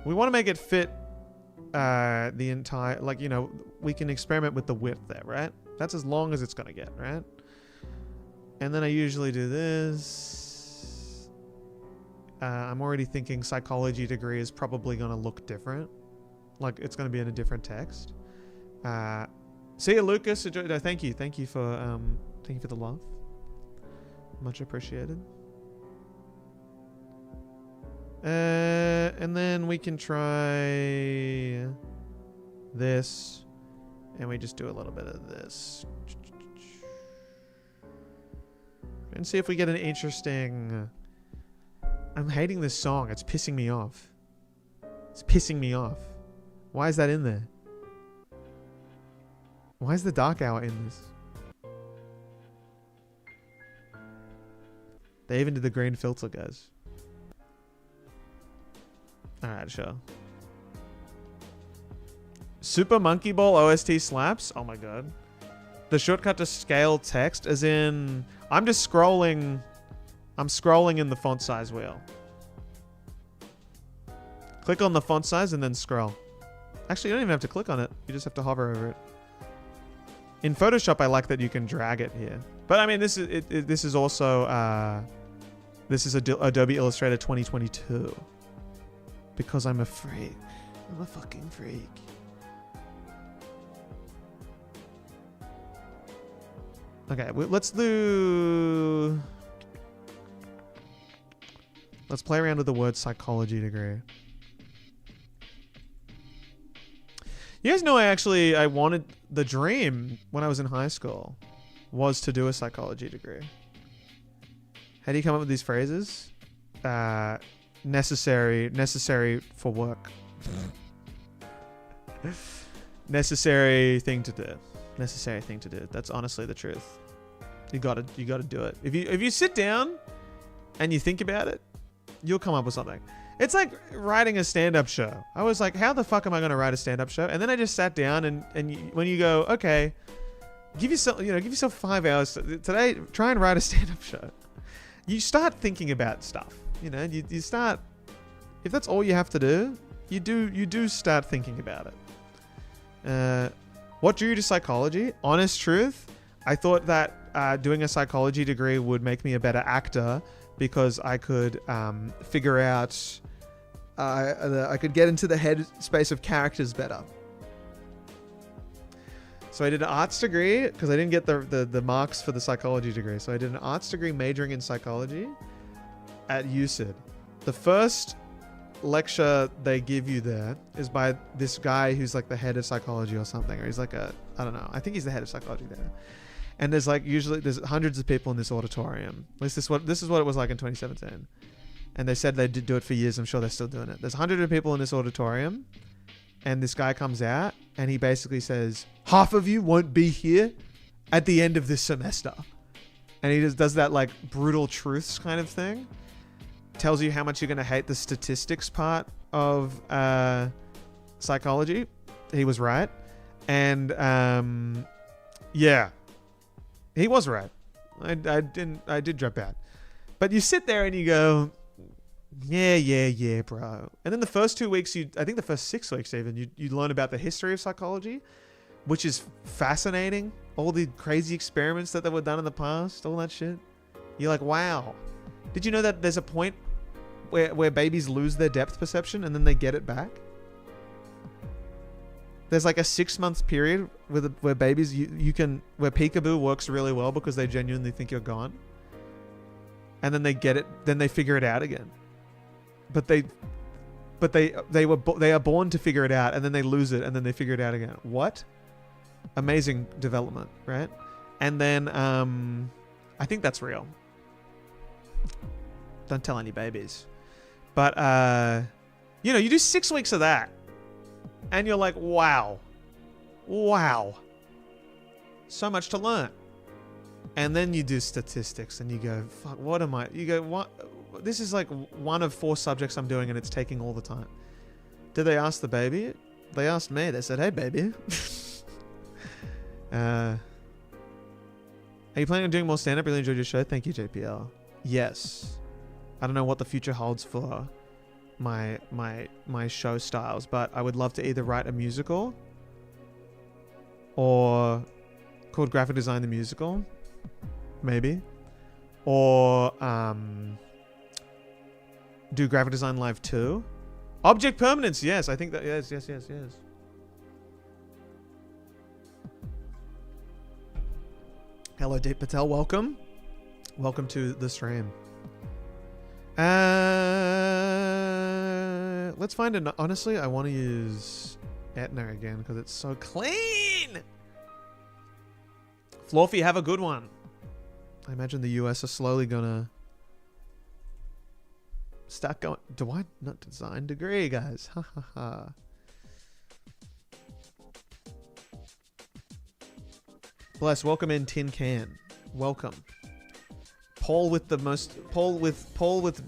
we want to make it fit the entire, like, you know, we can experiment with the width there, right? That's as long as it's gonna get, right? And then I usually do this. I'm already thinking psychology degree is probably gonna look different, like it's gonna be in a different text. See you, Lucas. Thank you for the love, much appreciated. And then we can try this, and we just do a little bit of this, and see if we get an interesting. I'm hating this song. It's pissing me off. It's pissing me off. Why is that in there? Why is the Dark Hour in this? They even did the green filter, guys. Alright, sure. Super Monkey Ball OST slaps? Oh my god. The shortcut to scale text, as in... I'm scrolling in the font size wheel. Click on the font size and then scroll. Actually, you don't even have to click on it. You just have to hover over it. In Photoshop, I like that you can drag it here. But I mean, this is also... this is Adobe Illustrator 2022. Because I'm a freak. I'm a fucking freak. Okay, let's play around with the word psychology degree. You guys know I wanted, the dream when I was in high school was to do a psychology degree. How do you come up with these phrases? Necessary for work. Necessary thing to do. Necessary thing to do. That's honestly the truth. You gotta do it. If you sit down and you think about it, you'll come up with something. It's like writing a stand-up show. I was like, how the fuck am I gonna write a stand-up show? And then I just sat down and when you go, okay, Give yourself 5 hours today. Try and write a stand-up show. You start thinking about stuff. You start. If that's all you have to do, you do start thinking about it. What drew you to psychology? Honest truth, I thought that doing a psychology degree would make me a better actor because I could figure out. I could get into the head space of characters better. So I did an arts degree because I didn't get the marks for the psychology degree. So I did an arts degree majoring in psychology at UCID. The first lecture they give you there is by this guy who's like the head of psychology or something, or he's like I don't know. I think he's the head of psychology there. And there's hundreds of people in this auditorium. At least this is what it was like in 2017. And they said they did do it for years. I'm sure they're still doing it. There's hundreds of people in this auditorium. And this guy comes out and he basically says, half of you won't be here at the end of this semester. And he just does that like brutal truths kind of thing. Tells you how much you're going to hate the statistics part of psychology. He was right. And yeah, he was right. I did drop out. But you sit there and you go, yeah, bro. And then the first 2 weeks, I think the first 6 weeks even, you learn about the history of psychology, which is fascinating. All the crazy experiments that were done in the past, all that shit. You're like, wow. Did you know that there's a point where babies lose their depth perception and then they get it back? There's like a 6-month period where babies, where peekaboo works really well because they genuinely think you're gone. And then they get it, then they figure it out again. But they are born to figure it out, and then they lose it, and then they figure it out again. What? Amazing development, right? And then I think that's real. Don't tell any babies. But you do 6 weeks of that, and you're like, wow, so much to learn. And then you do statistics, and you go, fuck, what am I? You go, what? This is like one of 4 subjects I'm doing, and it's taking all the time. Did they ask the baby? They asked me. They said, hey, baby. Are you planning on doing more stand-up? Really enjoyed your show. Thank you, JPL. Yes. I don't know what the future holds for my show styles, but I would love to either write a musical or called Graphic Design the Musical, maybe, or do Graphic Design Live 2. Object Permanence, yes, I think that, yes. Hello, Deep Patel, welcome to the stream. Let's find an, honestly, I want to use Etna again because it's so clean. Florfy, have a good one. I imagine the US are slowly gonna start going. Do I not design degree, guys? Ha ha ha. Bless, welcome in Tin Can. Welcome. Paul with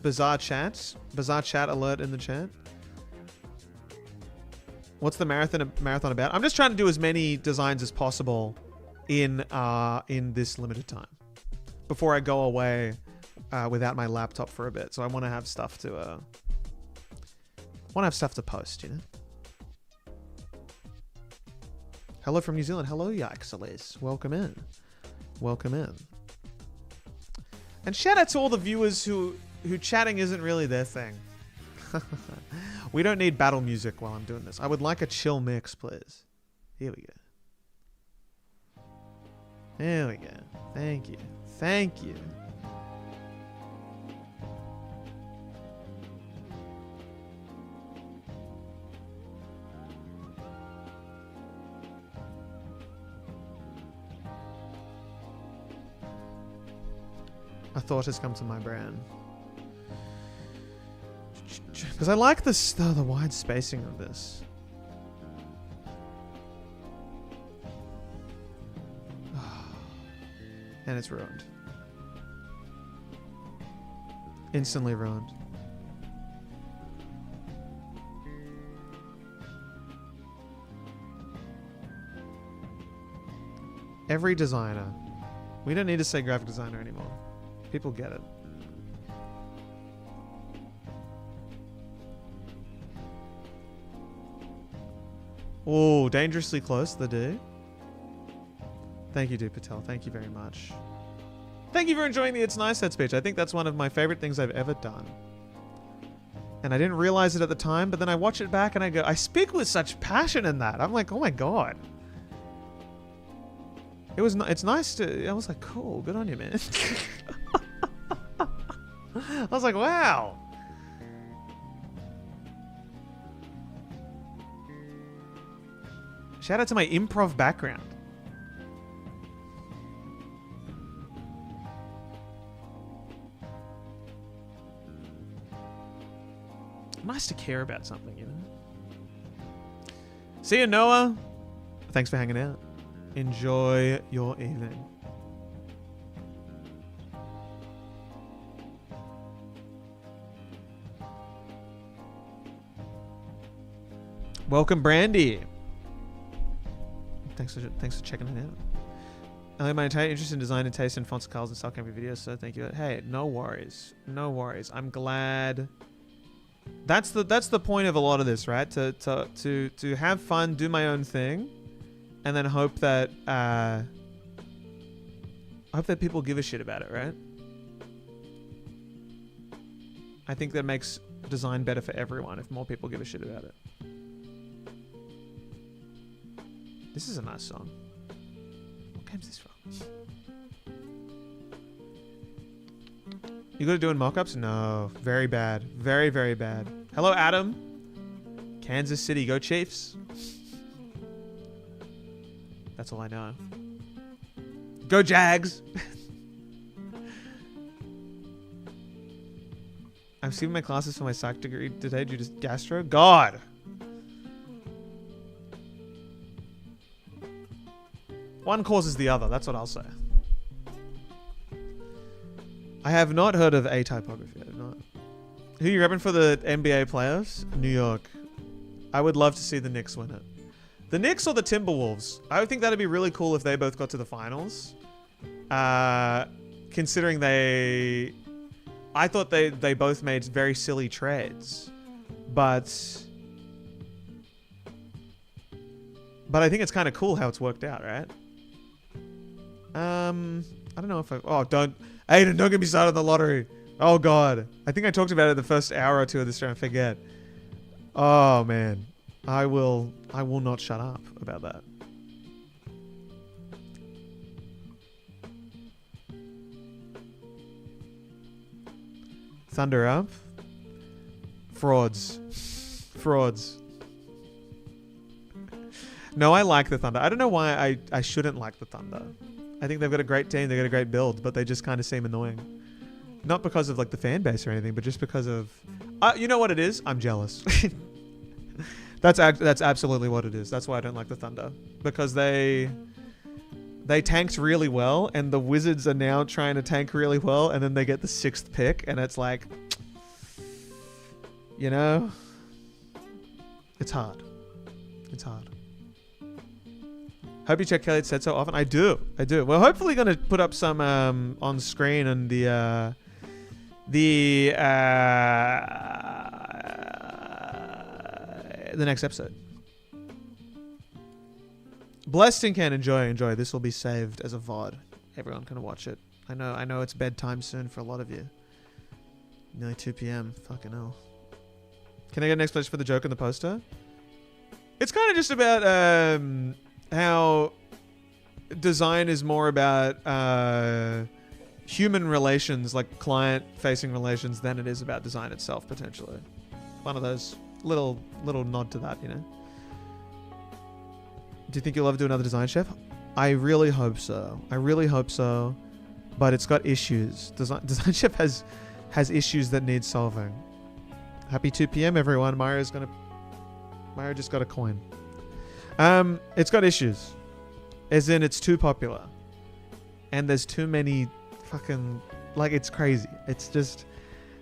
bizarre chats. Bizarre chat alert in the chat. What's the marathon about? I'm just trying to do as many designs as possible in this limited time before I go away without my laptop for a bit. So I want to have stuff to post, you know. Hello from New Zealand. Hello, Yikes, welcome in. Welcome in. And shout out to all the viewers who chatting isn't really their thing. We don't need battle music while I'm doing this. I would like a chill mix, please. Here we go. There we go. Thank you. Thank you. A thought has come to my brain. Because I like this, the wide spacing of this. And it's ruined. Instantly ruined. Every designer. We don't need to say graphic designer anymore. People get it. Oh, dangerously close, the D. Thank you, D Patel. Thank you very much. Thank you for enjoying the It's Nice Set speech. I think that's one of my favorite things I've ever done. And I didn't realize it at the time, but then I watch it back and I go, I speak with such passion in that. I'm like, oh my God. It's nice to, I was like, cool, good on you, man. I was like, wow. Shout out to my improv background. Nice to care about something, you know? See you, Noah. Thanks for hanging out. Enjoy your evening. Welcome, Brandy. Thanks for checking it out. I have my entire interest in design and taste in fonts, colors, and style every video, so thank you. Hey, no worries. No worries. I'm glad. That's the point of a lot of this, right? To have fun, do my own thing, and then hope that people give a shit about it, right? I think that makes design better for everyone if more people give a shit about it. This is a nice song. What game's this from? You good at doing mock-ups? No. Very bad. Very, very bad. Hello, Adam. Kansas City. Go Chiefs. That's all I know. Go Jags. I'm skipping my classes for my psych degree today due to gastro. God. One causes the other. That's what I'll say. I have not heard of A typography. I have not. Who are you repping for the NBA playoffs? New York. I would love to see the Knicks win it. The Knicks or the Timberwolves? I would think that'd be really cool if they both got to the finals. Considering I thought they both made very silly trades. But I think it's kind of cool how it's worked out, right? I don't know if Aiden, don't get me started on the lottery. Oh God. I think I talked about it the first hour or two of this show and forget. Oh man. I will not shut up about that. Thunder up. Frauds. Frauds. No, I like the Thunder. I don't know why I shouldn't like the Thunder. I think they've got a great team, they've got a great build, but they just kind of seem annoying. Not because of like the fan base or anything, but just because of... you know what it is? I'm jealous. That's absolutely what it is. That's why I don't like the Thunder. Because they tanked really well, and the Wizards are now trying to tank really well, and then they get the 6th pick, and it's like... You know? It's hard. It's hard. Hope you check Elliot Said So often. I do. We're hopefully going to put up some on screen and the next episode. Blessed and can enjoy. This will be saved as a VOD. Everyone can watch it. I know it's bedtime soon for a lot of you. Nearly 2 p.m. Fucking hell. Can I get an explanation for the joke in the poster? It's kind of just about how design is more about human relations, like client-facing relations, than it is about design itself, potentially. One of those little nod to that, you know? Do you think you'll ever do another Design Chef? I really hope so. But it's got issues. Design Chef has issues that need solving. Happy 2 p.m. everyone. Mario just got a coin. It's got issues. As in, it's too popular. And there's too many fucking... Like, it's crazy. It's just...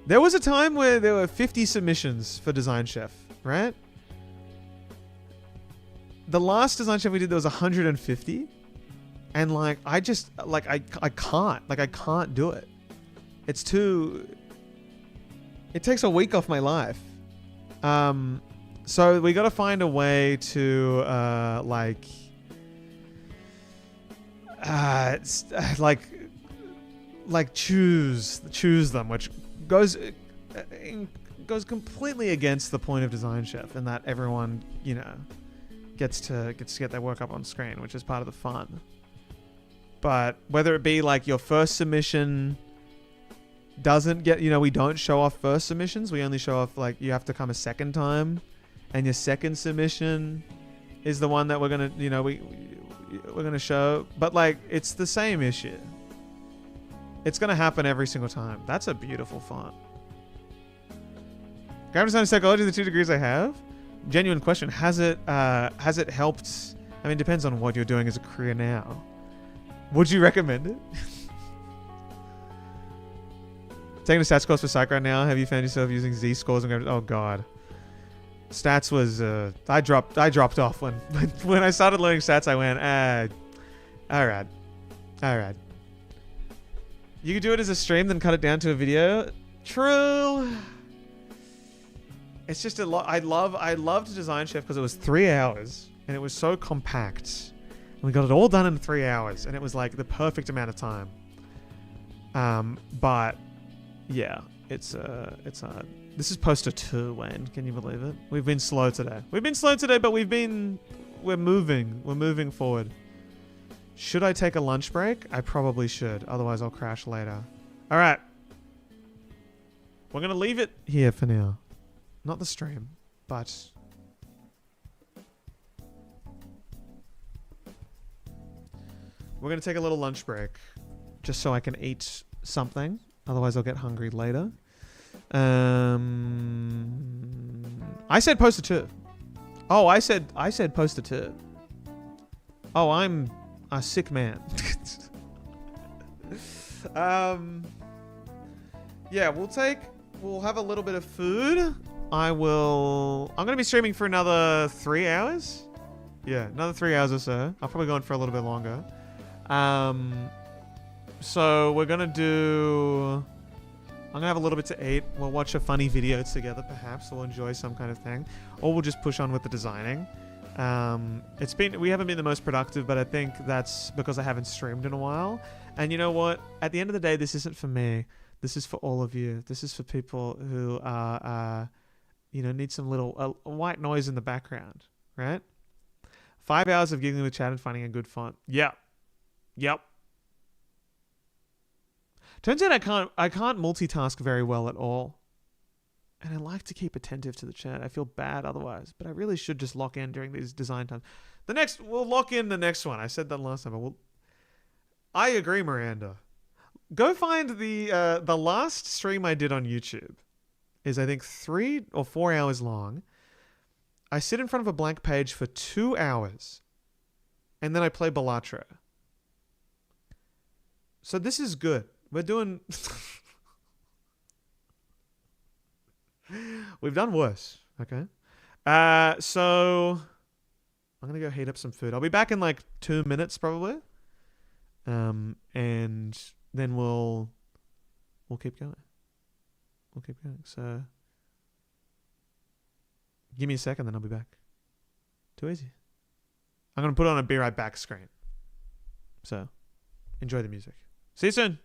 There was a time where there were 50 submissions for Design Chef, right? The last Design Chef we did, there was 150. And like I just like I can't do it. It's too. It takes a week off my life. So we got to find a way to choose them, which goes completely against the point of Design Chef, in that everyone gets to get their work up on screen, which is part of the fun. But whether it be like your first submission doesn't get, we don't show off first submissions. We only show off, like, you have to come a second time, and your second submission is the one that we're gonna, we're gonna show. But like, it's the same issue. It's gonna happen every single time. That's a beautiful font. Graphic design and psychology, the 2 degrees I have. Genuine question: has it helped? I mean, it depends on what you're doing as a career now. Would you recommend it? Taking a stats course for psych right now. Have you found yourself using Z scores and oh god, stats was I dropped off when I started learning stats. I went all right. You could do it as a stream, then cut it down to a video. True. It's just a lot. I loved Design Chef because it was 3 hours and it was so compact. And we got it all done in 3 hours, and it was like the perfect amount of time. But yeah, it's hard. This is poster 2, Wayne. Can you believe it? We've been slow today. But we're moving forward. Should I take a lunch break? I probably should. Otherwise, I'll crash later. All right. We're going to leave it here for now. Not the stream, but we're going to take a little lunch break just so I can eat something. Otherwise, I'll get hungry later. I said poster 2. Oh, I said poster 2. Oh, I'm a sick man. Yeah, we'll have a little bit of food. I'm going to be streaming for another 3 hours. Yeah, another 3 hours or so. I'll probably go on for a little bit longer. So we're going to I'm going to have a little bit to eat. We'll watch a funny video together, perhaps. We'll enjoy some kind of thing. Or we'll just push on with the designing. We haven't been the most productive, but I think that's because I haven't streamed in a while. And you know what? At the end of the day, this isn't for me. This is for all of you. This is for people who are, need some little white noise in the background, right? 5 hours of giggling with chat and finding a good font. Yep. Turns out I can't multitask very well at all. And I like to keep attentive to the chat. I feel bad otherwise, but I really should just lock in during these design times. We'll lock in the next one. I said that last time, but I agree, Miranda. Go find the last stream I did on YouTube. Is I think 3 or 4 hours long. I sit in front of a blank page for 2 hours, and then I play Balatro. So this is good. We're doing... We've done worse, okay? So I'm going to go heat up some food. I'll be back in like 2 minutes probably. And then we'll keep going. So give me a second, then I'll be back. Too easy. I'm going to put on a Be Right Back screen. So enjoy the music. See you soon.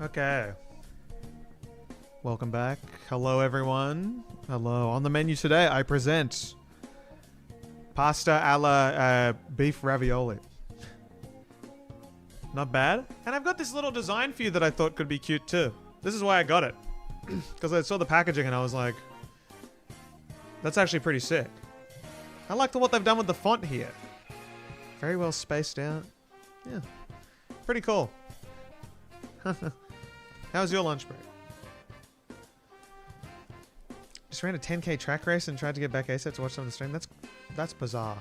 Okay. Welcome back. Hello, everyone. Hello. On the menu today, I present pasta alla beef ravioli. Not bad. And I've got this little design for you that I thought could be cute too. This is why I got it. Because I saw the packaging and I was like, that's actually pretty sick. I like what they've done with the font here. Very well spaced out. Yeah. Pretty cool. How was your lunch break? Just ran a 10k track race and tried to get back ASAP to watch some of the stream. That's bizarre.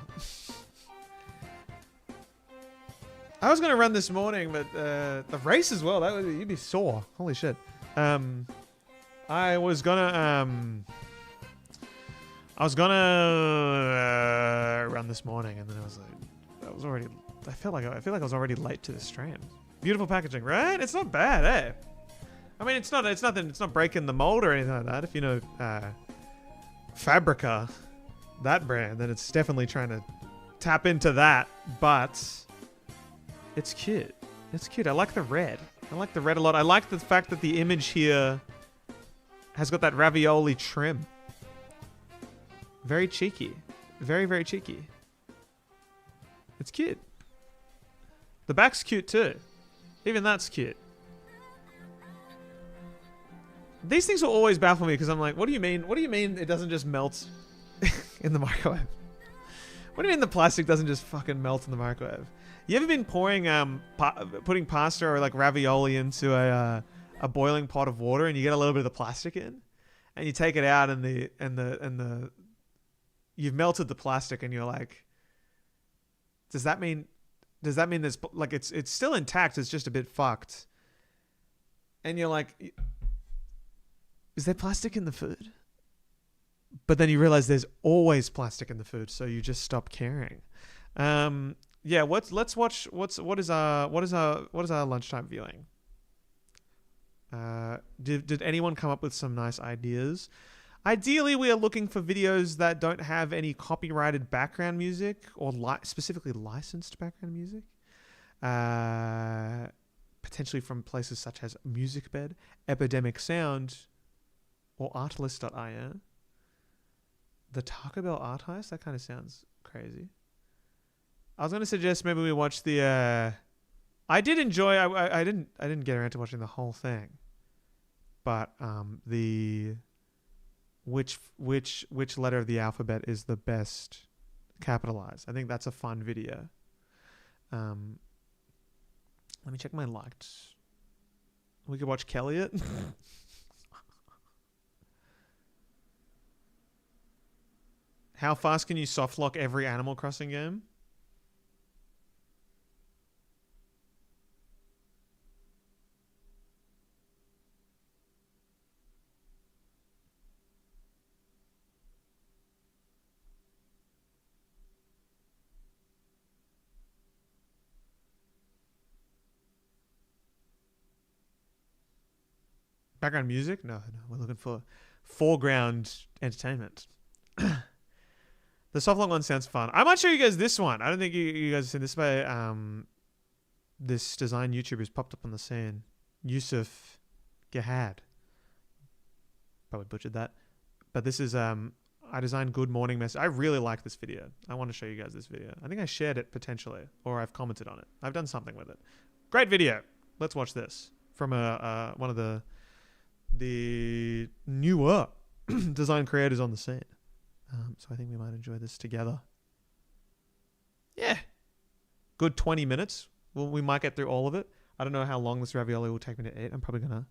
I was gonna run this morning, but the race as well. You'd be sore. Holy shit. I was gonna run this morning, and then I was like, I feel like I was already late to the stream. Beautiful packaging, right? It's not bad, eh? I mean, it's not breaking the mold or anything like that. If you know Fabrica, that brand, then it's definitely trying to tap into that. But it's cute. It's cute. I like the red. I like the red a lot. I like the fact that the image here has got that ravioli trim. Very cheeky. Very, very cheeky. It's cute. The back's cute too. Even that's cute. These things will always baffle me because I'm like, what do you mean? What do you mean it doesn't just melt in the microwave? What do you mean the plastic doesn't just fucking melt in the microwave? You ever been pouring putting pasta or like ravioli into a boiling pot of water and you get a little bit of the plastic in, and you take it out and the you've melted the plastic and you're like, does that mean there's like it's still intact, it's just a bit fucked, and you're like, is there plastic in the food? But then you realize there's always plastic in the food, so you just stop caring. Yeah, let's watch what is our lunchtime viewing? Did anyone come up with some nice ideas? Ideally, we are looking for videos that don't have any copyrighted background music or specifically licensed background music. Potentially from places such as MusicBed, Epidemic Sound, or Artlist.io. The Taco Bell Art Heist? That kind of sounds crazy. I was going to suggest maybe we watch the... I did enjoy... I didn't get around to watching the whole thing. But the... Which letter of the alphabet is the best capitalized? I think that's a fun video. Let me check my liked. We could watch Elliot. How fast can you softlock every Animal Crossing game? Background music? No. We're looking for foreground entertainment. The softlock one sounds fun. I might show you guys this one. I don't think you guys have seen this by this design YouTuber's popped up on the scene. Yusuf Gahad. Probably butchered that. But this is I designed Good Morning Message. I really like this video. I want to show you guys this video. I think I shared it potentially, or I've commented on it. I've done something with it. Great video. Let's watch this from one of the newer design creators on the scene. So I think we might enjoy this together. Yeah. Good 20 minutes. Well, we might get through all of it. I don't know how long this ravioli will take me to eat. I'm probably gonna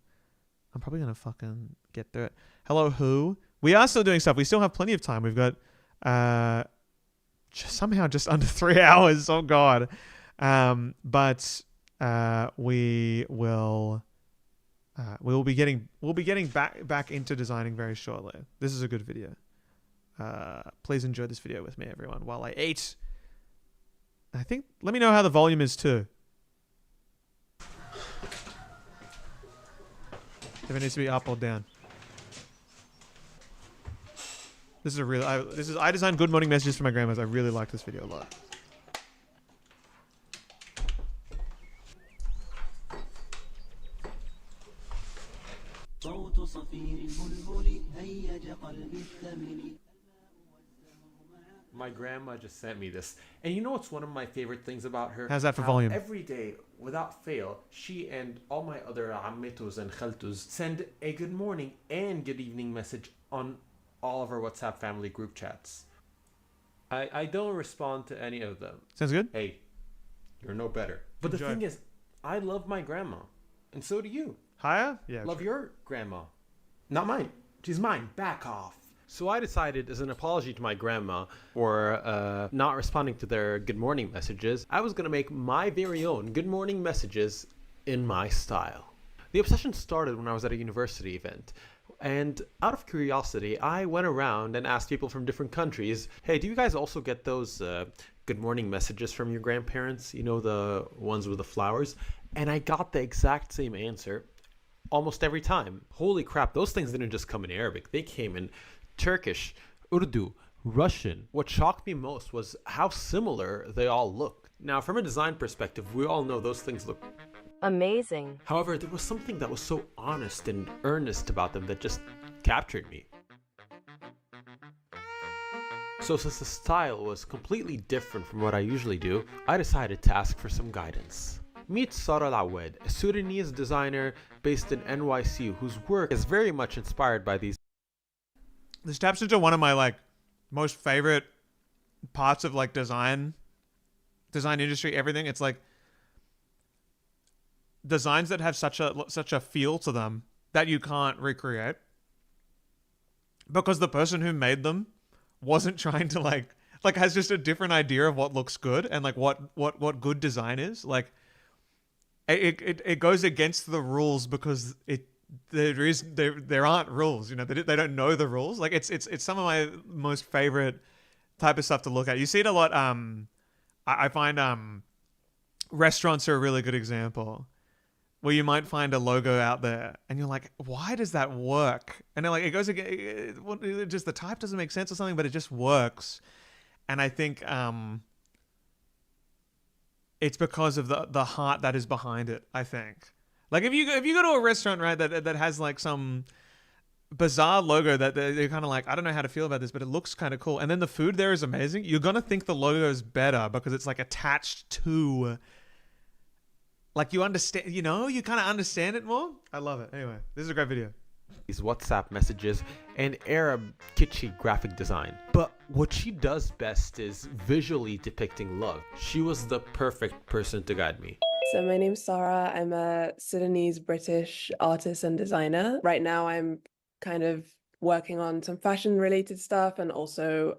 fucking get through it. Hello, who? We are still doing stuff. We still have plenty of time. We've got somehow just under 3 hours. Oh god. But we will be getting back into designing very shortly. This is a good video. Please enjoy this video with me, everyone, while I eat. I think, let me know how the volume is too. If it needs to be up or down. This is a real, I designed Good Morning Messages for my grandmas. I really like this video a lot. صوت صفير البلبل هيج قلبي الثمل. My grandma just sent me this. And you know what's one of my favorite things about her? How's that for How volume? every day, without fail, she and all my other ammitos and khaltus send a good morning and good evening message on all of our WhatsApp family group chats. I don't respond to any of them. Sounds good. Hey, you're no better. But Enjoy. the thing is, I love my grandma. And so do you. Higher? Yeah. Love your grandma. Not mine. She's mine. Back off. So I decided, as an apology to my grandma for not responding to their good morning messages, I was going to make my very own good morning messages in my style. The obsession started when I was at a university event. And out of curiosity, I went around and asked people from different countries, hey, do you guys also get those good morning messages from your grandparents? You know, the ones with the flowers? And I got the exact same answer almost every time. Holy crap, those things didn't just come in Arabic. They came in Turkish, Urdu, Russian. What shocked me most was how similar they all look. Now, from a design perspective, we all know those things look amazing. However, there was something that was so honest and earnest about them that just captured me. So since the style was completely different from what I usually do, I decided to ask for some guidance. Meet Sara Al-Awed, a Sudanese designer based in NYC whose work is very much inspired by these. This taps into one of my like most favorite parts of like design industry, everything. It's like designs that have such a feel to them that you can't recreate because the person who made them wasn't trying to like has just a different idea of what looks good and like what good design is. Like it goes against the rules because there aren't rules, you know. They don't know the rules. Like it's some of my most favorite type of stuff to look at. You see it a lot. I find restaurants are a really good example where you might find a logo out there and you're like, why does that work? And they're like, it goes again, just the type doesn't make sense or something, but it just works. And I think it's because of the heart that is behind it, I think. Like if you go to a restaurant, right, that has like some bizarre logo that they're kind of like, I don't know how to feel about this, but it looks kind of cool. And then the food there is amazing. You're going to think the logo is better because it's like attached to, like you understand, you know, you kind of understand it more. I love it. Anyway, this is a great video. These WhatsApp messages and Arab kitschy graphic design. But what she does best is visually depicting love. She was the perfect person to guide me. So my name's Sarah. I'm a Sudanese British artist and designer. Right now I'm kind of working on some fashion related stuff and also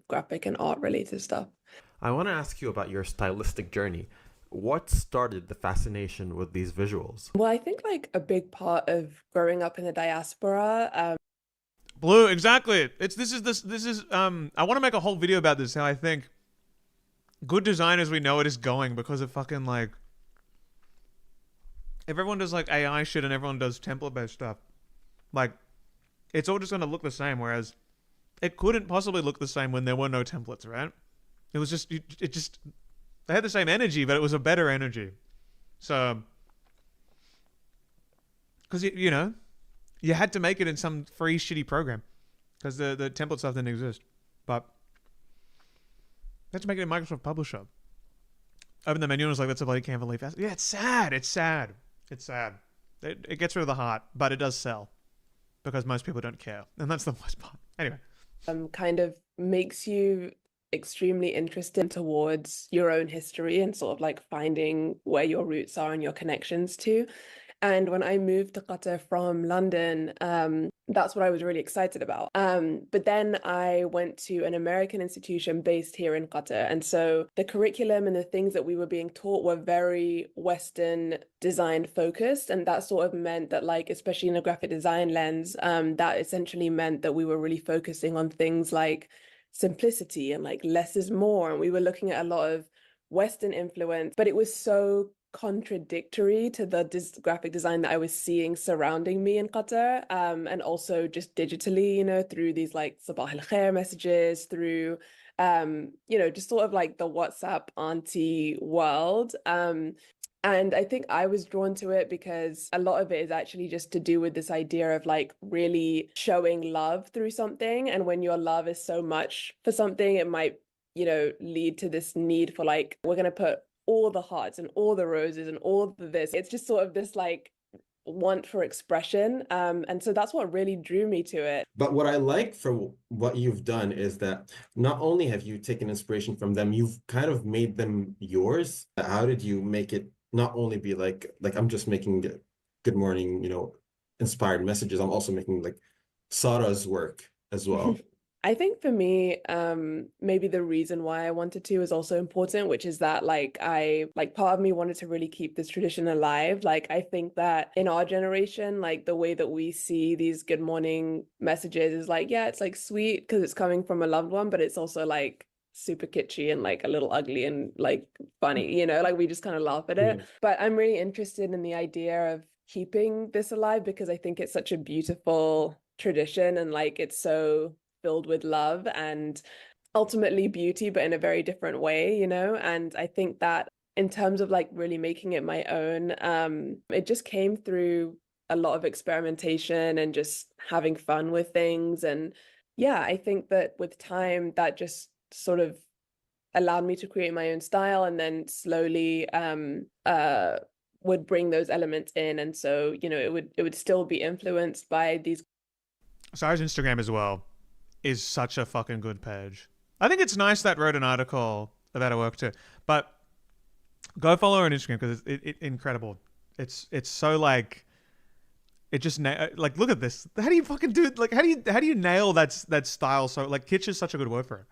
graphic and art related stuff. I want to ask you about your stylistic journey. What started the fascination with these visuals? Well, I think like a big part of growing up in the diaspora. Blue, exactly. This is I want to make a whole video about this, how I think good design as we know it is going because of fucking like, if everyone does like AI shit and everyone does template based stuff, like it's all just going to look the same, whereas it couldn't possibly look the same when there were no templates, right? It was just they had the same energy, but it was a better energy. So because you know, you had to make it in some free shitty program because the template stuff didn't exist. But they had to make it in Microsoft Publisher. Open the menu and was like, that's a bloody Canva leaf. Yeah, it's sad. It's sad. It's sad. It gets rid of the heart, but it does sell because most people don't care. And that's the worst part. Anyway. Kind of makes you extremely interested towards your own history and sort of like finding where your roots are and your connections to. And when I moved to Qatar from London, that's what I was really excited about. But then I went to an American institution based here in Qatar. And so the curriculum and the things that we were being taught were very Western design focused. And that sort of meant that, like, especially in a graphic design lens, that essentially meant that we were really focusing on things like simplicity and like less is more. And we were looking at a lot of Western influence, but it was so contradictory to the graphic design that I was seeing surrounding me in Qatar, and also just digitally, you know, through these like Sabah al Khair messages, through you know, just sort of like the WhatsApp auntie world. And I think I was drawn to it because a lot of it is actually just to do with this idea of like really showing love through something. And when your love is so much for something, it might, lead to this need for like, we're going to put all the hearts and all the roses and all the this. It's just sort of this like want for expression. And so that's what really drew me to it. But what I like from what you've done is that not only have you taken inspiration from them, you've kind of made them yours. How did you make it not only be like I'm just making good morning, inspired messages. I'm also making like Sarah's work as well. I think for me, maybe the reason why I wanted to is also important, which is that part of me wanted to really keep this tradition alive. Like I think that in our generation, like the way that we see these good morning messages is like, yeah, it's like sweet because it's coming from a loved one, but it's also like super kitschy and like a little ugly and like funny, like we just kind of laugh at it. Yeah. But I'm really interested in the idea of keeping this alive because I think it's such a beautiful tradition and like it's so filled with love and ultimately beauty, but in a very different way, and I think that in terms of like really making it my own, it just came through a lot of experimentation and just having fun with things. And yeah, I think that with time that just sort of allowed me to create my own style and then slowly would bring those elements in, and so it would still be influenced by these. Sarah's Instagram as well is such a fucking good page. I think it's nice that wrote an article about her work too. But go follow her on Instagram because it's incredible. It's so like it just like look at this. How do you fucking do it? Like how do you nail that style? So like kitsch is such a good word for it.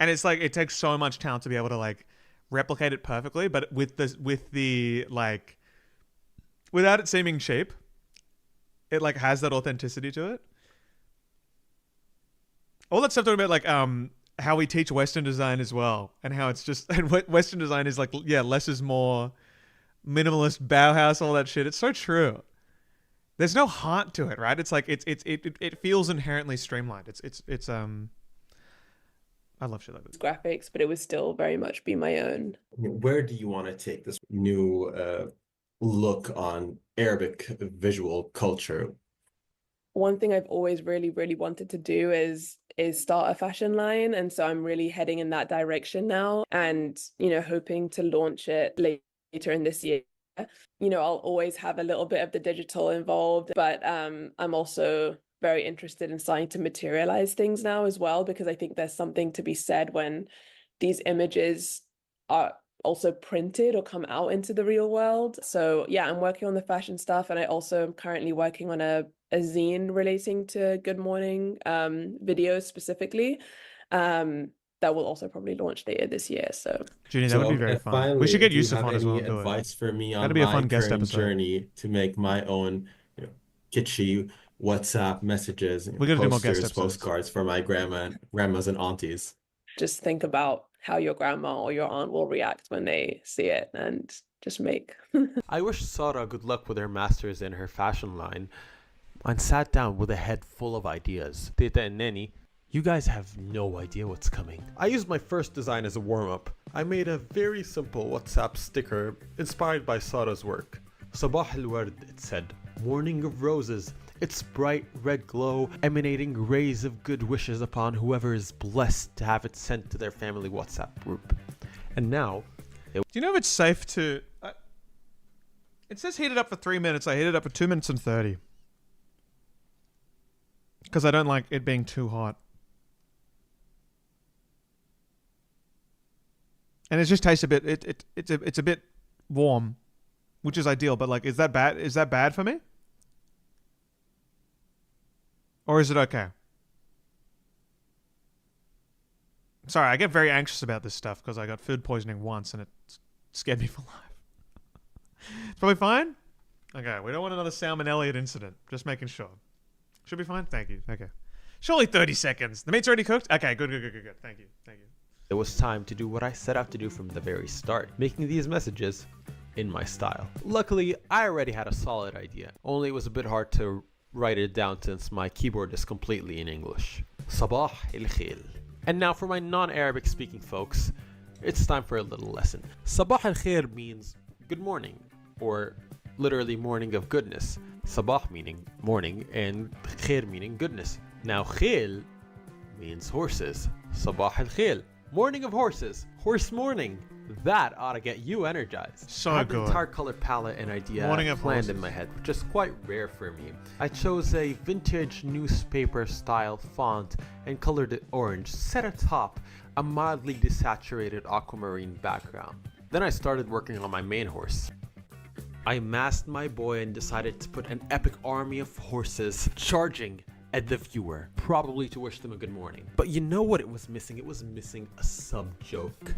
And it's like it takes so much talent to be able to like replicate it perfectly, but with the like without it seeming cheap, it like has that authenticity to it. All that stuff talking about like how we teach Western design as well, and how it's just and Western design is like less is more, minimalist, Bauhaus, all that shit. It's so true. There's no heart to it, right? It's like it feels inherently streamlined. It's I love shit like this. Graphics, but it would still very much be my own. Where do you want to take this new look on Arabic visual culture? One thing I've always really, really wanted to do is start a fashion line. And so I'm really heading in that direction now and, hoping to launch it later in this year. I'll always have a little bit of the digital involved, but I'm also very interested in starting to materialize things now as well, because I think there's something to be said when these images are also printed or come out into the real world. So yeah, I'm working on the fashion stuff, and I also am currently working on a zine relating to Good Morning videos specifically. That will also probably launch later this year. So Junie, that would be very fun. Finally, We should get do you Yusuf have on as well. any advice for me on That'd be a my fun guest current episode. journey to make my own kitschy WhatsApp messages, We're gonna do more guest posters, episodes. postcards for my grandmas and aunties? just think about how your grandma or your aunt will react when they see it and just make. I wish Sarah good luck with her masters in her fashion line and sat down with a head full of ideas. Teta and Neni, you guys have no idea what's coming. I used my first design as a warm-up. I made a very simple WhatsApp sticker inspired by Sarah's work. Sabah al-Ward, it said, morning of roses. Its bright red glow emanating rays of good wishes upon whoever is blessed to have it sent to their family WhatsApp group. And now, Do you know if it's safe to... it says heat it up for 3 minutes. I heat it up for 2 minutes and 30. Because I don't like it being too hot. And it just tastes a bit... It's a bit warm, which is ideal. But like, is that bad? Is that bad for me? Or is it okay? Sorry, I get very anxious about this stuff because I got food poisoning once and it scared me for life. It's probably fine? Okay, we don't want another Salmon Elliot incident. Just making sure. Should be fine? Thank you. Okay. Surely 30 seconds. The meat's already cooked? Okay, good. Thank you. it was time to do what I set out to do from the very start, making these messages in my style. Luckily, I already had a solid idea, only it was a bit hard to write it down since my keyboard is completely in English. Sabah al-Khil. And now for my non-Arabic speaking folks, it's time for a little lesson. Sabah al-Khair means good morning, or literally morning of goodness. Sabah meaning morning, and khair meaning goodness. Now khil means horses. Sabah al-khil, morning of horses, horse morning. That ought to get you energized. So I have the good. entire color palette and idea Morning of planned in horses. my head, which is quite rare for me. I chose a vintage newspaper style font and colored it orange, set atop a mildly desaturated aquamarine background. Then I started working on my main horse. I masked my boy and decided to put an epic army of horses charging at the viewer, probably to wish them a good morning. But you know what it was missing? It was missing a sub-joke.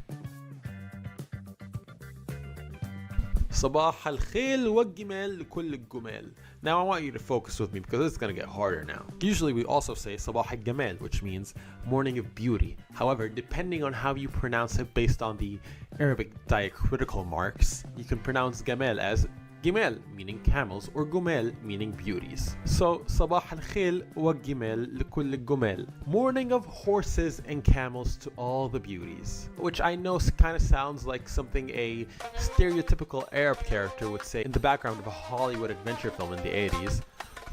صباح الخيل والجمال لكل الجمال. Now I want you to focus with me because it's going to get harder now. Usually we also say صباح الجمال, which means morning of beauty. However, depending on how you pronounce it based on the Arabic diacritical marks, you can pronounce جمال as جمال, meaning camels, or جمال, meaning beauties. So صباح الخيل والجمال لكل الجمال. Morning of horses and camels to all the beauties. Which I know kind of sounds like something a stereotypical Arab character would say in the background of a Hollywood adventure film in the 80s.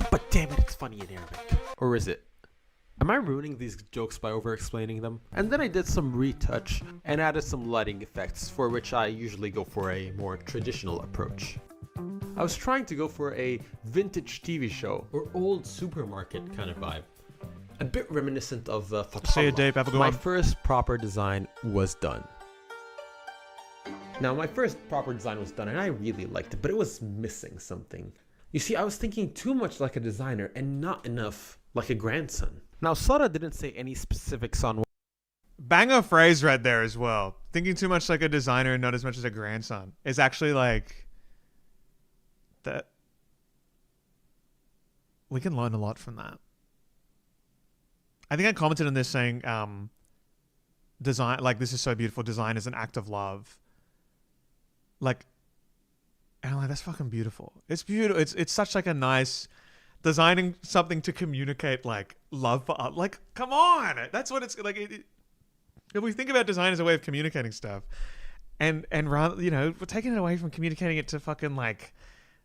But damn it, it's funny in Arabic. Or is it? Am I ruining these jokes by over-explaining them? And then I did some retouch and added some lighting effects, for which I usually go for a more traditional approach. I was trying to go for a vintage TV show or old supermarket kind of vibe. A bit reminiscent of See you, Fatah. Dave. Have a good My one. first proper design was done. Now, my first proper design was done and I really liked it, but it was missing something. You see, I was thinking too much like a designer and not enough like a grandson. Now, Sara didn't say any specifics on Banger phrase right there as well. Thinking too much like a designer and not as much as a grandson is actually like that. We can learn a lot from that. I think I commented on this saying, design, like, this is so beautiful. Design is an act of love. Like, and I'm like, that's fucking beautiful. It's beautiful. It's such like a nice designing something to communicate like love for art. Like, come on, that's what it's like. If we think about design as a way of communicating stuff, and rather, you know, we're taking it away from communicating it to fucking like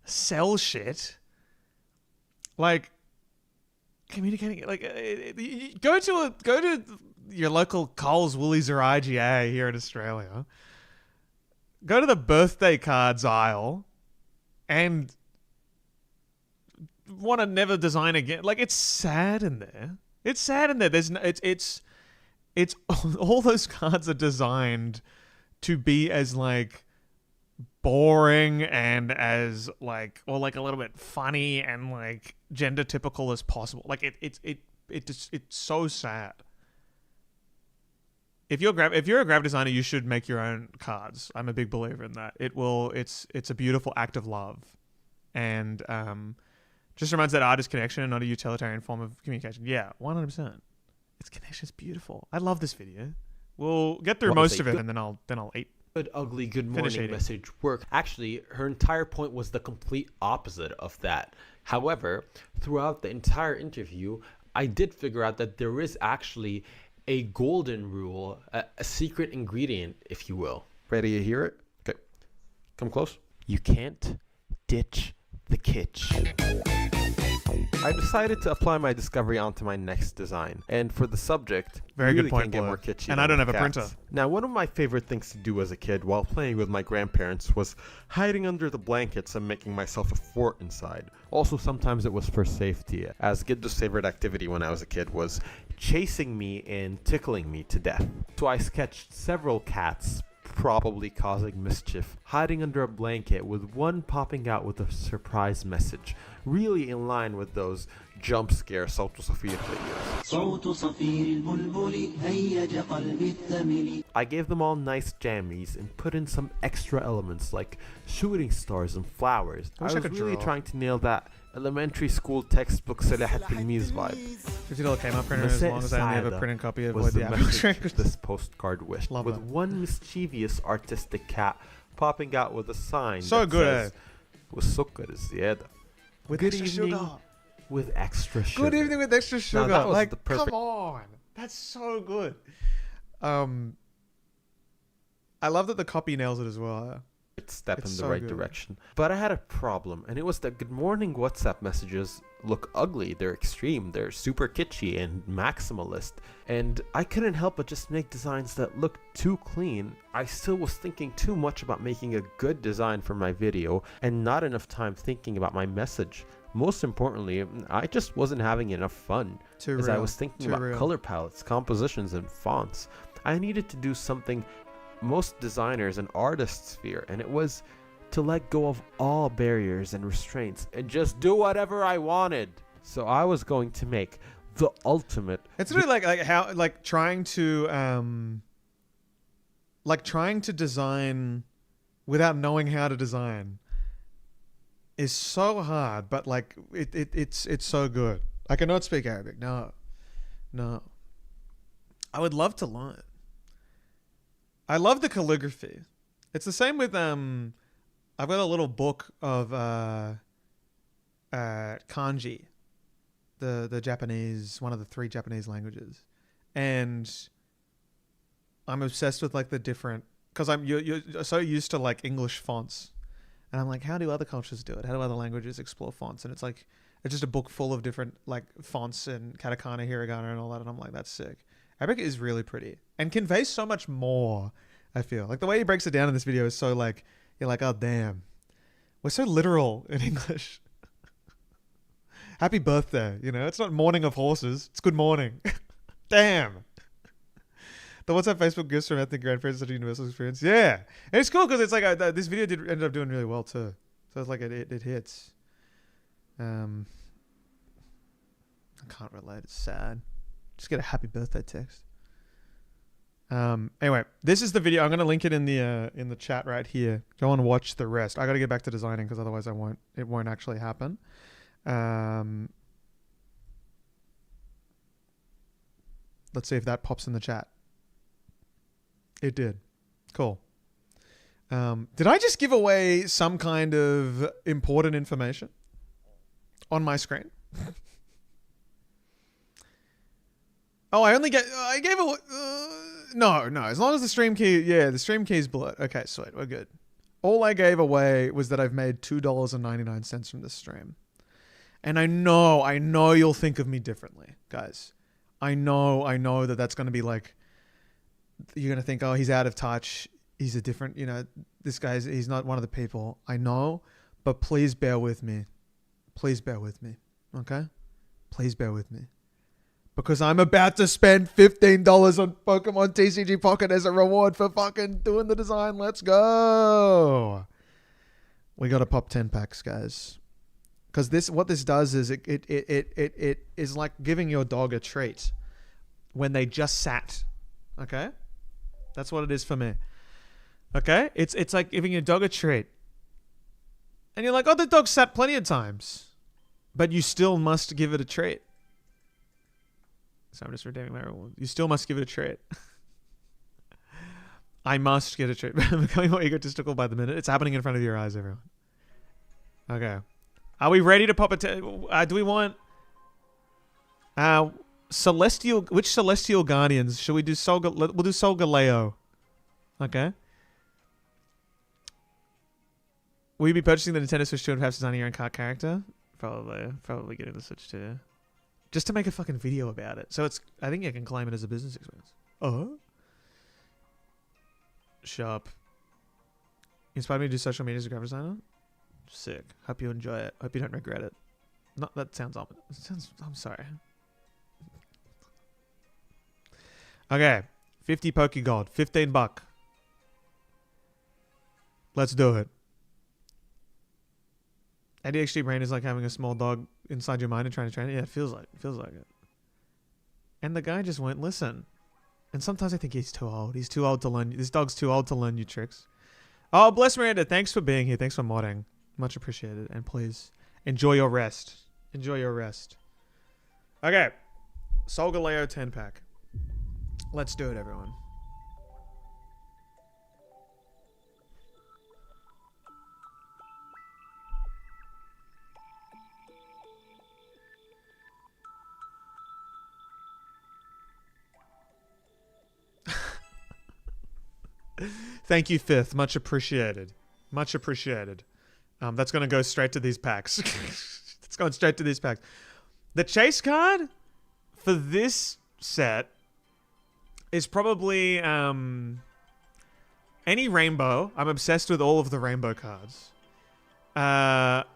sell shit. Like, communicating it, like, go to your local Coles, Woolies, or IGA here in Australia. Go to the birthday cards aisle, and want to never design again. Like, it's sad in there. It's sad in there. There's no, it's all those cards are designed to be as like boring and as like, or like a little bit funny and like gender typical as possible. Like it's so sad. If you're a graphic designer, you should make your own cards. I'm a big believer in that. It's a beautiful act of love, and just reminds that art is connection and not a utilitarian form of communication. Yeah, 100%. It's connection. It's beautiful. I love this video. We'll get through most of it, and then I'll eat. good, ugly, good Finish morning eating. message work. Actually, her entire point was the complete opposite of that. However, throughout the entire interview, I did figure out that there is actually a golden rule, a secret ingredient, if you will. Ready to hear it? Okay. Come close. You can't ditch the kitsch. I decided to apply my discovery onto my next design, and for the subject, Very you good really point, can't get Blue. more kitschy And than I don't with have a cats. printer. Now, one of my favorite things to do as a kid while playing with my grandparents was hiding under the blankets and making myself a fort inside. Also, sometimes it was for safety, as Giddo's favorite activity when I was a kid was chasing me and tickling me to death. So I sketched several cats, probably causing mischief, hiding under a blanket with one popping out with a surprise message, really in line with those jump scare صوت صفير videos. صوت صفير البلبل هيج قلبي الثمل. I gave them all nice jammies and put in some extra elements like shooting stars and flowers. I wish I was could really draw. trying to nail that elementary school textbook Salah al-Tilmiz vibe. $50 Kmart printer as long as I only have a Saada printed copy of was what the the message average this postcard wished, Love with that. one mischievous artistic cat popping out with a sign So that good, says والسكر الزيادة. with Good extra evening sugar. with extra sugar. Good evening with extra sugar. that was like, the perfect- come on, that's so good. I love that the copy nails it as well. step It's in the so right good. direction. But I had a problem, and it was that good morning WhatsApp messages look ugly. They're extreme. They're super kitschy and maximalist. And I couldn't help but just make designs that look too clean. I still was thinking too much about making a good design for my video and not enough time thinking about my message. Most importantly, I just wasn't having enough fun Too as I real. was thinking Too about real. color palettes, compositions, and fonts. I needed to do something most designers and artists fear, and it was to let go of all barriers and restraints and just do whatever I wanted. So I was going to make the ultimate. It's really like how like trying to design without knowing how to design is so hard, but like it's so good. I cannot speak Arabic. No. I would love to learn. I love the calligraphy. It's the same with I've got a little book of kanji, the Japanese, one of the 3 Japanese languages, and I'm obsessed with like the different, because you're so used to like English fonts, and I'm like, how do other cultures do it? How do other languages explore fonts? And it's like it's just a book full of different like fonts and katakana, hiragana, and all that, and I'm like, that's sick. Arabic is really pretty and conveys so much more. I feel like the way he breaks it down in this video is so like, you're like, oh damn, we're so literal in English. Happy birthday, you know, it's not morning of horses, it's good morning. Damn. The WhatsApp Facebook gifts from ethnic grandparents such a universal experience. Yeah, and it's cool because it's like this video did ended up doing really well too. So it's like it hits. I can't relate. It's sad. Just get a happy birthday text. Anyway, this is the video. I'm gonna link it in the chat right here. Go and watch the rest. I gotta get back to designing because otherwise it won't actually happen. Let's see if that pops in the chat. It did. Cool. Did I just give away some kind of important information on my screen? Oh, I gave away. No. As long as the stream key, the stream key is below. Okay, sweet. We're good. All I gave away was that I've made $2.99 from this stream. And I know you'll think of me differently, guys. I know that that's going to be like, you're going to think, oh, he's out of touch. He's a different, this guy's, he's not one of the people. I know, but please bear with me. Please bear with me. Okay? Please bear with me. Because I'm about to spend $15 on Pokemon TCG Pocket as a reward for fucking doing the design. Let's go. We got to pop 10 packs, guys. Because what this does is it is like giving your dog a treat when they just sat. Okay? That's what it is for me. Okay? It's like giving your dog a treat. And you're like, oh, the dog sat plenty of times. But you still must give it a treat. So I'm just redeeming my reward. You still must give it a treat. I must get a treat. I'm becoming more egotistical by the minute. It's happening in front of your eyes, everyone. Okay. Are we ready to pop a... do we want... Celestial... Which Celestial Guardians? Should we do we'll do Solgaleo. Okay. Will you be purchasing the Nintendo Switch 2 and perhaps designing your own cart character? Probably getting the Switch 2. Just to make a fucking video about it. So I think you can claim it as a business expense. Oh. Shop. Inspired me to do social media as a graphic designer? Sick. Hope you enjoy it. Hope you don't regret it. Not that sounds ominous. I'm sorry. Okay. 50 Pokegold. $15. Let's do it. ADHD brain is like having a small dog inside your mind and trying to train it. Yeah, it feels like it. And the guy just won't listen. And sometimes I think he's too old. He's too old to learn. This dog's too old to learn new tricks. Oh, bless Miranda. Thanks for being here. Thanks for modding. Much appreciated. And please enjoy your rest. Enjoy your rest. Okay. Solgaleo 10 pack. Let's do it, everyone. Thank you, Fifth. Much appreciated. Much appreciated. That's going to go straight to these packs. It's going straight to these packs. The chase card for this set is probably any rainbow. I'm obsessed with all of the rainbow cards. But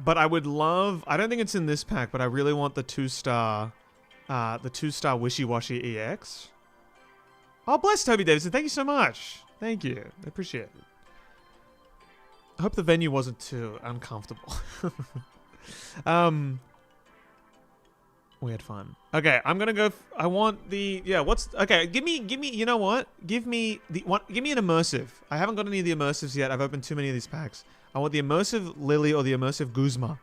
I would love... I don't think it's in this pack, but I really want the 2-star Wishy-Washy EX. Oh, bless Toby Davidson. Thank you so much. Thank you. I appreciate it. I hope the venue wasn't too uncomfortable. We had fun. Okay, I'm gonna go. I want the okay. Give me. You know what? Give me an immersive. I haven't got any of the immersives yet. I've opened too many of these packs. I want the immersive Lily or the immersive Guzma.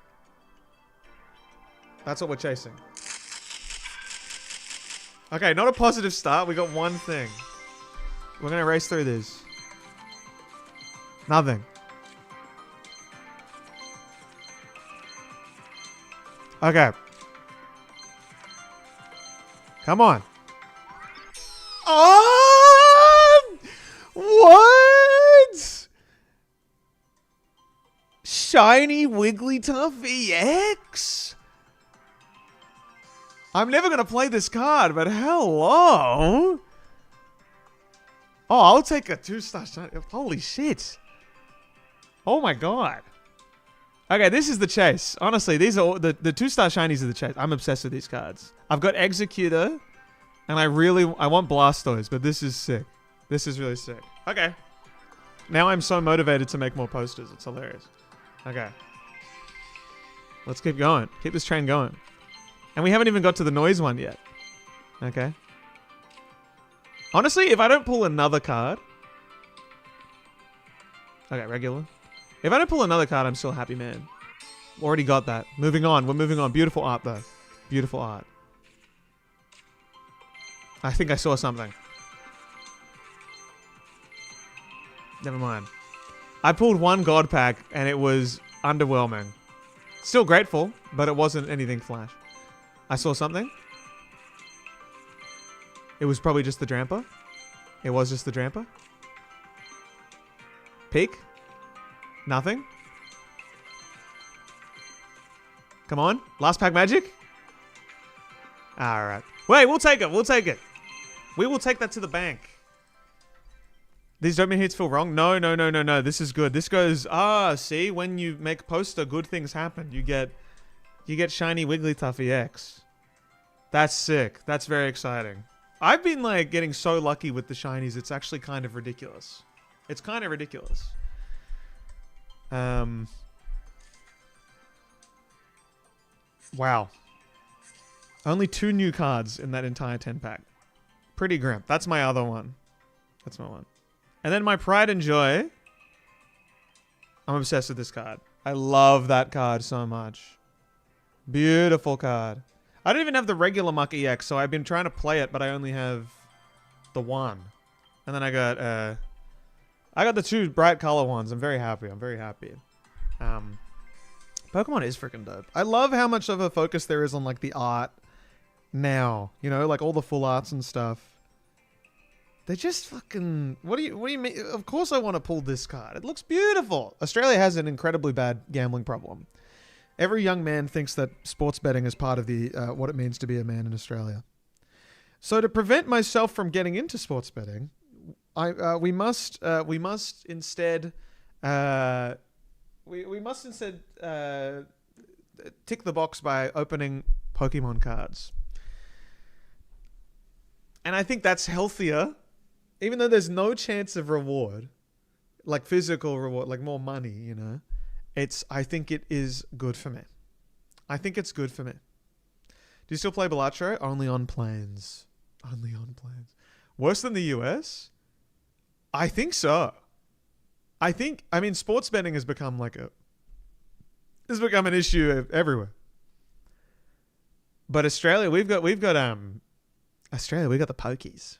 That's what we're chasing. Okay, not a positive start. We got one thing. We're gonna race through this. Nothing. Okay. Come on. What? Shiny Wigglytuff EX? I'm never going to play this card, but hello. Oh, I'll take a 2-star shiny. Holy shit. Oh my god. Okay, this is the chase. Honestly, these are the 2-star shinies are the chase. I'm obsessed with these cards. I've got Executor, and I want Blastoise, but this is sick. This is really sick. Okay. Now I'm so motivated to make more posters. It's hilarious. Okay. Let's keep going. Keep this train going. And we haven't even got to the noise one yet. Okay. Honestly, if I don't pull another card... Okay, regular. If I don't pull another card, I'm still a happy man. Already got that. Moving on. We're moving on. Beautiful art, though. Beautiful art. I think I saw something. Never mind. I pulled one God pack, and it was underwhelming. Still grateful, but it wasn't anything flash. I saw something. It was probably just the Dramper. It was just the Dramper. Peek. Nothing. Come on. Last pack magic. Alright. Wait, we'll take it. We'll take it. We will take that to the bank. These dopamine hits feel wrong? No. This is good. This goes, see, when you make poster, good things happen. You get shiny Wigglytuff EX. That's sick. That's very exciting. I've been like getting so lucky with the shinies, it's actually kind of ridiculous. It's kind of ridiculous. Wow. Only 2 new cards in that entire 10-pack. Pretty grim. That's my other one. That's my one. And then my pride and joy. I'm obsessed with this card. I love that card so much. Beautiful card. I don't even have the regular Muck EX, so I've been trying to play it, but I only have the one. And then I got the 2 bright color ones. I'm very happy. Pokemon is freaking dope. I love how much of a focus there is on like the art now. You know, like all the full arts and stuff. They just fucking... What do you mean? Of course I want to pull this card. It looks beautiful. Australia has an incredibly bad gambling problem. Every young man thinks that sports betting is part of the what it means to be a man in Australia. So to prevent myself from getting into sports betting, we must instead tick the box by opening Pokemon cards. And I think that's healthier, even though there's no chance of reward, like physical reward, like more money, you know. I think it is good for me. I think it's good for me. Do you still play Balatro? Only on planes. Only on planes. Worse than the US? I think so. I mean, sports betting has become an issue everywhere. But Australia, we've got the pokies.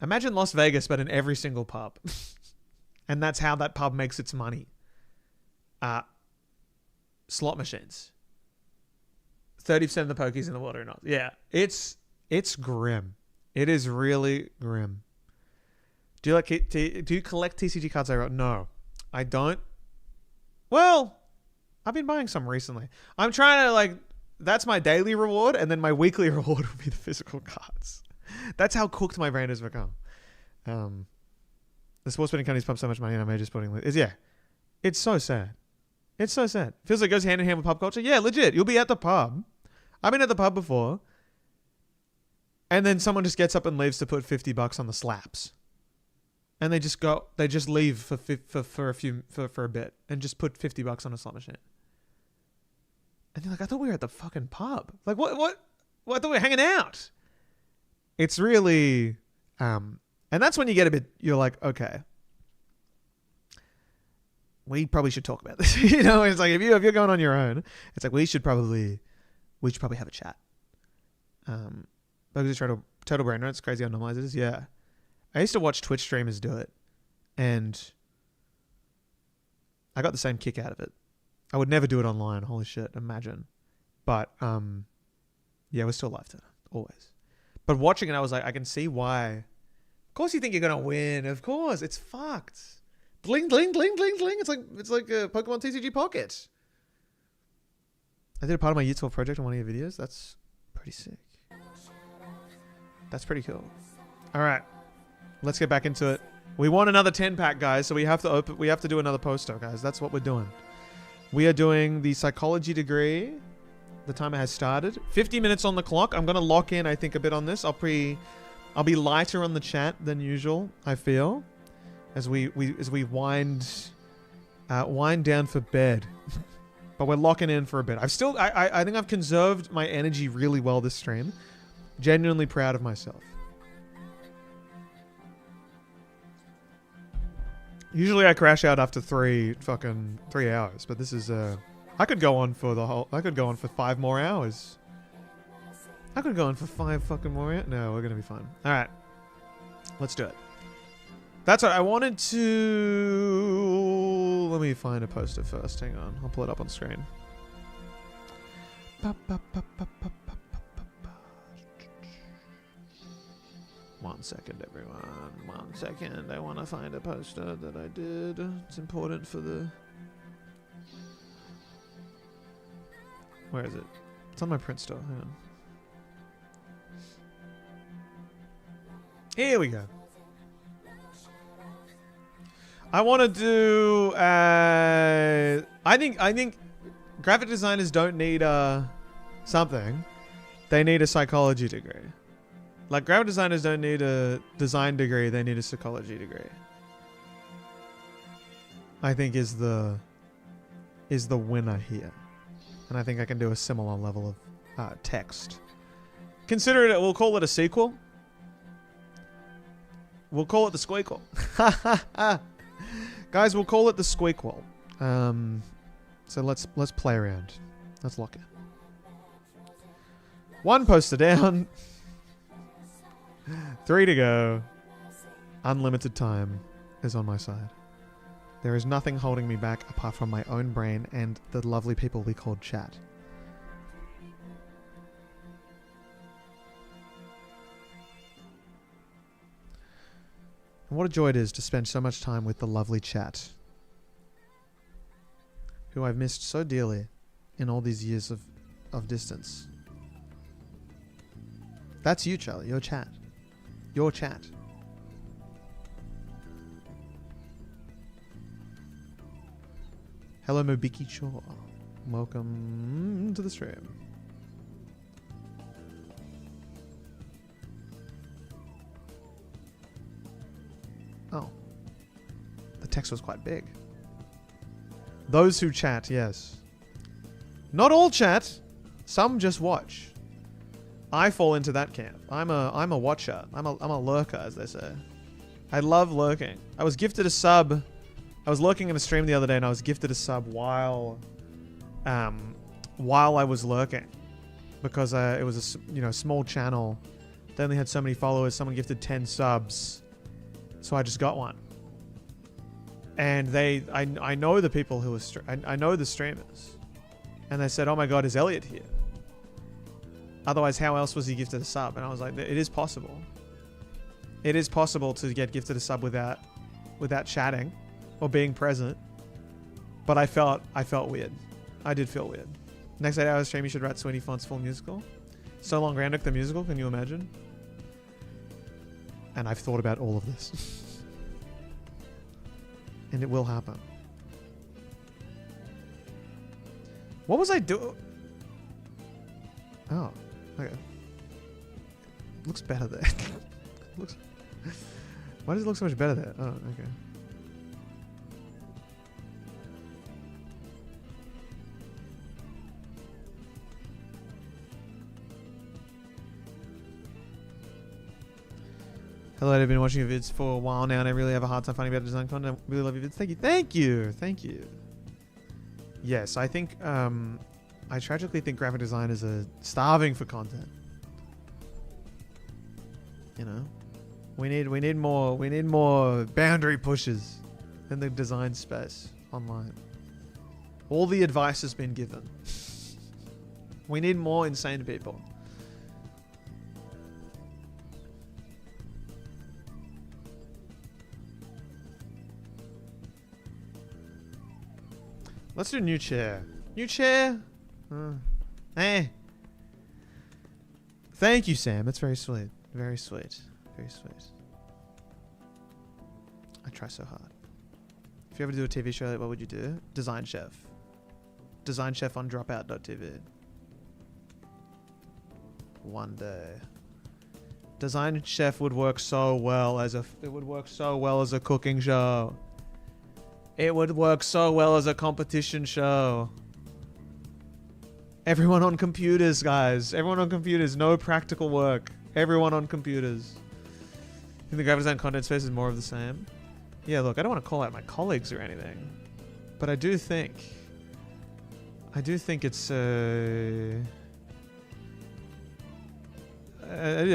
Imagine Las Vegas, but in every single pub. And that's how that pub makes its money. Slot machines. 30% of the pokies in the world are not. Yeah, it's grim. It is really grim. Do you collect TCG cards I wrote? No, I don't. Well, I've been buying some recently. I'm trying to like. That's my daily reward, and then my weekly reward would be the physical cards. That's how cooked my brain has become. The sports betting companies pump so much money in our major sporting leagues. Yeah, it's so sad. It's so sad. Feels like it goes hand in hand with pub culture. Yeah, legit. You'll be at the pub. I've been at the pub before, and then someone just gets up and leaves to put $50 on the slaps, and they just go. They just leave for a bit and just put $50 on a slot machine. And you're like, I thought we were at the fucking pub. Like, what? I thought we were hanging out. It's really, and that's when you get a bit. You're like, okay, we probably should talk about this. You know, it's like if you're going on your own, it's like we should probably have a chat. Because it's total brain rot. It's crazy how normalized it is. Yeah, I used to watch Twitch streamers do it, and I got the same kick out of it. I would never do it online. Holy shit, imagine. But yeah, we're still alive to always. But watching it, I was like, I can see why. Of course, you think you're gonna win. Of course, it's fucked. Bling, bling, bling, bling, bling. It's like a Pokemon TCG Pocket. I did a part of my Year 12 project on one of your videos. That's pretty sick. That's pretty cool. All right, let's get back into it. We want another 10-pack, guys. So we have to do another poster, guys. That's what we're doing. We are doing the psychology degree. The timer has started. 50 minutes on the clock. I'm gonna lock in, I think, a bit on this. I'll be lighter on the chat than usual, I feel, as we wind down for bed. But we're locking in for a bit. I think I've conserved my energy really well this stream. Genuinely proud of myself. Usually I crash out after 3 hours, but this is I could go on for 5 more hours. I could go on for 5 fucking more hours. No, we're gonna be fine. All right, let's do it. That's what I wanted to. Let me find a poster first. Hang on, I'll pull it up on screen. One second, everyone. 1 second. I want to find a poster that I did. It's important for the... Where is it? It's on my print store. Hang on. Here we go. I want to do... I think graphic designers don't need something. They need a psychology degree. Like, graphic designers don't need a design degree, they need a psychology degree. I think is the winner here. And I think I can do a similar level of text. Consider it, we'll call it a sequel. We'll call it the squeakquel. Guys, we'll call it the squeakquel. So let's play around. Let's lock it. 1 poster down. 3 to go. Unlimited time is on my side. There is nothing holding me back apart from my own brain and the lovely people we call chat. And what a joy it is to spend so much time with the lovely chat, who I've missed so dearly in all these years of distance. That's you, Charlie. Your chat. Your chat. Hello, Mobiki Chor. Welcome to the stream. Oh. The text was quite big. Those who chat, yes. Not all chat. Some just watch. I fall into that camp. I'm a watcher. I'm a lurker, as they say. I love lurking. I was gifted a sub. I was lurking in a stream the other day, and I was gifted a sub while I was lurking, because it was a small channel. They only had so many followers. Someone gifted 10 subs, so I just got one. And I know the people who I know the streamers, and they said, "Oh my God, is Elliot here? Otherwise, how else was he gifted a sub?" And I was like, it is possible. It is possible to get gifted a sub without chatting or being present. But I felt weird. I did feel weird. Next 8 hours stream, you should write Sweeney Font's full musical. So Long Randock the musical, can you imagine? And I've thought about all of this. And it will happen. What was I doing? Oh, okay. Looks better there. Looks. Why does it look so much better there? Oh, okay. Hello, I've been watching your vids for a while now and I really have a hard time finding better design content. Really love your vids. Thank you. Thank you. Thank you. Yes, I think, I tragically think graphic designers are starving for content. You know? We need more boundary pushes in the design space online. All the advice has been given. We need more insane people. Let's do new chair. New chair? Thank you, Sam. That's very sweet. Very sweet. Very sweet. I try so hard. If you ever do a TV show, what would you do? Design chef. Design chef on dropout.tv. One day. Design chef would work so well as a cooking show. It would work so well as a competition show. Everyone on computers, guys. Everyone on computers. No practical work. Everyone on computers. I think the graphic design content space is more of the same. Yeah, look, I don't want to call out my colleagues or anything. But I do think it's I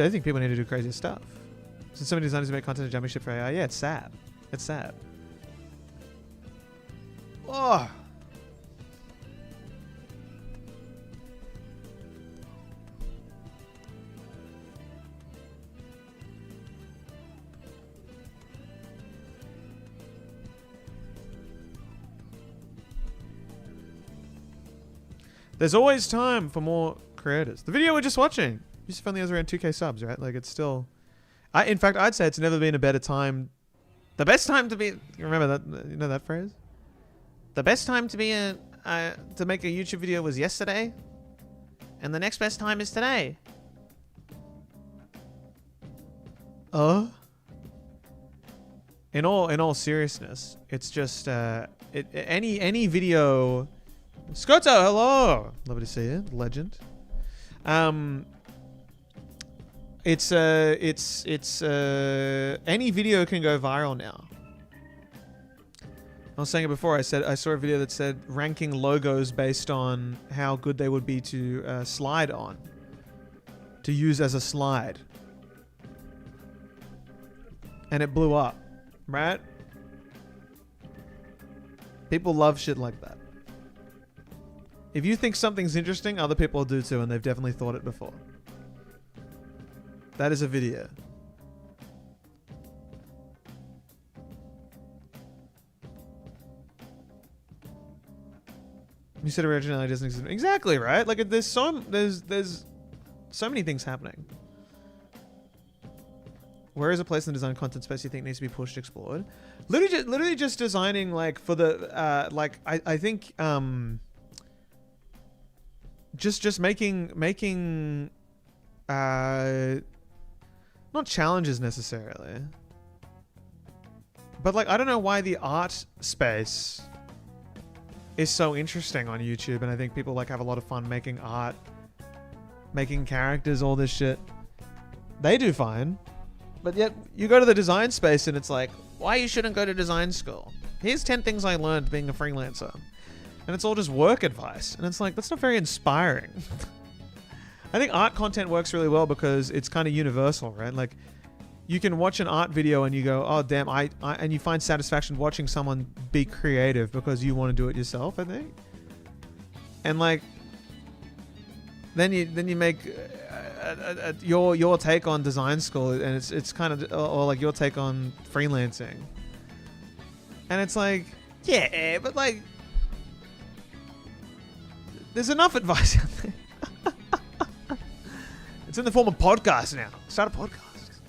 think people need to do crazy stuff. Since so many designers make content to jumping ship for AI, yeah, it's sad. It's sad. Oh. There's always time for more creators. The video we're just watching, Yusuf only has around 2k subs, right? Like, it's still... in fact, I'd say it's never been a better time. The best time to be... You remember that? You know that phrase? The best time to be to make a YouTube video was yesterday, and the next best time is today. In all seriousness, it's just any video. Scoto, hello, lovely to see you, legend. It's any video can go viral now. I was saying it before. I saw a video that said ranking logos based on how good they would be to slide on, to use as a slide, and it blew up, right? People love shit like that. If you think something's interesting, other people do too, and they've definitely thought it before. That is a video. You said originality doesn't exist. Exactly, right? Like, there's so many things happening. Where is a place in the design content space you think needs to be pushed, explored? Literally just designing, like, for the like I think just making not challenges necessarily, but like, I don't know why the art space is so interesting on YouTube, and I think people like have a lot of fun making art, making characters, all this shit. They do fine, but yet you go to the design space and it's like, why you shouldn't go to design school? Here's 10 things I learned being a freelancer, and it's all just work advice, and it's like, that's not very inspiring. I think art content works really well because it's kind of universal, right? Like, you can watch an art video and you go, oh damn, and you find satisfaction watching someone be creative because you want to do it yourself, I think. And like, then you make your take on design school, and it's kind of or like your take on freelancing, and it's like, yeah, but like, there's enough advice out there. It's in the form of podcasts now. Start a podcast.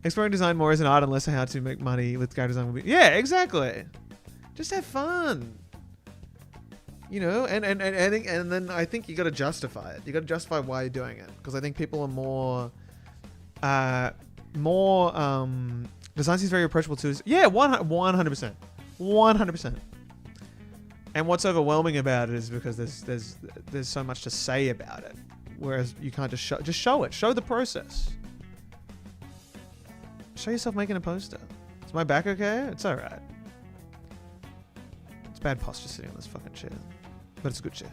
Exploring design more as an art and less how to make money with graphic design will be. Yeah, exactly. Just have fun. You know, and then I think you got to justify it. You got to justify why you're doing it, because I think people are more design seems very approachable too. Yeah, 100%, 100%. And what's overwhelming about it is because there's so much to say about it, whereas you can't just show it. Show the process. Show yourself making a poster. Is my back okay? It's all right. It's bad posture sitting on this fucking chair. But it's a good chair.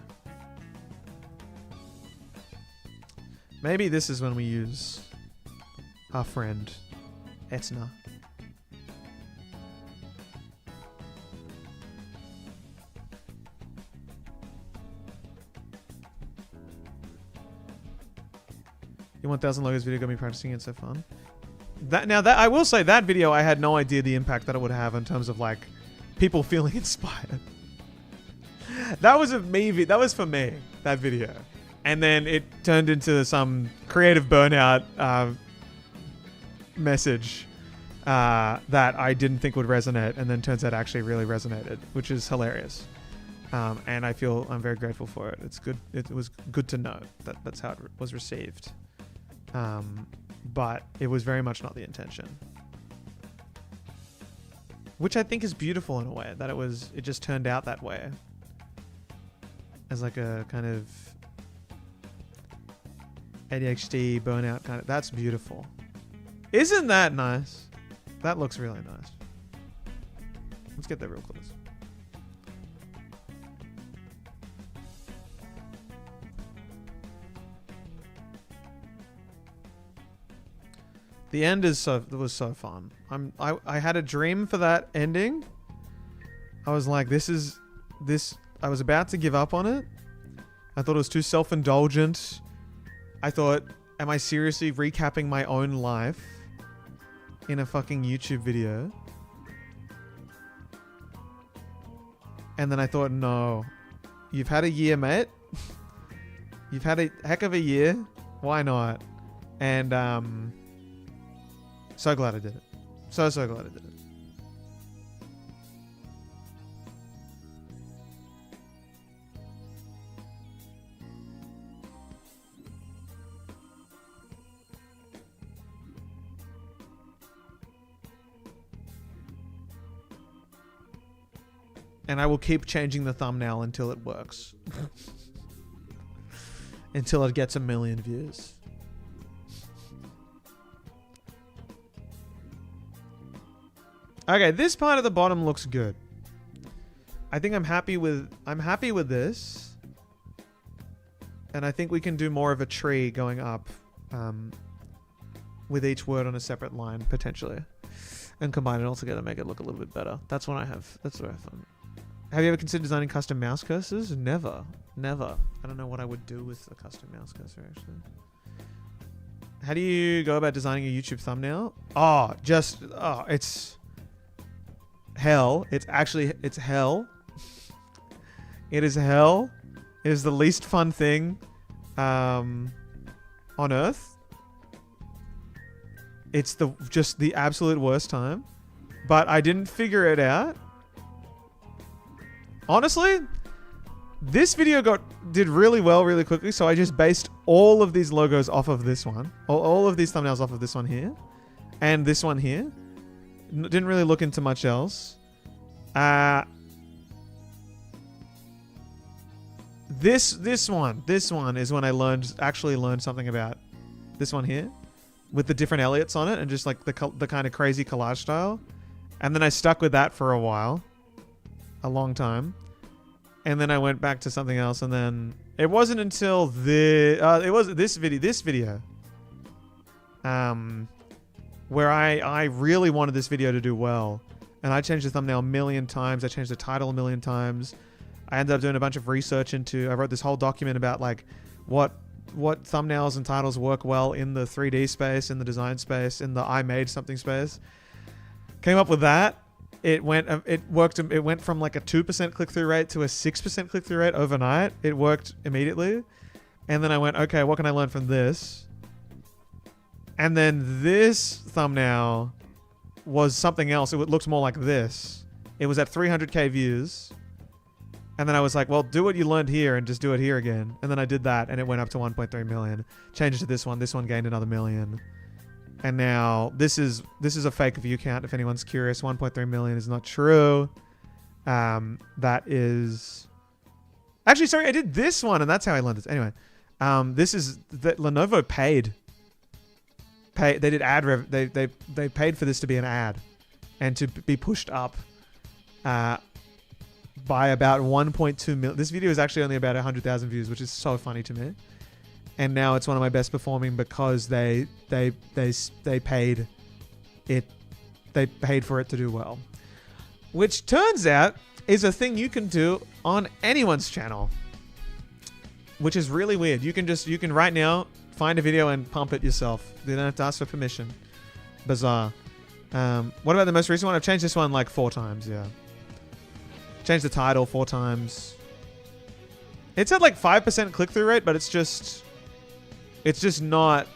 Maybe this is when we use our friend Etna. Your 1000 logos video got me practicing. It's so fun. That I will say, that video I had no idea the impact that it would have in terms of like people feeling inspired. That was for me, that video. And then it turned into some creative burnout message that I didn't think would resonate, and then turns out actually really resonated, which is hilarious. And I'm very grateful for it. It's good. It was good to know that that's how it was received. But it was very much not the intention. Which I think is beautiful in a way, that it just turned out that way. As like a kind of ADHD burnout kind of, that's beautiful. Isn't that nice? That looks really nice. Let's get that real close. The end was so fun. I had a dream for that ending. I was like, I was about to give up on it. I thought it was too self-indulgent. I thought, am I seriously recapping my own life in a fucking YouTube video? And then I thought, no. You've had a year, mate. You've had a heck of a year. Why not? And so glad I did it. So glad I did it. And I will keep changing the thumbnail until it works. Until it gets 1 million views. Okay, this part of the bottom looks good. I think I'm happy with this. And I think we can do more of a tree going up with each word on a separate line, potentially. And combine it all together, make it look a little bit better. That's what I have fun. Have you ever considered designing custom mouse cursors? Never. I don't know what I would do with a custom mouse cursor, actually. How do you go about designing a YouTube thumbnail? It's hell. It's hell. It is hell. It is the least fun thing on earth. It's just the absolute worst time. But I didn't figure it out. Honestly, this video did really well really quickly, so I just based all of these logos off of this one. All of these thumbnails off of this one here. And this one here. Didn't really look into much else. This one is when I actually learned something about this one here. With the different Elliots on it and just like the kind of crazy collage style. And then I stuck with that for a while. A long time. And then I went back to something else, and then it wasn't until this video where I really wanted this video to do well, and I changed the thumbnail 1 million times. I changed the title 1 million times. I ended up doing a bunch of research I wrote this whole document about like what what thumbnails and titles work well in the 3D space, in the design space, in the I made something space. Came up with that. It went from like a 2% click-through rate to a 6% click-through rate overnight. It worked immediately. And then I went, okay, what can I learn from this? And then this thumbnail was something else. It looked more like this. It was at 300k views. And then I was like, well, do what you learned here and just do it here again. And then I did that and it went up to 1.3 million. Changed it to this one. This one gained another million. And now this is a fake view count. If anyone's curious, 1.3 million is not true. That is actually, sorry, I did this one and that's how I learned this. Anyway, this is that Lenovo paid. They did ad they paid for this to be an ad and to be pushed up by about 1.2 million. This video is actually only about 100,000 views, which is so funny to me. And now it's one of my best performing because they paid it. They paid for it to do well, which turns out is a thing you can do on anyone's channel, which is really weird. You can right now find a video and pump it yourself. You don't have to ask for permission. Bizarre. What about the most recent one? I've changed this one like 4 times. Yeah. Changed the title 4 times. It's at like 5% click-through rate, but it's just not.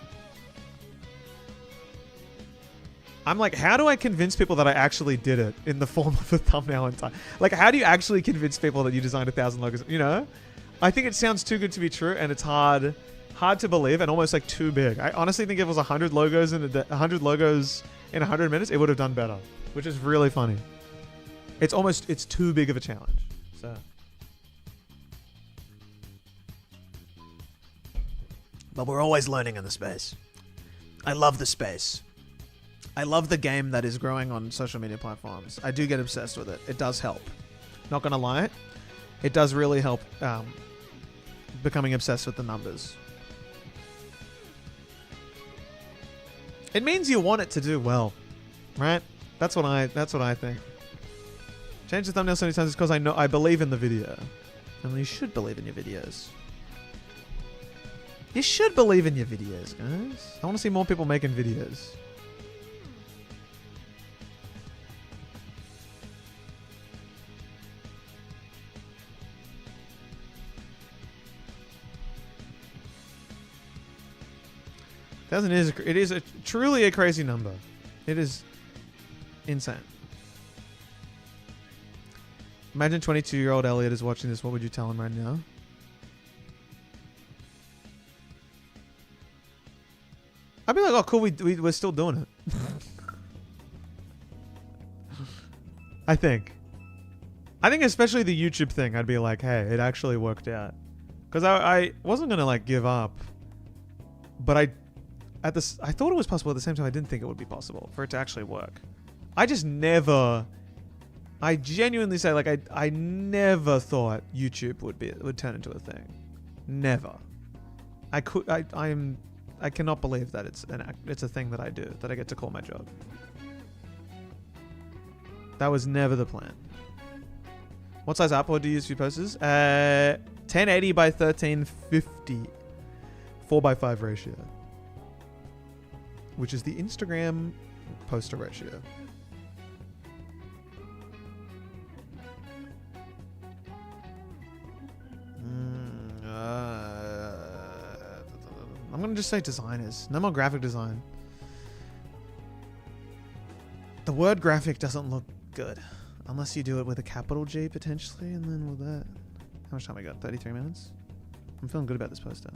I'm like, how do I convince people that I actually did it in the form of a thumbnail and title? Like, how do you actually convince people that you designed 1,000 logos? You know, I think it sounds too good to be true, and it's hard to believe, and almost like too big. I honestly think if it was 100 logos in 100 logos in 100 minutes, it would have done better, which is really funny. It's too big of a challenge. So. But we're always learning in the space. I love the space. I love the game that is growing on social media platforms. I do get obsessed with it. It does help. Not gonna lie. It does really help becoming obsessed with the numbers. It means you want it to do well. Right? That's what I think. Change the thumbnail so many times because I believe in the video. And you should believe in your videos. You should believe in your videos, guys. I want to see more people making videos. It is truly a crazy number. It is insane. Imagine 22-year-old Elliot is watching this. What would you tell him right now? I'd be like, oh, cool, we're still doing it. I think especially the YouTube thing, I'd be like, hey, it actually worked out. Because I wasn't going to, like, give up. But I thought it was possible at the same time. I didn't think it would be possible for it to actually work. I genuinely say, like, I never thought YouTube would turn into a thing. Never. I cannot believe that it's a thing that I do, that I get to call my job. That was never the plan. What size upload do you use for your posters? 1080 by 1350. 4:5 ratio. Which is the Instagram poster ratio. I'm going to just say designers. No more graphic design. The word graphic doesn't look good. Unless you do it with a capital G, potentially. And then with that... How much time we got? 33 minutes? I'm feeling good about this poster.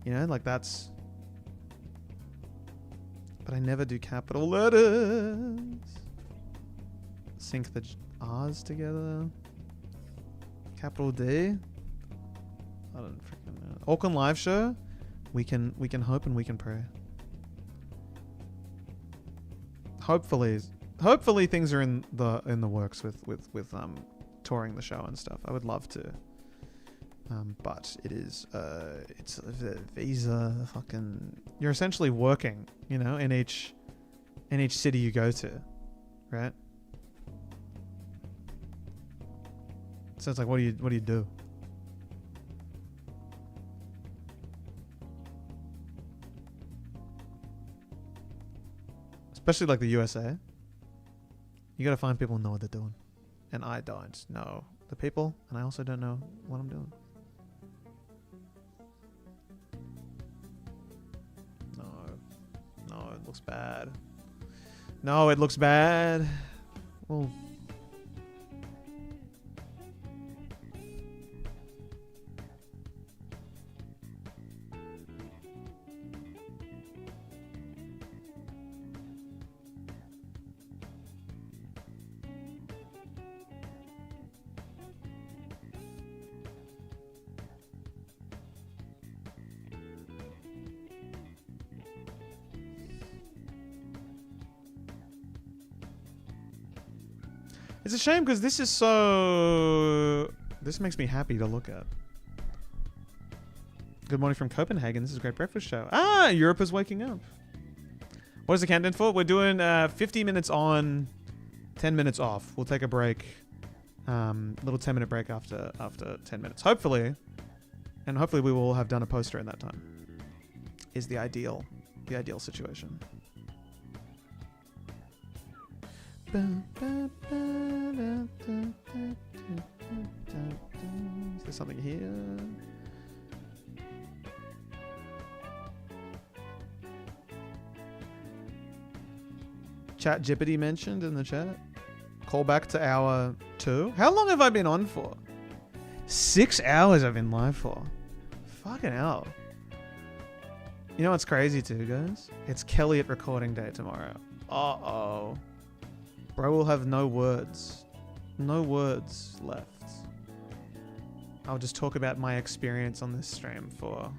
You know, like that's... But I never do capital letters. Sync the R's together. Capital D. I don't freaking know. Auckland live show. We can hope and we can pray. Hopefully things are in the works with touring the show and stuff. I would love to. But it's a visa fucking. You're essentially working, you know, in each city you go to, right? So it's like, what do you do? especially like the USA. You gotta find people who know what they're doing. And I don't know the people, and I also don't know what I'm doing. No, it looks bad. No, it looks bad. Well, it's a shame because this is so... This makes me happy to look at. Good morning from Copenhagen. This is a great breakfast show. Ah, Europe is waking up. What is the countdown for? We're doing 50 minutes on, 10 minutes off. We'll take a break. Little 10-minute break after 10 minutes. Hopefully. And hopefully we will have done a poster in that time. Is the ideal situation. Is there something here? Chat Jeopardy mentioned in the chat. Call back to hour 2. How long have I been on for? 6 hours I've been live for. Fucking hell. You know what's crazy too, guys? It's Elliot recording day tomorrow. Uh-oh. Bro will have no words. No words left. I'll just talk about my experience on this stream for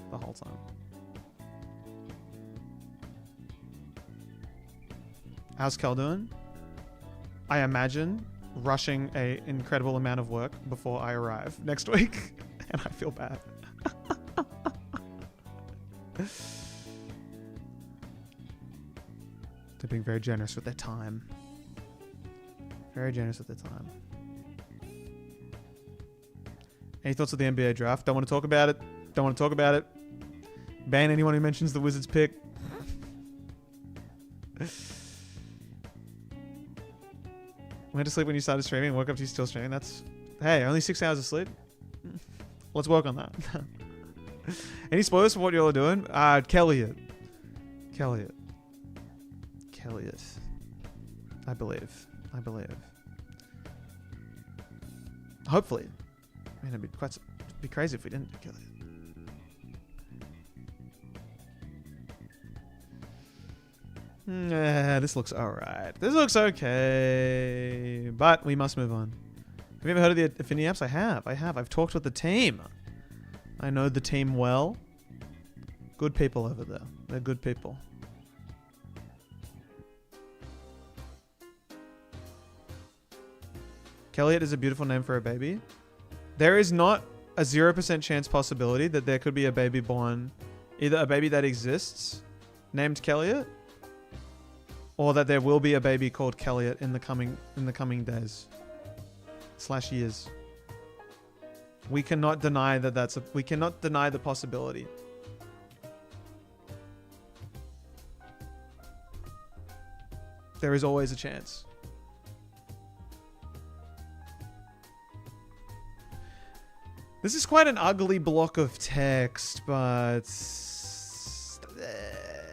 the whole time. How's Kel doing? I imagine rushing an incredible amount of work before I arrive next week. And I feel bad. They're being very generous with their time. Very generous with their time. Any thoughts of the NBA draft? Don't want to talk about it. Don't want to talk about it. Ban anyone who mentions the Wizards pick. Went to sleep when you started streaming. Woke up to you still streaming. That's... Hey, only 6 hours of sleep. Let's work on that. Any spoilers for what y'all are doing? Elliot. I believe. Hopefully. I mean, it'd be crazy if we didn't kill it. This looks alright. This looks okay. But we must move on. Have you ever heard of the Affinity apps? I have. I've talked with the team. I know the team well. Good people over there. They're good people. Elliot is a beautiful name for a baby. There is not a 0% chance possibility that there could be a baby born, either a baby that exists named Elliot, or that there will be a baby called Elliot in the coming days / years. We cannot deny that we cannot deny the possibility. There is always a chance. This is quite an ugly block of text, but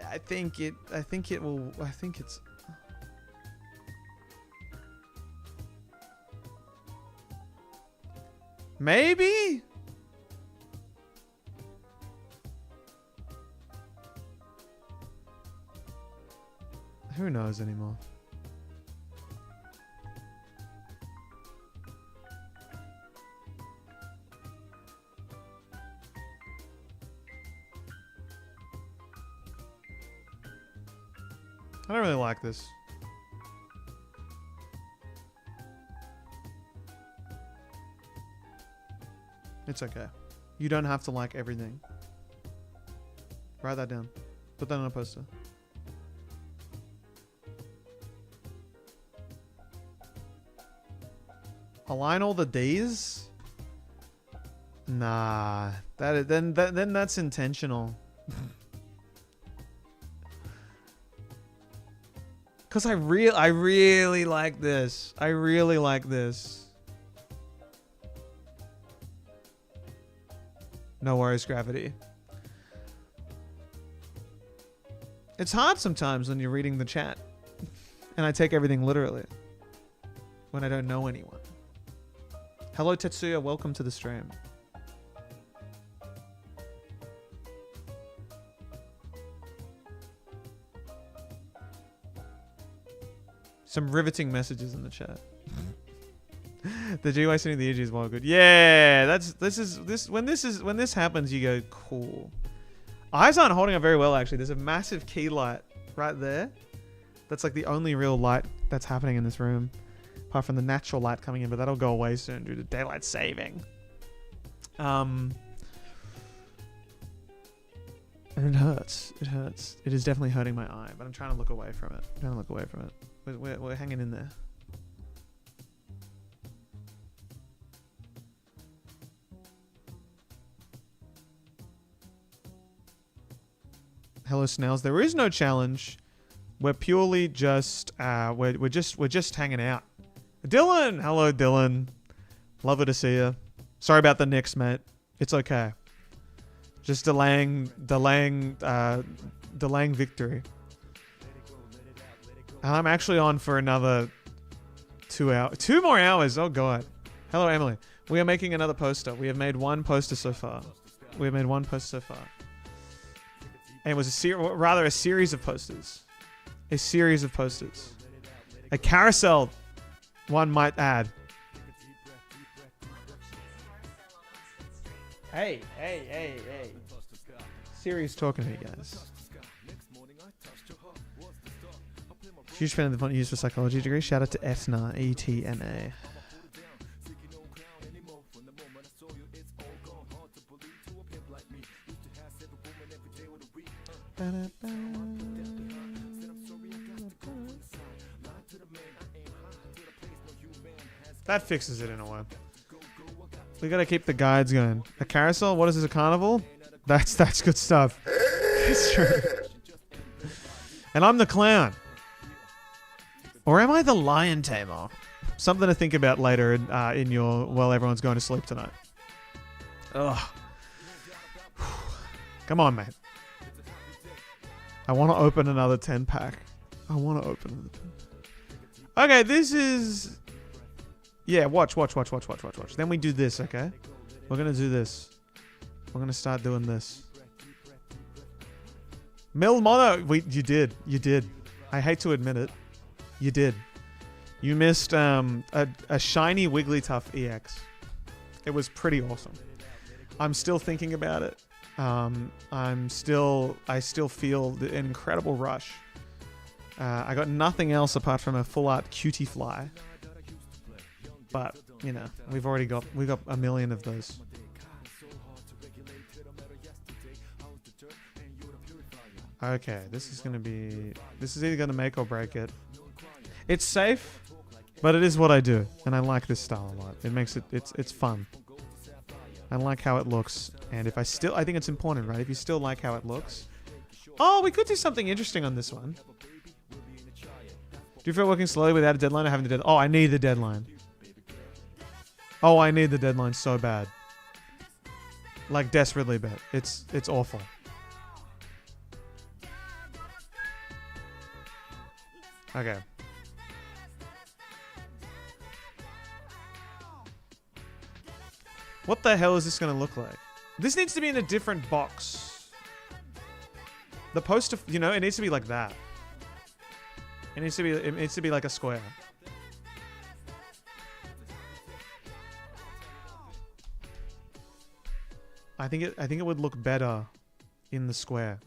I think it's maybe. Who knows anymore? I don't really like this. It's okay. You don't have to like everything. Write that down. Put that on a poster. Align all the D's? Nah. Then that's intentional. Because I really like this. I really like this. No worries, Gravity. It's hard sometimes when you're reading the chat. And I take everything literally. When I don't know anyone. Hello, Tetsuya. Welcome to the stream. Some riveting messages in the chat. The GY sitting the EG is well good. Yeah, when this happens, you go cool. Eyes aren't holding up very well actually. There's a massive key light right there. That's like the only real light that's happening in this room, apart from the natural light coming in, but that'll go away soon due to daylight saving. And it hurts. It hurts. It is definitely hurting my eye, but I'm trying to look away from it. We're hanging in there. Hello, snails. There is no challenge. We're purely just we're just hanging out. Dylan, hello, Dylan. Lovely to see you. Sorry about the Knicks, mate. It's okay. Just delaying victory. And I'm actually on for another 2 hours. 2 more hours. Oh god. Hello, Emily. We are making another poster. We have made one poster so far. And it was a series of posters. A series of posters. A carousel, one might add. Hey. Siri's talking to me, guys. Huge fan of the font used for psychology degree. Shout out to Etna, E-T-N-A. That fixes it in a way. We gotta keep the guides going. A carousel? What is this, a carnival? That's good stuff. It's true. And I'm the clown. Or am I the lion tamer? Something to think about later in your while everyone's going to sleep tonight. Ugh. Come on, mate. I want to open another 10-pack. Okay, this is... Yeah, watch. Then we do this, okay? We're going to do this. We're going to start doing this. Mil Mono... You did. I hate to admit it. You did. You missed a shiny Wigglytuff EX. It was pretty awesome. I'm still thinking about it. I still feel an incredible rush. I got nothing else apart from a full art cutie fly. But, you know, we got a million of those. Okay, this is either gonna make or break it. It's safe, but it is what I do, and I like this style a lot. It makes it's fun. I like how it looks, and I think it's important, right? If you still like how it looks. Oh, we could do something interesting on this one. Do you feel working slowly without a deadline or having the deadline? Oh, I need the deadline. Oh, I need the deadline so bad. Like, desperately bad. It's awful. Okay. What the hell is this going to look like? This needs to be in a different box. The poster, you know, it needs to be like that. It needs to be like a square. I think it would look better in the square.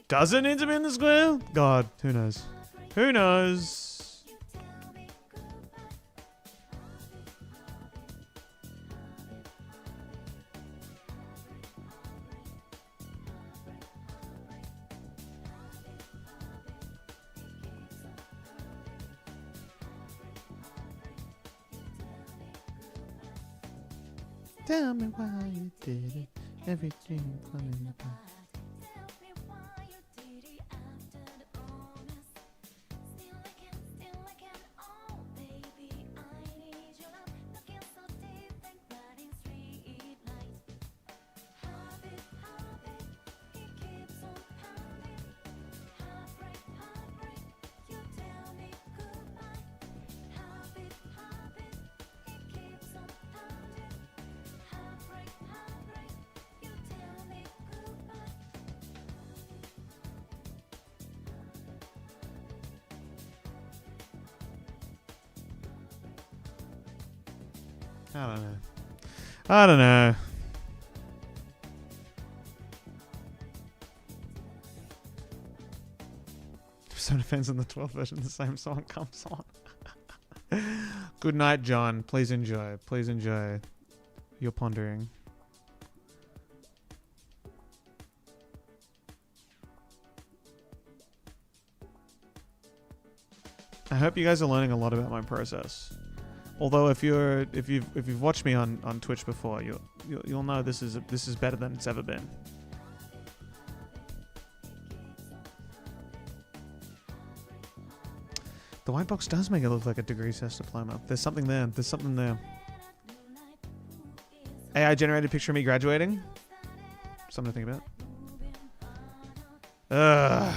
Does it need to be in the square? God, who knows? Who knows? Tell me why you did it. Everything falling apart. I don't know. I don't know. Persona fans in the 12th version, the same song comes on. Good night, John. Please enjoy. Please enjoy your pondering. I hope you guys are learning a lot about my process. Although if you've watched me on Twitch before, you'll know this is better than it's ever been. The white box does make it look like a degree test diploma. There's something there. There's something there. AI generated picture of me graduating. Something to think about. Ugh.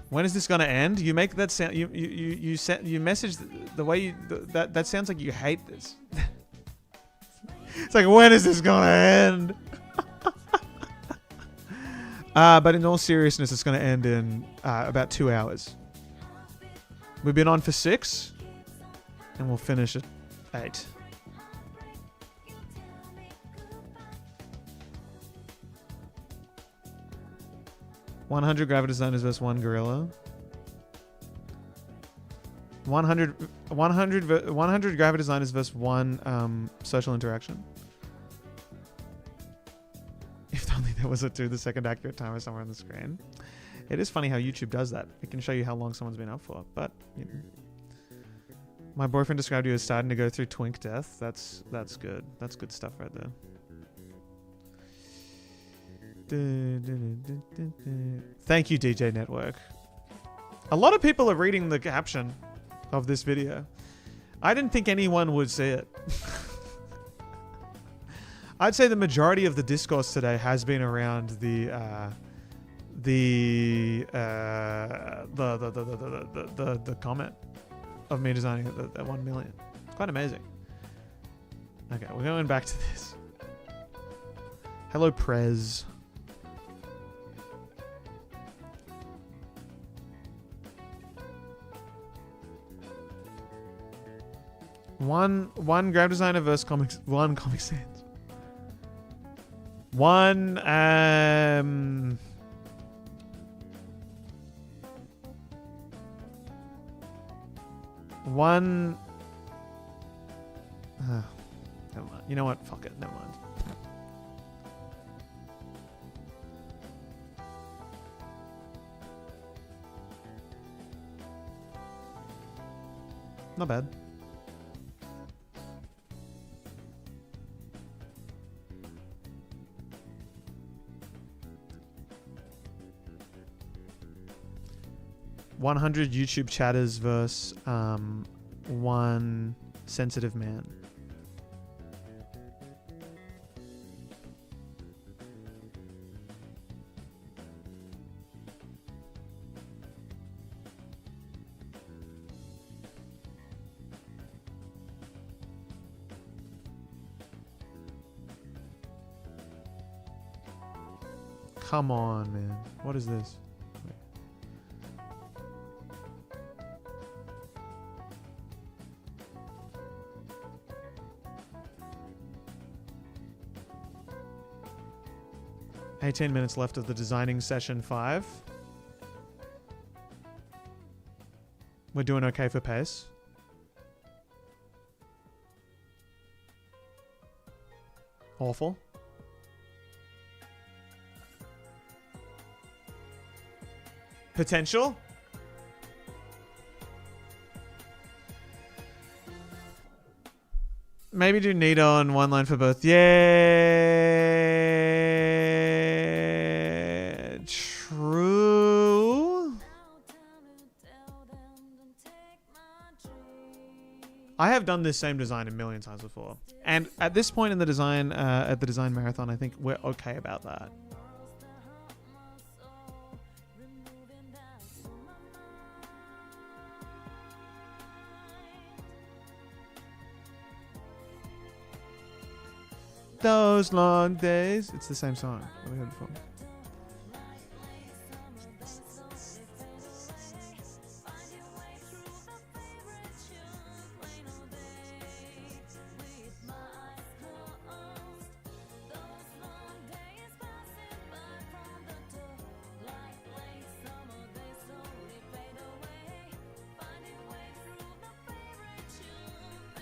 When is this gonna end? You make that sound. You message the way you that sounds like you hate this. It's like, when is this gonna end? But in all seriousness, it's gonna end in about 2 hours. We've been on for 6, and we'll finish at 8. $100 graphic designers versus 1 gorilla. 100 graphic designers versus 1 social interaction. If only there was a 2-second accurate timer somewhere on the screen. It is funny how YouTube does that. It can show you how long someone's been up for. But you know. My boyfriend described you as starting to go through twink death. That's good. That's good stuff right there. Thank you, DJ Network. A lot of people are reading the caption of this video. I didn't think anyone would see it. I'd say the majority of the discourse today has been around the comment of me designing at 1 million. It's quite amazing. Okay, we're going back to this. Hello, Prez. One graphic designer versus comics. 1 Comic Sans. 1 1 never mind. You know what? Fuck it. Never mind. Not bad. $100 YouTube chatters versus 1 sensitive man. Come on, man. What is this? 18 minutes left of the designing session 5. We're doing okay for pace. Awful. Potential. Maybe do Nito and one line for both. Yeah. True. I have done this same design a million times before. And at this point in the design, at the design marathon, I think we're okay about that. Those long days. It's the same song that we heard before.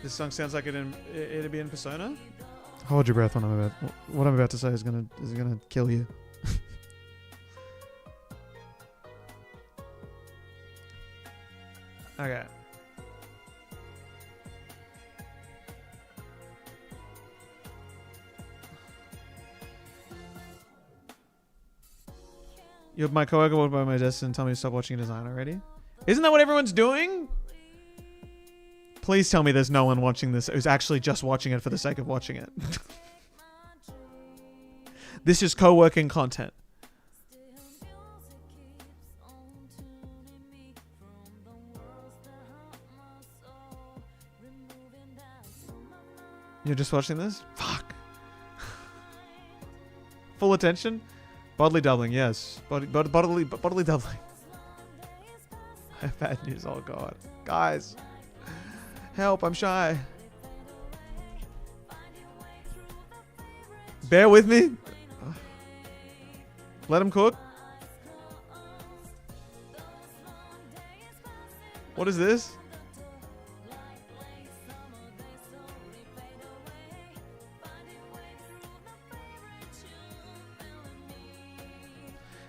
This song sounds like it'd be in Persona. Hold your breath when what I'm about to say is gonna kill you. Okay. My coworker walked by my desk and told me to stop watching design already. Isn't that what everyone's doing? Please tell me there's no one watching this who's actually just watching it for the sake of watching it. This is co-working content. You're just watching this? Fuck. Full attention? Bodily doubling, yes. Bodily doubling. I have bad news, oh god. Guys. Help, I'm shy. Bear with me. Let him cook. What is this?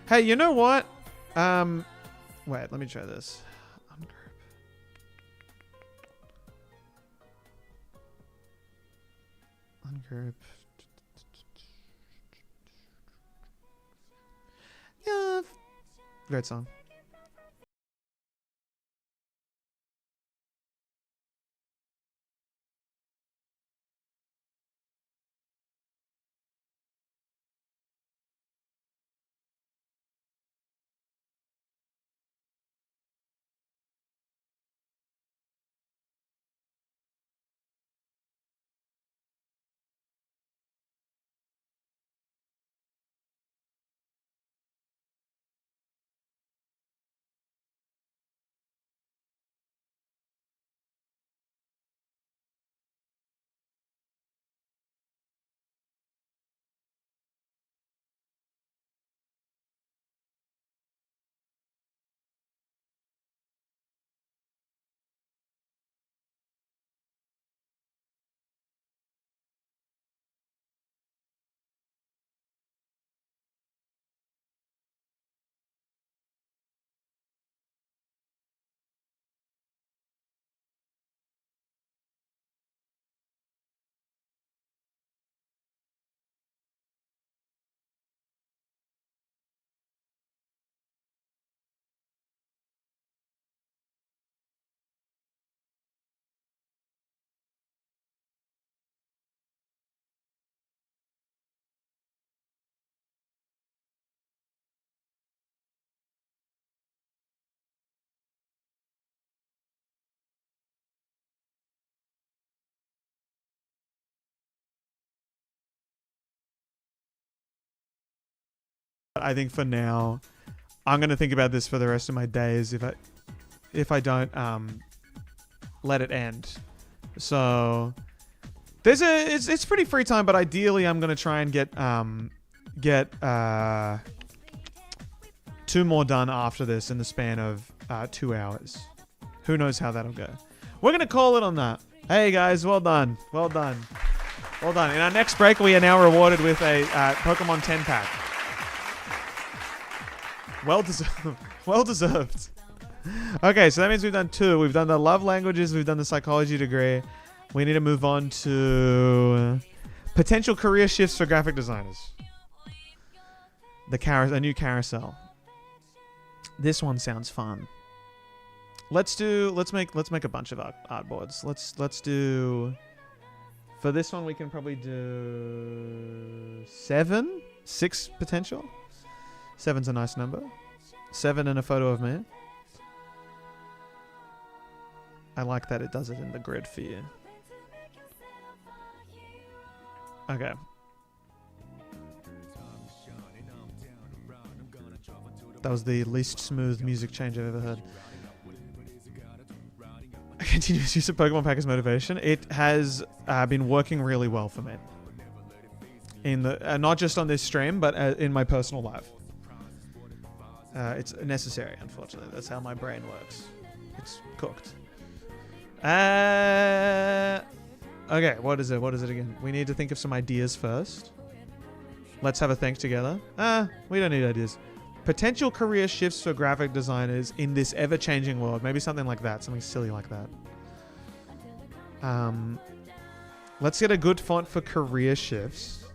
Hey, you know what? Wait, let me try this. Ungroup. Yeah. Great song. I think for now, I'm gonna think about this for the rest of my days if I don't let it end. So it's pretty free time, but ideally I'm gonna try and get 2 more done after this in the span of 2 hours. Who knows how that'll go. We're gonna call it on that. Hey guys, well done. Well done. Well done. In our next break, we are now rewarded with a Pokemon 10 pack. Well deserved. Well deserved. Okay, so that means we've done 2. We've done the love languages. We've done the psychology degree. We need to move on to potential career shifts for graphic designers. A new carousel. This one sounds fun. Let's make a bunch of artboards. Let's do. For this one, we can probably do 6 potential. 7's a nice number. 7 and a photo of me. I like that it does it in the grid for you. Okay. That was the least smooth music change I've ever heard. Continuous use of Pokemon Pack as motivation. It has been working really well for me. In the not just on this stream, but in my personal life. It's necessary, unfortunately. That's how my brain works. It's cooked. Okay, what is it? What is it again? We need to think of some ideas first. Let's have a think together. We don't need ideas. Potential career shifts for graphic designers in this ever-changing world. Maybe something like that. Something silly like that. Let's get a good font for career shifts.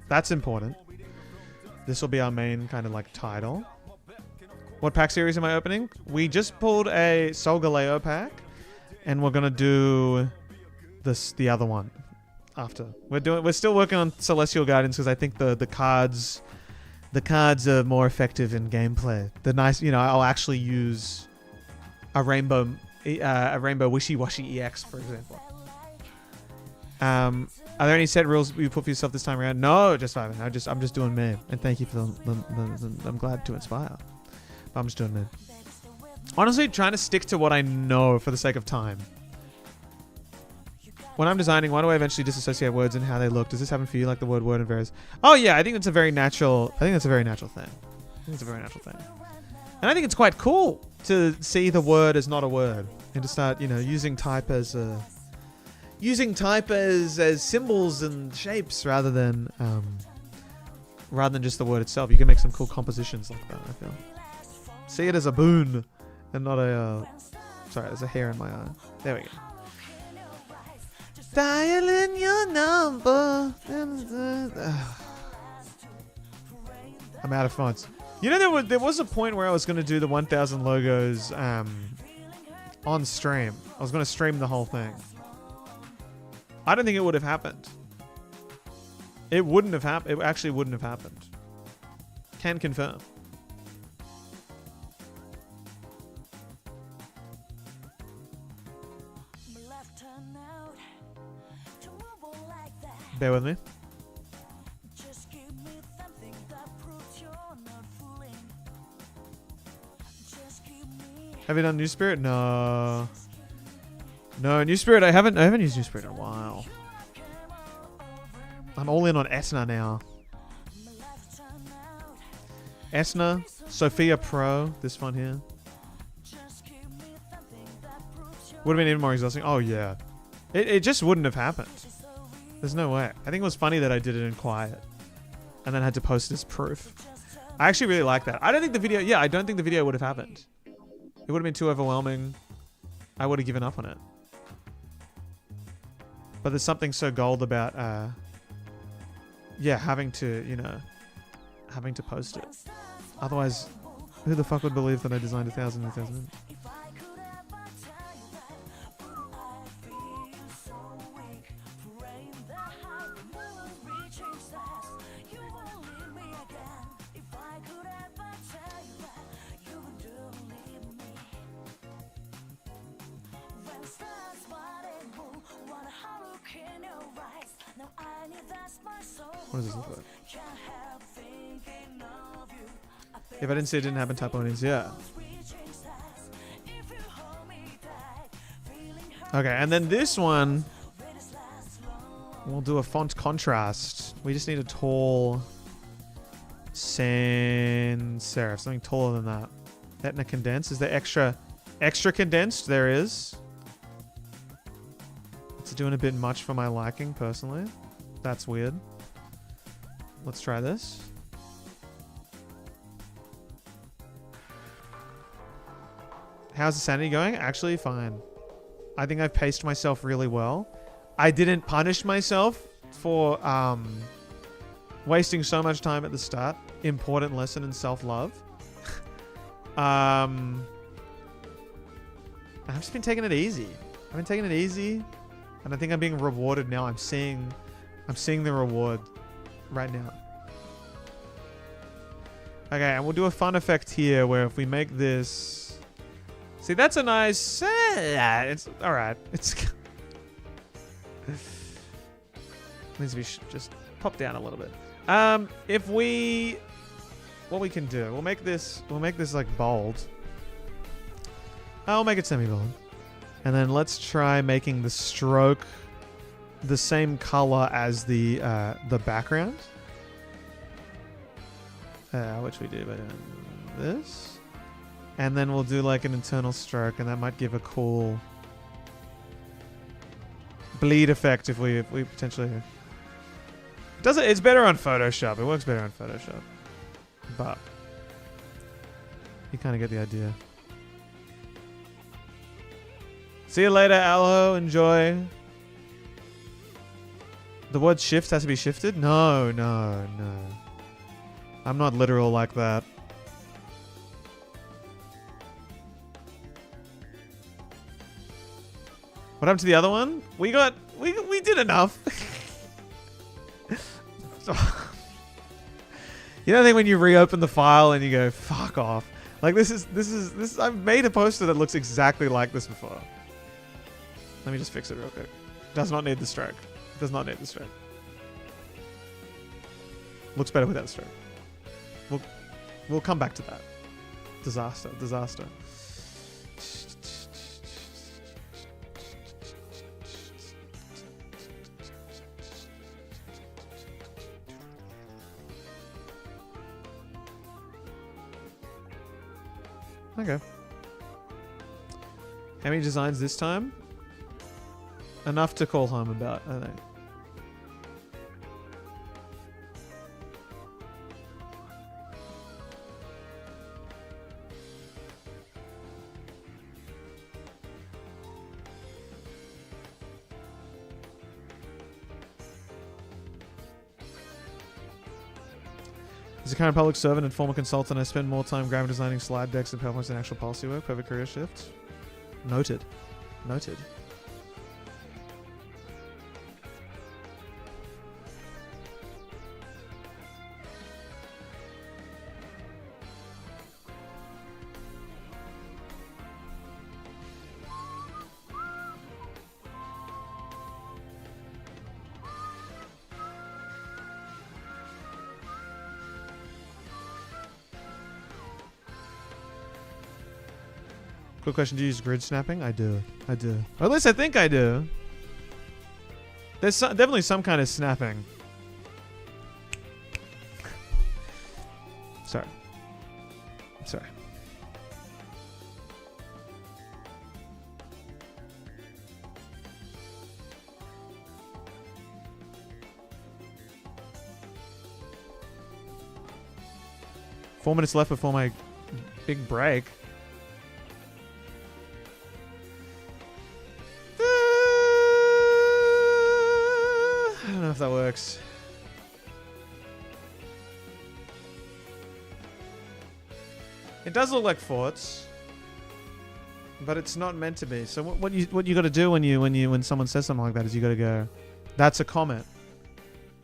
That's important. This will be our main kind of like title. What pack series am I opening? We just pulled a Solgaleo pack, and we're gonna do the other one after. We're still working on Celestial Guardians because I think the cards are more effective in gameplay. The nice, I'll actually use a rainbow Wishy-Washy EX, for example. Are there any set rules you put for yourself this time around? No, just 5. I'm just doing me. And thank you for I'm glad to inspire. But I'm just doing me. Honestly, trying to stick to what I know for the sake of time. When I'm designing, why do I eventually disassociate words and how they look? Does this happen for you, like the word and various? Oh yeah, I think that's a very natural thing. And I think it's quite cool to see the word as not a word and to start, using type as symbols and shapes rather than just the word itself. You can make some cool compositions like that, I feel. See it as a boon and not a sorry, there's a hair in my eye. There we go. Dialing your number. I'm out of fonts. There was a point where I was going to do the 1000 logos on stream. I was going to stream the whole thing. I don't think it would have happened. It wouldn't have happened. It actually wouldn't have happened. Can confirm. Bear with me. Have you done New Spirit? No. No, New Spirit. I haven't used New Spirit in a while. I'm all in on Etna now. Etna, Sophia Pro, this one here. Would have been even more exhausting. Oh yeah. It just wouldn't have happened. There's no way. I think it was funny that I did it in quiet and then had to post as proof. I actually really like that. I don't think the video would have happened. It would have been too overwhelming. I would have given up on it. But there's something so gold about, having to post it. Otherwise, who the fuck would believe that I designed 1,000. What does this look like? If I didn't say it didn't happen, type audience, yeah. Okay, and then this one, we'll do a font contrast. We just need a tall sans serif, something taller than that. Etna condensed. Is there extra condensed? There is. It's doing a bit much for my liking, personally. That's weird. Let's try this. How's the sanity going? Actually, fine. I think I've paced myself really well. I didn't punish myself for wasting so much time at the start. Important lesson in self-love. I've just been taking it easy. I've been taking it easy, and I think I'm being rewarded now. I'm seeing the reward right now. Okay, and we'll do a fun effect here where if we make this... See, that's a nice... yeah, it's alright. It's... needs to be just pop down a little bit. If we... What we can do, we'll make this like bold. I'll make it semi-bold. And then let's try making the stroke the same color as the background. Which we do by doing this. And then we'll do like an internal stroke, and that might give a cool bleed effect if we potentially... It's better on Photoshop. It works better on Photoshop. But you kind of get the idea. See you later, Aloe. Enjoy. The word shift has to be shifted? No. I'm not literal like that. What happened to the other one? We did enough. You know, when you reopen the file and you go, fuck off. Like this is I've made a poster that looks exactly like this before. Let me just fix it real quick. Does not need the stroke. Does not need the stroke. Looks better without the stroke. We'll come back to that. Disaster. Okay. How many designs this time? Enough to call home about, I think. As a current public servant and former consultant, I spend more time graphic designing slide decks and PowerPoints than actual policy work. Perfect career shift. Noted. Quick question, do you use grid snapping? I do. Or at least I think I do. There's definitely some kind of snapping. Sorry. 4 minutes left before my big break. I don't know if that works. It does look like forts, but it's not meant to be. So what you got to do when someone says something like that is you got to go, that's a comment.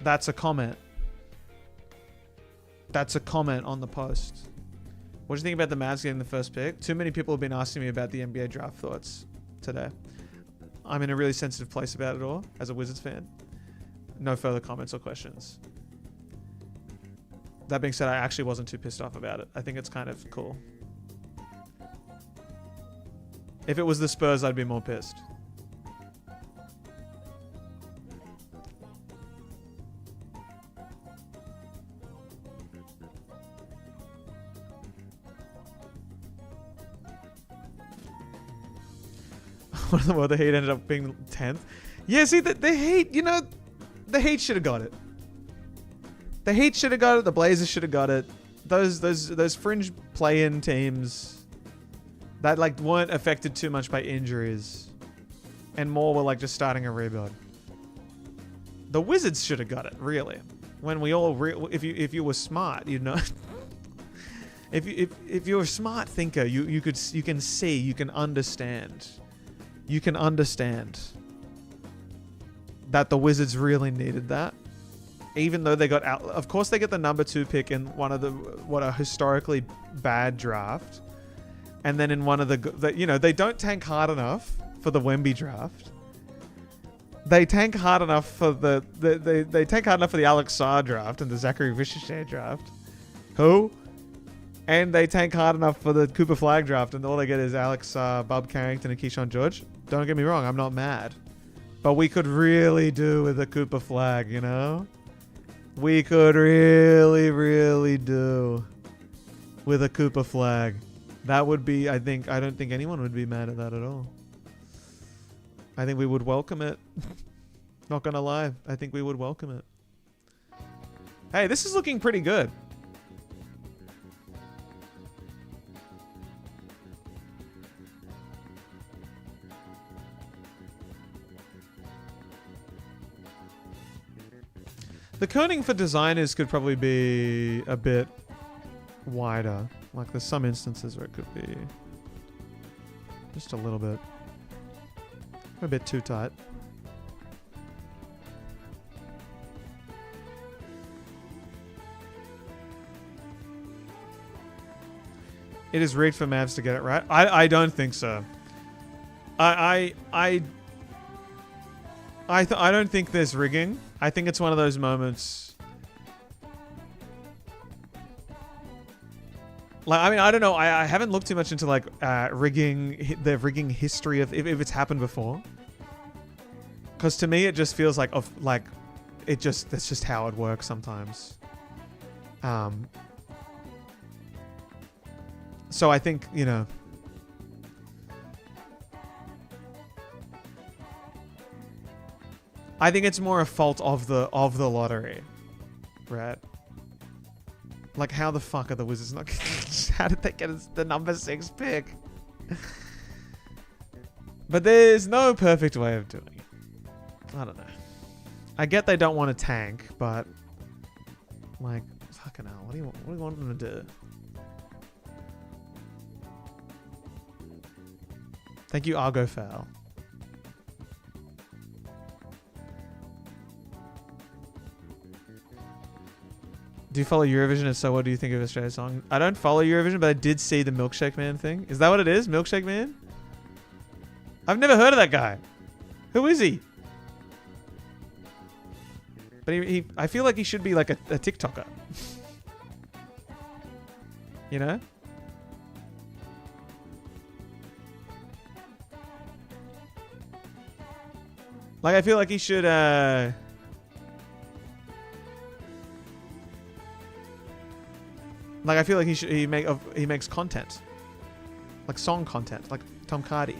That's a comment. That's a comment on the post. What do you think about the Mavs getting the first pick? Too many people have been asking me about the NBA draft thoughts today. I'm in a really sensitive place about it all as a Wizards fan. No further comments or questions. That being said, I actually wasn't too pissed off about it. I think it's kind of cool. If it was the Spurs, I'd be more pissed. Well, the Heat ended up being 10th. Yeah, see, the Heat, you know, the Heat should have got it. The Heat should have got it. The Blazers should have got it. Those fringe play-in teams, that like weren't affected too much by injuries, and more were like just starting a rebuild. The Wizards should have got it, really. When we all, if you were smart, you'd know. if you're a smart thinker, you can see, you can understand that the Wizards really needed that. Even though they got out, of course they get the number 2 pick in one of the what a historically bad draft, and then in one of the you know, they don't tank hard enough for the Wemby draft. They tank hard enough for they tank hard enough for the Alex Sarr draft and the Zachary Ricochet draft. Who? And they tank hard enough for the Cooper Flag draft, and all they get is Alex Sarr, Bob Carrington, and Keyshawn George. Don't get me wrong, I'm not mad, but we could really do with a Cooper Flag, you know. We could really do with a Cooper Flag. That would be, I don't think anyone would be mad at that at all. I think we would welcome it. Not gonna lie, I think we would welcome it. Hey, this is looking pretty good. The kerning for designers could probably be a bit wider. Like there's some instances where it could be just a little bit. A bit too tight. It is rigged for Mavs to get it right. I don't think so. I don't think there's rigging. I think it's one of those moments. Like, I mean, I don't know. I haven't looked too much into like rigging, the rigging history of if it's happened before. Because to me, it just feels like that's just how it works sometimes. So I think, you know. I think it's more a fault of the lottery, right? Like, how the fuck are the Wizards not? How did they get the number 6 pick? But there's no perfect way of doing it. I don't know. I get they don't want to tank, but like, fucking hell, what do you want them to do? Thank you, Argo Foul. Do you follow Eurovision? If so, what do you think of Australia's song? I don't follow Eurovision, but I did see the Milkshake Man thing. Is that what it is? Milkshake Man? I've never heard of that guy. Who is he? But I feel like he should be like a TikToker. You know? Like, I feel like he should, like, I feel like he makes content. Like song content. Like Tom Cardi.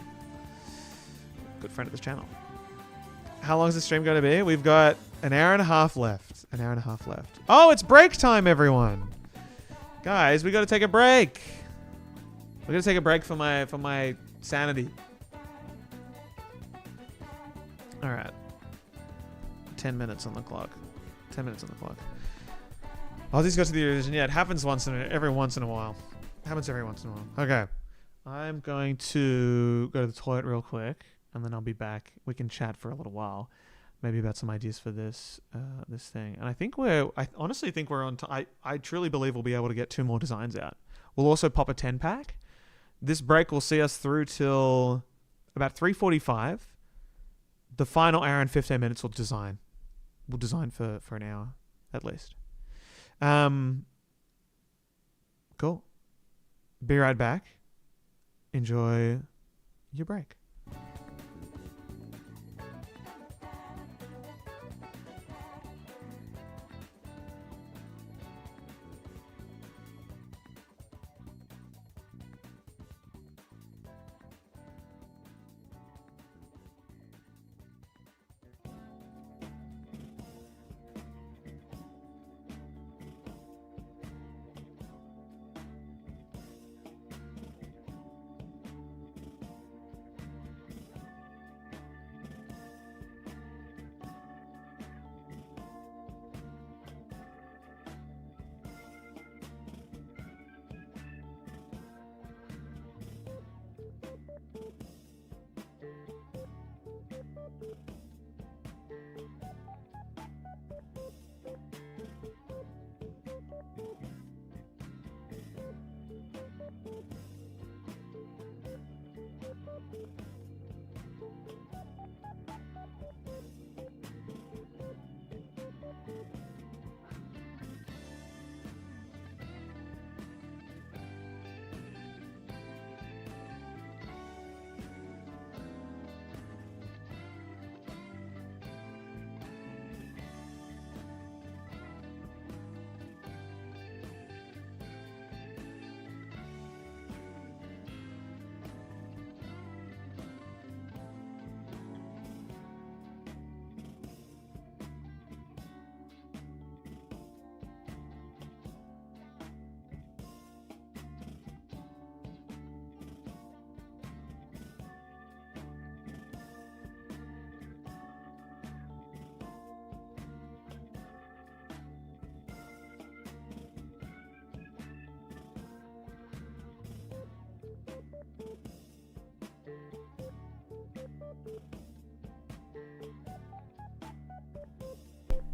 Good friend of this channel. How long is the stream going to be? We've got an hour and a half left. An hour and a half left. Oh, it's break time, everyone. Guys, we got to take a break. We're going to take a break for my sanity. All right. 10 minutes on the clock. 10 minutes on the clock. Aussies go to the Eurovision. Yeah, it happens every once in a while. It happens every once in a while. Okay. I'm going to go to the toilet real quick, and then I'll be back. We can chat for a little while, maybe about some ideas for this thing. And I honestly think we're on time. I truly believe we'll be able to get 2 more designs out. We'll also pop a 10-pack. This break will see us through till about 3:45. The final hour and 15 minutes we'll design. We'll design for an hour, at least. Cool. Be right back. Enjoy your break.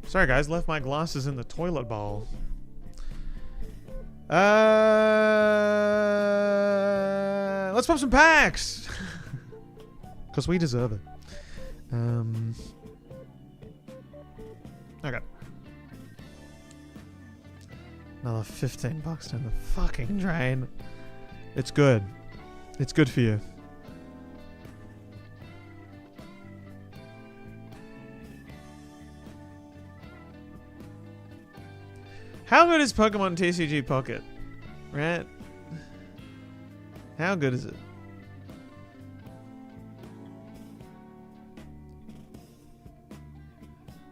Sorry guys, left my glasses in the toilet bowl. Let's pop some packs! Because we deserve it. Okay. Another 15 bucks down the fucking drain. It's good. It's good for you. How good is Pokemon TCG Pocket? Right? How good is it?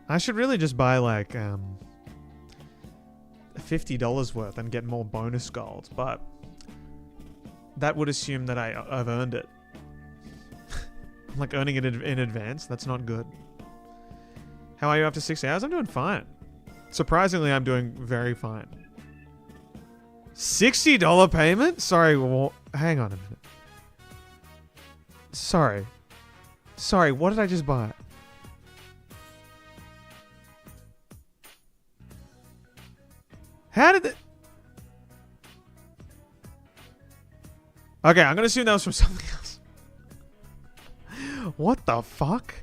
I should really just buy like $50 worth and get more bonus gold, but that would assume that I've earned it. I'm like earning it in advance. That's not good. How are you after 6 hours? I'm doing fine. Surprisingly, I'm doing very fine. $60 payment? Sorry, well, hang on a minute. Sorry. Sorry, what did I just buy? How did it? Okay, I'm gonna assume that was from something else. What the fuck?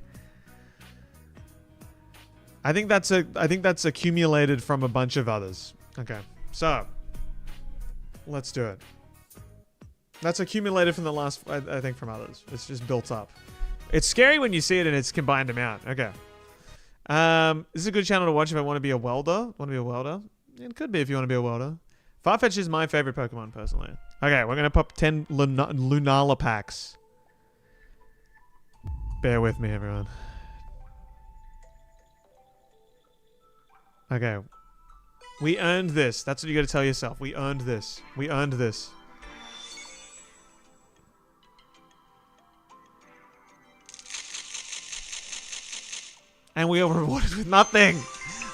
I think that's accumulated from a bunch of others. Okay, so let's do it. That's accumulated from the last, I think, from others. It's just built up. It's scary when you see it in its combined amount. Okay. This is a good channel to watch if I want to be a welder. Want to be a welder? It could be if you want to be a welder. Farfetch is my favorite Pokemon, personally. Okay, we're going to pop 10 Lunala packs. Bear with me, everyone. Okay. We earned this. That's what you got to tell yourself. We earned this. We earned this. And we are rewarded with nothing.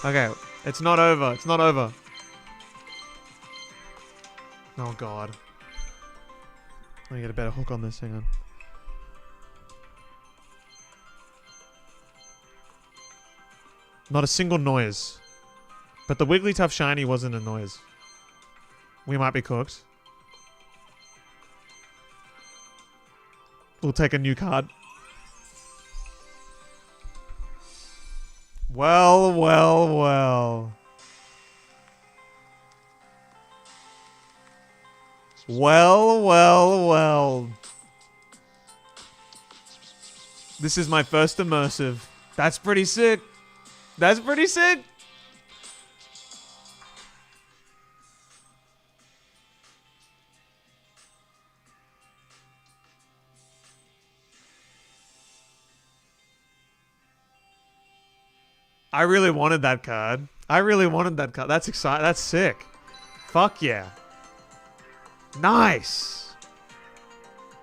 Okay. It's not over. It's not over. Oh, God. Let me get a better hook on this. Hang on. Not a single noise. But the Wigglytuff shiny wasn't a noise. We might be cooked. We'll take a new card. Well, well, well. Well, well, well. This is my first immersive. That's pretty sick. That's pretty sick. I really wanted that card. I really wanted that card. That's exciting. That's sick. Fuck yeah. Nice.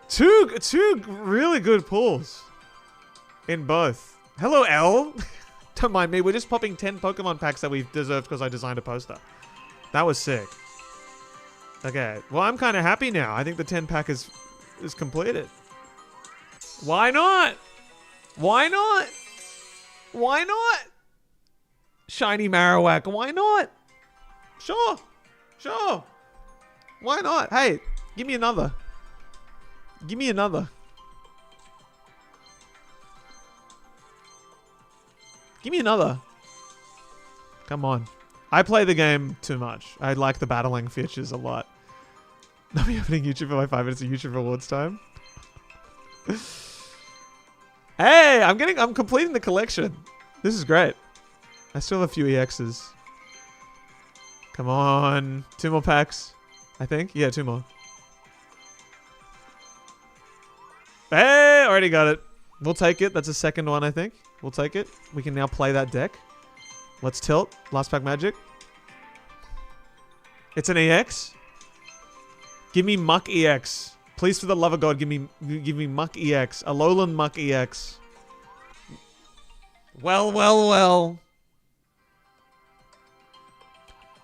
Two really good pulls. In both. Hello, L. Don't mind me. We're just popping 10 Pokemon packs that we've deserved because I designed a poster. That was sick. Okay. Well, I'm kind of happy now. I think the 10 pack is completed. Why not? Why not? Why not? Shiny Marowak, why not? Sure. Sure. Why not? Hey, give me another. Give me another. Give me another. Come on. I play the game too much. I like the battling features a lot. Not me opening YouTube for my 5 minutes of YouTube rewards time. Hey, I'm completing the collection. This is great. I still have a few EXs. Come on. 2 more packs. I think. Yeah, 2 more. Hey, already got it. We'll take it. That's a second one, I think. We'll take it. We can now play that deck. Let's tilt. Last pack magic. It's an EX. Give me Muck EX. Please, for the love of God, give me Muck EX. Alolan Muck EX. Well, well, well.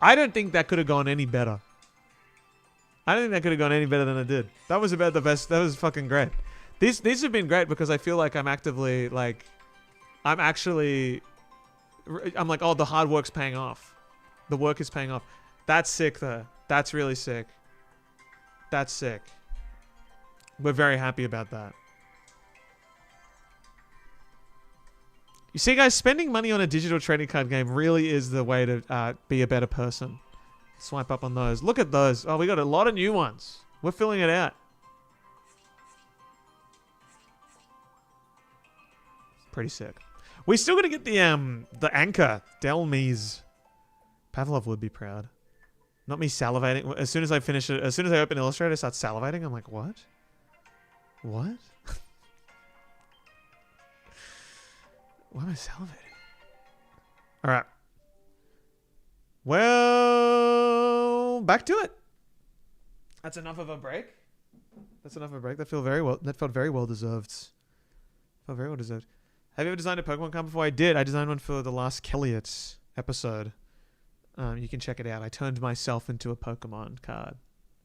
I don't think that could have gone any better. I don't think that could have gone any better than it did. That was about the best. That was fucking great. These have been great because I feel like I'm actively, like, I'm actually I'm like, oh, the hard work's paying off. The work is paying off. That's sick, though. That's really sick. That's sick. We're very happy about that. You see, guys, spending money on a digital trading card game really is the way to be a better person. Swipe up on those. Look at those. Oh, we got a lot of new ones. We're filling it out. Pretty sick. We still got to get the anchor. Delmise. Pavlov would be proud. Not me salivating. As soon as I finish it, as soon as I open Illustrator, I start salivating. I'm like, what? What? Why am I salivating? All right. Well, back to it. That's enough of a break. That's enough of a break. That felt very well. That felt very well deserved. Felt very well deserved. Have you ever designed a Pokemon card before? I did. I designed one for the last Elliot episode. You can check it out. I turned myself into a Pokemon card.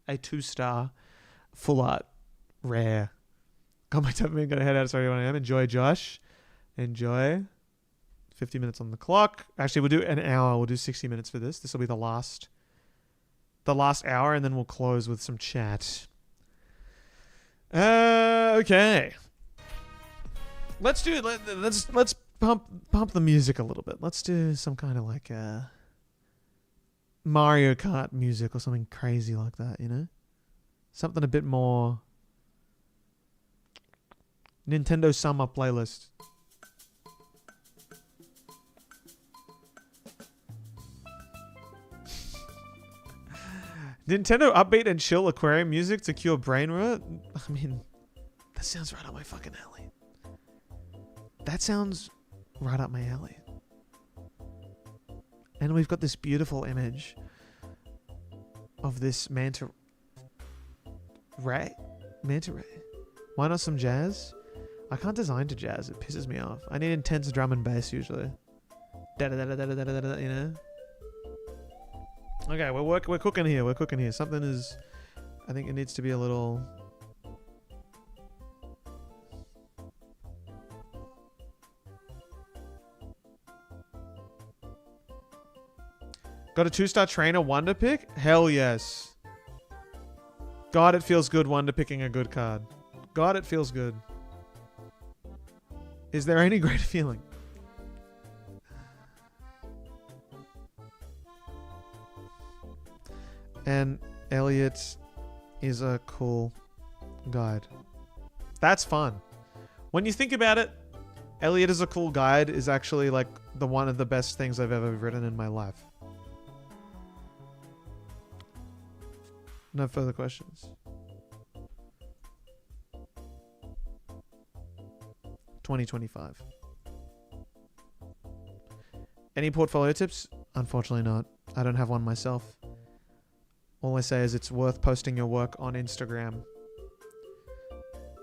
A 2-star, full art, rare. Got my dopamine, gotta head out. Sorry, I am. Enjoy, Josh. Enjoy. 50 minutes on the clock. Actually, we'll do an hour. We'll do 60 minutes for this. This will be the last hour, and then we'll close with some chat. Okay. Let's pump the music a little bit. Let's do some kind of like Mario Kart music or something crazy like that, you know? Something a bit more Nintendo Summer playlist. Nintendo upbeat and chill aquarium music to cure brain rot? I mean, that sounds right up my fucking alley. That sounds right up my alley. And we've got this beautiful image of this manta ray. Manta ray. Why not some jazz? I can't design to jazz. It pisses me off. I need intense drum and bass usually. Da da da da da da da da, you know? Okay, we're cooking here. We're cooking here. Something is... I think it needs to be a little... Got a 2-star trainer wonder pick? Hell yes. God, it feels good wonder picking a good card. God, it feels good. Is there any greater feeling? And Elliot is a cool guide. That's fun. When you think about it, Elliot is a cool guide is actually like the one of the best things I've ever written in my life. No further questions. 2025. Any portfolio tips? Unfortunately not. I don't have one myself. All I say is it's worth posting your work on Instagram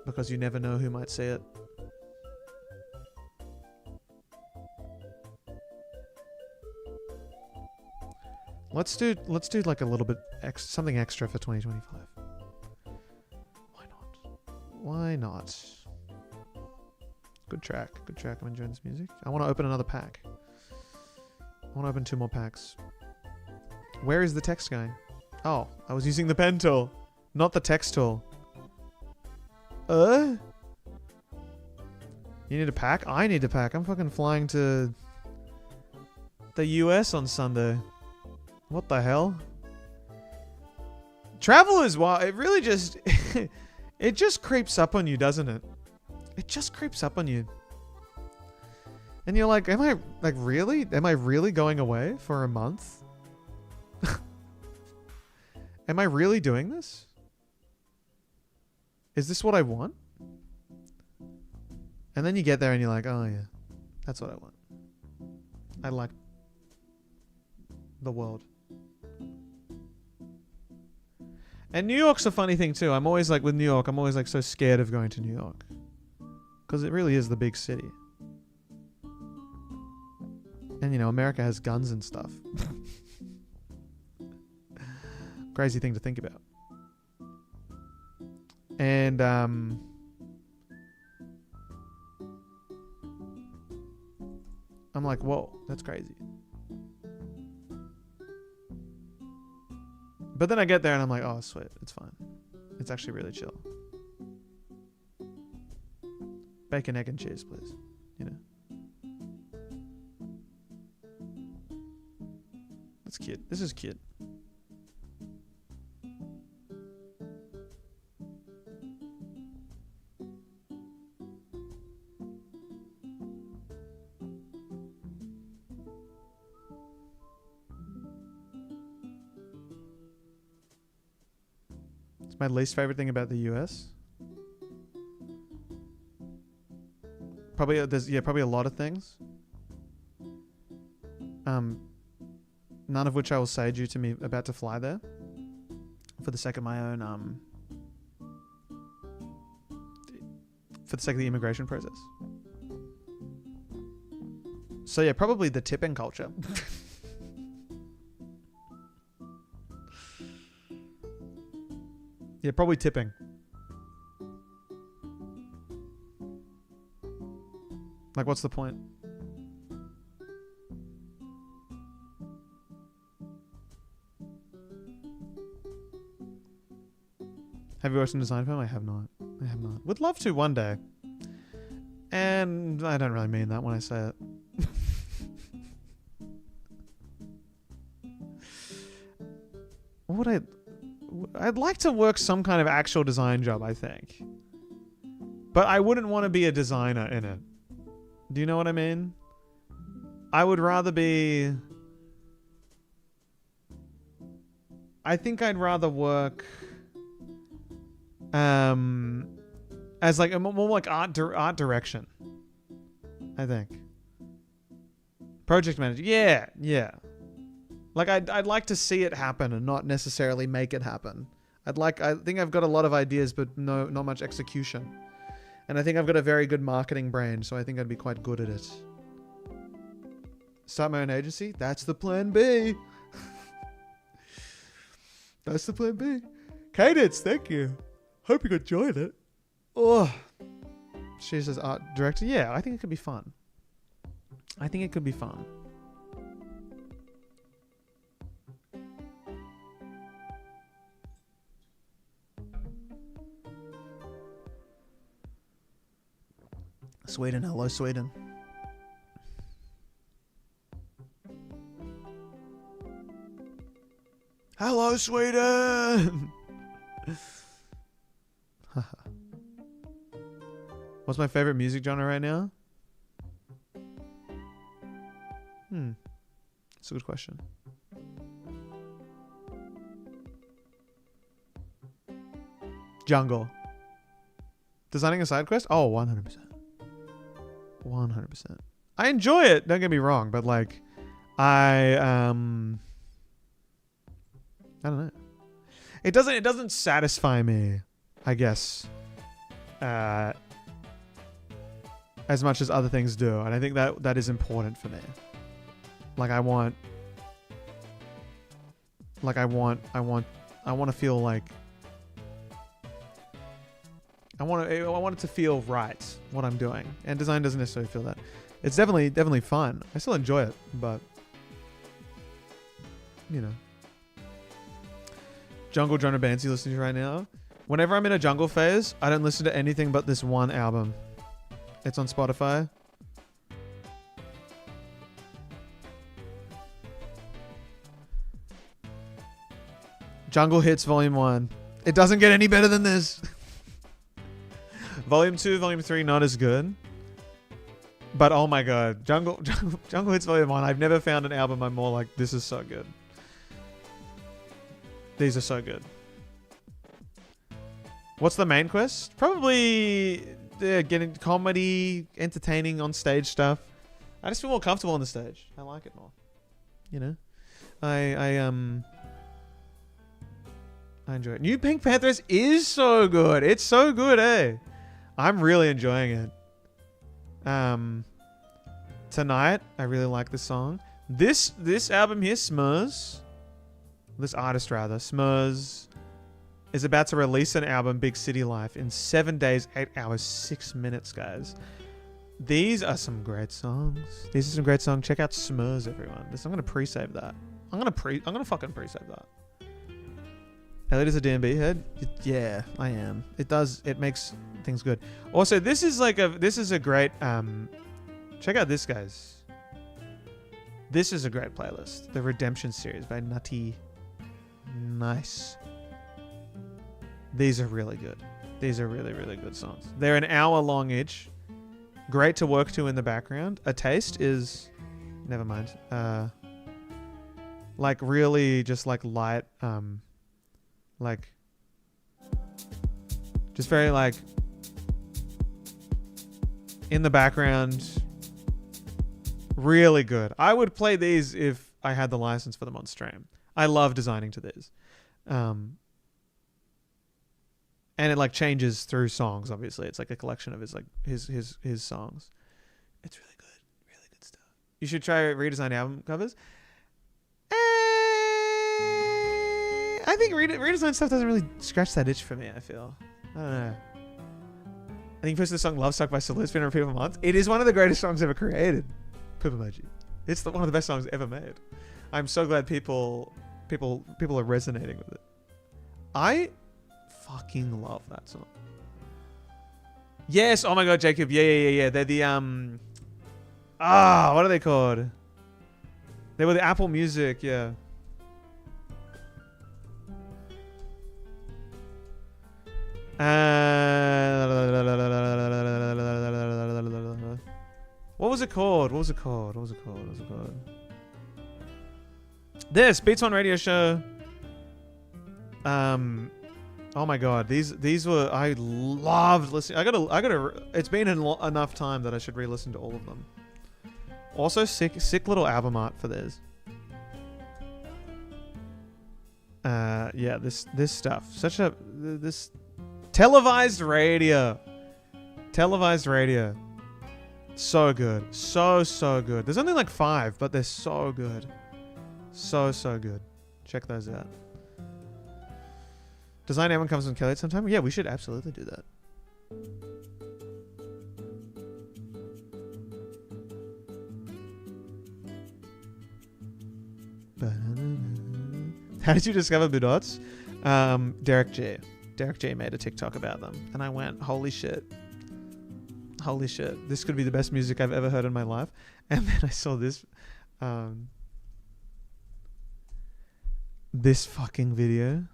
because you never know who might see it. Let's do like a little bit something extra for 2025. Why not? Why not? Good track. Good track. I'm enjoying this music. I want to open another pack. I want to open 2 more packs. Where is the text going? Oh, I was using the pen tool, not the text tool. You need a pack? I need a pack. I'm fucking flying to the US on Sunday. What the hell? Travel is wild. It really just... it just creeps up on you, doesn't it? It just creeps up on you. And you're like, am I really going away for a month? Am I really doing this? Is this what I want? And then you get there and you're like, oh yeah, that's what I want. I like the world. And New York's a funny thing too. I'm always like, with New York, I'm always like so scared of going to New York. Because it really is the big city. And you know, America has guns and stuff. Crazy thing to think about. And I'm like, whoa, that's crazy. But then I get there and I'm like, oh, sweet, it's fine. It's actually really chill. Bacon, egg, and cheese, please. You know. That's cute. This is cute. It's my least favorite thing about the US. Probably probably a lot of things. None of which I will say due to me about to fly there. For the sake of my own for the sake of the immigration process. So yeah, probably the tipping culture. Yeah, probably tipping. Like, what's the point? Have you watched a design film? I have not. I have not. Would love to one day. And I don't really mean that when I say it. What would I'd like to work some kind of actual design job, I think. But I wouldn't want to be a designer in it. Do you know what I mean? I would rather be... I think I'd rather work as like a more like art direction. I think. Project manager. Yeah, yeah. Like I'd like to see it happen and not necessarily make it happen. I think I've got a lot of ideas but not much execution. And I think I've got a very good marketing brain, so I think I'd be quite good at it. Start my own agency? That's the plan B. That's the plan B. Cadence, thank you. Hope you enjoyed it. Oh. She says art director. Yeah, I think it could be fun. I think it could be fun. Sweden, hello Sweden. Hello Sweden! What's my favorite music genre right now? That's a good question. Jungle. Designing a side quest? Oh, 100%. 100%. I enjoy it, don't get me wrong, but like I don't know. It doesn't satisfy me, I guess. As much as other things do, and I think that is important for me. Like I want to feel like I want it to feel right what I'm doing, and design doesn't necessarily feel that. It's definitely fun. I still enjoy it, but you know. Jungle genre bands you listening to right now? Whenever I'm in a jungle phase, I don't listen to anything but this one album. It's on Spotify. Jungle Hits Volume 1. It doesn't get any better than this. Volume 2, Volume 3, not as good. But oh my god. Jungle Hits Volume 1. I've never found an album I'm more like, this is so good. These are so good. What's the main quest? Probably getting comedy, entertaining on stage stuff. I just feel more comfortable on the stage. I like it more. You know? I enjoy it. New Pink Panthers is so good. It's so good, eh? I'm really enjoying it. Tonight, I really like this song. This album here, Smurs. This artist rather, Smurs, is about to release an album, Big City Life, in 7 days, 8 hours, 6 minutes, guys. These are some great songs. These are some great songs. Check out Smurs, everyone. I'm gonna pre-save that. I'm gonna fucking pre-save that. Elliot is a DMB head. Yeah, I am. It makes things good. Also, this is a great check out this, guys. This is a great playlist. The Redemption series by Nutty. Nice. These are really good. These are really, really good songs. They're an hour long each. Great to work to in the background. A Taste is, never mind. Like really just like light, like just very like in the background. Really good. I would play these if I had the license for them on stream. I love designing to these. And it like changes through songs, obviously. It's like a collection of his songs. It's really good. Really good stuff. You should try redesign album covers. I think redesign stuff doesn't really scratch that itch for me, I feel. I don't know. I think first the song Love Suck by Salute has been repeated for months. It is one of the greatest songs ever created. Poop emoji. It's one of the best songs ever made. I'm so glad people are resonating with it. I fucking love that song. Yes, oh my god, Jacob. Yeah. They're the what are they called? They were the Apple Music, yeah. What was it called? This Beats on Radio Show. Oh my god, these were, I loved listening. I gotta. It's been enough time that I should re-listen to all of them. Also, sick little album art for this. Yeah, this stuff. This televised radio. So good. So good. There's only like 5, but they're so good. So good. Check those out. Design Everyone comes on Kelly sometime? Yeah, we should absolutely do that. How did you discover Budots? Derek G. Derek G made a TikTok about them. And I went, holy shit. Holy shit. This could be the best music I've ever heard in my life. And then I saw this. This fucking video.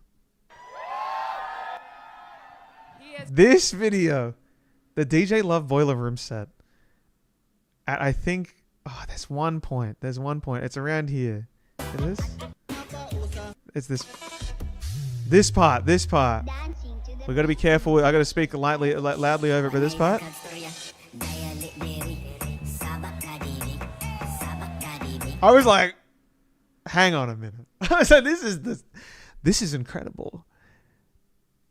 This video. The DJ Love Boiler Room set. I think... Oh, there's one point. It's around here. It is? It's this... This part. We gotta be careful. I gotta speak loudly over it for this part. I was like, hang on a minute. I was like, this is incredible.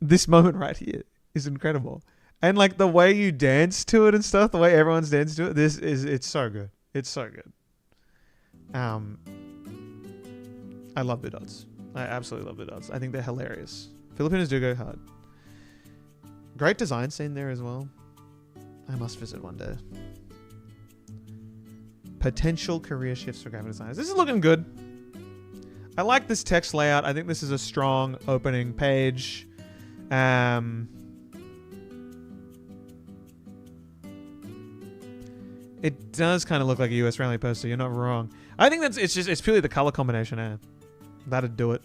This moment right here is incredible. And like the way you dance to it and stuff, the way everyone's dancing to it, it's so good. It's so good. I love Budots. I absolutely love Budots. I think they're hilarious. Filipinos do go hard. Great design scene there as well. I must visit one day. Potential career shifts for graphic designers. This is looking good. I like this text layout. I think this is a strong opening page. It does kind of look like a US rally poster. You're not wrong. I think it's purely the color combination. That'd do it.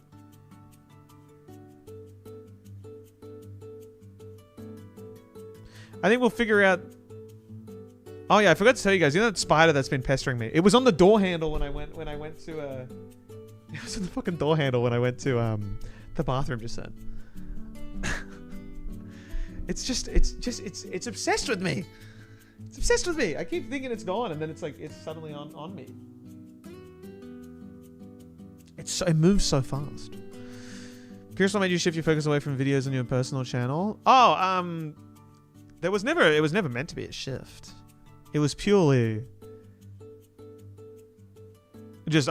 I think we'll figure out. Oh yeah, I forgot to tell you guys. You know that spider that's been pestering me? It was on the door handle when I went to it was on the fucking door handle when I went to the bathroom just then. It's obsessed with me. It's obsessed with me. I keep thinking it's gone, and then it's suddenly on me. It moves so fast. Curious what made you shift your focus away from videos on your personal channel? Oh, it was never meant to be a shift. It was purely I'm just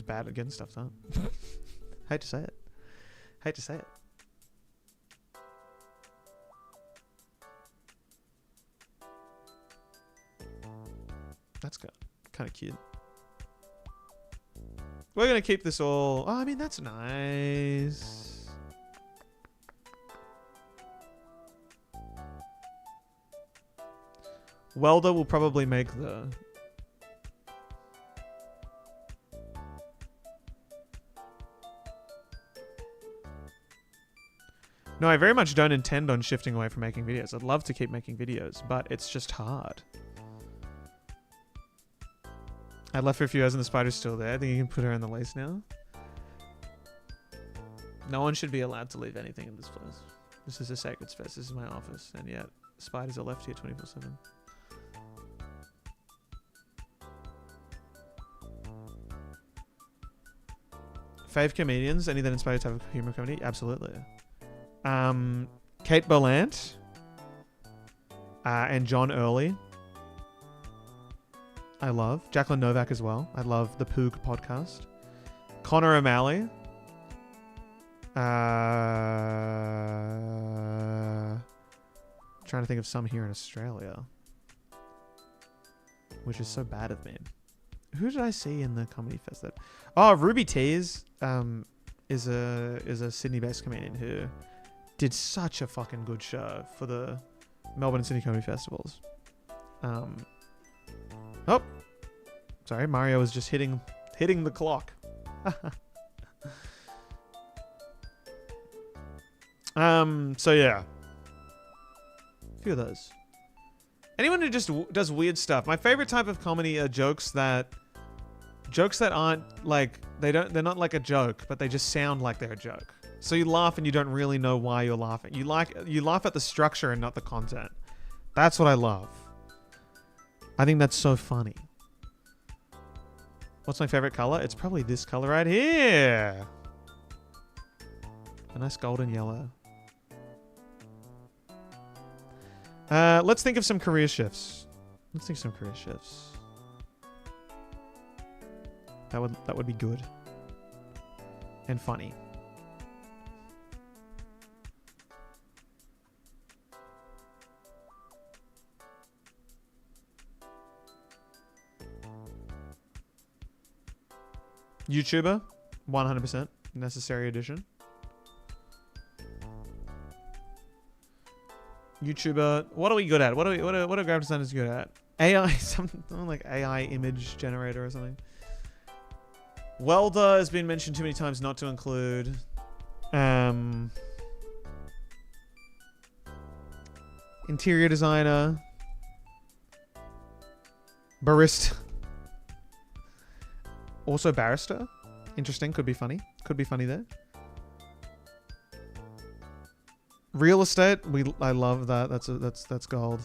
bad at getting stuff done. Hate to say it. That's kind of cute. We're gonna keep this all. Oh, I mean, that's nice. Welder will probably make the. No, I very much don't intend on shifting away from making videos. I'd love to keep making videos, but it's just hard. I left for a few hours and the spider's still there. I think you can put her in the lace now. No one should be allowed to leave anything in this place. This is a sacred space. This is my office. And yet, spiders are left here 24/7. Fave comedians? Any that inspire type of humor comedy? Absolutely. Kate Berlant. And John Early. I love. Jacqueline Novak as well. I love the Poog podcast. Connor O'Malley. Trying to think of some here in Australia. Which is so bad of me. Who did I see in the comedy fest? Oh, Ruby Tees is a Sydney-based comedian who did such a fucking good show for the Melbourne and Sydney comedy festivals. Oh, sorry, Mario was just hitting the clock. So yeah, a few of those. Anyone who just does weird stuff. My favorite type of comedy are jokes that aren't like they're not like a joke, but they just sound like they're a joke. So you laugh and you don't really know why you're laughing. You laugh at the structure and not the content. That's what I love. I think that's so funny. What's my favorite color? It's probably this color right here. A nice golden yellow. Let's think of some career shifts. That would be good. And funny. YouTuber, 100% necessary addition. YouTuber, what are we good at? What are graphic designers good at? AI, something like AI image generator or something. Welder has been mentioned too many times not to include. Interior designer. Barista. Also barrister. Interesting. Could be funny. Could be funny there. Real estate. I love that. That's gold.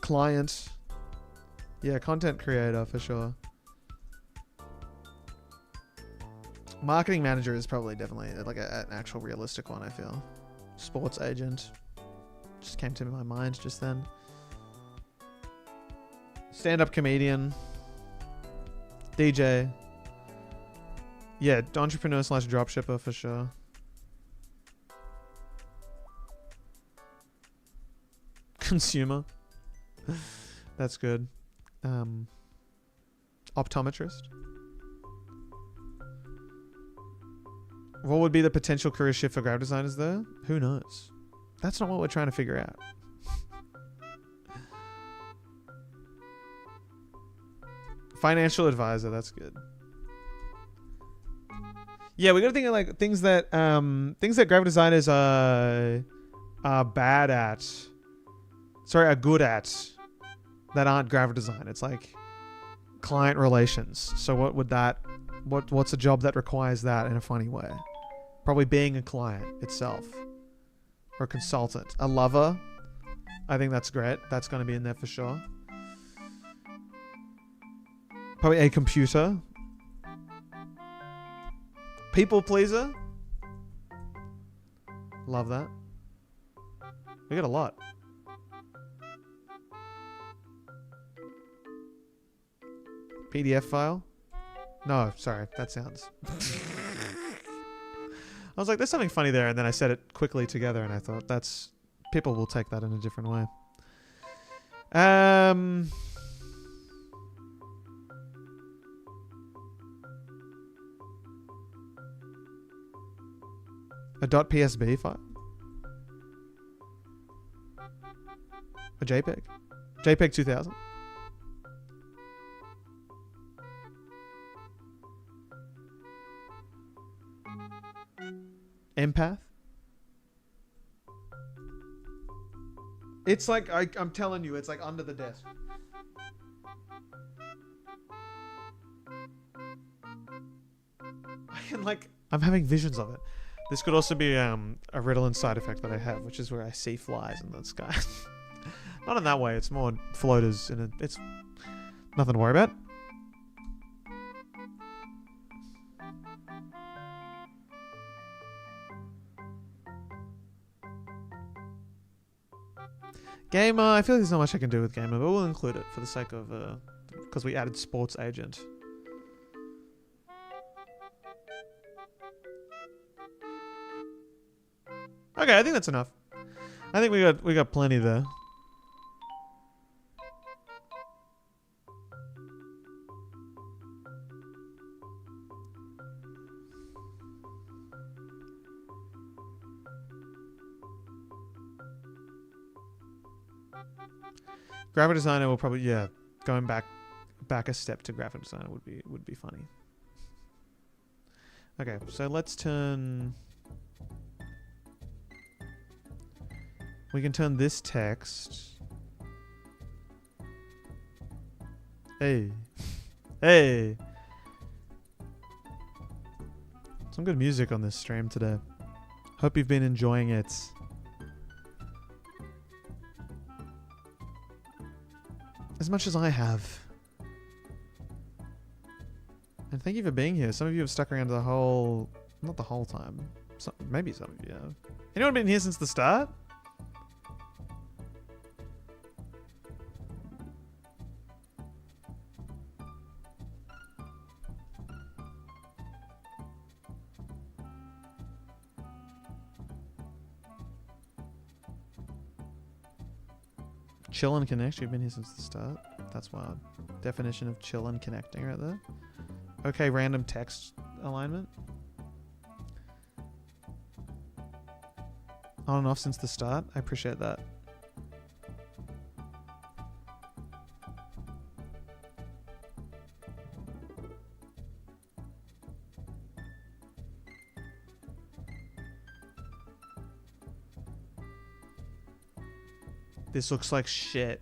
Client. Yeah, content creator for sure. Marketing manager is probably definitely like an actual realistic one, I feel. Sports agent. Just came to my mind just then. Stand-up comedian. DJ. Yeah, entrepreneur / dropshipper for sure. Consumer. That's good. Optometrist. What would be the potential career shift for graphic designers though? Who knows? That's not what we're trying to figure out. Financial advisor, that's good. Yeah, we gotta think of like things that graphic designers are bad at. Sorry, are good at. That aren't graphic design. It's like client relations. So what would that? What's a job that requires that in a funny way? Probably being a client itself, or a consultant. A lover. I think that's great. That's going to be in there for sure. Probably a computer. People pleaser. Love that. We got a lot. PDF file? No, sorry. That sounds... I was like, there's something funny there, and then I said it quickly together, and I thought, people will take that in a different way. Um. A .psb file. A JPEG. JPEG 2000. Empath. It's like I'm telling you, it's like under the desk. I can like I'm having visions of it. This could also be a Ritalin side effect that I have, which is where I see flies in the sky. Not in that way. It's more floaters, and it's nothing to worry about. Gamer, I feel like there's not much I can do with Gamer, but we'll include it for the sake of, because we added Sports Agent. Okay, I think that's enough. I think we got plenty there. Graphic designer will probably going back a step to graphic designer would be funny. Okay, so let's turn. We can turn this text. Hey. Hey. Some good music on this stream today. Hope you've been enjoying it. As much as I have. And thank you for being here. Some of you have stuck around the whole... Not the whole time. Maybe some of you have. Anyone been here since the start? Chill and connect. You've been here since the start. That's wild. Definition of chill and connecting right there. Okay, random text alignment. On and off since the start. I appreciate that. This looks like shit.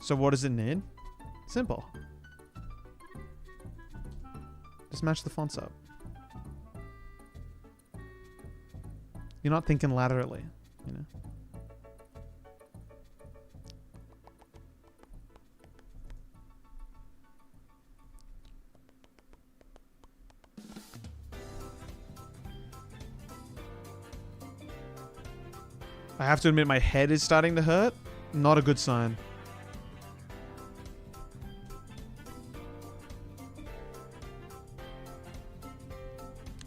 So what does it need? Simple. Just match the fonts up. You're not thinking laterally, you know? I have to admit my head is starting to hurt. Not a good sign.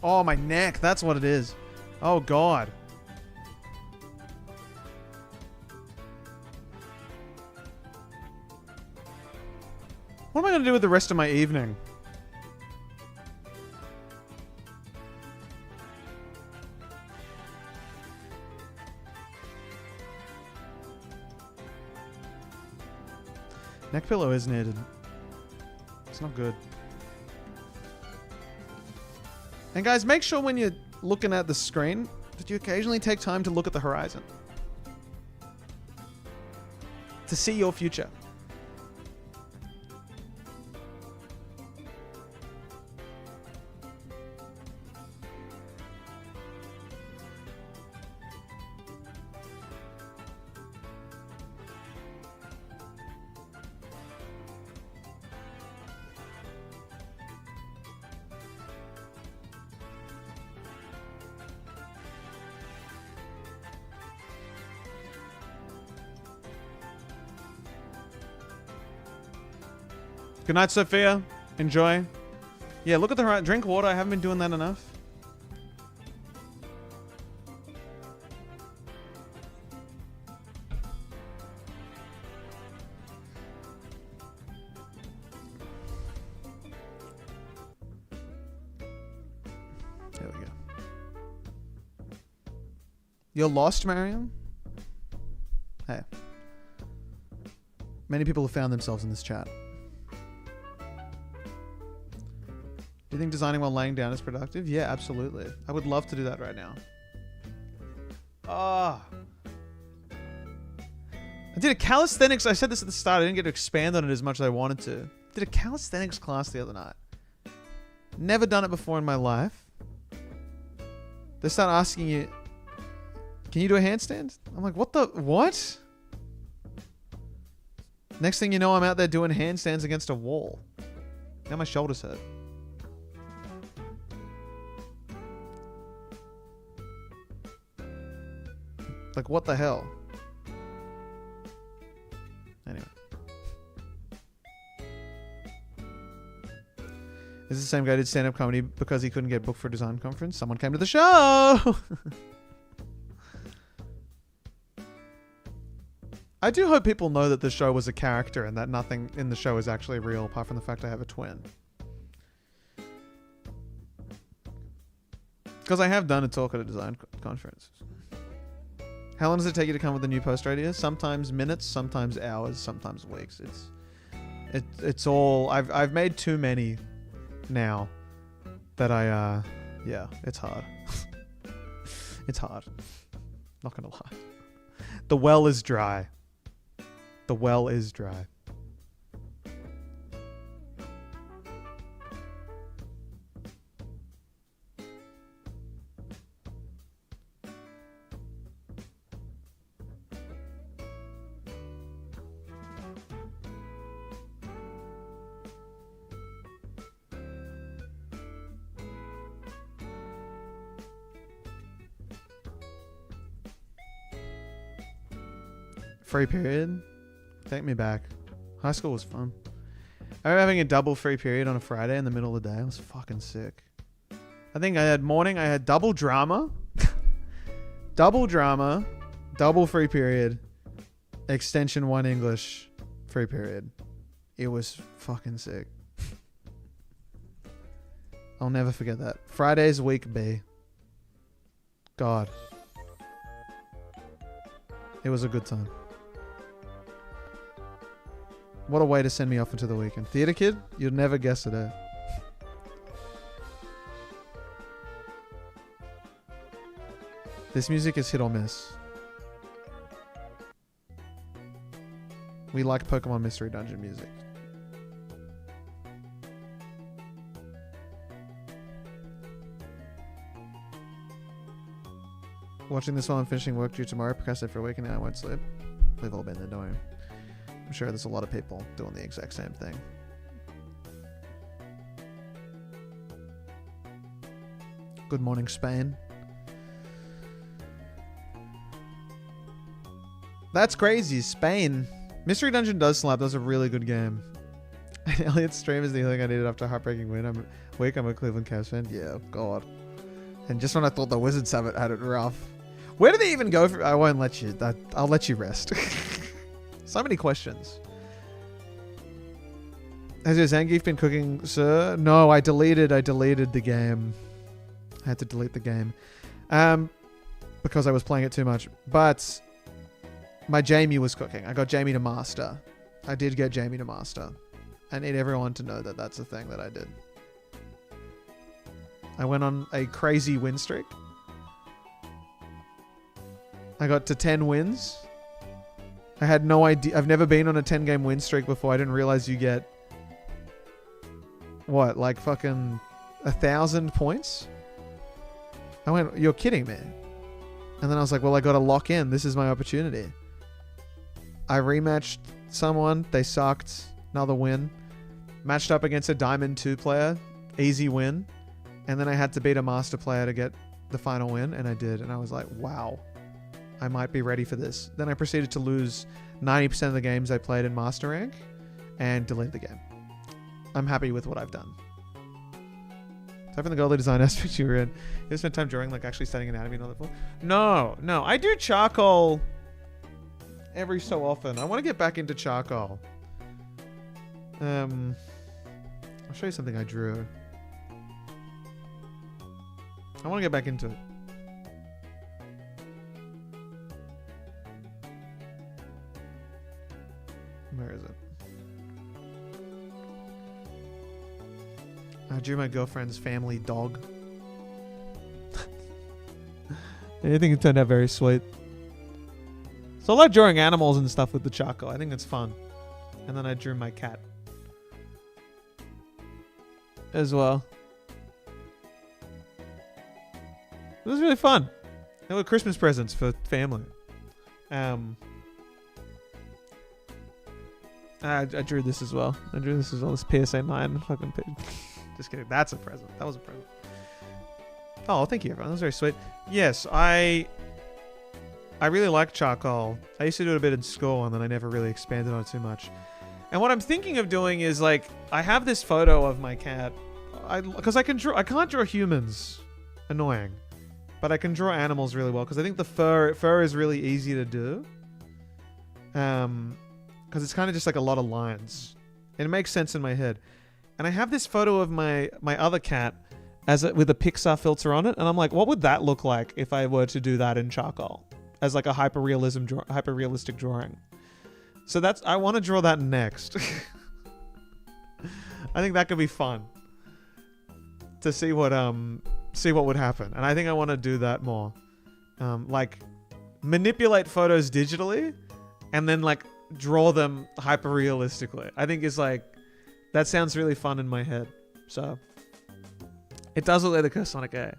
Oh, my neck. That's what it is. Oh, God. What am I going to do with the rest of my evening? Neck pillow is needed. It's not good. And guys, make sure when you're looking at the screen that you occasionally take time to look at the horizon. To see your future. Good night, Sophia. Enjoy. Yeah, look at the right. Drink water. I haven't been doing that enough. There we go. You're lost, Mariam? Hey. Many people have found themselves in this chat. Do you think designing while laying down is productive? Yeah, absolutely. I would love to do that right now. Ah. I did a calisthenics. I said this at the start. I didn't get to expand on it as much as I wanted to. Did a calisthenics class the other night. Never done it before in my life. They start asking you, can you do a handstand? I'm like, what? Next thing you know, I'm out there doing handstands against a wall. Now my shoulders hurt. Like, what the hell? Anyway. Is the same guy who did stand-up comedy because he couldn't get booked for a design conference? Someone came to the show! I do hope people know that the show was a character and that nothing in the show is actually real apart from the fact I have a twin. Because I have done a talk at a design conference. How long does it take you to come up with a new poster idea? Sometimes minutes, sometimes hours, sometimes weeks. It's all... I've made too many now that yeah, it's hard. It's hard. Not gonna lie. The well is dry. The well is dry. Free period? Take me back. High school was fun. I remember having a double free period on a Friday in the middle of the day. I was fucking sick. I think I had double drama. Double drama. Double free period. Extension 1 English. Free period. It was fucking sick. I'll never forget that. Friday's week B. God. It was a good time. What a way to send me off into the weekend. Theater kid? You'd never guess it, eh? This music is hit or miss. We like Pokemon Mystery Dungeon music. Watching this while I'm finishing work due tomorrow. Procrastinate for a week and now I won't sleep. We've all been there, don't we? I'm sure there's a lot of people doing the exact same thing. Good morning, Spain. That's crazy, Spain. Mystery Dungeon does slap. That's a really good game. Elliot's stream is the healing I needed after a heartbreaking win. I'm a Cleveland Cavs fan. Yeah, God. And just when I thought the Wizards had it rough. Where do they even go for? I won't let you. I'll let you rest. So many questions. Has your Zangief been cooking, sir? No, I deleted the game. I had to delete the game. Because I was playing it too much. But my Jamie was cooking. I got Jamie to master. I did get Jamie to master. I need everyone to know that that's a thing that I did. I went on a crazy win streak. I got to 10 wins. I had no idea. I've never been on a 10-game win streak before. I didn't realize you get... What? Like fucking 1,000 points? I went, you're kidding me. And then I was like, well, I got to lock in. This is my opportunity. I rematched someone. They sucked. Another win. Matched up against a Diamond 2 player. Easy win. And then I had to beat a Master player to get the final win. And I did. And I was like, wow. I might be ready for this. Then I proceeded to lose 90% of the games I played in Master Rank and delete the game. I'm happy with what I've done. Aside from the godly design aspect you were in, you spent time drawing, like actually studying anatomy and all that. No. I do charcoal every so often. I want to get back into charcoal. I'll show you something I drew. I want to get back into it. Where is it? I drew my girlfriend's family dog. I think it turned out very sweet. So I like drawing animals and stuff with the charcoal. I think it's fun. And then I drew my cat as well. It was really fun. They were Christmas presents for family. I drew this as well. This PSA 9 fucking pig. Just kidding. That's a present. That was a present. Oh, thank you, everyone. That was very sweet. Yes, I really like charcoal. I used to do it a bit in school, and then I never really expanded on it too much. And what I'm thinking of doing is, like, I have this photo of my cat. Because I can't draw humans. Annoying. But I can draw animals really well, because I think the fur is really easy to do. Because it's kind of just like a lot of lines. And it makes sense in my head. And I have this photo of my other cat with a Pixar filter on it, and I'm like, what would that look like if I were to do that in charcoal as like a hyper-realistic drawing? So I want to draw that next. I think that could be fun to see what would happen, and I think I want to do that more. Like manipulate photos digitally, and then like draw them hyper-realistically. I think it's like that sounds really fun in my head. So. It does look like the Curse Sonic A.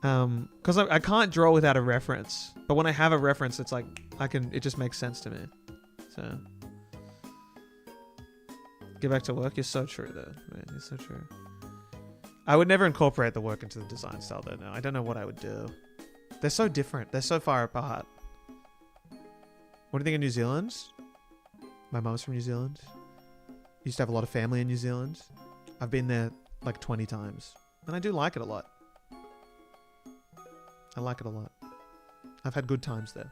Because I can't draw without a reference. But when I have a reference, it's like, it just makes sense to me. So. Get back to work. You're so true, though. Man, you're so true. I would never incorporate the work into the design style, though. No, I don't know what I would do. They're so different. They're so far apart. What do you think of New Zealand? My mom's from New Zealand. Used to have a lot of family in New Zealand. I've been there like 20 times. And I do like it a lot. I like it a lot. I've had good times there.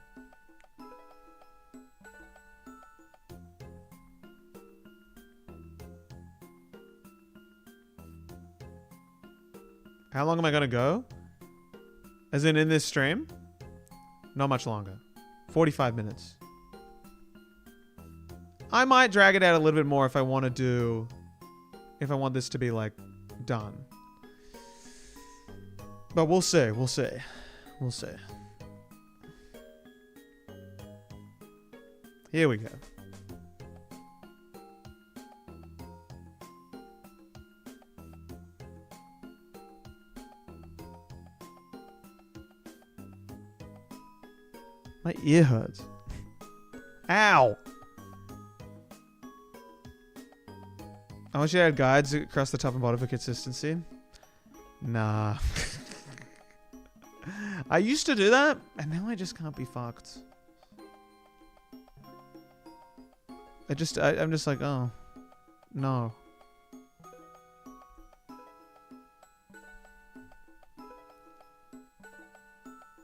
How long am I going to go? As in this stream? Not much longer. 45 minutes. I might drag it out a little bit more if I want this to be like done. But we'll see. We'll see. We'll see. Here we go. My ear hurts. Ow! I wish you had guides across the top and bottom for consistency. Nah. I used to do that, and now I just can't be fucked. I'm just like, oh. No.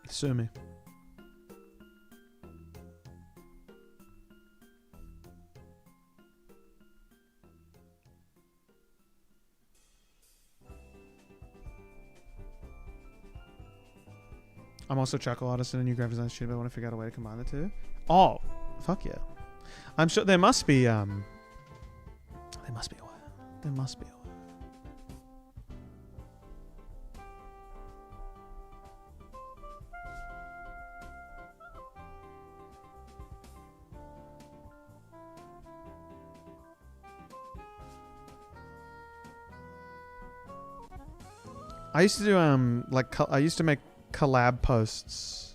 Sue me. I'm also a charcoal artist and a new graphic design student, but I want to figure out a way to combine the two. Oh, fuck yeah. I'm sure there must be a way. There must be a way. I used to do I used to make collab posts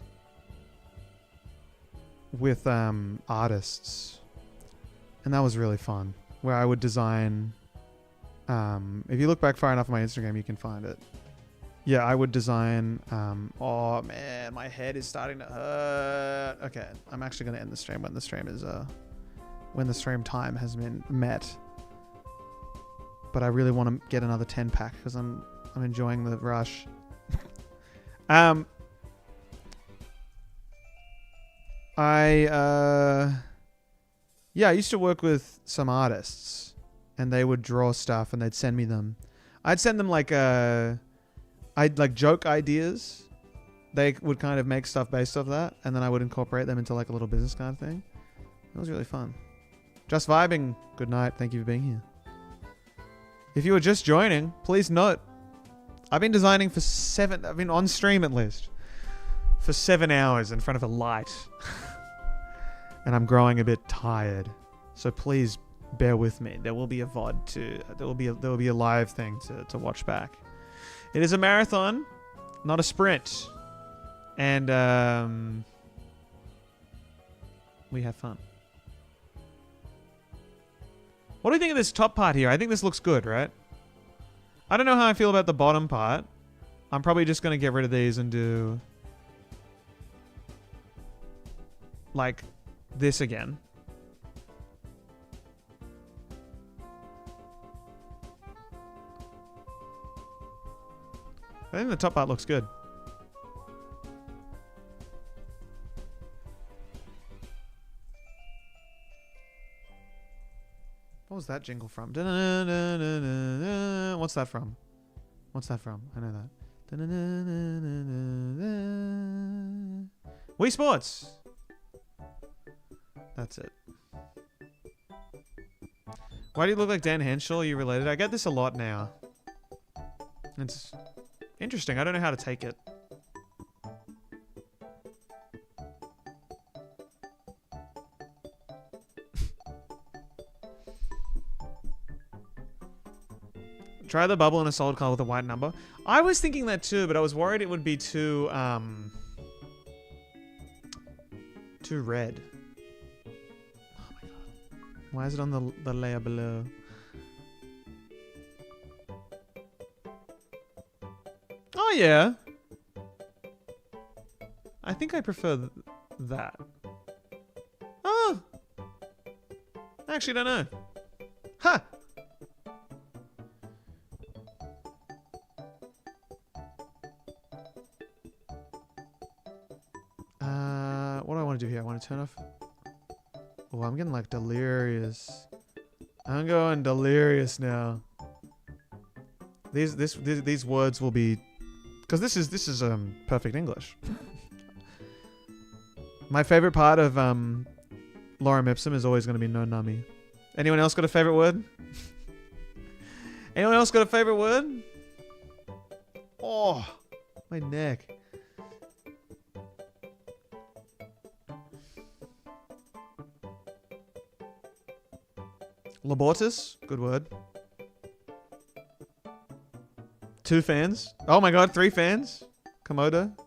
with artists, and that was really fun, where I would design if you look back far enough on my Instagram you can find it. Yeah, I would design oh man, my head is starting to hurt. Okay, I'm actually going to end the stream when the stream time has been met, but I really want to get another 10 pack because I'm enjoying the rush. I used to work with some artists, and they would draw stuff and they'd send me them. I'd send them like a like joke ideas. They would kind of make stuff based off that, and then I would incorporate them into like a little business kind of thing. It was really fun. Just vibing. Good night. Thank you for being here. If you were just joining, please note, I've been designing for I've been on stream at least, for 7 hours in front of a light. And I'm growing a bit tired. So please bear with me. There will be a VOD there will be a live thing to watch back. It is a marathon, not a sprint. And we have fun. What do you think of this top part here? I think this looks good, right? I don't know how I feel about the bottom part. I'm probably just going to get rid of these and do like this again. I think the top part looks good. What was that jingle from? What's that from? What's that from? I know that. Wii Sports. That's it. Why do you look like Dan Henschel? Are you related? I get this a lot now. It's interesting. I don't know how to take it. Try the bubble in a solid color with a white number. I was thinking that too, but I was worried it would be too red. Oh my god. Why is it on the layer below? Oh yeah. I think I prefer that. Oh. I actually don't know. Huh. What do I want to do here? I want to turn off. Oh, I'm getting like delirious. I'm going delirious now. These words will be, because this is perfect English. My favorite part of Lorem Ipsum is always going to be no nummy. Anyone else got a favorite word? Anyone else got a favorite word? Oh, my neck. Labortus, good word. 2 fans. Oh my god, 3 fans. Komodo.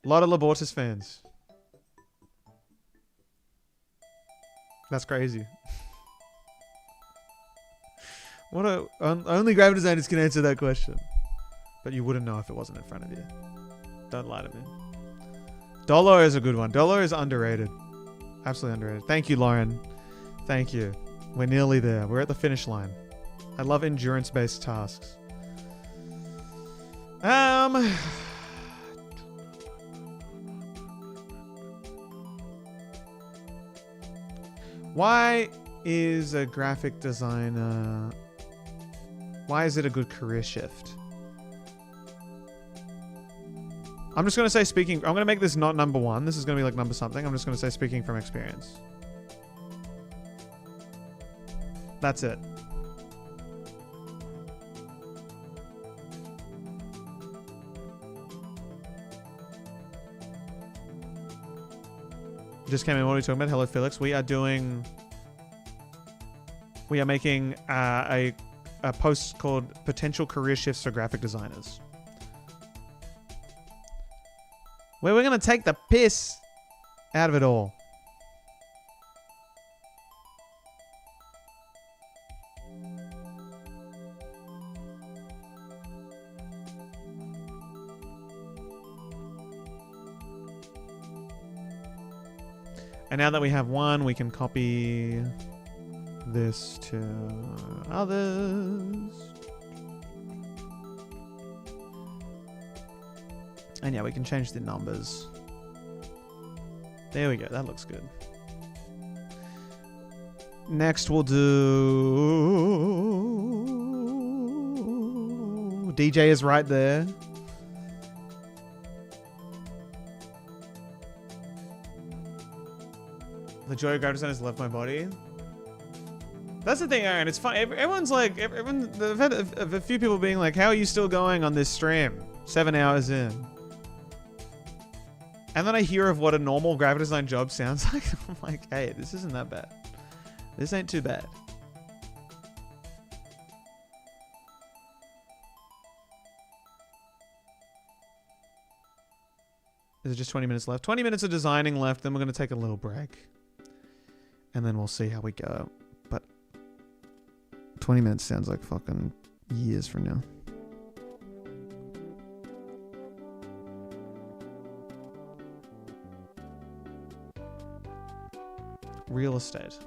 A lot of Labortus fans. That's crazy. Only graphic designers can answer that question. But you wouldn't know if it wasn't in front of you. Don't lie to me. Dollar is a good one. Dollar is underrated. Absolutely underrated. Thank you, Lauren. Thank you. We're nearly there. We're at the finish line. I love endurance-based tasks. Why is a graphic designer... Why is it a good career shift? I'm just going to say speaking... I'm going to make this not number 1. This is going to be like number something. I'm just going to say speaking from experience. That's it. Just came in. What are we talking about? Hello, Felix. We are making a post called Potential Career Shifts for Graphic Designers. Where we're going to take the piss out of it all. And now that we have one, we can copy this to others. And yeah, we can change the numbers. There we go. That looks good. Next we'll do DJ is right there. The joy of gravity has left my body. That's the thing, Aaron. It's fun. Everyone's like, I've had a few people being like, how are you still going on this stream? 7 hours in. And then I hear of what a normal graphic design job sounds like. I'm like, hey, this isn't that bad. This ain't too bad. Is it just 20 minutes left? 20 minutes of designing left, then we're going to take a little break. And then we'll see how we go. But 20 minutes sounds like fucking years from now. Real estate.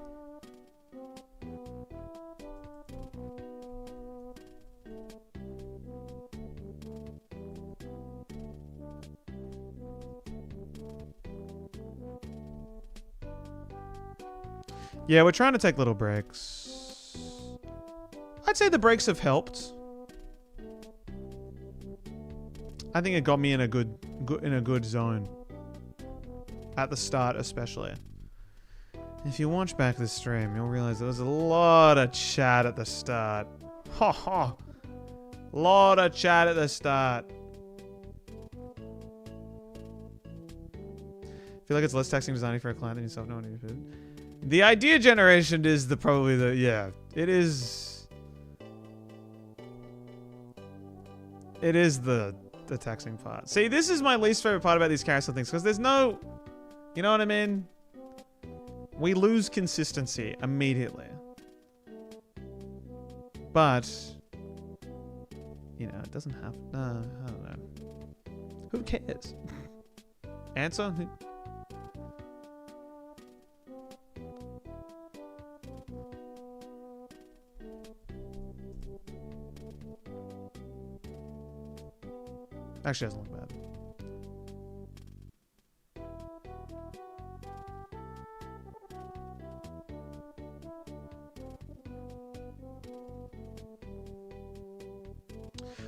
Yeah, we're trying to take little breaks. I'd say the breaks have helped. I think it got me in a good zone. At the start, especially. If you watch back the stream, you'll realize there was a lot of chat at the start. Ha ha! Lot of chat at the start. Feel like it's less taxing designing for a client than yourself knowing your food. The idea generation is probably the yeah. It is the taxing part. See, this is my least favorite part about these carousel things because there's no, you know what I mean? We lose consistency immediately. But you know, it doesn't have. I don't know. Who cares? Answer. Actually, doesn't look bad.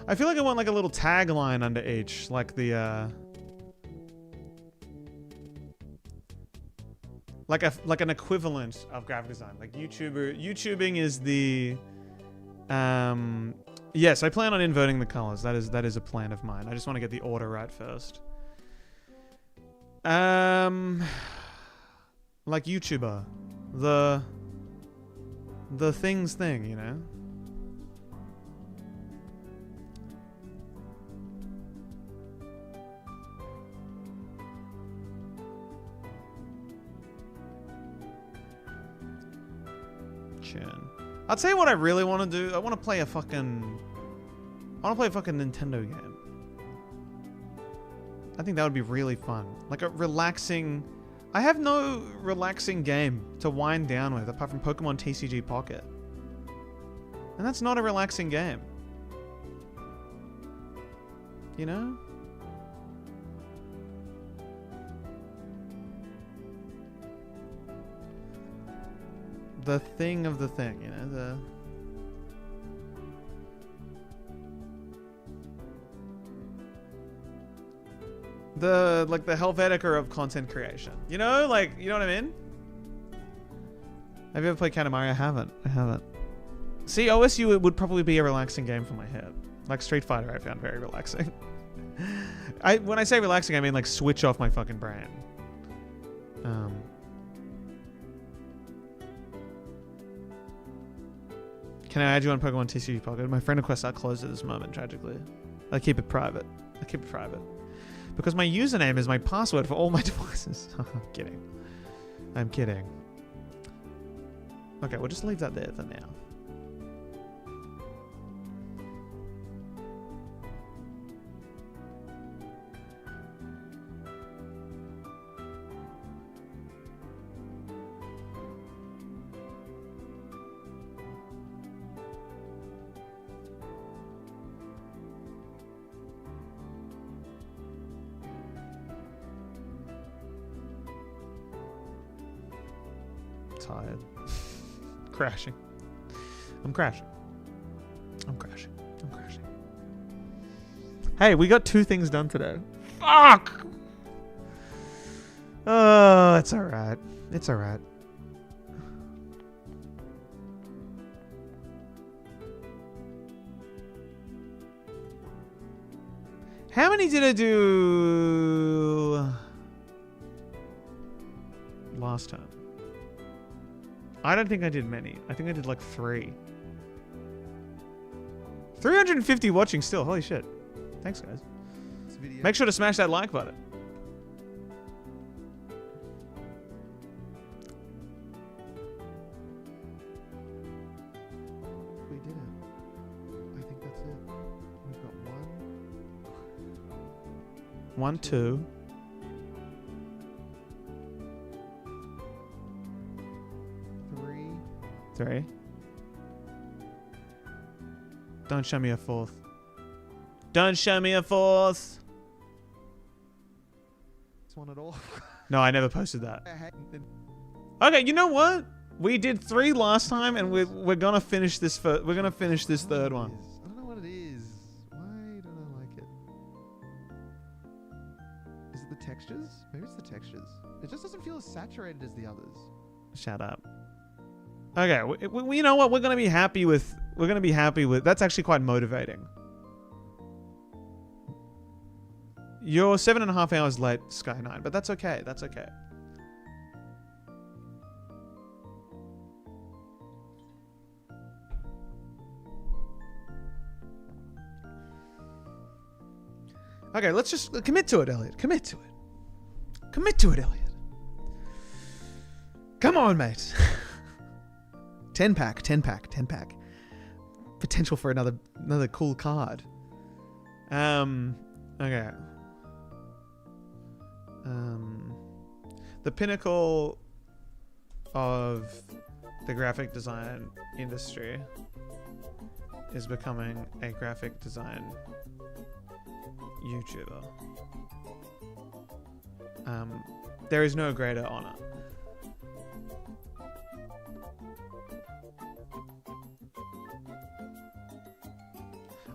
I feel like I want like a little tagline under each, like the like an equivalent of graphic design. Like YouTubing is the yes, I plan on inverting the colors. That is a plan of mine. I just want to get the order right first. Like YouTuber. The things thing, you know? I'll tell you what I really want to do. I want to play a fucking Nintendo game. I think that would be really fun. Like a relaxing... I have no relaxing game to wind down with apart from Pokemon TCG Pocket. And that's not a relaxing game. You know? The thing of the thing, you know, like the Helvetica of content creation. You know, like, you know what I mean? Have you ever played Katamari? I haven't. See, OSU would probably be a relaxing game for my head. Like Street Fighter I found very relaxing. When I say relaxing, I mean like switch off my fucking brain. Can I add you on Pokemon TCG Pocket? My friend request are closed at this moment, tragically. I keep it private. Because my username is my password for all my devices. I'm kidding. I'm kidding. Okay, we'll just leave that there for now. Tired. Crashing. I'm crashing. Hey, we got 2 things done today. Fuck! Oh, it's alright. It's alright. How many did I do last time? I don't think I did many. I think I did like 3. 350 watching still. Holy shit. Thanks, guys. Make sure to smash that like button. We did it. I think that's it. We've got 1, 2. 3. Don't show me a 4th. Don't show me a 4th. This one at all. No, I never posted that. Okay, you know what? We did 3 last time, and we're gonna finish this. We're gonna finish this 3rd one. I don't know what it is. Why don't I like it? Is it the textures? Maybe it's the textures. It just doesn't feel as saturated as the others. Shut up. Okay, you know what? We're gonna be happy with. We're gonna be happy with. That's actually quite motivating. You're 7.5 hours late, Sky9, but that's okay. That's okay. Okay, let's just commit to it, Elliot. Commit to it. Commit to it, Elliot. Come on, mate. 10 pack. Potential for another cool card. Okay. The pinnacle of the graphic design industry is becoming a graphic design YouTuber. There is no greater honor.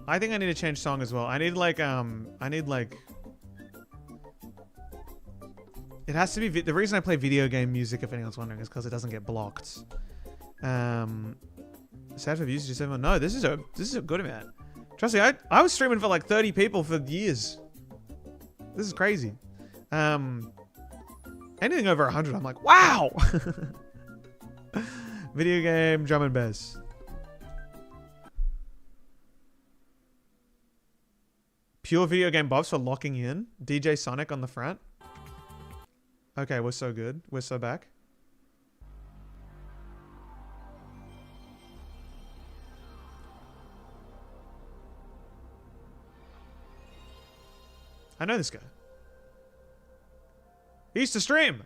I think I need to change song as well. I need like it has to be the reason I play video game music, if anyone's wondering, is because it doesn't get blocked. Sad for views, just everyone. No, this is a good amount. Trust me, I was streaming for like 30 people for years. This is crazy. Anything over 100, I'm like, wow. Video game drum and bass. Pure video game buffs for locking in. DJ Sonic on the front. Okay, we're so good. We're so back. I know this guy. He used to stream.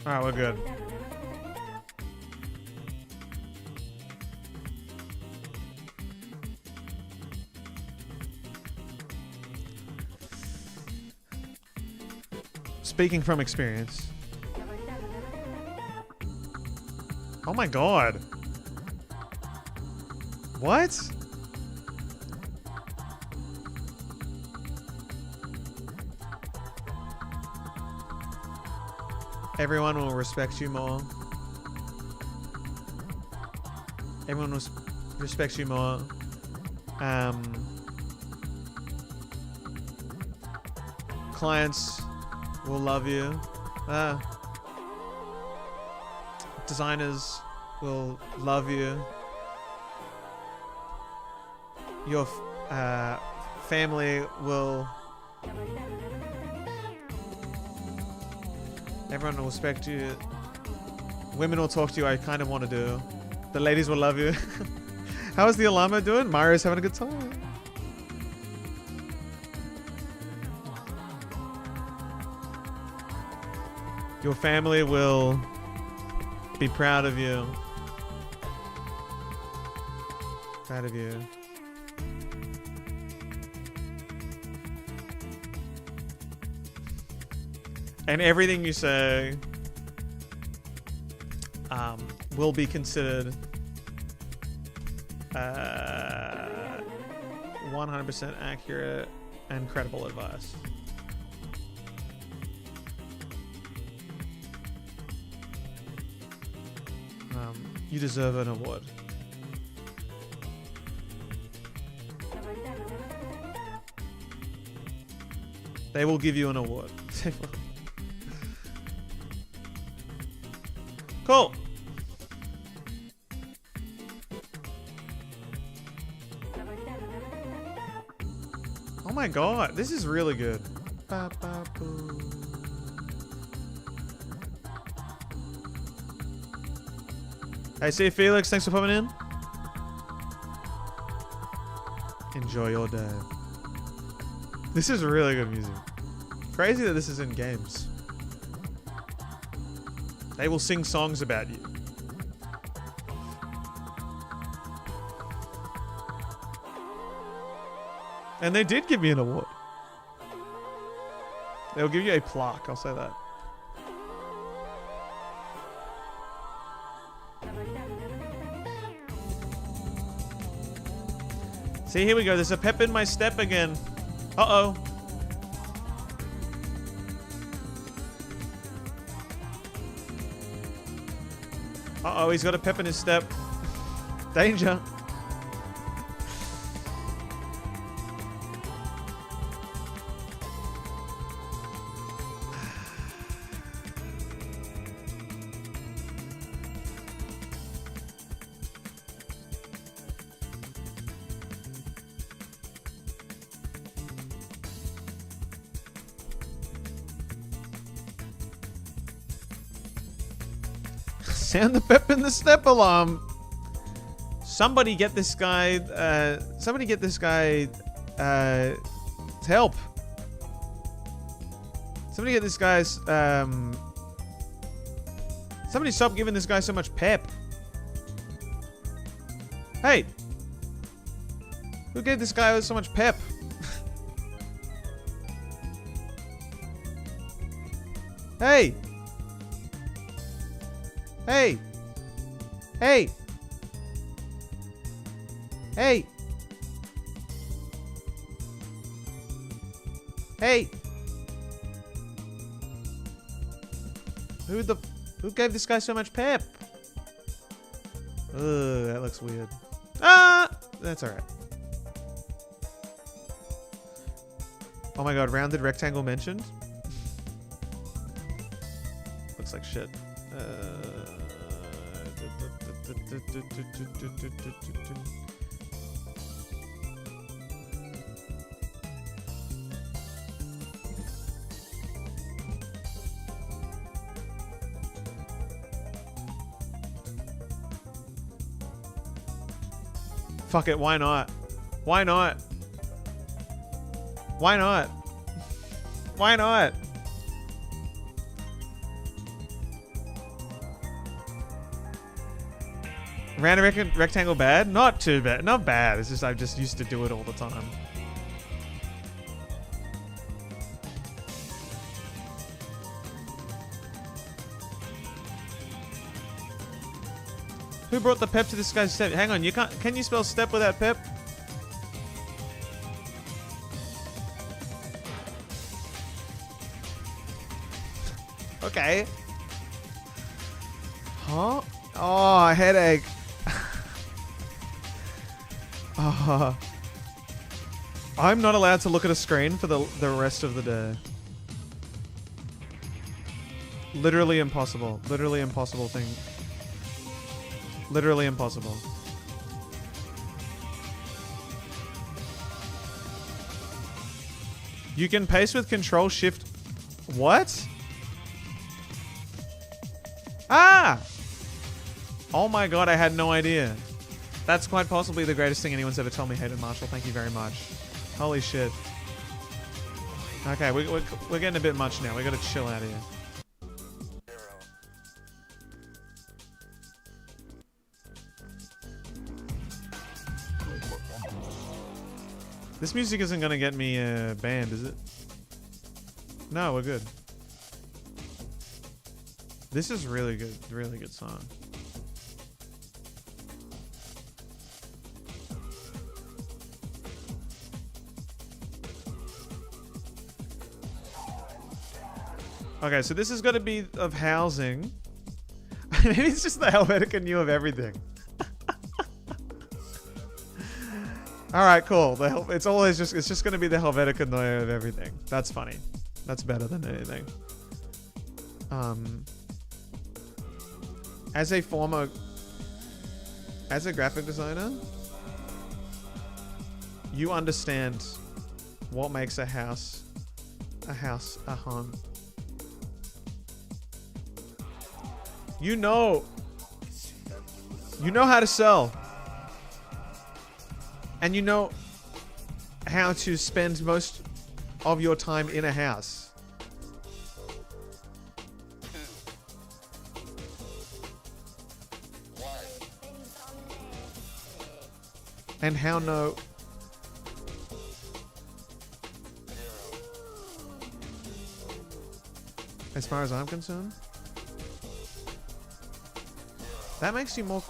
Alright, we're good. Speaking from experience. Oh my god. What? Everyone will respect you more. Everyone will respect you more. Clients will love you. Designers will love you. Your family will... Everyone will respect you. Women will talk to you. I kind of want to do. The ladies will love you. How is the Alama doing? Mario's having a good time. Your family will be proud of you. Proud of you. And everything you say will be considered 100% accurate and credible advice. You deserve an award. They will give you an award. Cool. Oh my god, this is really good. Ba, ba, boo. Hey, see Felix, thanks for coming in. Enjoy your day. This is really good music. Crazy that this is in games. They will sing songs about you. And they did give me an award. They'll give you a plaque, I'll say that. See, here we go. There's a pep in my step again. Uh-oh. Uh-oh, he's got a pep in his step. Danger. Sound the pep in the step alarm. Somebody get this guy, help. Somebody get this guy's, somebody stop giving this guy so much pep. Hey. Who gave this guy so much pep? Hey. Hey! Hey! Hey! Hey! Who gave this guy so much pep? Ugh, that looks weird. Ah! That's alright. Oh my god, rounded rectangle mentioned? Looks like shit. Fuck it, why not? Why not? Why not? Why not? Random rectangle bad? Not too bad. Not bad. It's just I just used to do it all the time. Who brought the pep to this guy's step? Hang on, you can't. Can you spell step without pep? Okay. Huh? Oh, headache. I'm not allowed to look at a screen for the rest of the day. Literally impossible. Literally impossible thing. Literally impossible. You can paste with Control Shift. What? Ah! Oh my god, I had no idea. That's quite possibly the greatest thing anyone's ever told me, Hayden Marshall. Thank you very much. Holy shit. Okay, we're getting a bit much now. We gotta chill out here. This music isn't gonna get me banned, is it? No, we're good. This is really good. Really good song. Okay, so this is going to be of housing. Maybe it's just the Helvetica knew of everything. All right, cool. It's just going to be the Helvetica know of everything. That's funny. That's better than anything. As a graphic designer, you understand what makes a house a home. You know how to sell. And you know how to spend most of your time in a house. And how no... As far as I'm concerned, that makes you more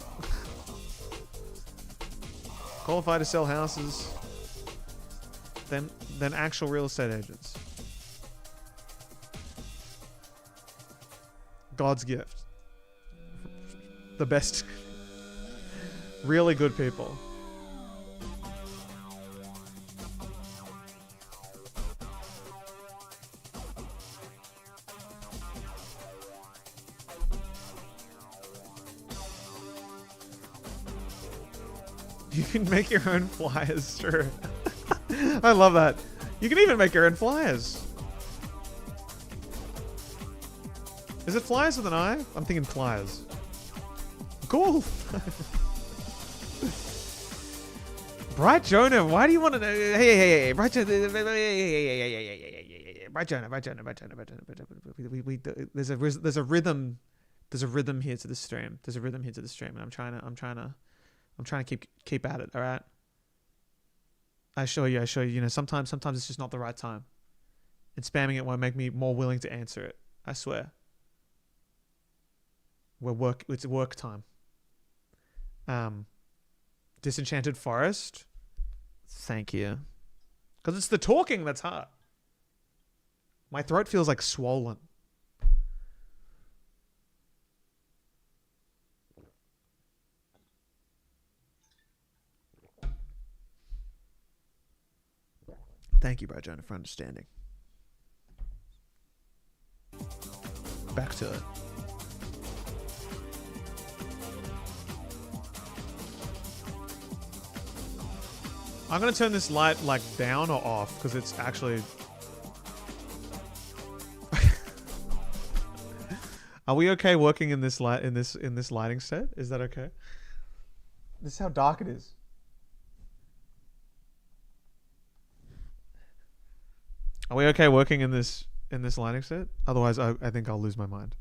qualified to sell houses than actual real estate agents. God's gift. The best. Really good people. You can make your own flyers, sure. I love that. You can even make your own flyers. Is it flyers with an I? I'm thinking flyers. Cool. Bright Jonah, why do you want to know? Hey, Bright Jonah. Bright Jonah. There's a rhythm. There's a rhythm here to the stream. And I'm trying to keep at it, all right? I assure you, you know, sometimes it's just not the right time. And spamming it won't make me more willing to answer it. I swear. It's work time. Disenchanted Forest. Thank you. Because it's the talking that's hard. My throat feels like swollen. Thank you, Brad Jonah, for understanding. Back to it. I'm gonna turn this light like down or off because it's actually. Are we okay working in this light in this lighting set? Is that okay? This is how dark it is. Are we okay working in this lighting set? Otherwise, I think I'll lose my mind.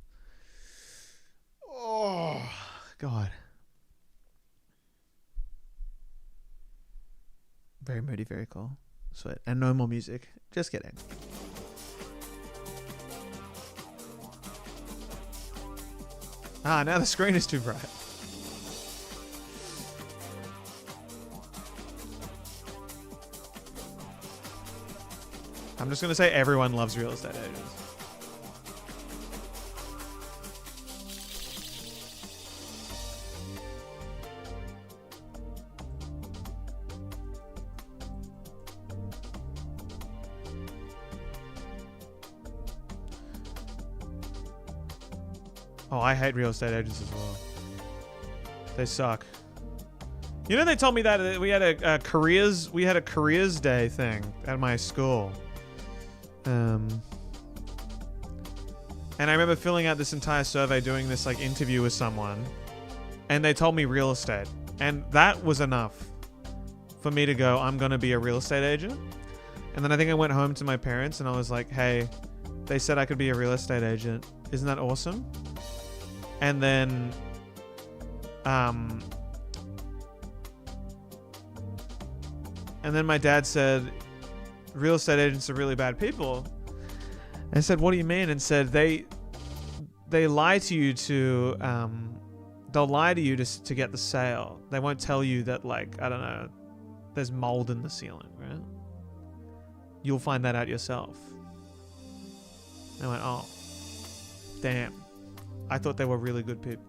Oh, God. Very moody, very cool. Sweet. And no more music. Just kidding. Ah, now the screen is too bright. I'm just going to say everyone loves real estate agents. Oh, I hate real estate agents as well. They suck. You know, they told me that we had a careers day thing at my school. And I remember filling out this entire survey, doing this like interview with someone, and they told me real estate, and that was enough for me to go, I'm gonna be a real estate agent. And then I think I went home to my parents and I was like, hey, they said I could be a real estate agent. Isn't that awesome? And then my dad said, real estate agents are really bad people. I said, what do you mean? And said, they they lie to you to they'll lie to you to get the sale. They won't tell you that, like, I don't know, there's mold in the ceiling, right? You'll find that out yourself. I went, oh, damn. I thought they were really good people.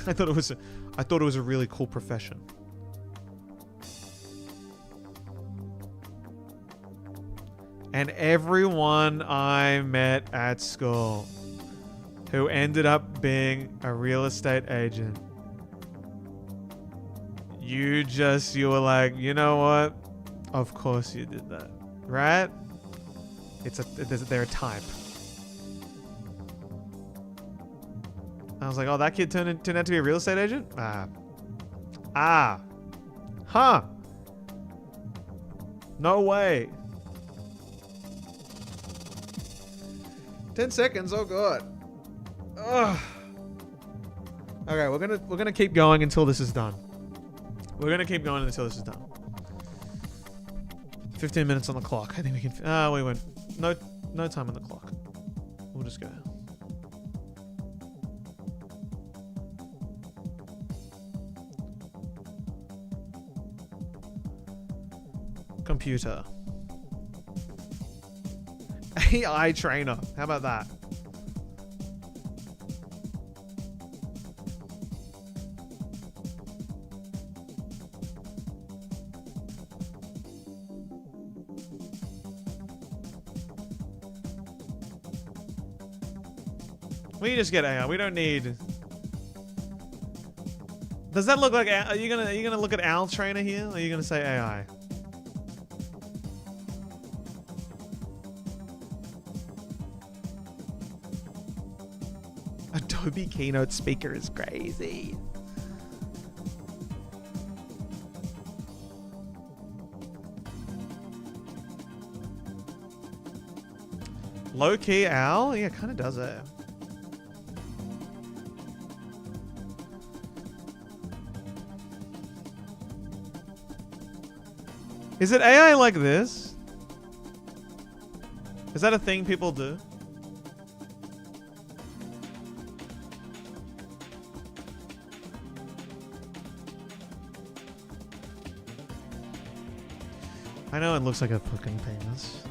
I thought it was a really cool profession. And everyone I met at school who ended up being a real estate agent, you were like, you know what? Of course you did that, right? They're a type. I was like, oh, that kid turned out to be a real estate agent? Huh. No way. 10 seconds, oh god. Ugh. Okay, we're gonna keep going until this is done. We're gonna keep going until this is done. 15 minutes on the clock. I think we can. We went. No time on the clock. We'll just go. Computer. AI trainer. How about that? We just get AI. We don't need. Does that look like? Are you gonna look at Owl Trainer here? Or are you gonna say AI? Adobe Keynote speaker is crazy. Low key Owl? Yeah, kind of does it. Is it AI like this? Is that a thing people do? I know it looks like a fucking penis.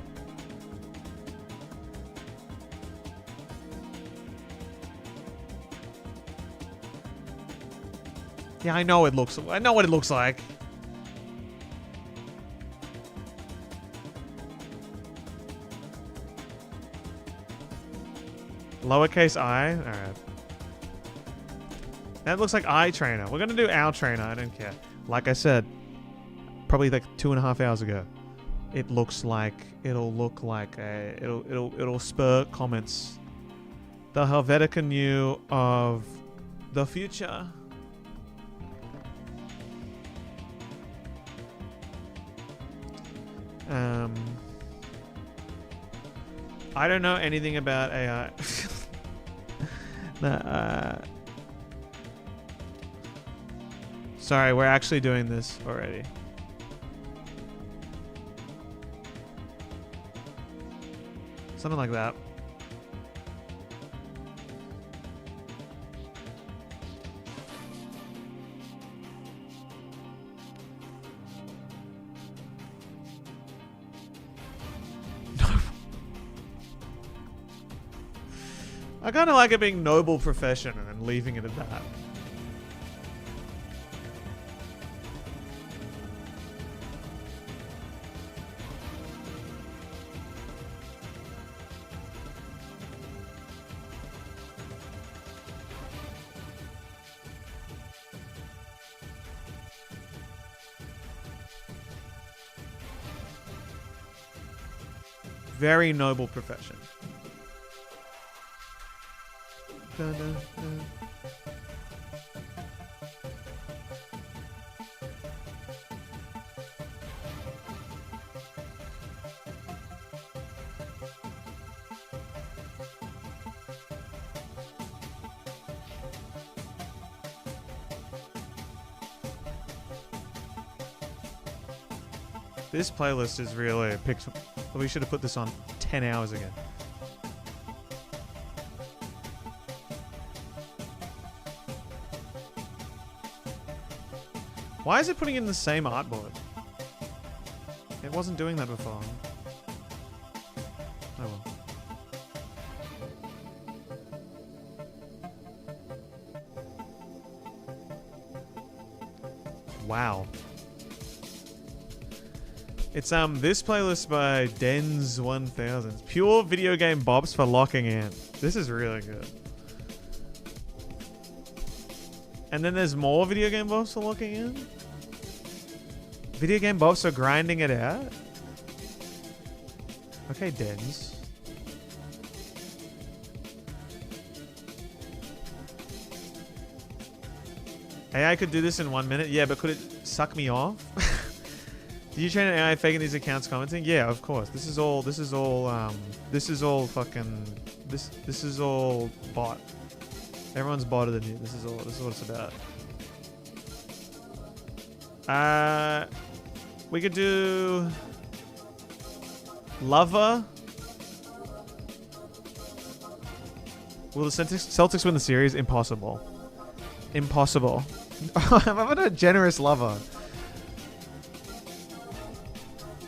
Yeah, I know what it looks like. Lowercase I? Alright. That looks like eye trainer. We're gonna do owl trainer, I don't care. Like I said, probably like 2.5 hours ago. It'll look like it'll spur comments. The Helvetica new of the future. I don't know anything about AI. Sorry, we're actually doing this already. Something like that. I kind of like it being noble profession and then leaving it at that. Very noble profession. Dun, dun, dun. This playlist is really picked. We should have put this on 10 hours ago. Why is it putting in the same artboard? It wasn't doing that before. Oh well. Wow. It's this playlist by Dens 1000. Pure video game bobs for locking in. This is really good. And then there's more video game bobs for locking in. Video game bobs for grinding it out. Okay, Dens. AI could do this in 1 minute. Yeah, but could it suck me off? Do you train an AI faking these accounts commenting? Yeah, of course. This is all fucking, this is all bot. Everyone's botter than you. This is what it's about. We could do Lover. Will the Celtics win the series? Impossible. Impossible. I'm having a generous Lover.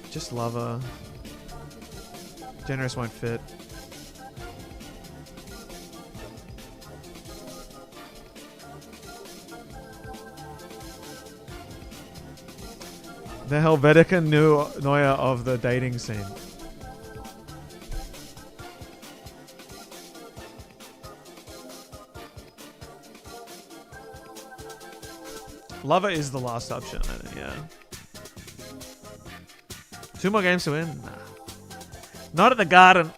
Just Lover. Generous won't fit. The Helvetica Neue of the dating scene. Lover is the last option, I think, yeah. 2 more games to win? Nah. Not at the Garden.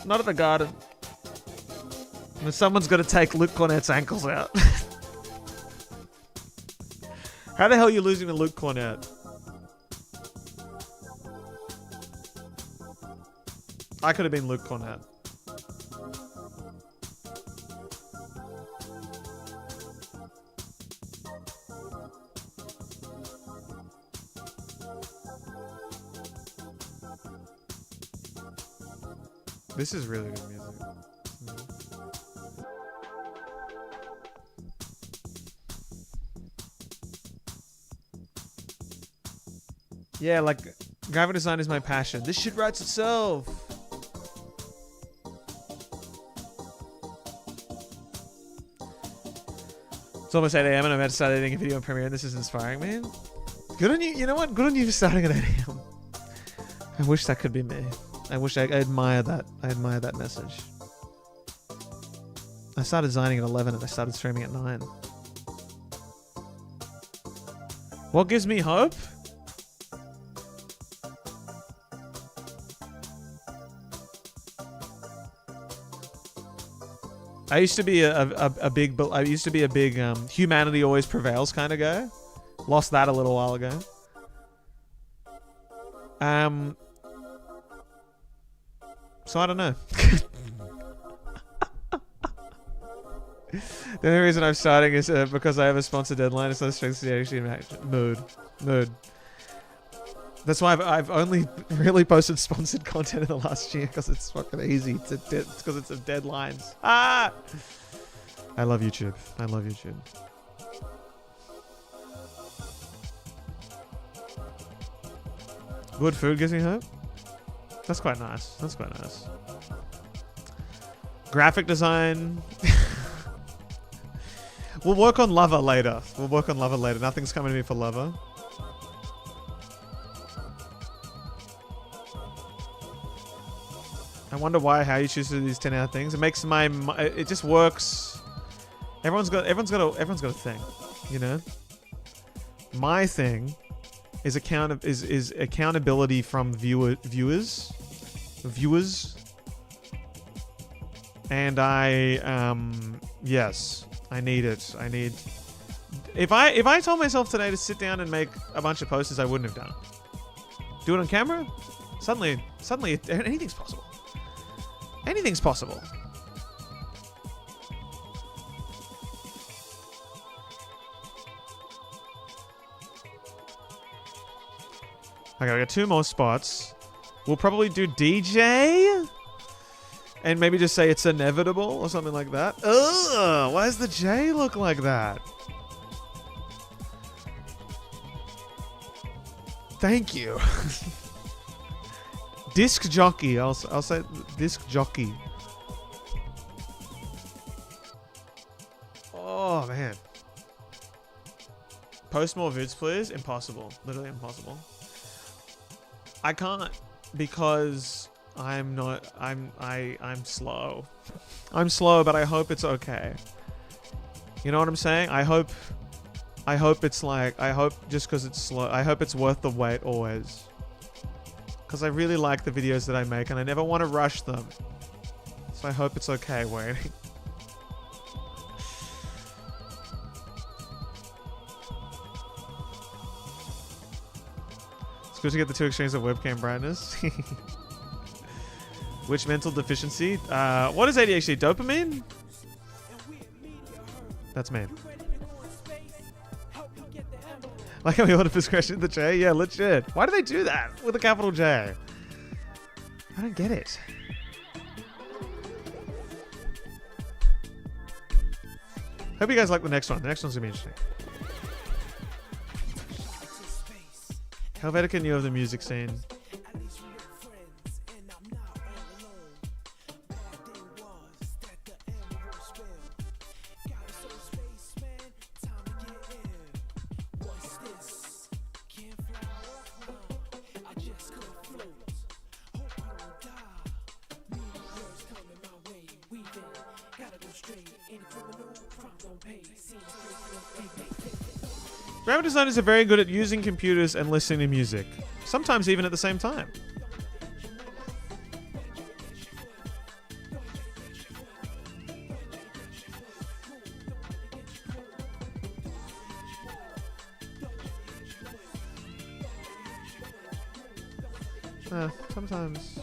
Not at the Garden. And someone's got to take Luke Cornett's ankles out. How the hell are you losing to Luke Cornett? I could have been Luke Cornett. This is really good music. Yeah, like, graphic design is my passion. This shit writes itself. It's almost 8 AM and I'm about to start editing a video on Premiere and this is inspiring, man. Good on you. You know what? Good on you for starting at 8 AM. I wish that could be me. I wish I admire that. I admire that message. I started designing at 11 and I started streaming at 9. What gives me hope? I used to be a big humanity always prevails kind of guy. Lost that a little while ago. So I don't know. The only reason I'm starting is because I have a sponsor deadline. It's not a strength to actually mood. That's why I've only really posted sponsored content in the last year because it's fucking easy. It's because it's of deadlines. Ah! I love YouTube. I love YouTube. Good food gives me hope. That's quite nice. That's quite nice. Graphic design. We'll work on Lover later. Nothing's coming to me for Lover. I wonder how you choose to do these 10-hour things. It makes it just works. Everyone's got a thing, you know. My thing is accountability from viewers, and yes, I need it. If I told myself today to sit down and make a bunch of posters, I wouldn't have done it. Do it on camera. Suddenly, anything's possible. Anything's possible. Okay, I got 2 more spots. We'll probably do DJ. And maybe just say it's inevitable or something like that. Ugh, why does the J look like that? Thank you. Disc jockey. I'll say disc jockey. Oh man. Post more vids, please. Impossible. Literally impossible. I can't because I'm slow. I'm slow, but I hope it's okay. You know what I'm saying? I hope it's like, I hope just because it's slow, I hope it's worth the wait always. Because I really like the videos that I make and I never want to rush them. So I hope it's okay waiting. It's good to get the two extremes of webcam brightness. Which mental deficiency? What is ADHD? Dopamine? That's me. Like how we ordered this question the J? Yeah, legit. Why do they do that with a capital J? I don't get it. Hope you guys like the next one. The next one's gonna be interesting. Helvetica knew of the music scene. Graphic designers are very good at using computers and listening to music. Sometimes even at the same time. Sometimes.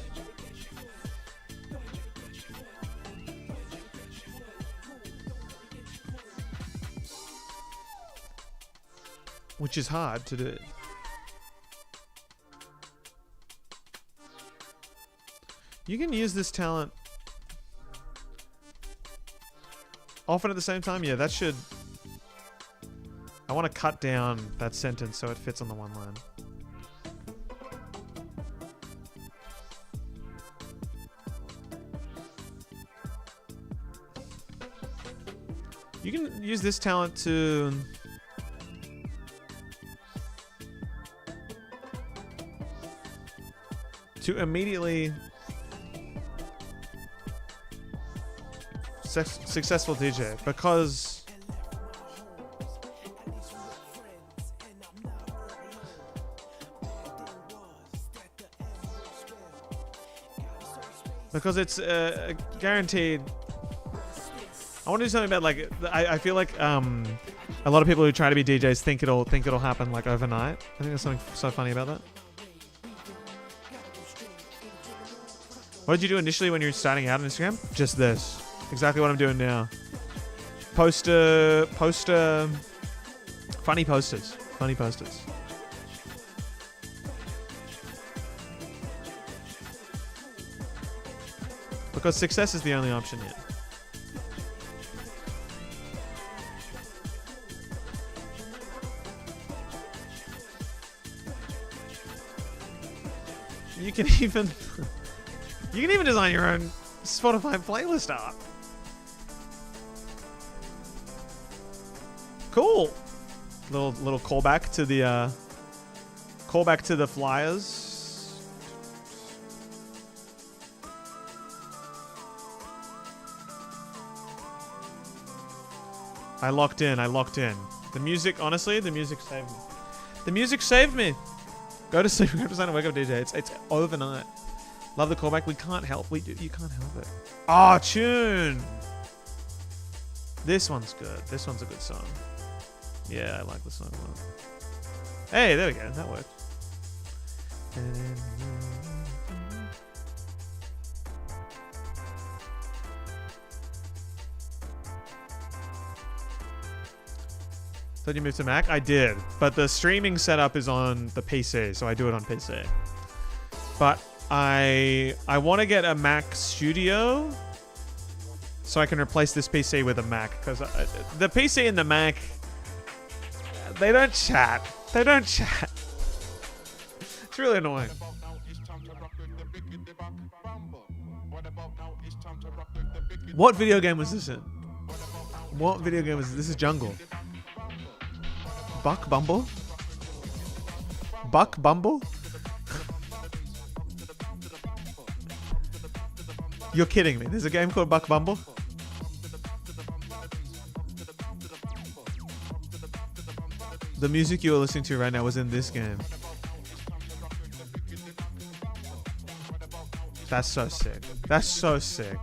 Which is hard to do. You can use this talent often at the same time. Yeah, that should... I want to cut down that sentence so it fits on the one line. You can use this talent to... immediately successful DJ because it's guaranteed. I want to do something about like I feel like a lot of people who try to be DJs think it'll happen like overnight. I think there's something so funny about that. What did you do initially when you were starting out on Instagram? Just this. Exactly what I'm doing now. Poster, funny posters. Funny posters. Because success is the only option here. You can even... You can even design your own Spotify playlist art. Cool. Little callback to the flyers. I locked in. The music, honestly, the music saved me. The music saved me. Go to sleep, go to design and wake up DJ. It's overnight. Love the callback. We can't help. You can't help it. Oh, tune. This one's good. This one's a good song. Yeah, I like the song a lot. Hey, there we go. That worked. Thought you moved to Mac? I did. But the streaming setup is on the PC, so I do it on PC. But I want to get a Mac Studio so I can replace this PC with a Mac, because the PC and the Mac, they don't chat. really annoying. What video game was this in? What video game was this? This is Jungle. Buck Bumble? Buck Bumble? You're kidding me. There's a game called Buck Bumble? The music you're listening to right now was in this game. That's so sick. That's so sick.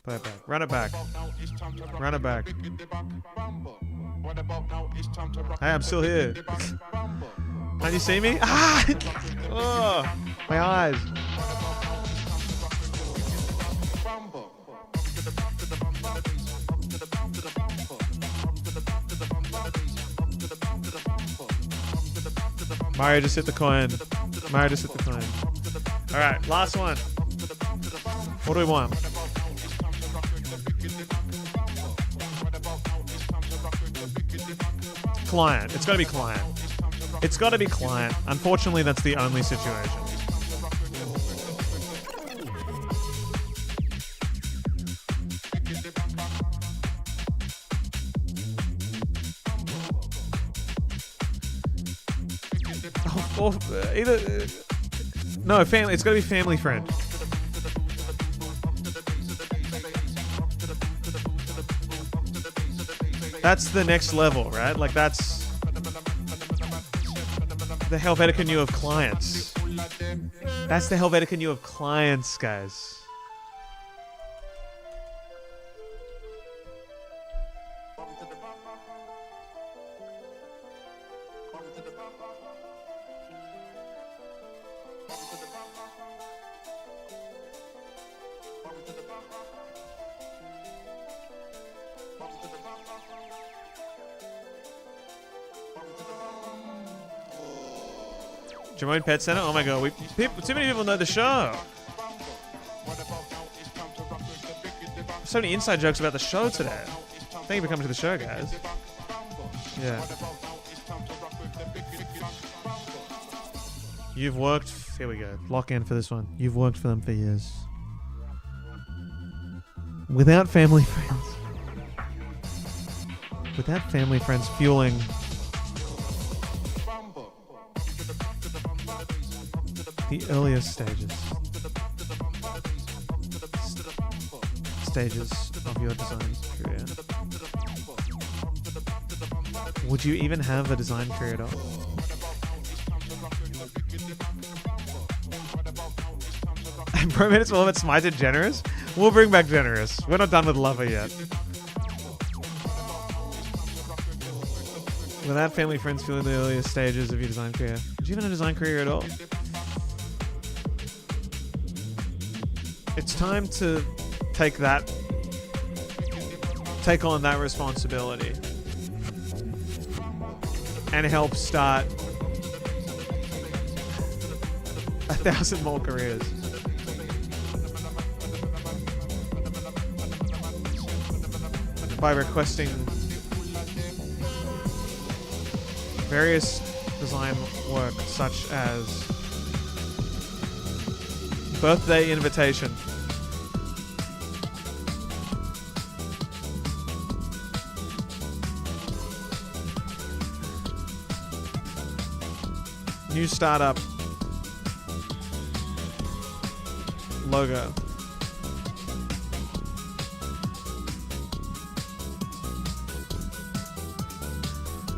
Play it back. Run it back. Run it back. Hey, I'm still here. Can you see me? Ah! Oh, my eyes. Mario just hit the coin. Mario just hit the coin. Alright, last one. What do we want? Client. It's gotta be client. It's gotta be client. Unfortunately, that's the only situation. No, family. It's gotta be family friend. That's the next level, right? Like that's the Helvetica New of clients. That's the Helvetica New of clients, guys. Jermaine Pet Center? Oh my god, too many people know the show. So many inside jokes about the show today. Thank you for coming to the show, guys. Yeah. You've worked... Here we go. Lock in for this one. You've worked for them for years. Without family friends. Without family friends fueling... the earliest stages of your design career. Would you even have a design career at all? Bro, minutes will have it smited generous? We'll bring back generous. We're not done with lover yet. Without family friends fueling the earliest stages of your design career. Would you even have a design career at all? It's time to take on that responsibility and help start 1,000 more careers. By requesting various design work such as birthday invitation, new startup logo,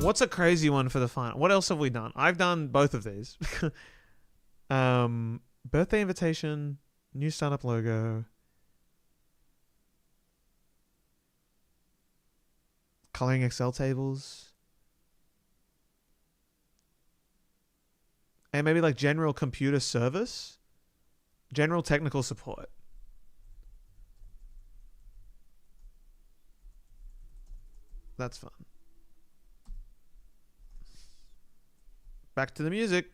what's a crazy one for the final? What else have we done? I've done both of these. Birthday invitation, new startup logo, coloring Excel tables, and maybe like general computer service, general technical support. That's fun. Back to the music.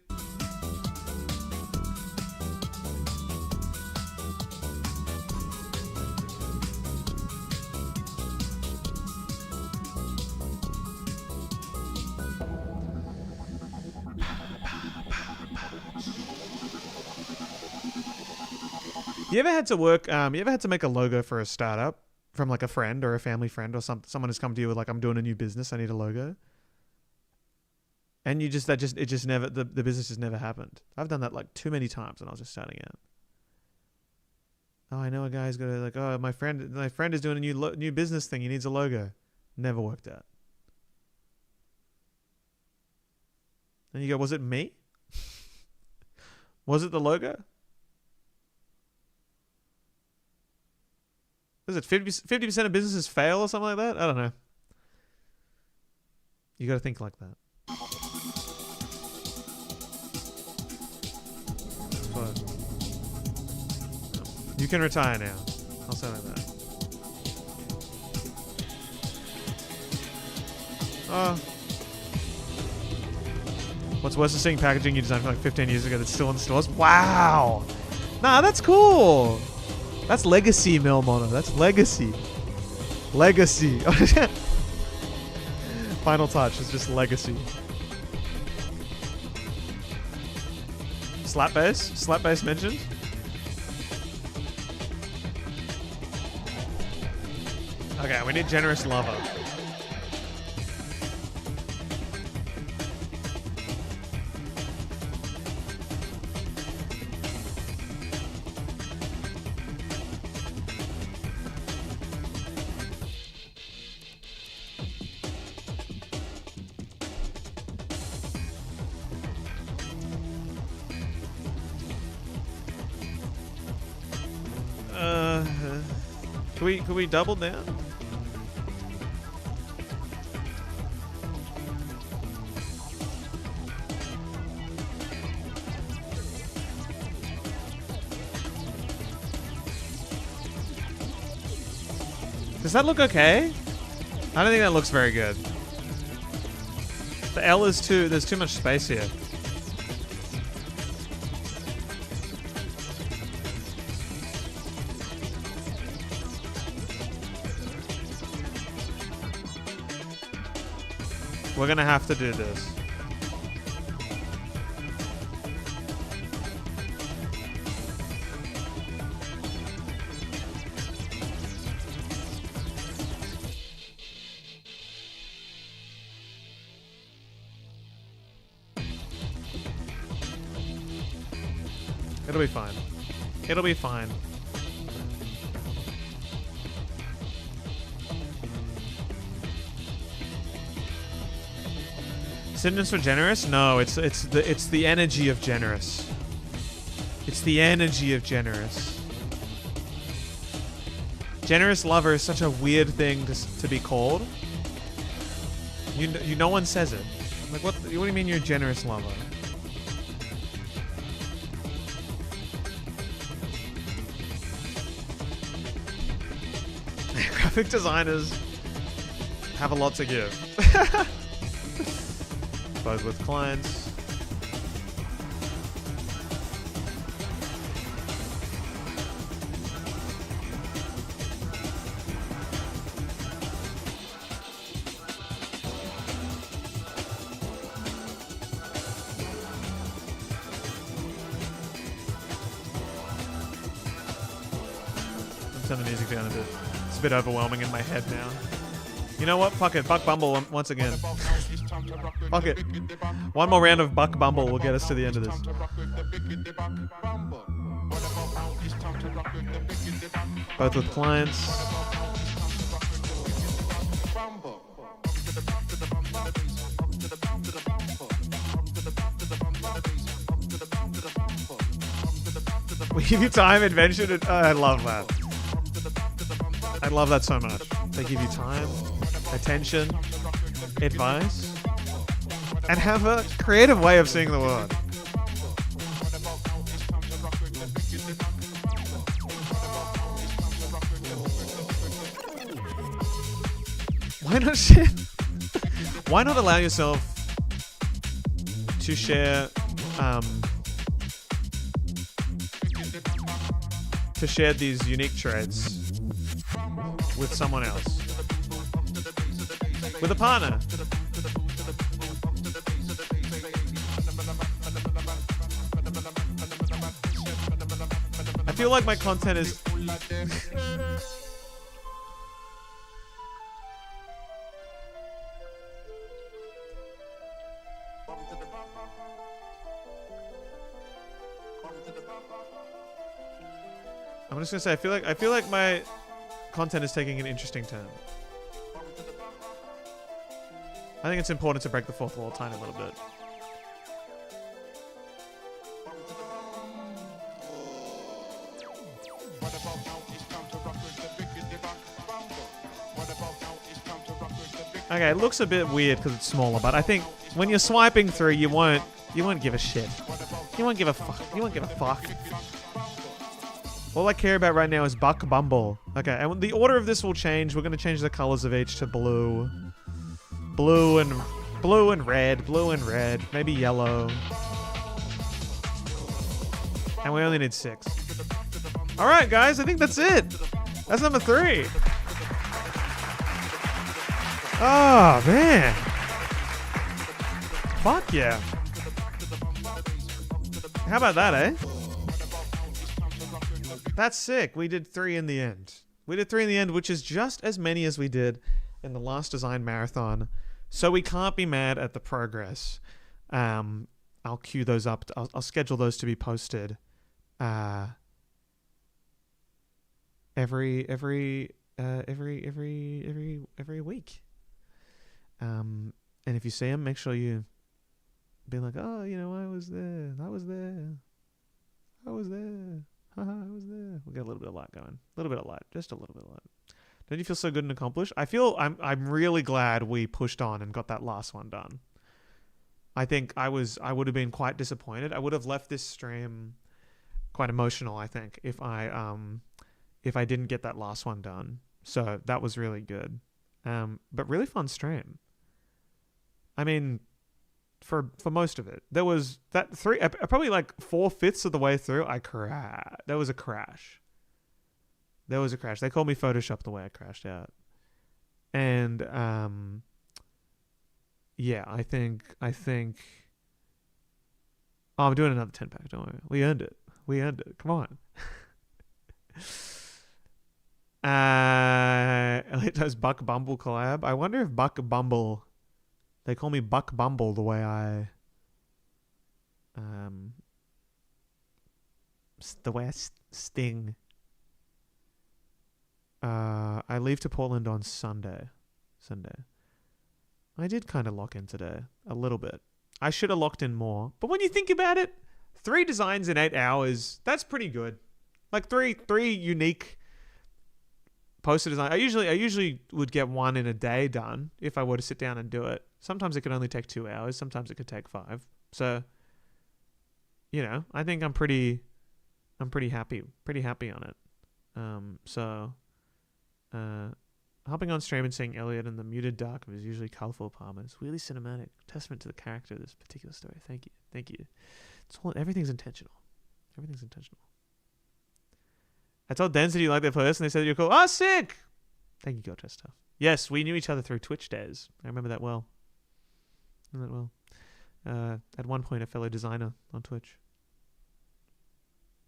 You ever had to work? You ever had to make a logo for a startup from like a friend or a family friend or someone has come to you with like, I'm doing a new business, I need a logo, and it never the business just never happened. I've done that like too many times when I was just starting out. Oh, I know a guy's got to like, oh, my friend is doing a new business thing. He needs a logo. Never worked out. And you go, was it me? Was it the logo? Is it 50% of businesses fail or something like that? I don't know. You got to think like that. So, you can retire now. I'll say like that. What's worse than seeing packaging you designed for like 15 years ago that's still in stores? Wow. Nah, that's cool. That's legacy, Milmono. That's legacy. Legacy. Final touch is just legacy. Slap bass? Slap bass mentioned? Okay, we need generous lover. Could we double down? Does that look okay? I don't think that looks very good. The L is there's too much space here. We're gonna have to do this. It'll be fine. It'll be fine. Synonyms for generous? No, it's the energy of generous. It's the energy of generous. Generous lover is such a weird thing to be called. No one says it. Like what do you mean you're a generous lover? Graphic designers have a lot to give. Both with clients. Turn the music down a bit. It's a bit overwhelming in my head now. You know what? Fuck it. Buck Bumble once again. Fuck it. One more round of Buck Bumble will get us to the end of this. Both with clients. We give you time, invention, I love that. I love that so much. They give you time, attention, advice, and have a creative way of seeing the world. Why not share? Why not allow yourself to share these unique traits with someone else, with a partner? feel like my content is. I'm just gonna say I feel like my content is taking an interesting turn. I think it's important to break the fourth wall a tiny little bit. Okay, it looks a bit weird because it's smaller, but I think when you're swiping through, you won't give a shit. You won't give a fuck. You won't give a fuck. All I care about right now is Buck Bumble. Okay, and the order of this will change. We're gonna change the colors of each to blue, blue and red, maybe yellow. And we only need 6. All right, guys, I think that's it. That's number 3. Oh, man. Fuck yeah. How about that, eh? That's sick. We did 3 in the end. We did 3 in the end, which is just as many as we did in the last design marathon. So we can't be mad at the progress. I'll queue those up. I'll schedule those to be posted every week. And if you see them, make sure you be like, oh, you know, I was there. I was there. I was there. I was there. We'll get a little bit of light going. A little bit of light. Just a little bit of light. Don't you feel so good and accomplished? I'm really glad we pushed on and got that last one done. I think I would have been quite disappointed. I would have left this stream quite emotional, I think, if I didn't get that last one done. So that was really good. But really fun stream. I mean, for most of it, there was that probably like 4/5 of the way through, there was a crash. They called me Photoshop the way I crashed out. And yeah, I think oh, I'm doing another 10 pack, don't worry. We earned it. Come on. Elliot does Buck Bumble collab. I wonder if Buck Bumble, they call me Buck Bumble the way I sting. I leave to Portland on Sunday. I did kind of lock in today a little bit. I should have locked in more. But when you think about it, 3 designs in 8 hours, that's pretty good. Like three unique poster design. I usually would get 1 in a day done if I were to sit down and do it. Sometimes it could only take 2 hours. Sometimes it could take 5. So, you know, I think I'm pretty happy on it. Hopping on stream and seeing Elliot in the muted dark of his usually colorful apartment is really cinematic. Testament to the character of this particular story. Thank you. Everything's intentional. I told Density you like their post, and they said you're cool. Oh, sick! Thank you, Gold Stuff. Yes, we knew each other through Twitch days. I remember that well. At one point, a fellow designer on Twitch.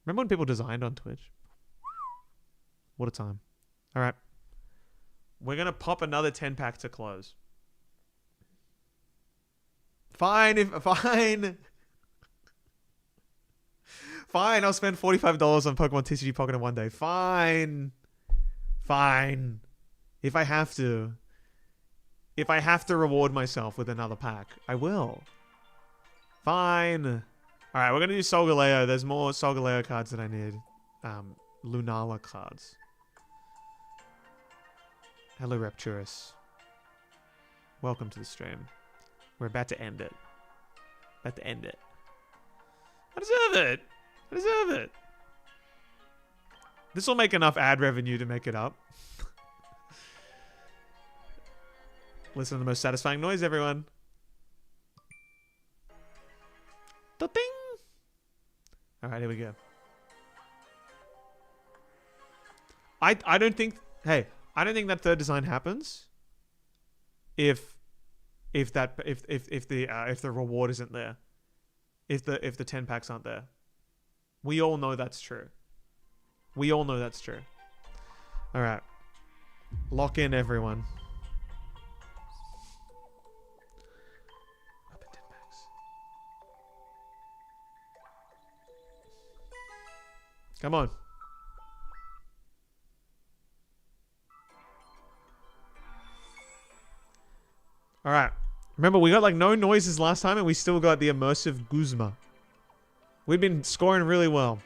Remember when people designed on Twitch? What a time. All right. We're going to pop another 10 pack to close. Fine. Fine, I'll spend $45 on Pokemon TCG Pocket in one day. Fine. If I have to reward myself with another pack, I will. Fine. All right, we're going to do Solgaleo. There's more Solgaleo cards that I need. Lunala cards. Hello, Rapturus. Welcome to the stream. We're about to end it. I deserve it. This will make enough ad revenue to make it up. Listen to the most satisfying noise, everyone. Da-ding! All right, here we go. I don't think that third design happens if the reward isn't there. If the 10 packs aren't there. We all know that's true. We all know that's true. All right. Lock in, everyone. Open 10 packs. Come on. All right. Remember, we got like no noises last time and we still got the immersive Guzma. We've been scoring really well.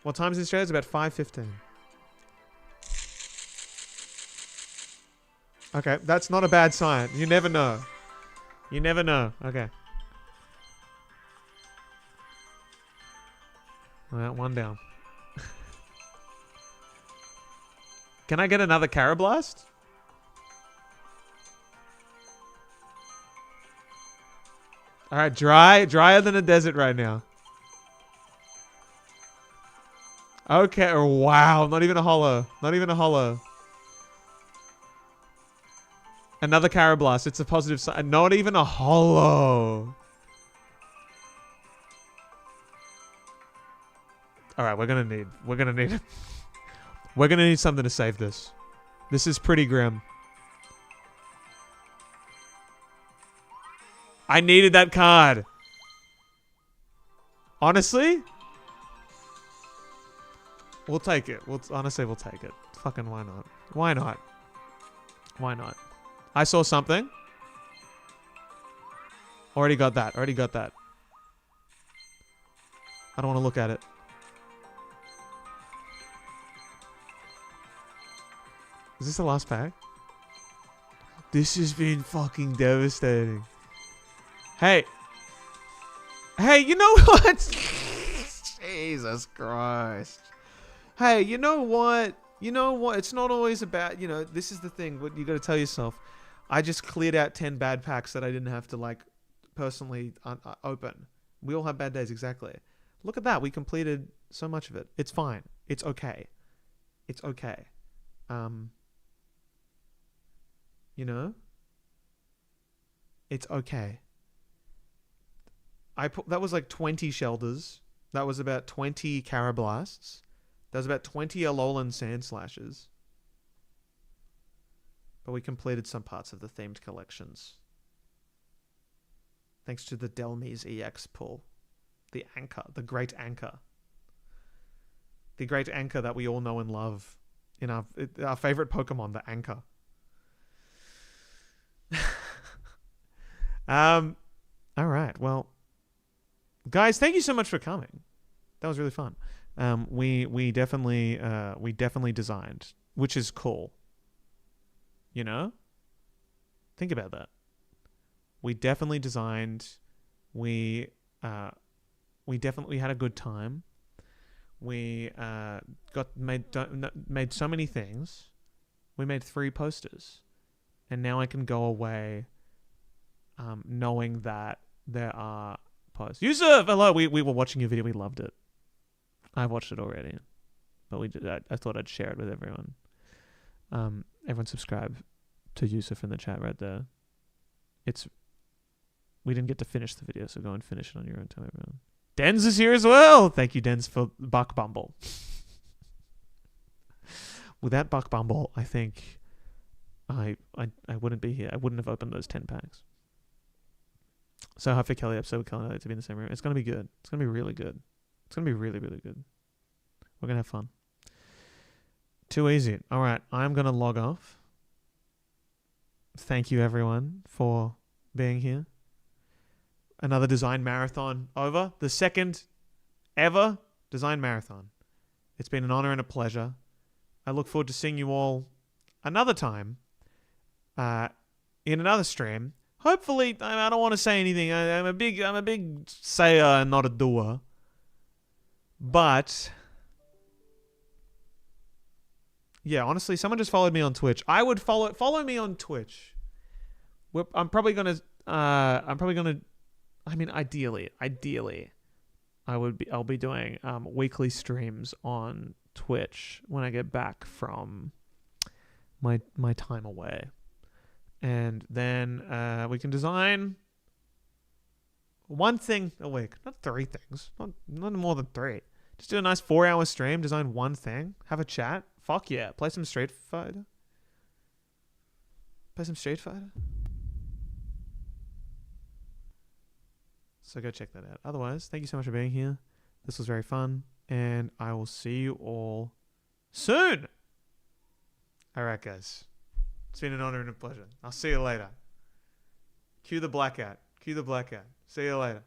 What time is this show? It's about 5:15. Okay, that's not a bad sign. You never know. You never know. Okay. All right, one down. Can I get another Carablast? All right, drier than a desert right now. Okay, wow, not even a hollow. Not even a hollow. Another Carablast. It's a positive sign. Not even a hollow. All right, we're gonna need we're gonna need something to save this. This is pretty grim. I needed that card. Honestly, we'll take it. Honestly, we'll take it. Fucking why not? Why not? Why not? I saw something. Already got that. Already got that. I don't want to look at it. Is this the last pack? This has been fucking devastating. Hey. Hey, you know what? Jesus Christ. Hey, you know what? You know what? It's not always about, you know, this is the thing. What you got to tell yourself. I just cleared out 10 bad packs that I didn't have to, like, personally open. We all have bad days, exactly. Look at that. We completed so much of it. It's fine. It's okay. It's okay. You know? It's okay. That was like 20 Shelders. That was about 20 Carablasts. That was about 20 Alolan Sand Slashes. But we completed some parts of the themed collections. Thanks to the Delmise EX pull. The anchor. The great anchor. The great anchor that we all know and love. In our favorite Pokemon, the anchor. Alright, well. Guys, thank you so much for coming. That was really fun. We definitely designed, which is cool. You know? Think about that. We definitely designed. We definitely had a good time. We made so many things. We made 3 posters, and now I can go away, knowing that there are posts. Yusuf, hello. We were watching your video. We loved it. I watched it already, but I thought I'd share it with everyone. Everyone subscribe to Yusuf in the chat right there. We didn't get to finish the video, so go and finish it on your own time, everyone. Dens is here as well. Thank you, Dens, for Buck Bumble. Without Buck Bumble, I think I wouldn't be here. I wouldn't have opened those 10 packs. So hard for Kelly episode with Kelly to be in the same room. It's gonna be good. It's gonna be really good. It's gonna be really, really good. We're gonna have fun. Too easy. All right, I'm gonna log off. Thank you, everyone, for being here. Another design marathon over. The second ever design marathon. It's been an honor and a pleasure. I look forward to seeing you all another time in another stream. Hopefully, I don't want to say anything. I'm a big sayer and not a doer. But yeah, honestly, someone just followed me on Twitch. I would follow me on Twitch. I'm probably gonna. I mean, ideally, I'll be doing weekly streams on Twitch when I get back from my time away, and then we can design one thing a week, not 3 things, not more than 3. Just do a nice 4-hour stream, design one thing, have a chat. Fuck yeah. Play some Street Fighter. Play some Street Fighter. So go check that out. Otherwise, thank you so much for being here. This was very fun. And I will see you all soon. All right, guys. It's been an honor and a pleasure. I'll see you later. Cue the blackout. Cue the blackout. See you later.